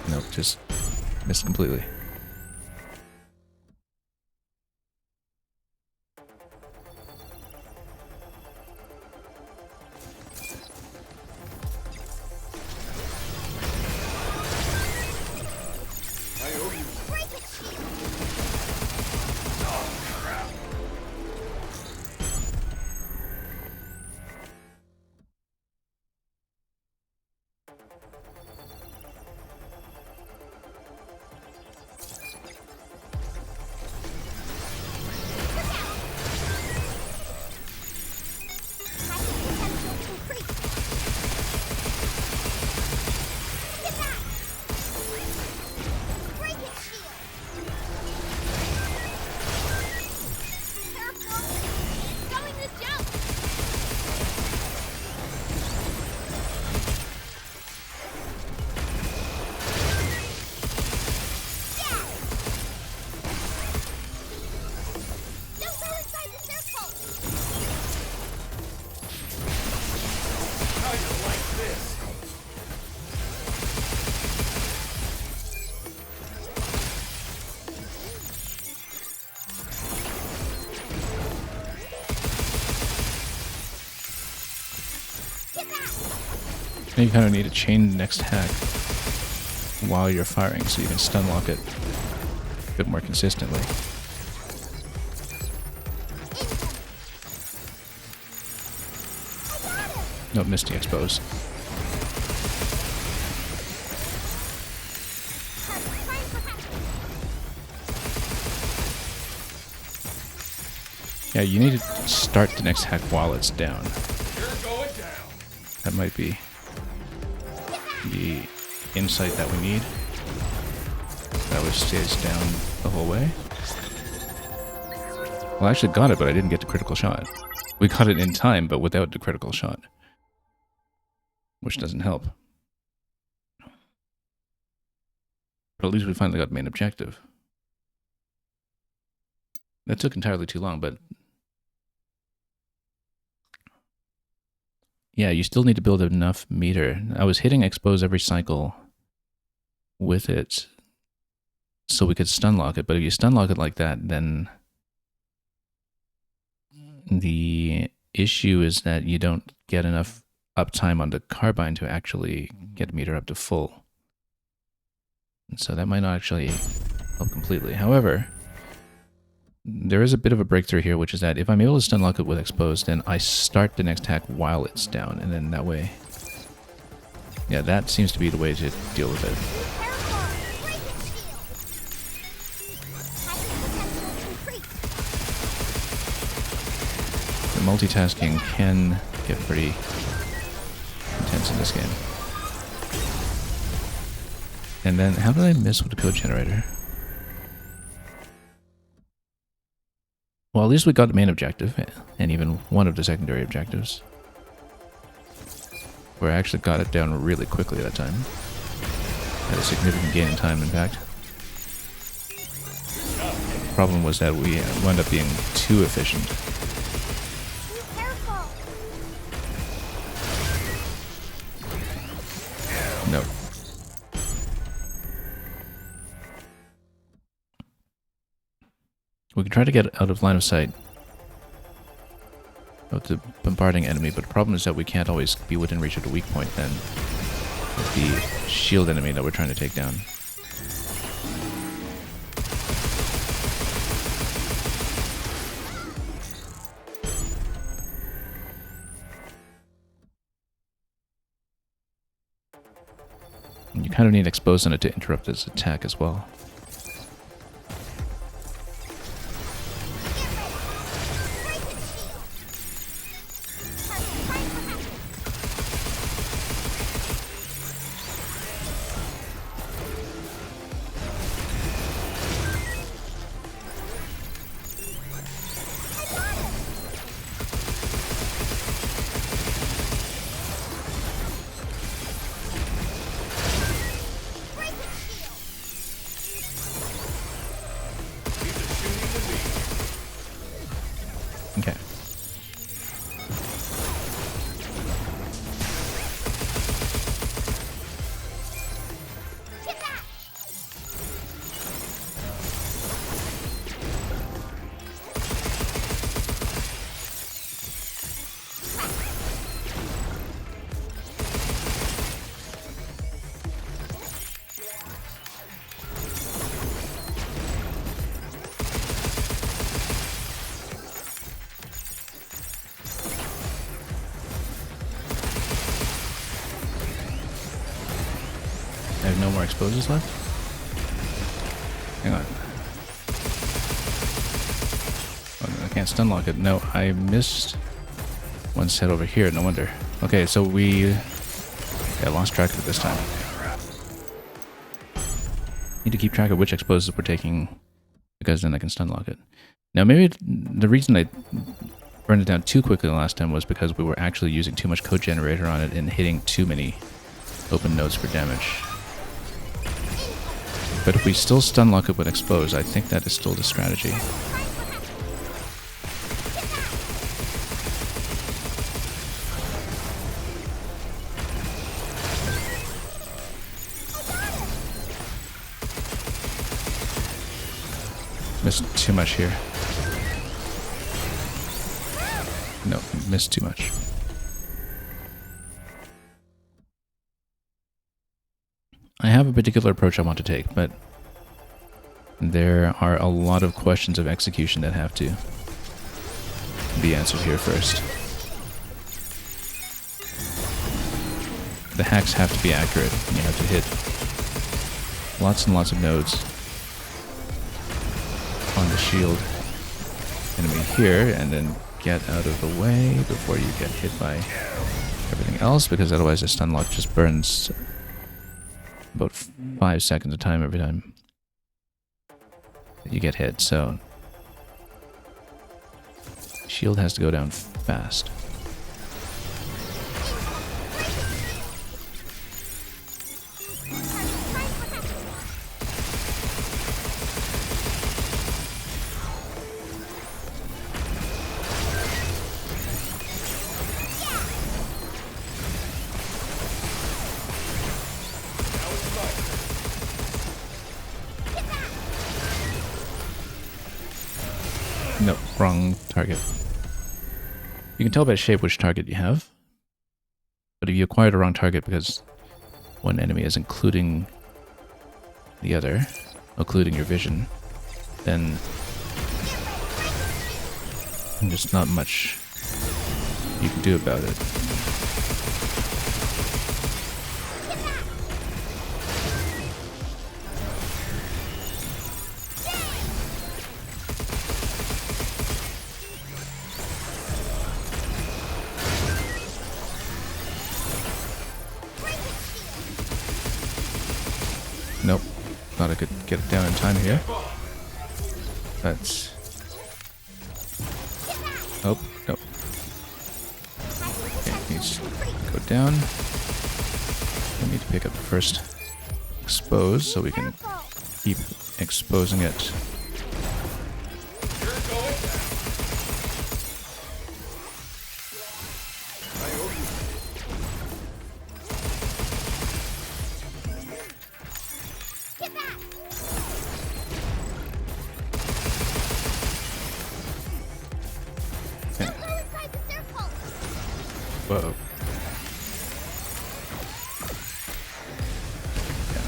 nope, just missed completely. Now you kind of need to chain the next hack while you're firing so you can stun lock it a bit more consistently. No, Misty exposed. Yeah, you need to start the next hack while it's down. That might be the insight that we need. That was stays down the whole way. Well, I actually got it, but I didn't get the critical shot. We got it in time, but without the critical shot. Which doesn't help. But at least we finally got the main objective. That took entirely too long, but... yeah, you still need to build enough meter. I was hitting expose every cycle with it so we could stun lock it, but if you stun lock it like that, then the issue is that you don't get enough uptime on the carbine to actually get meter up to full. And so that might not actually help completely. However, there is a bit of a breakthrough here, which is that if I'm able to stun lock it with exposed, then I start the next hack while it's down, and then that way... yeah, that seems to be the way to deal with it. The multitasking can get pretty intense in this game. And then, how did I miss with the code generator? Well, at least we got the main objective, and even one of the secondary objectives. Where I actually got it down really quickly that time. Had a significant gain in time, in fact. The problem was that we wound up being too efficient. No. We can try to get out of line of sight of the bombarding enemy, but the problem is that we can't always be within reach of the weak point then with the shield enemy that we're trying to take down. And you kind of need expose on it to interrupt its attack as well. Okay. I have no more exposes left? Hang on. Oh, I can't stun lock it. No, I missed one set over here. No wonder. Okay, so we... I lost track of it this time. Need to keep track of which exposes we're taking, because then I can stun lock it. Now maybe the reason I burned it down too quickly the last time was because we were actually using too much code generator on it and hitting too many open nodes for damage. But if we still stun lock it with expose, I think that is still the strategy. Missed too much here. No, missed too much. I have a particular approach I want to take, but there are a lot of questions of execution that have to be answered here first. The hacks have to be accurate, and you have to hit lots and lots of nodes on the shield enemy here, and then get out of the way before you get hit by everything else, because otherwise the stun lock just burns about 5 seconds of time every time that you get hit. So shield has to go down fast. No, wrong target. You can tell by shape which target you have, but if you acquire the wrong target because one enemy is including the other, occluding your vision, then there's not much you can do about it. Nope. Thought I could get it down in time here. That's... Oh, nope. Okay, needs to go down. We need to pick up the first expose so we can keep exposing it. Whoa. Yeah.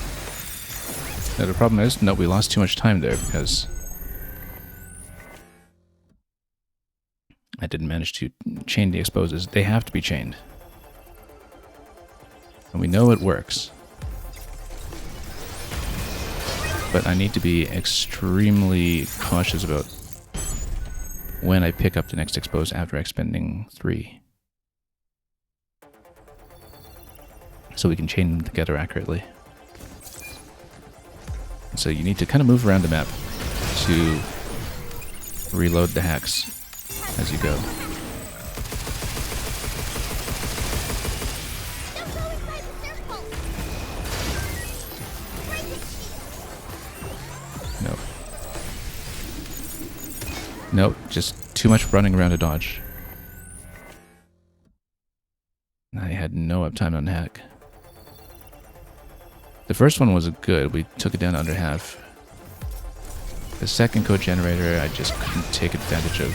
Now the problem is, no, we lost too much time there because I didn't manage to chain the exposes. They have to be chained. And we know it works. But I need to be extremely cautious about when I pick up the next expose after expending 3. So we can chain them together accurately. So you need to kind of move around the map to reload the hacks as you go. Nope. Nope, just too much running around to dodge. I had no uptime on the hack. The first one was good, we took it down under half. The second code generator I just couldn't take advantage of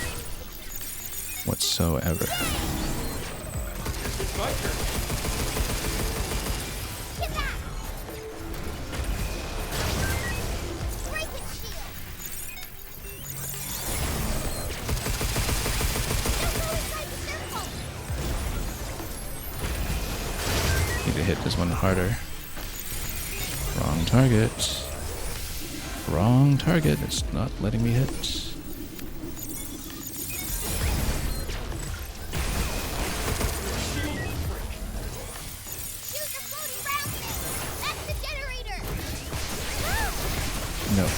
whatsoever. It's my turn. Need to hit this one harder. Wrong target. Wrong target. It's not letting me hit. No.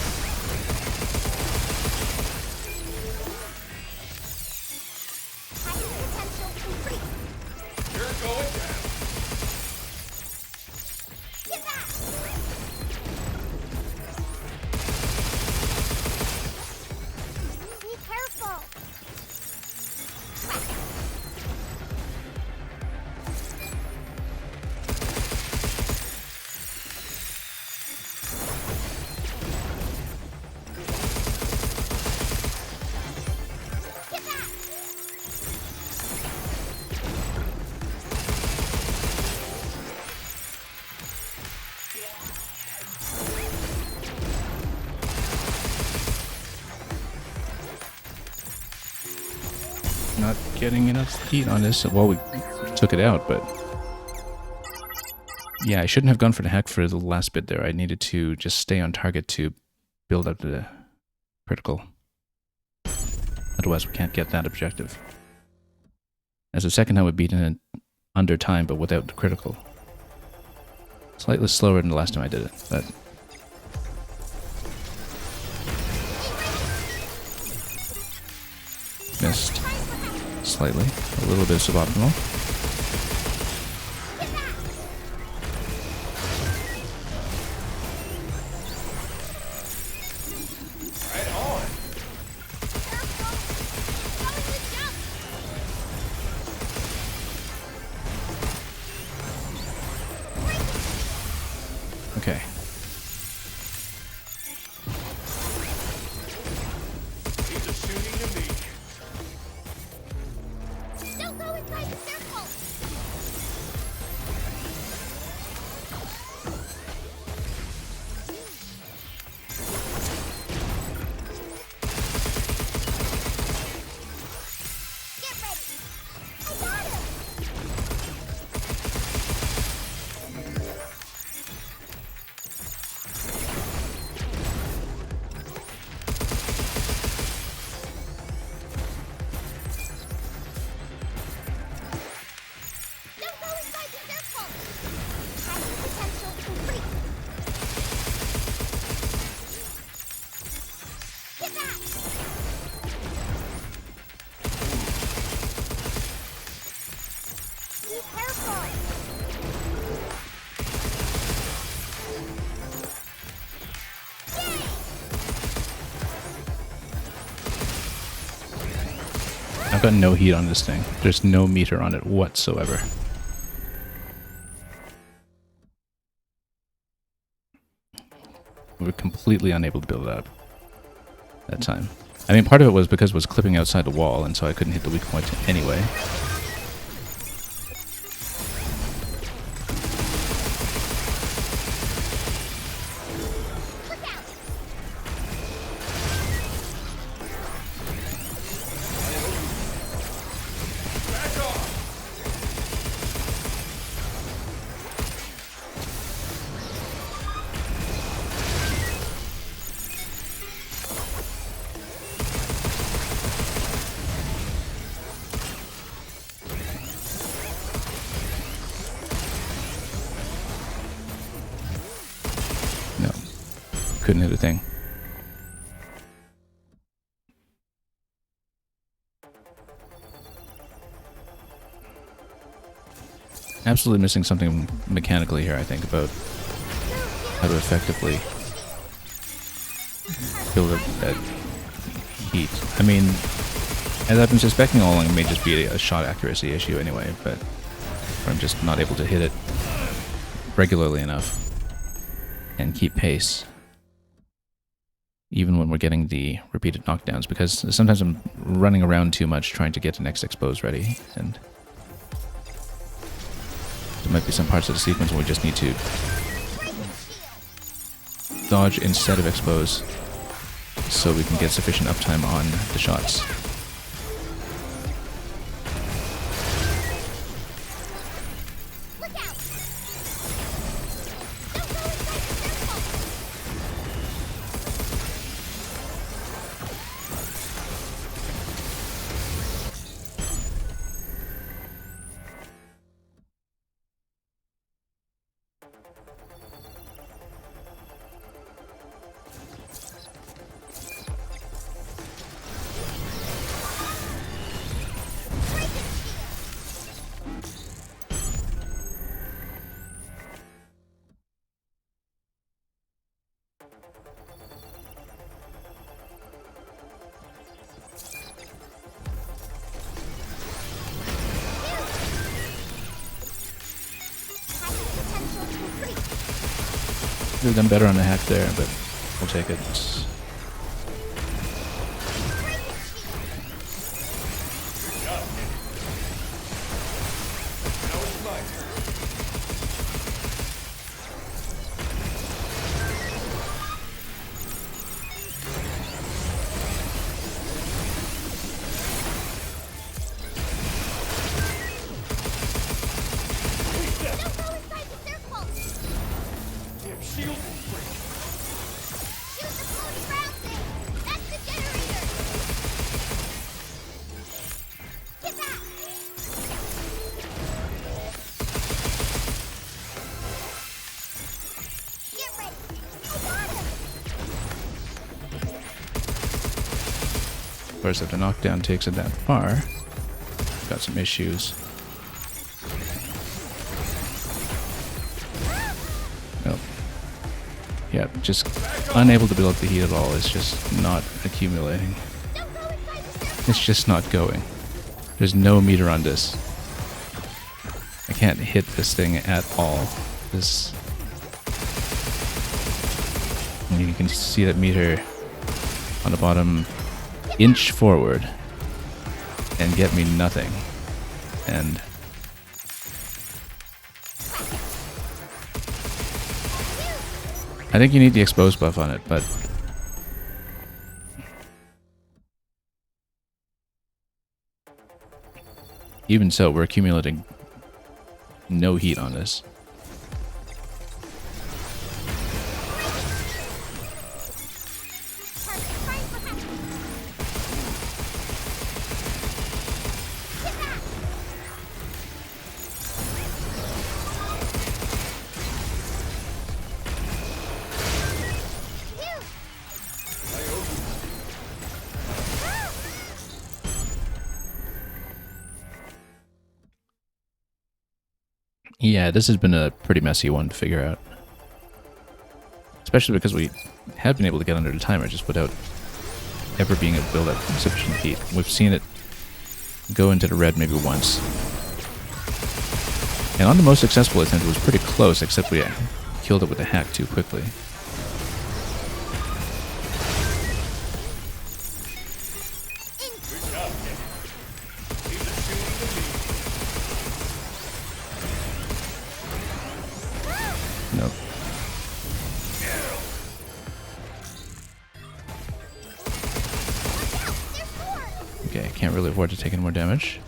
not getting enough heat on this. Well, we took it out, but... Yeah, I shouldn't have gone for the hack for the last bit there. I needed to just stay on target to build up the critical. Otherwise, we can't get that objective. As the second time, we've beaten it under time, but without the critical. Slightly slower than the last time I did it, but... Missed. Slightly. A little bit suboptimal. Okay. Don't go inside the circle! Get ready! I got him! Don't go inside the circle! Hiding potential complete! Get back! Be careful! I've got no heat on this thing. There's no meter on it whatsoever. We were completely unable to build it up that time. I mean, part of it was because it was clipping outside the wall, and so I couldn't hit the weak point anyway. No. Couldn't hit a thing. Absolutely missing something mechanically here, I think, about how to effectively build up that heat. I mean, as I've been suspecting all along, it may just be a shot accuracy issue anyway, but I'm just not able to hit it regularly enough and keep pace, even when we're getting the repeated knockdowns, because sometimes I'm running around too much trying to get the next expose ready, and there might be some parts of the sequence where we just need to dodge instead of expose so we can get sufficient uptime on the shots. Could have done better on the hack there, but we'll take it. course, if the knockdown takes it that far, got some issues. Nope. Yeah, just unable to build up the heat at all. It's just not accumulating. It's just not going. There's no meter on this. I can't hit this thing at all. This... And you can see that meter on the bottom inch forward and get me nothing. And I think you need the expose buff on it, but even so, we're accumulating no heat on this. Yeah, this has been a pretty messy one to figure out. Especially because we have been able to get under the timer just without ever being able to build up sufficient heat. We've seen it go into the red maybe once. And on the most successful attempt it was pretty close, except we killed it with a hack too quickly. Nope. Okay, can't really afford to take any more damage.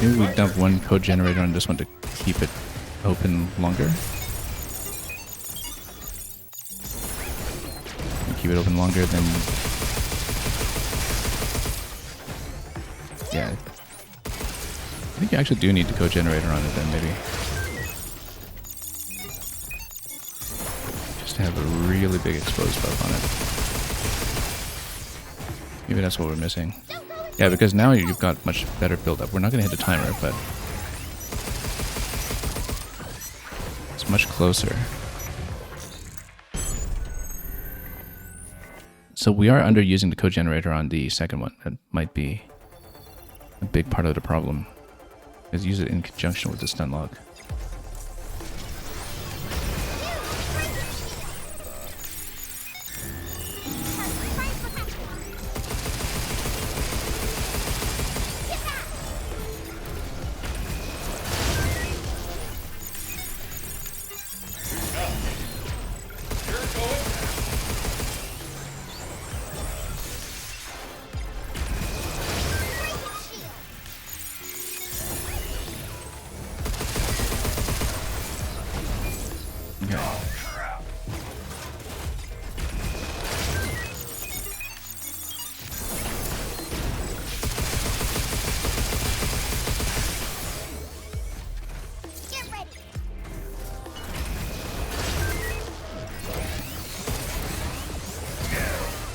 Maybe we dump one code generator on this one to keep it open longer. Keep it open longer than... Yeah. I think you actually do need the code generator on it then, maybe. Just to have a really big exposed buff on it. Maybe that's what we're missing. Yeah, because now you've got much better build-up. We're not going to hit the timer, but it's much closer. So we are underusing the code generator on the second one. That might be a big part of the problem. Is use it in conjunction with the stun lock.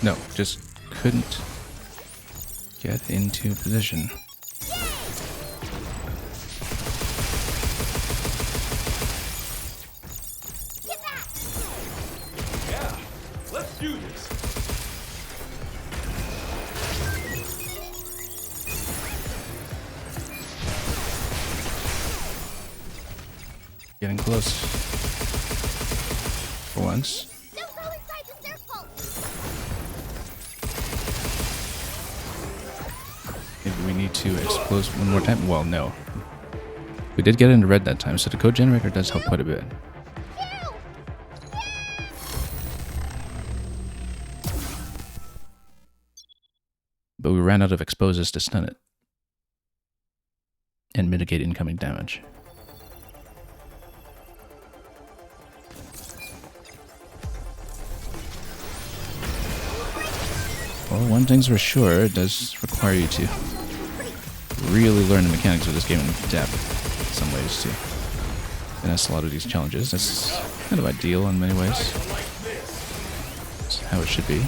No, just couldn't get into position. Yeah, let's do this. Getting close. For once. Maybe we need to explode one more time. Well, no. We did get into red that time, so the code generator does help quite a bit. but we ran out of exposes to stun it and mitigate incoming damage. Well, one thing's for sure, it does require you to really learn the mechanics of this game in depth in some ways to finesse a lot of these challenges. That's kind of ideal in many ways. It's how it should be.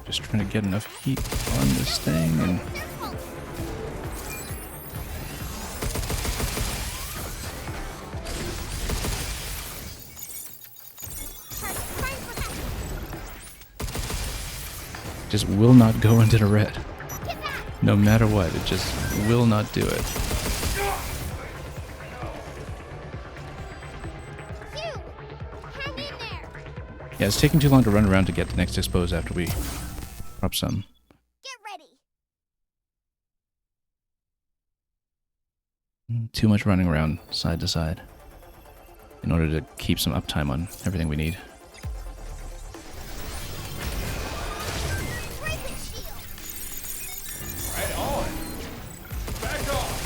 Just trying to get enough heat on this thing and just will not go into the red. No matter what, it just will not do it. Yeah, it's taking too long to run around to get the next expose after we drop some. Get ready. Too much running around side to side in order to keep some uptime on everything we need. Right on. Back off.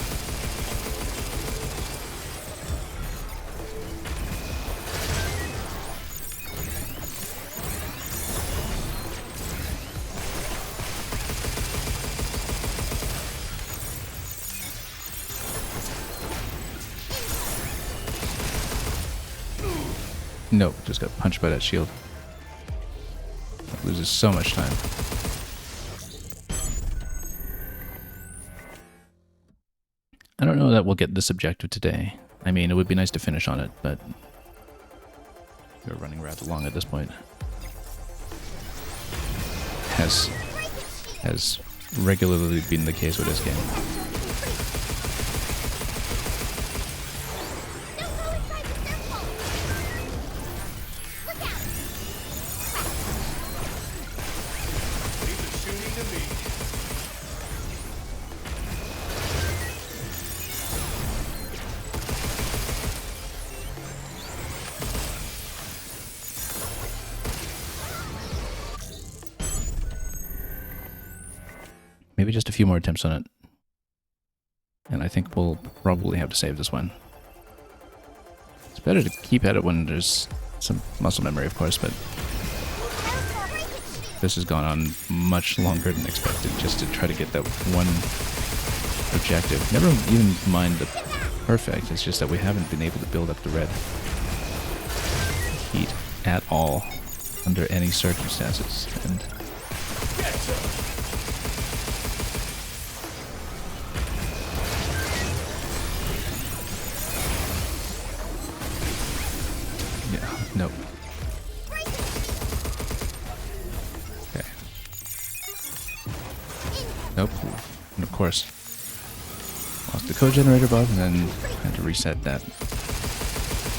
Nope, just got punched by that shield. That loses so much time. I don't know that we'll get this objective today. I mean, it would be nice to finish on it, but we're running rather long at this point. Has regularly been the case with this game. Maybe just a few more attempts on it. And I think we'll probably have to save this one. It's better to keep at it when there's some muscle memory, of course, but this has gone on much longer than expected just to try to get that one objective. Never even mind the perfect, it's just that we haven't been able to build up the red heat at all under any circumstances. And nope. Okay. Nope. And of course, lost the code generator bug and then had to reset that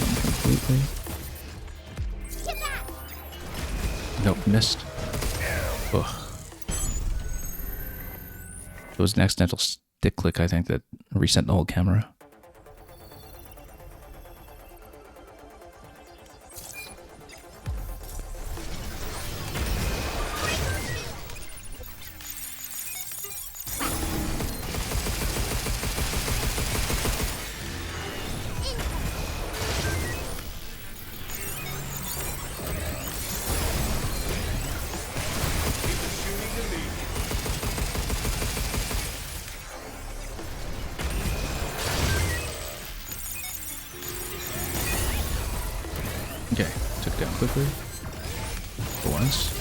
one completely. Nope, missed. Ugh. It was an accidental stick click, I think, that reset the whole camera. quickly. For once.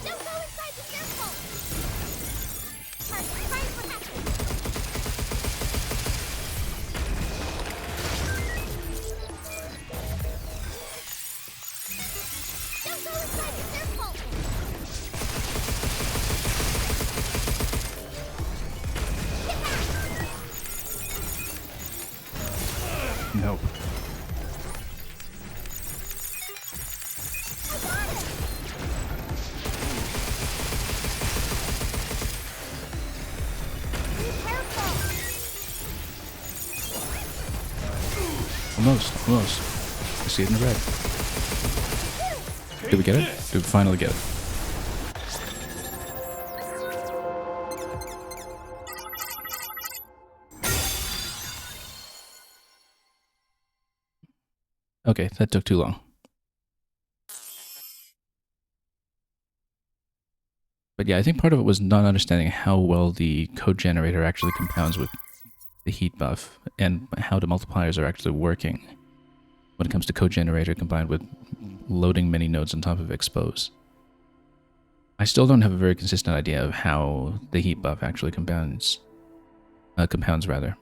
Don't go inside the circle! Try and protect it. Don't go inside the circle! Get back! No. I got it! Be careful! Almost. Almost. I see it in the red. Did we get it? Did we finally get it? Okay, that took too long. But yeah, I think part of it was not understanding how well the code generator actually compounds with the heat buff and how the multipliers are actually working when it comes to code generator combined with loading many nodes on top of expose. I still don't have a very consistent idea of how the heat buff actually compounds rather.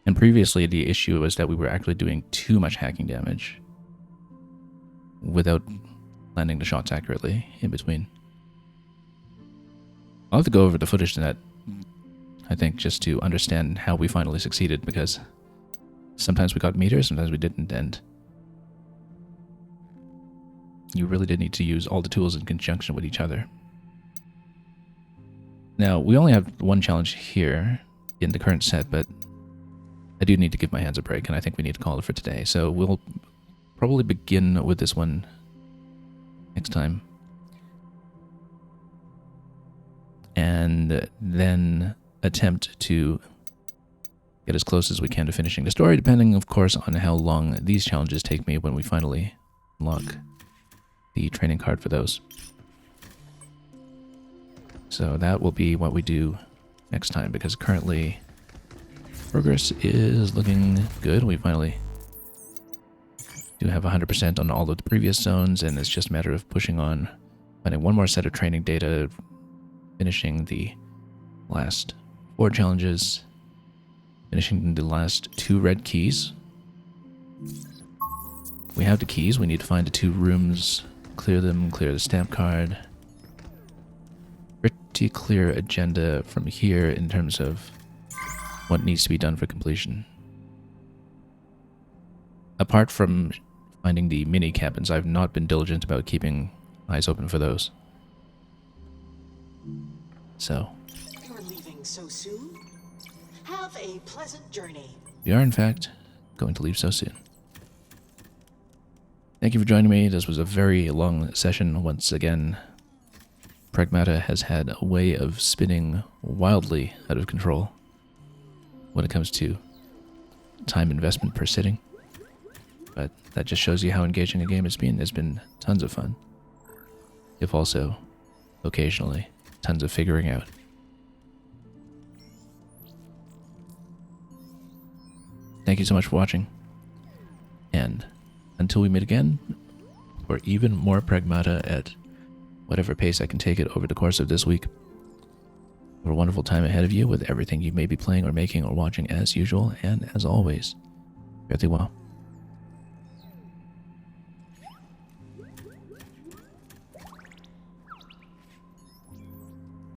And previously the issue was that we were actually doing too much hacking damage without landing the shots accurately in between. I'll have to go over the footage to that, I think, just to understand how we finally succeeded, because sometimes we got meters, sometimes we didn't, and you really did need to use all the tools in conjunction with each other. Now, we only have one challenge here in the current set, but I do need to give my hands a break, and I think we need to call it for today. So we'll probably begin with this one next time. And then attempt to get as close as we can to finishing the story, depending, of course, on how long these challenges take me when we finally unlock the training card for those. So that will be what we do next time, because currently progress is looking good. We finally do have 100% on all of the previous zones, and it's just a matter of pushing on, finding one more set of training data, finishing the last 4 challenges, finishing the last 2 red keys. We have the keys, we need to find the 2 rooms, clear them, clear the stamp card. Pretty clear agenda from here in terms of what needs to be done for completion. Apart from finding the mini cabins, I've not been diligent about keeping eyes open for those. So, You're leaving so soon? Have a pleasant journey. we are in fact going to leave so soon. Thank you for joining me. This was a very long session once again. Pragmata has had a way of spinning wildly out of control when it comes to time investment per sitting. But that just shows you how engaging a game has been. It's been tons of fun. If also, occasionally, tons of figuring out. Thank you so much for watching. And until we meet again, for even more Pragmata at whatever pace I can take it over the course of this week. Have a wonderful time ahead of you with everything you may be playing or making or watching as usual, and as always, fare thee well.